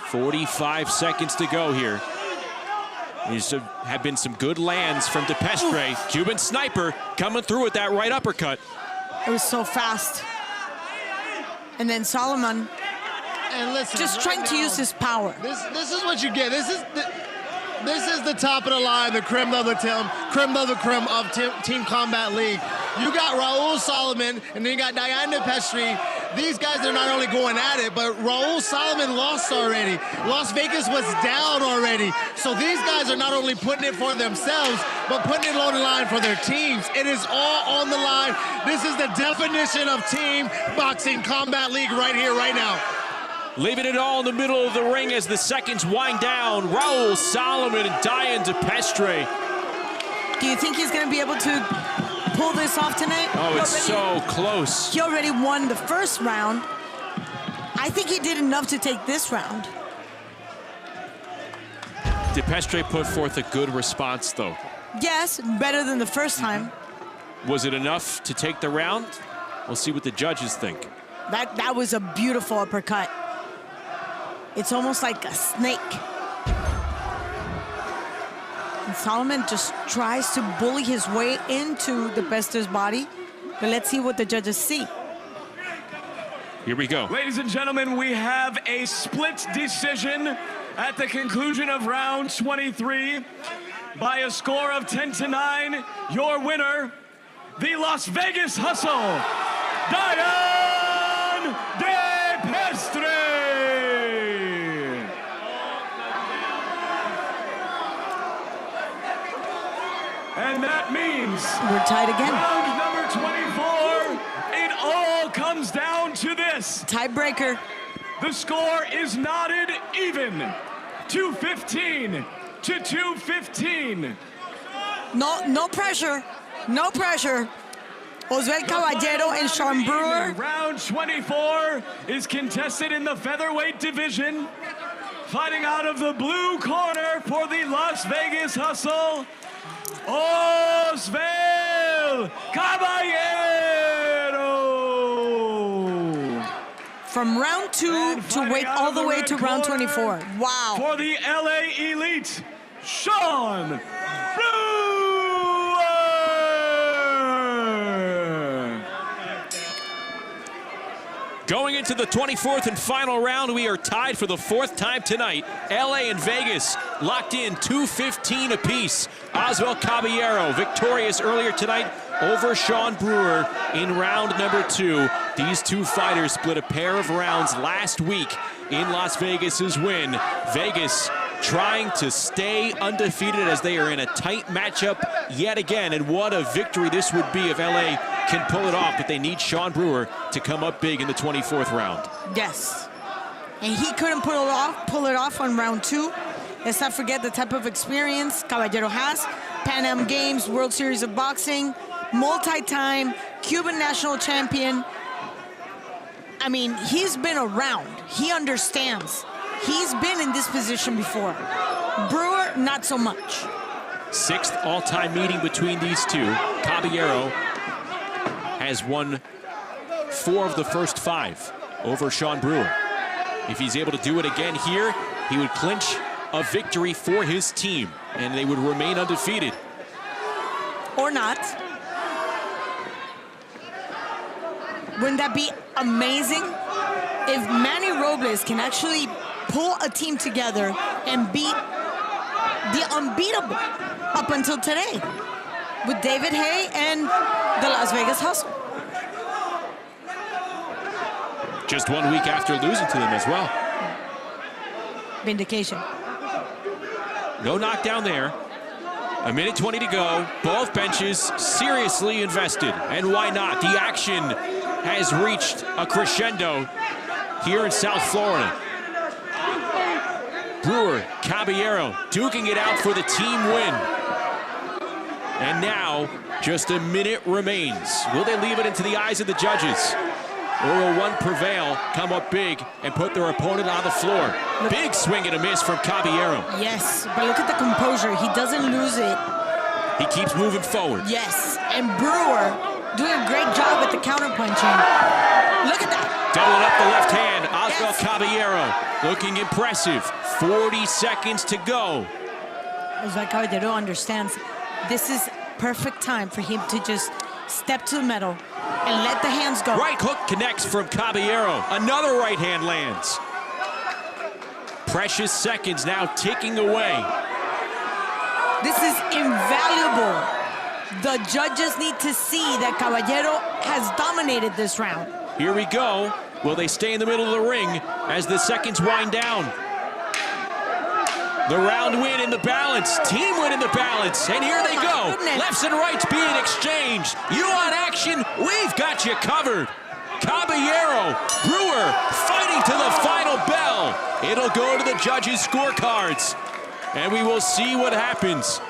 45 seconds to go here. These have been some good lands from de Pestre. Cuban sniper coming through with that right uppercut. It was so fast. And then Solomon just trying to use his power. This is what you get. This is the top of the line, the creme de la creme of Team Combat League. You got Raul Solomon, and then you got Dian de Pestre. These guys are not only going at it, but Raul Solomon lost already. Las Vegas was down already. So these guys are not only putting it for themselves, but putting it on the line for their teams. It is all on the line. This is the definition of Team Boxing Combat League right here, right now. Leaving it all in the middle of the ring as the seconds wind down. Raul Solomon and Dian de Pestre. Do you think he's going to be able to pull this off tonight? Oh, it's so close. He already won the first round. I think he did enough to take this round. De Pestre put forth a good response, though. Yes, better than the first time. Was it enough to take the round? We'll see what the judges think. That was a beautiful uppercut. It's almost like a snake. And Solomon just tries to bully his way into de Pestre's body. But let's see what the judges see. Here we go. Ladies and gentlemen, we have a split decision at the conclusion of round 23. By a score of 10-9, your winner, the Las Vegas Hustle, Dian de Pestre. And that means we're tied again. Round number 24, it all comes down to this. Tiebreaker. The score is knotted even. 215 to 215. No pressure. No pressure. Oswald Caballero and Sean Brewer. Round 24 is contested in the featherweight division. Fighting out of the blue corner for the Las Vegas Hustle, Oswald Caballero. From round 2 to wait all the way to round 24. Wow. For the LA Elite, Sean Brewer. Going into the 24th and final round, we are tied for the 4th time tonight. LA and Vegas locked in 2:15 apiece. Oswald Caballero victorious earlier tonight over Sean Brewer in round number 2. These two fighters split a pair of rounds last week in Las Vegas's win. Vegas trying to stay undefeated as they are in a tight matchup yet again. And what a victory this would be if LA can pull it off, but they need Sean Brewer to come up big in the 24th round. Yes. And he couldn't pull it off on round 2. Let's not forget the type of experience Caballero has. Pan Am Games, World Series of Boxing, multi-time Cuban national champion. I mean, he's been around. He understands. He's been in this position before. Brewer, not so much. 6th all-time meeting between these two. Caballero has won 4 of the first 5 over Sean Brewer. If he's able to do it again here, he would clinch a victory for his team, and they would remain undefeated. Or not. Wouldn't that be amazing? If Manny Robles can actually pull a team together and beat the unbeatable up until today with David Haye and the Las Vegas Hustle. Just 1 week after losing to them as well. Vindication. No knockdown there. 1:20 to go. Both benches seriously invested. And why not? The action has reached a crescendo here in South Florida. Brewer, Caballero duking it out for the team win. And now, just a minute remains. Will they leave it into the eyes of the judges? Or will one prevail, come up big, and put their opponent on the floor? Big swing and a miss from Caballero. Yes, but look at the composure. He doesn't lose it. He keeps moving forward. Yes, and Brewer doing a great job with the counterpunching. Look at that. Doubling up the left hand. Oswald Caballero looking impressive. 40 seconds to go. Oswald Caballero understands this is perfect time for him to just step to the metal and let the hands go. Right hook connects from Caballero. Another right hand lands. Precious seconds now ticking away. This is invaluable. The judges need to see that Caballero has dominated this round. Here we go. Will they stay in the middle of the ring as the seconds wind down? The round win in the balance, team win in the balance, and here they go. Lefts and rights being exchanged. You want action? We've got you covered. Caballero, Brewer fighting to the final bell. It'll go to the judges' scorecards, and we will see what happens.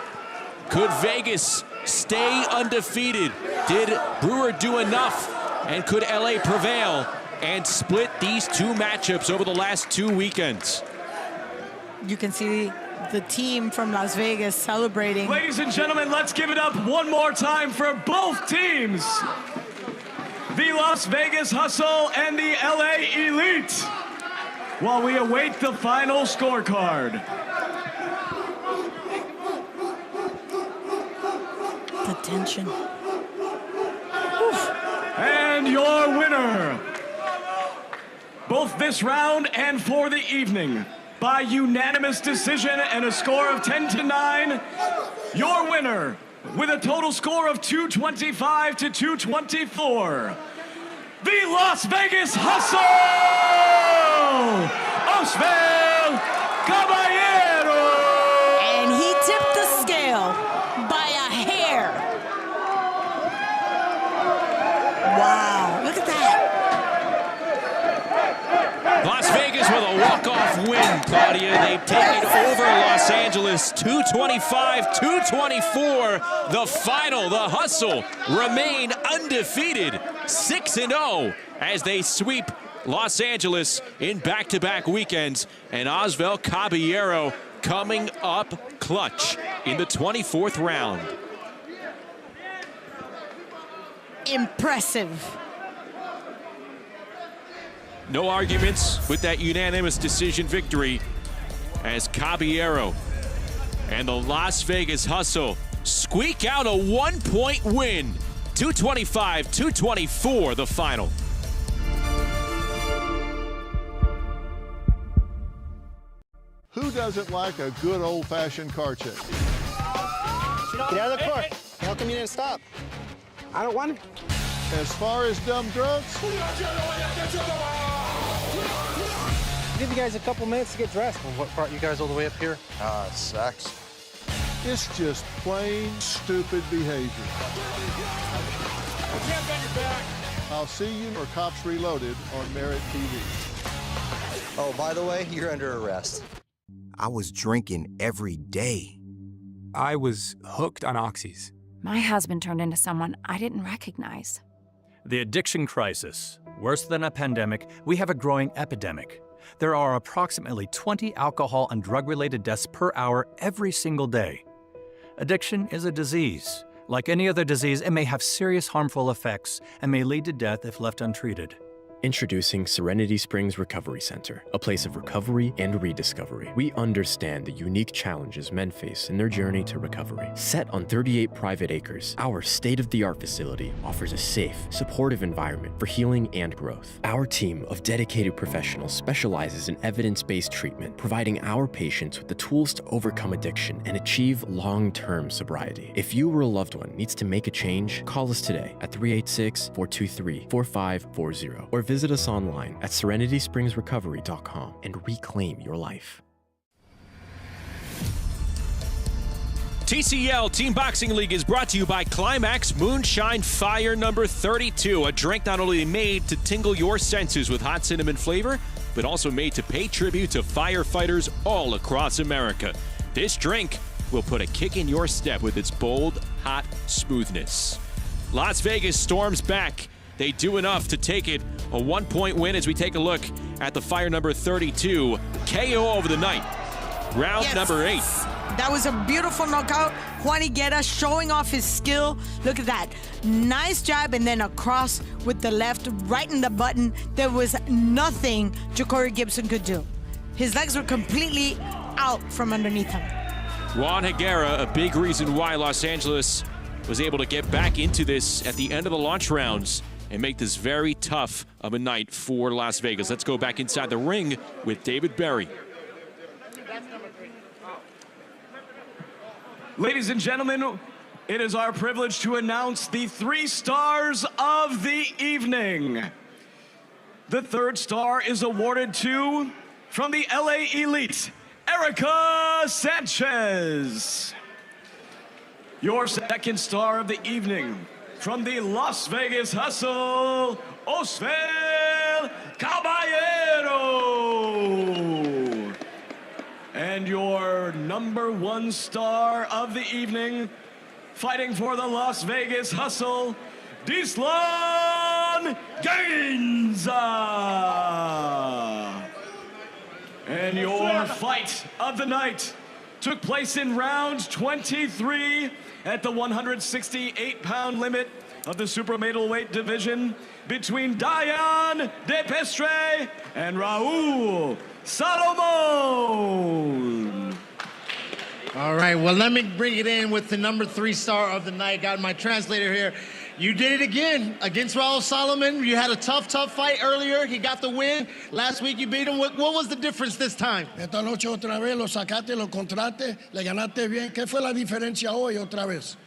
Could Vegas stay undefeated? Did Brewer do enough? And could LA prevail and split these two matchups over the last 2 weekends? You can see the team from Las Vegas celebrating. Ladies and gentlemen, let's give it up one more time for both teams. The Las Vegas Hustle and the LA Elite. While we await the final scorecard. The tension. And your winner, both this round and for the evening, by unanimous decision and a score of 10-9, your winner, with a total score of 225 to 224, the Las Vegas Hustle, Oswald Caballero. And he tipped the scale by a hair. Wow, look at that. Las Vegas with a walk-off win, Claudia. They've taken over Los Angeles 225-224. The final, the Hustle, remain undefeated 6-0 as they sweep Los Angeles in back-to-back weekends. And Oswald Caballero coming up clutch in the 24th round. Impressive. No arguments with that unanimous decision victory as Caballero and the Las Vegas Hustle squeak out a 1-point win. 225-224 the final. Who doesn't like a good old-fashioned car check? Get out of the car. How come you didn't stop? I don't want to. As far as dumb drunks, give you guys a couple minutes to get dressed. Well, what brought you guys all the way up here? Sex. it's just plain stupid behavior. I'll see you or Cops Reloaded on Merit TV. Oh, by the way, you're under arrest. I was drinking every day. I was hooked on oxys. My husband turned into someone I didn't recognize. The addiction crisis. Worse than a pandemic, we have a growing epidemic. There are approximately 20 alcohol and drug-related deaths per hour every single day. Addiction is a disease. Like any other disease, it may have serious harmful effects and may lead to death if left untreated. Introducing Serenity Springs Recovery Center, a place of recovery and rediscovery. We understand the unique challenges men face in their journey to recovery. Set on 38 private acres, our state-of-the-art facility offers a safe, supportive environment for healing and growth. Our team of dedicated professionals specializes in evidence-based treatment, providing our patients with the tools to overcome addiction and achieve long-term sobriety. If you or a loved one needs to make a change, call us today at 386-423-4540 or visit us online at serenityspringsrecovery.com and reclaim your life. TCL Team Boxing League is brought to you by Climax Moonshine Fire number 32, a drink not only made to tingle your senses with hot cinnamon flavor, but also made to pay tribute to firefighters all across America. This drink will put a kick in your step with its bold, hot smoothness. Las Vegas storms back. They do enough to take it a 1-point win as we take a look at the Fire number 32 KO over the night. Round number 8. That was a beautiful knockout. Juan Higuera showing off his skill. Look at that. Nice jab and then a cross with the left right in the button. There was nothing Ja'Cory Gibson could do. His legs were completely out from underneath him. Juan Higuera, a big reason why Los Angeles was able to get back into this at the end of the launch rounds and make this very tough of a night for Las Vegas. Let's go back inside the ring with David Berry. Ladies and gentlemen, it is our privilege to announce the 3 stars of the evening. The 3rd star is awarded to, from the LA Elite, Erica Sanchez. Your 2nd star of the evening, from the Las Vegas Hustle, Osvel Caballero. And your number 1 star of the evening, fighting for the Las Vegas Hustle, Dislan Gainza. And your fight of the night took place in round 23 at the 168-pound limit of the super middleweight division between Dayan De Pestre and Raul Salomon. All right, well, let me bring it in with the number 3 star of the night. Got my translator here. You did it again against Raul Salomon. You had a tough fight earlier. He got the win. Last week you beat him. What was the difference this time? Esta noche otra vez lo sacaste, lo encontraste, le ganaste bien. ¿Qué fue la diferencia hoy otra vez?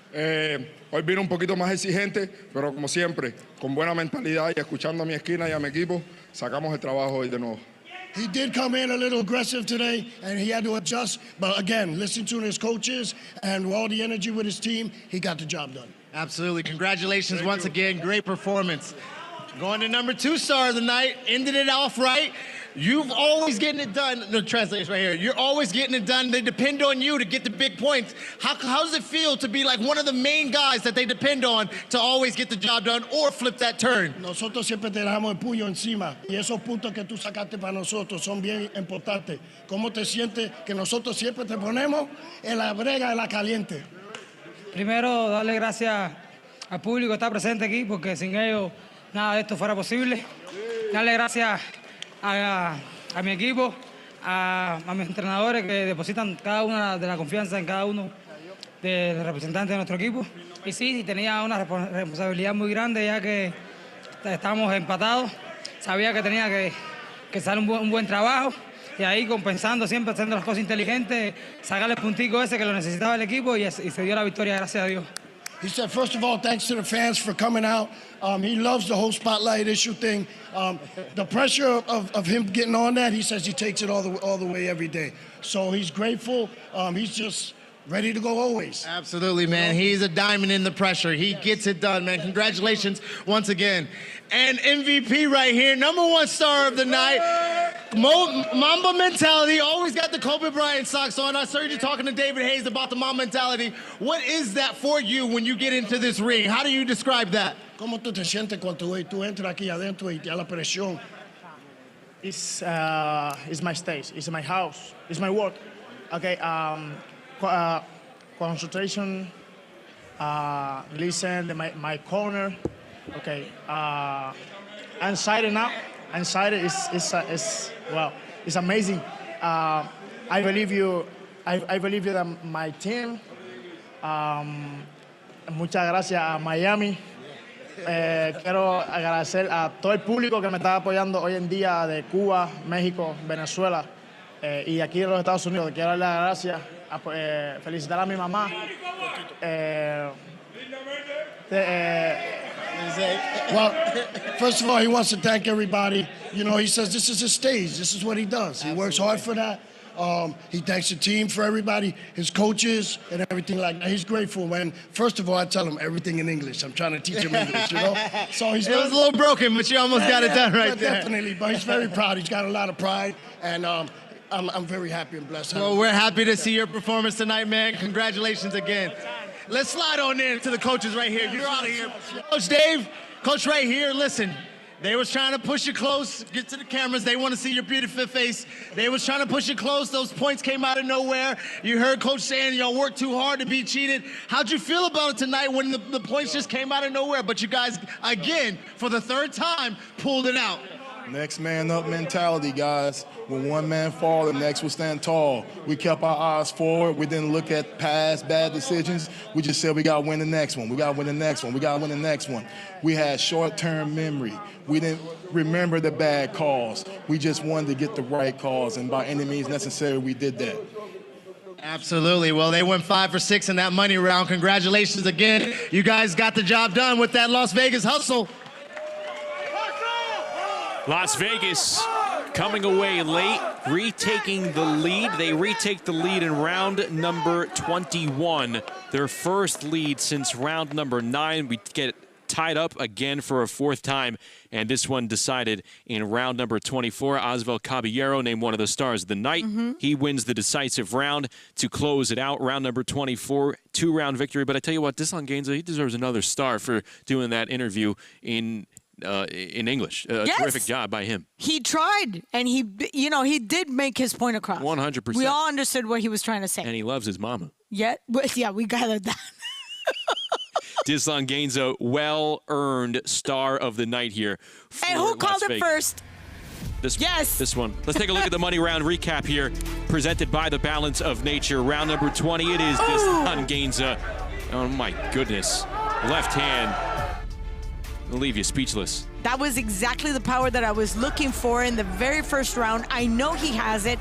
Hoy vino un poquito más exigente, pero como siempre, con buena mentalidad y escuchando a mi esquina y a mi equipo, sacamos el trabajo hoy de nuevo. He did come in a little aggressive today, and he had to adjust. But again, listen to his coaches and all the energy with his team, he got the job done. Absolutely. Congratulations once again. Great performance. Going to number 2 star of the night. Ended it off right. You've always getting it done. The translator's right here. You're always getting it done. They depend on you to get the big points. How does it feel to be like one of the main guys that they depend on to always get the job done or flip that turn? Nosotros siempre te dejamos el puño encima. Y esos puntos que tú sacaste para nosotros son bien importantes. ¿Cómo te sientes que nosotros siempre te ponemos en la brega, en la caliente? Primero, darle gracias al público que está presente aquí, porque sin ellos nada de esto fuera posible. Darle gracias a mi equipo, a mis entrenadores que depositan cada una de la confianza en cada uno de los representantes de nuestro equipo. Y sí, tenía una responsabilidad muy grande ya que estábamos empatados. Sabía que tenía que hacer un buen trabajo y ahí compensando, siempre haciendo las cosas inteligentes, sacarle el puntico ese que lo necesitaba el equipo y se dio la victoria, gracias a Dios. He said, first of all, thanks to the fans for coming out. He loves the whole spotlight issue thing. The pressure of him getting on that, he says he takes it all the way every day. So he's grateful. He's just ready to go always. Absolutely, man. He's a diamond in the pressure. He gets it done, man. Congratulations once again. And MVP right here, #1 star of the night. Mamba mentality, always got the Kobe Bryant socks on. I heard you talking to David Hayes about the Mamba mentality. What is that for you when you get into this ring? How do you describe that? ¿Cómo tú te sientes cuando tú entras aquí adentro y te da la presión? It's my stage, it's my house, it's my work. Okay, concentration, listen to my corner. Okay, inside and out. Inside is well, it's amazing. I believe you. I believe you that my team. Muchas gracias a Miami. Quiero agradecer a todo el público que me está apoyando hoy en día de Cuba, México, Venezuela y aquí en los Estados Unidos. Quiero darle las gracias, felicitar a mi mamá. Well, first of all, he wants to thank everybody. You know, he says this is his stage. This is what he does. He works hard for that. He thanks the team for everybody, his coaches, and everything like that. He's grateful, man. First of all, I tell him everything in English. I'm trying to teach him English, you know? So he's it was a little broken, but you almost got it done right there. Definitely, but he's very proud. He's got a lot of pride, and I'm very happy and blessed. Well, we're happy to see your performance tonight, man. Congratulations again. Let's slide on in to the coaches right here. You're out of here. Coach Dave, coach right here, listen. They was trying to push you close, get to the cameras. They want to see your beautiful face. They was trying to push you close. Those points came out of nowhere. You heard Coach saying y'all worked too hard to be cheated. How'd you feel about it tonight when the points just came out of nowhere? But you guys, again, for the third time, pulled it out. Next man up mentality, guys. When one man falls, the next will stand tall. We kept our eyes forward. We didn't look at past bad decisions. We just said we got to win the next one. We got to win the next one. We got to win the next one. We had short-term memory. We didn't remember the bad calls. We just wanted to get the right calls, and by any means necessary, we did that. Absolutely. Well, they went 5 for 6 in that money round. Congratulations again. You guys got the job done with that Las Vegas hustle. Las Vegas coming away late, retaking the lead. They retake the lead in round number 21. Their first lead since round number 9. We get tied up again for a fourth time, and this one decided in round number 24. Osvaldo Caballero, named one of the stars of the night. He wins the decisive round to close it out. Round number 24, 2-round victory. But I tell you what, Dislan Gainza, he deserves another star for doing that interview in English. Yes. Terrific job by him. He tried, and he did make his point across. 100%. We all understood what he was trying to say. And he loves his mama. Yeah, we gathered that. Dislan Gainza, well-earned star of the night here. And who called it first? This one. Let's take a look at the money round recap here, presented by the Balance of Nature. Round number 20, it is Dislan Gainza. Oh, my goodness. Left hand. It'll leave you speechless. That was exactly the power that I was looking for in the very first round. I know he has it.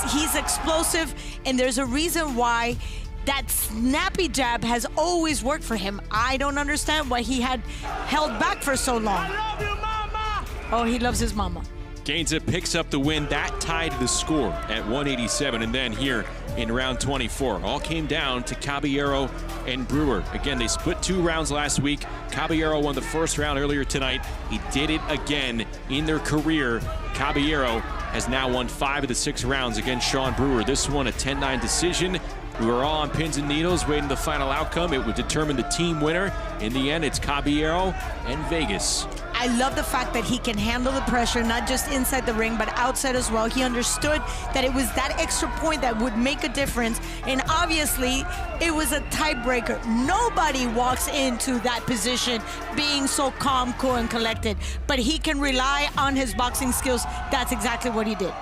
He's explosive, and there's a reason why that snappy jab has always worked for him. I don't understand why he had held back for so long. I love you, mama. Oh, he loves his mama. Gainza picks up the win. That tied the score at 187. And then here in round 24, all came down to Caballero and Brewer. Again, they split 2 rounds last week. Caballero won the first round earlier tonight. He did it again in their career. Caballero has now won 5 of the 6 rounds against Sean Brewer. This one a 10-9 decision. We were all on pins and needles waiting the final outcome. It would determine the team winner. In the end, it's Caballero and Vegas. I love the fact that he can handle the pressure, not just inside the ring, but outside as well. He understood that it was that extra point that would make a difference. And obviously, it was a tiebreaker. Nobody walks into that position being so calm, cool, and collected. But he can rely on his boxing skills. That's exactly what he did.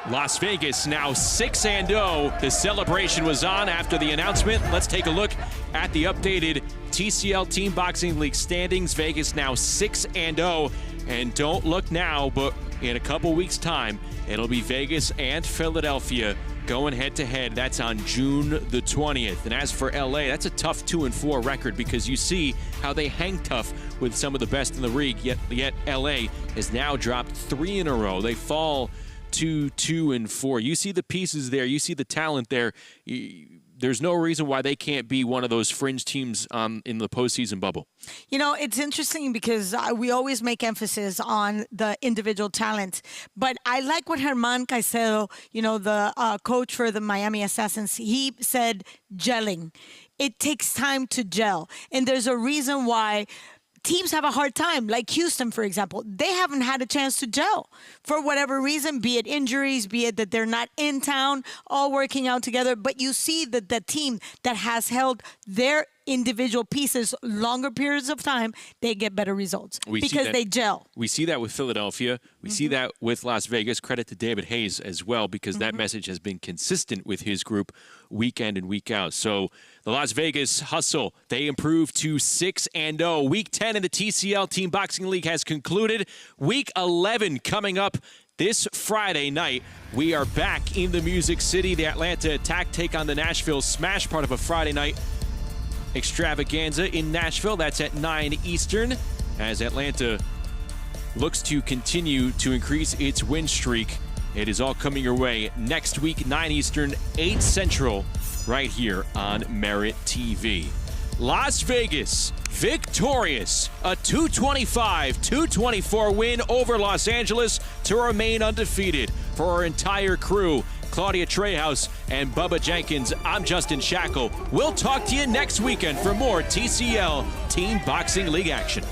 Las Vegas now 6-0. The celebration was on after the announcement. Let's take a look at the updated TCL Team Boxing League standings. Vegas now 6-0. And don't look now, but in a couple weeks' time, it'll be Vegas and Philadelphia going head-to-head. That's on June the 20th. And as for LA, that's a tough 2-4 record because you see how they hang tough with some of the best in the league, yet LA has now dropped 3 in a row. They fall to 2-4. You see the pieces there. You see the talent there. There's no reason why they can't be one of those fringe teams in the postseason bubble. You know, it's interesting because we always make emphasis on the individual talent. But I like what Germán Caicedo, you know, the coach for the Miami Assassins, he said gelling. It takes time to gel. And there's a reason why teams have a hard time, like Houston, for example. They haven't had a chance to gel for whatever reason, be it injuries, be it that they're not in town, all working out together. But you see that the team that has held their individual pieces longer periods of time, they get better results because they gel. We see that with Philadelphia. We see that with Las Vegas. Credit to David Hayes as well because that message has been consistent with his group week in and week out. So the Las Vegas Hustle, they improved to 6-0. Week 10 in the TCL Team Boxing League has concluded. Week 11 coming up this Friday night. We are back in the Music City. The Atlanta Attack take on the Nashville Smash, part of a Friday night extravaganza in Nashville. That's at 9 Eastern as Atlanta looks to continue to increase its win streak. It is all coming your way next week, 9 Eastern, 8 Central, right here on Merit TV. Las Vegas victorious, a 225-224 win over Los Angeles to remain undefeated. For our entire crew, Claudia Trehouse and Bubba Jenkins, I'm Justin Shackle. We'll talk to you next weekend for more TCL Team Boxing League action.